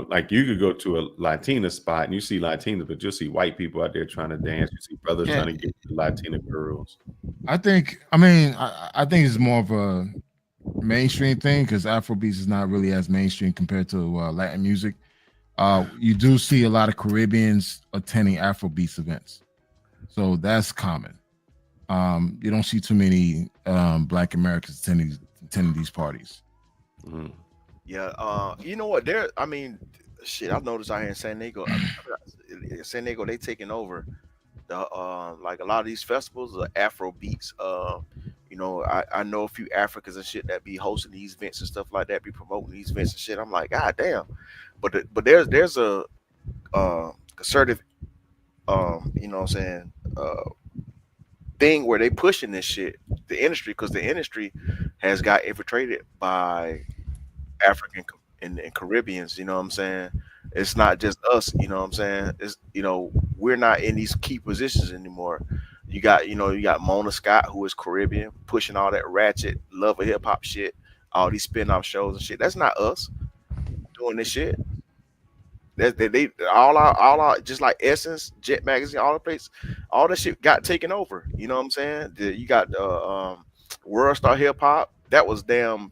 like you could go to a Latina spot and you see Latinas, but you'll see white people out there trying to dance. You see brothers trying to get Latina girls. I think it's more of a mainstream thing because Afrobeats is not really as mainstream compared to Latin music. You do see a lot of Caribbeans attending Afrobeats events, so that's common. You don't see too many Black Americans attending these parties. Mm-hmm. Yeah, you know what? I've noticed out here in San Diego. San Diego, they taking over the like a lot of these festivals are Afro beats. I know a few Africans and shit that be hosting these events and stuff like that, be promoting these events and shit. I'm like, God damn. But there's a conservative thing where they pushing this shit, the industry, because the industry has got infiltrated by African and Caribbeans, you know what I'm saying? It's not just us, you know what I'm saying? It's we're not in these key positions anymore. You got Mona Scott, who is Caribbean, pushing all that ratchet love of hip hop shit, all these spin-off shows and shit. That's not us doing this shit. They all our just like Essence, Jet Magazine, all the place, all that shit got taken over. You know what I'm saying? You got World Star Hip Hop. That was damn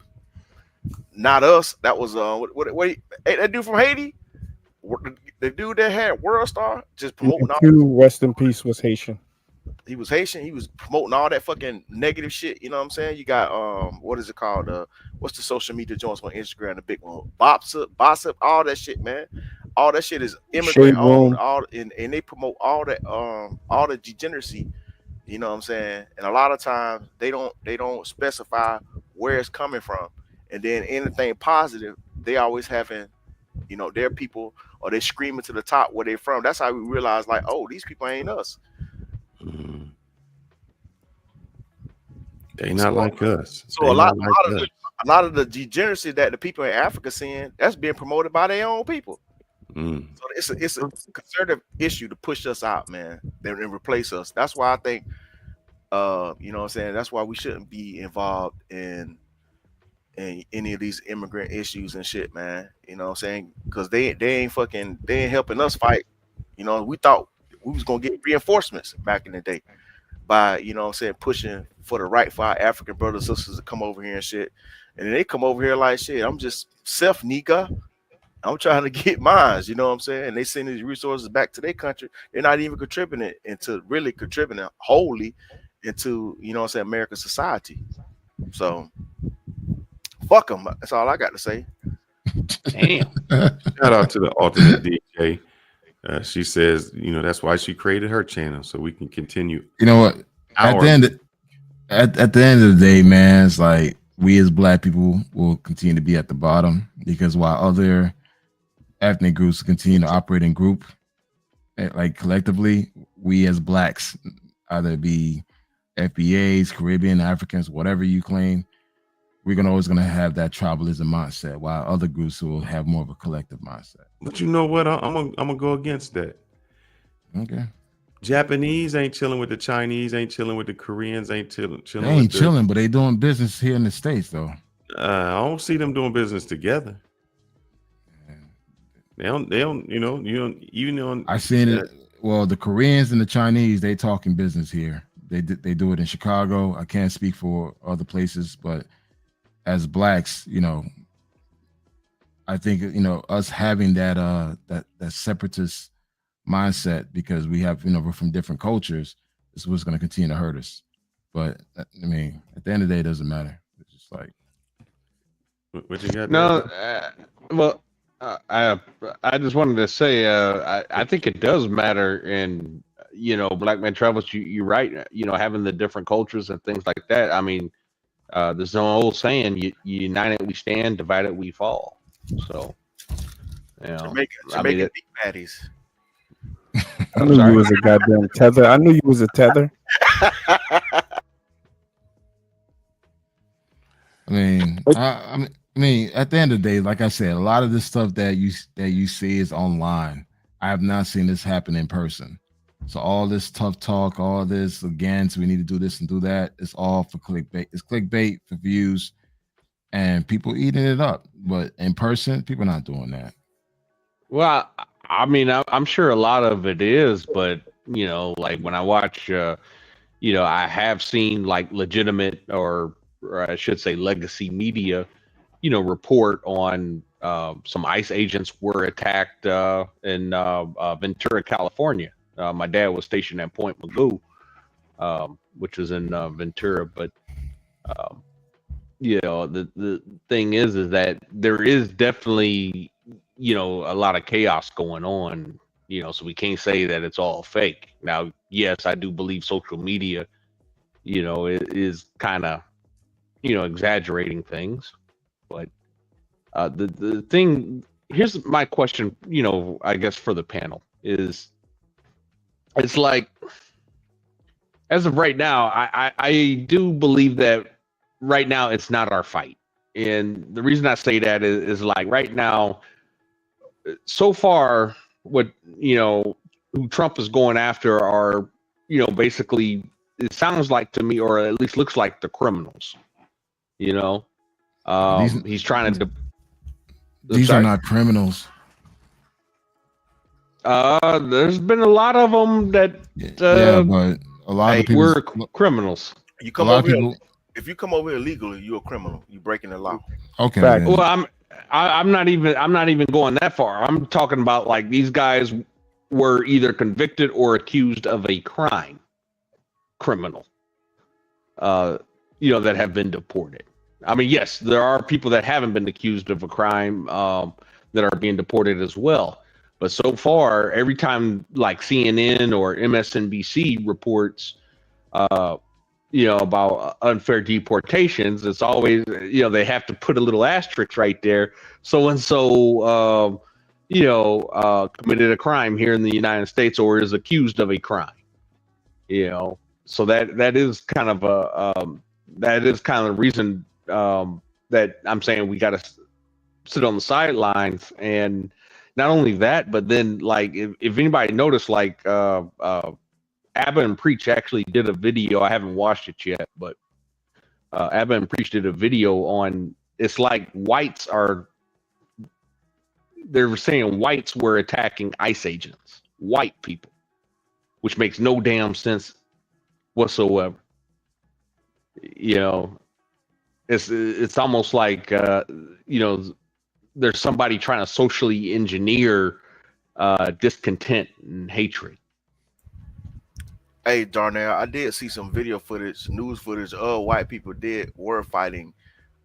not us. That was what that dude from Haiti, the dude that had World Star, just promoting all. Rest in peace was Haitian. He was Haitian. He was promoting all that fucking negative shit. You know what I'm saying? You got what is it called? What's the social media joints on Instagram? The big one, Bossip, all that shit, man. All that shit is immigrant owned. And they promote all the degeneracy. You know what I'm saying? And a lot of times they don't specify where it's coming from. And then anything positive, they always having, their people, or they screaming to the top where they're from. That's how we realize, like, oh, these people ain't us. They not like us. So a lot of the degeneracy that the people in Africa seeing, that's being promoted by their own people. So it's a conservative issue to push us out, man, and replace us. That's why I think, you know what I'm saying, that's why we shouldn't be involved in in any of these immigrant issues and shit, man. You know what I'm saying? Because they ain't helping us fight. You know, we thought we was gonna get reinforcements back in the day by, you know what I'm saying, pushing for the right for our African brothers and sisters to come over here and shit. And then they come over here like shit. I'm just self nigga. I'm trying to get mines, you know what I'm saying? And they send these resources back to their country. They're not even contributing wholly into, you know what I'm saying, American society. So fuck them. That's all I got to say. Damn. Shout out to the ultimate DJ. She says, you know, that's why she created her channel, so we can continue. You know what? At the end of the day, man, it's like we as Black people will continue to be at the bottom, because while other ethnic groups continue to operate in group, like collectively, we as Blacks, either be FBAs, Caribbean, Africans, whatever you claim, we're always gonna have that tribalism mindset, while other groups will have more of a collective mindset. But you know what? I'm gonna go against that. Okay. Japanese ain't chilling with the Chinese, ain't chilling with the Koreans, ain't chilling. They ain't chilling, but they doing business here in the States, though. I don't see them doing business together. They don't, you know. I seen it. Well, the Koreans and the Chinese, they talking business here. They do it in Chicago. I can't speak for other places, but as Blacks, you know, I think, you know, us having that separatist mindset, because we have, you know, we're from different cultures, is what's going to continue to hurt us. But I mean, at the end of the day, it doesn't matter. It's just like, what you got? No, I just wanted to say, I think it does matter. And, you know, Black Man Travels, you're right, you know, having the different cultures and things like that. I mean, there's no old saying, united we stand, divided we fall. So, you know, Jamaican big baddies. I knew you was a goddamn tether. I knew you was a tether. I mean, at the end of the day, like I said, a lot of this stuff that you see is online. I have not seen this happen in person. So all this tough talk, all this against, we need to do this and do that, it's all for clickbait. It's clickbait for views and people eating it up. But in person, people are not doing that. Well, I mean, I'm sure a lot of it is, but, you know, like when I watch, you know, I have seen like legitimate, or I should say legacy media, you know, report on some ICE agents were attacked in Ventura, California. My dad was stationed at Point Magoo, which is in Ventura. But, you know, the thing is that there is definitely, you know, a lot of chaos going on, you know, so we can't say that it's all fake. Now, yes, I do believe social media, you know, is kind of, you know, exaggerating things. But the thing, here's my question, you know, I guess for the panel is, it's like, as of right now, I do believe that right now it's not our fight. And the reason I say that is like right now, so far, what, you know, who Trump is going after are, you know, basically, it sounds like to me, or at least looks like, the criminals. You know, he's trying to. These are not criminals. There's been a lot of them that. Yeah, but a lot of people were criminals. You come over here, if you come over here illegally, you're a criminal. You're breaking the law. Okay. Well, I'm not even going that far. I'm talking about like these guys were either convicted or accused of a crime, criminal, you know, that have been deported. I mean, yes, there are people that haven't been accused of a crime that are being deported as well. But so far, every time like CNN or MSNBC reports, you know, about unfair deportations, it's always, you know, they have to put a little asterisk right there. So and so, you know, committed a crime here in the United States or is accused of a crime. You know, so that is kind of the reason that I'm saying we got to sit on the sidelines. And not only that, but then like if anybody noticed, like Abba and Preach actually did a video. I haven't watched it yet, but Abba and Preach did a video on it's like whites are. They're saying whites were attacking ICE agents, white people, which makes no damn sense whatsoever. You know, it's almost like you know, there's somebody trying to socially engineer discontent and hatred. Hey, Darnell, I did see some video footage, news footage of white people were fighting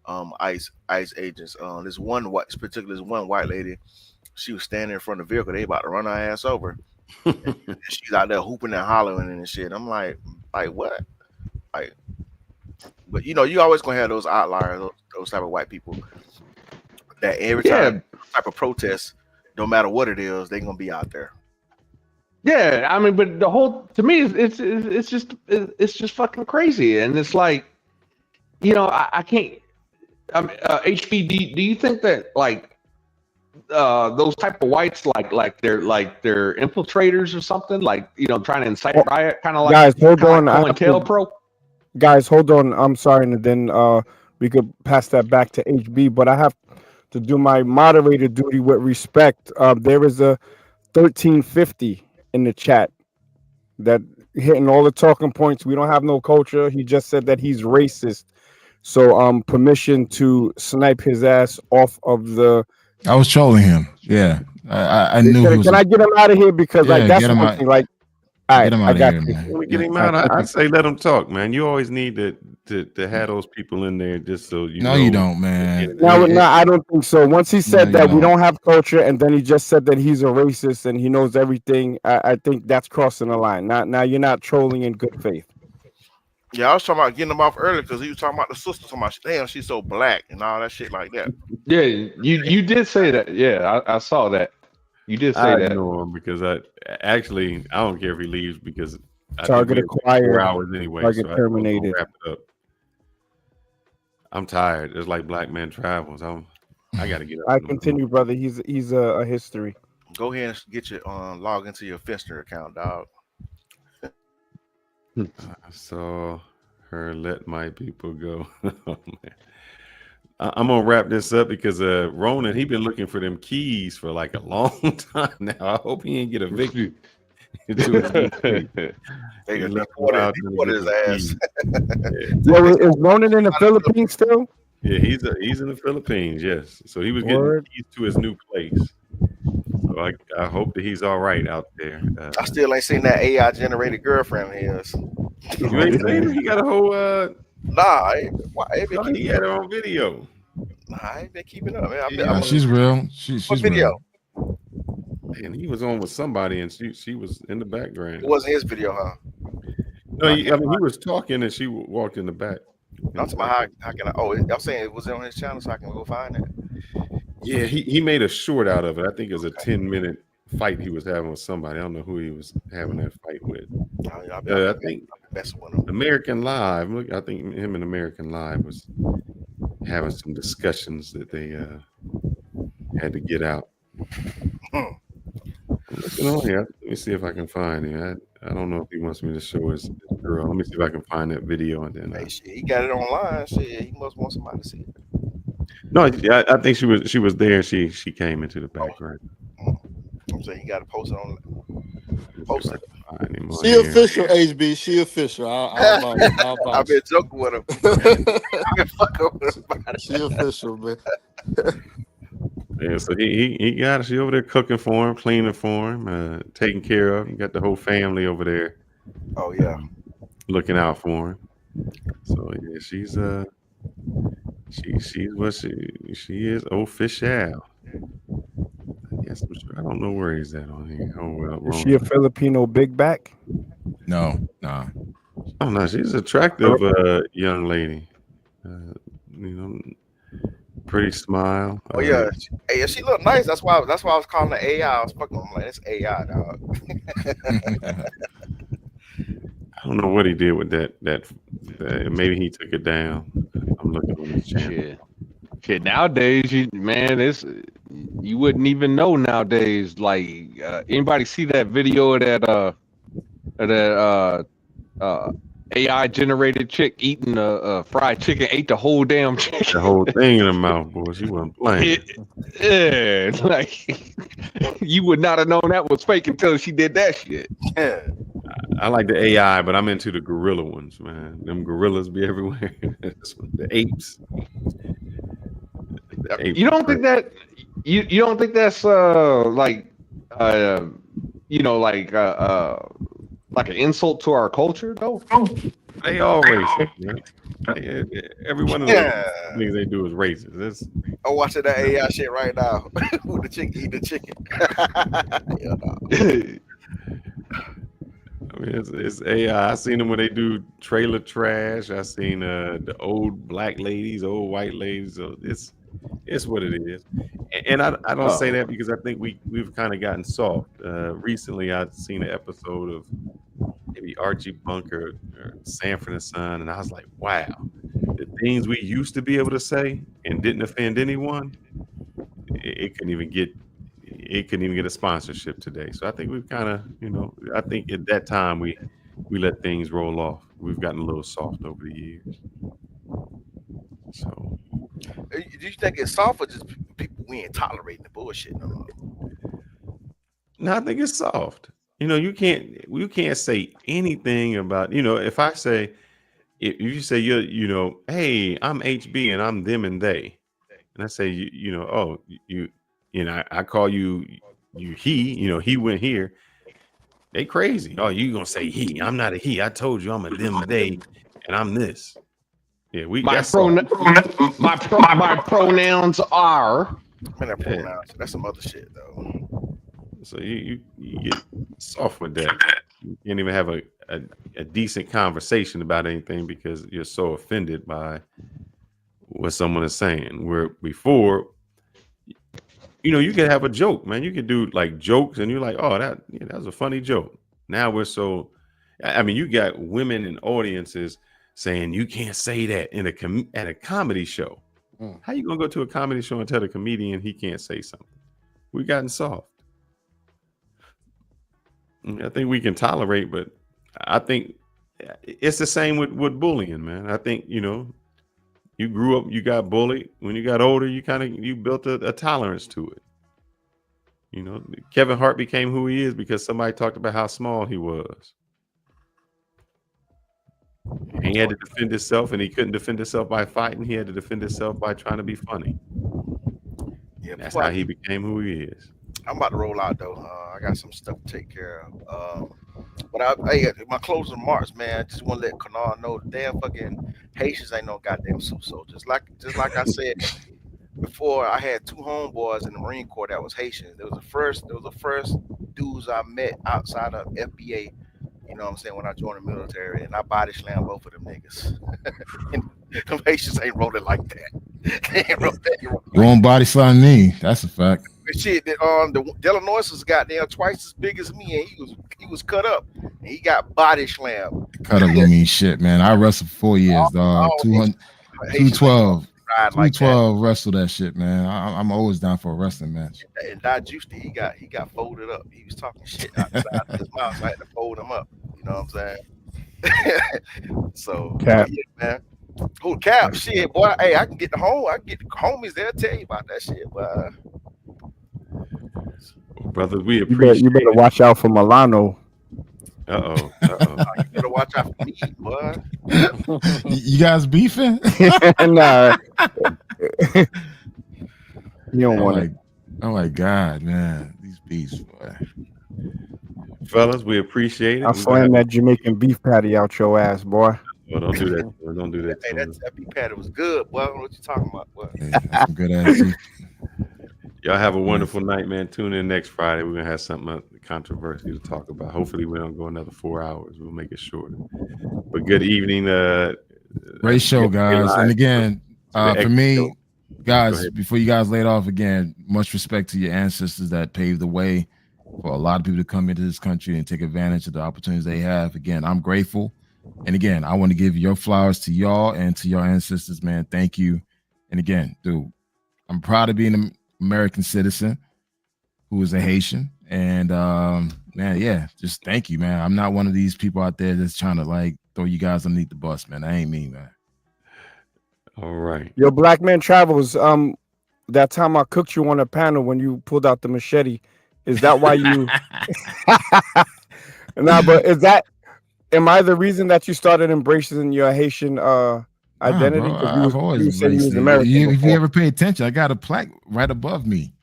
ICE agents. This one white lady, she was standing in front of the vehicle. They about to run her ass over. And she's out there hooping and hollering and shit. I'm like what? Like, but you know, you always gonna have those outliers, those type of white people that every time type of protest, no matter what it is, they gonna be out there. Yeah, I mean, but the whole to me it's just fucking crazy, and it's like, you know, I can't. I mean, HB, do you think that like those type of whites like they're infiltrators or something, like, you know, trying to incite riot, kind of like guys, hold on, like COINTELPRO? Guys, hold on. I'm sorry, and then we could pass that back to HB, but I have to do my moderator duty with respect. There is a 1350 in the chat that hitting all the talking points. We don't have no culture. He just said that he's racist. So permission to snipe his ass off of the. I was trolling him. Yeah, I knew. Can I get him out of here, because like that's one thing. Like, all right, I got you. Can we get him out? I say let him talk, man. You always need to have those people in there just so you. No, you don't, man. No, I don't think so. Once he said that we don't have culture, and then he just said that he's a racist and he knows everything, I think that's crossing the line. Now you're not trolling in good faith. Yeah, I was talking about getting him off earlier because he was talking about the sister, talking about, damn, she's so black and all that shit like that. Yeah, you did say that. Yeah, I saw that. You did say that. I know him because I don't care if he leaves because Target acquired. 4 hours anyway. Target so terminated. Wrap it up. I'm tired. It's like Black Man Travels. I got to get up. I continue, brother. He's a history. Go ahead and get your log into your Finster account, dog. I saw her let my people go. Oh, man. I'm gonna wrap this up because Ronan, he been looking for them keys for like a long time now. I hope he ain't get evicted. They deported his ass. Yo, is Ronan in the Philippines still? Yeah, he's in the Philippines. Yes, so he was getting keys to his new place. So I hope that he's all right out there. I still ain't seen that AI generated girlfriend of his. You ain't seen it? He got a whole nah, he had her on video. Nah, I ain't been keeping up, man. She's real. She's video. Real. And he was on with somebody, and she was in the background. It wasn't his video, huh? No, he was talking, and she walked in the back. I'm talking about how can I? Oh, I'm saying it was on his channel, so I can go find it. Yeah, he made a short out of it. I think it was a 10-minute fight he was having with somebody. I don't know who he was having that fight with. I think American Live. Look, I think him and American Live was having some discussions that they had to get out. Looking on here, let me see if I can find him. I don't know if he wants me to show his girl. Let me see if I can find that video and then. Hey, shit, he got it online. Shit, he must want somebody to see it. No, I think she was there. She came into the background. I'm saying you got to post it on. Post it. She official, HB. She official. I've been joking with him. I've been fucking with him. She official, man. Yeah, so he got her. She over there cooking for him, cleaning for him, taking care of him. Got the whole family over there. Oh yeah, looking out for him. So yeah, she's what she is official. Yes, I don't know where he's at on here. Oh well, is she a Filipino big back? No, nah. Oh no, she's an attractive young lady. You know, pretty smile. Oh yeah, hey, she look nice. That's why I was calling her AI. I was fucking. I'm like, it's AI, dog. I don't know what he did with that. Maybe he took it down. I'm looking on his channel. Shit, nowadays, you wouldn't even know nowadays. Like, anybody see that video of that AI generated chick eating a fried chicken, ate the whole damn chicken. The whole thing in the mouth, boy. She wasn't playing. Yeah, like you would not have known that was fake until she did that shit. Yeah. I like the AI, but I'm into the gorilla ones, man. Them gorillas be everywhere. The apes. The apes. You don't think that you don't think that's like like an insult to our culture though? They all racist, man. Every one of those things they do is racist. I'm watching that AI shit right now. With the chicken eating the chicken. I mean, it's AI. I seen them when they do trailer trash. I seen the old black ladies, old white ladies. So it's what it is. And I don't say that because I think we've kind of gotten soft. Recently, I've seen an episode of maybe Archie Bunker or Sanford and Son, and I was like, wow, the things we used to be able to say and didn't offend anyone, it couldn't even get a sponsorship today. So I think we've kind of, I think at that time we let things roll off. We've gotten a little soft over the years. So Do you think it's soft or just people we ain't tolerating the bullshit no more? No, I think it's soft. You can't say anything about, if I say, if you say hey, I'm HB and I'm them and they, and I say, I call you he, he went here. They crazy. Oh, you gonna say he? I'm not a he. I told you I'm a them they, and I'm this. Yeah, my pronouns are. Man, pronouns. That's some other shit though. So you get soft with that. You can't even have a decent conversation about anything because you're so offended by what someone is saying. Where before, you could have a joke, man. You could do like jokes, and you're like, oh, that was a funny joke. Now we're so. I mean, you got women in audiences saying you can't say that at a comedy show. How you gonna go to a comedy show and tell the comedian he can't say something? We've gotten soft. I think we can tolerate, but I think it's the same with bullying, man. I think you grew up, you got bullied. When you got older, you built a tolerance to it. Kevin Hart became who he is because somebody talked about how small he was. And he had to defend himself, and he couldn't defend himself by fighting. He had to defend himself by trying to be funny. Yeah, that's how he became who he is. I'm about to roll out though. I got some stuff to take care of. But my closing remarks, man. I just want to let Kanal know the damn fucking Haitians ain't no goddamn super soldiers. Like I said before, I had two homeboys in the Marine Corps that was Haitians. There was the first dudes I met outside of FBA. You know what I'm saying? When I joined the military, and I body slammed both of them niggas. And them Haitians ain't rolling like that. They ain't rolling that. You won't body slam me. That's a fact. Shit, the Delanois was goddamn twice as big as me, and he was cut up, and he got body slammed. Cut up don't mean shit, man. I wrestled for 4 years, dog. 212. 212 wrestle that shit, man. I'm always down for a wrestling match. And Dad Juicy, he got folded up. He was talking shit outside of his mouth, so I had to fold him up. You know what I'm saying? So, Cap. Yeah, man. Oh, Cap, shit, boy. Hey, I can get the homies. They'll tell you about that shit, boy. Brothers, we appreciate you better watch out for Milano. Uh-oh. You better watch out for me, boy. You guys beefing? Nah. You don't want it. Oh my God, man. These beefs, boy. Fellas, we appreciate it. I'll slam that Jamaican beef patty out your ass, boy. Oh, don't do that. Don't do that. Hey, that beef patty was good, boy. I don't know what you talking about, boy. Hey, that's some good ass beef. Y'all have a wonderful night, man. Tune in next Friday. We're gonna have something controversial to talk about. Hopefully, we don't go another 4 hours. We'll make it shorter. But good evening. Great show, guys. And again, for me, guys, before you guys laid off again, much respect to your ancestors that paved the way for a lot of people to come into this country and take advantage of the opportunities they have. Again, I'm grateful. And again, I want to give your flowers to y'all and to your ancestors, man. Thank you. And again, dude, I'm proud of being an American citizen who is a Haitian. And man, yeah, just thank you, man. I'm not one of these people out there that's trying to like throw you guys underneath the bus, man. I ain't me, man. All right. Yo, Black Man Travels. That time I cooked you on a panel when you pulled out the machete. Is that why you? Nah, but am I the reason that you started embracing your Haitian identity? Bro, I've always you said you was embraced it. American. If you ever pay attention, I got a plaque right above me.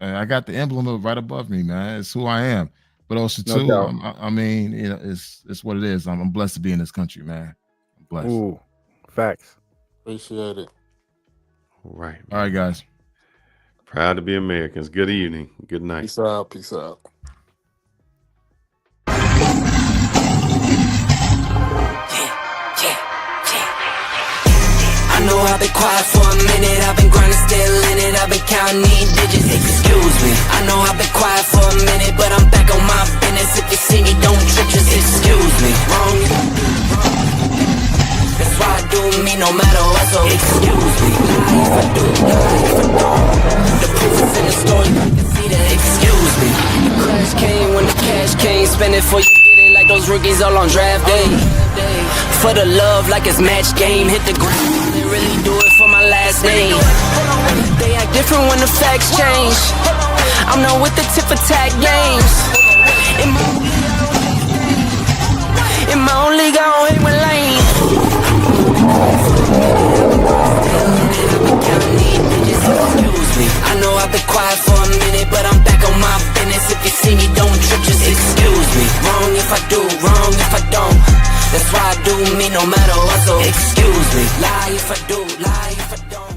I got the emblem right above me, man. It's who I am. But also too, I mean, you know, it's what it is. I'm blessed to be in this country, man. I'm blessed. Ooh, facts. Appreciate it. All right. All right, guys. Proud to be Americans. Good evening. Good night. Peace out. Peace out. I know I've been quiet for a minute, I've been grinding, still in it, I've been counting these digits, excuse me. I know I've been quiet for a minute, but I'm back on my business. If you see me, don't trip, just excuse me. Wrong, that's why I do me no matter what, so excuse me. If I do, if I don't, the proof is in the story, you can see that, excuse me. The crash came when the cash came, spend it for you get it like those rookies all on draft day. For the love like it's match game, hit the ground, they really do it for my last name. They act different when the facts change. I'm not with the tit for tat games. In my own league, I don't hang with lame. I know I've been quiet for a minute, but I'm back on my business. If you see me, don't trip, just excuse me. Wrong if I do, wrong if I don't. That's why I do me no matter what, so excuse me. Lie if I do, lie if I don't.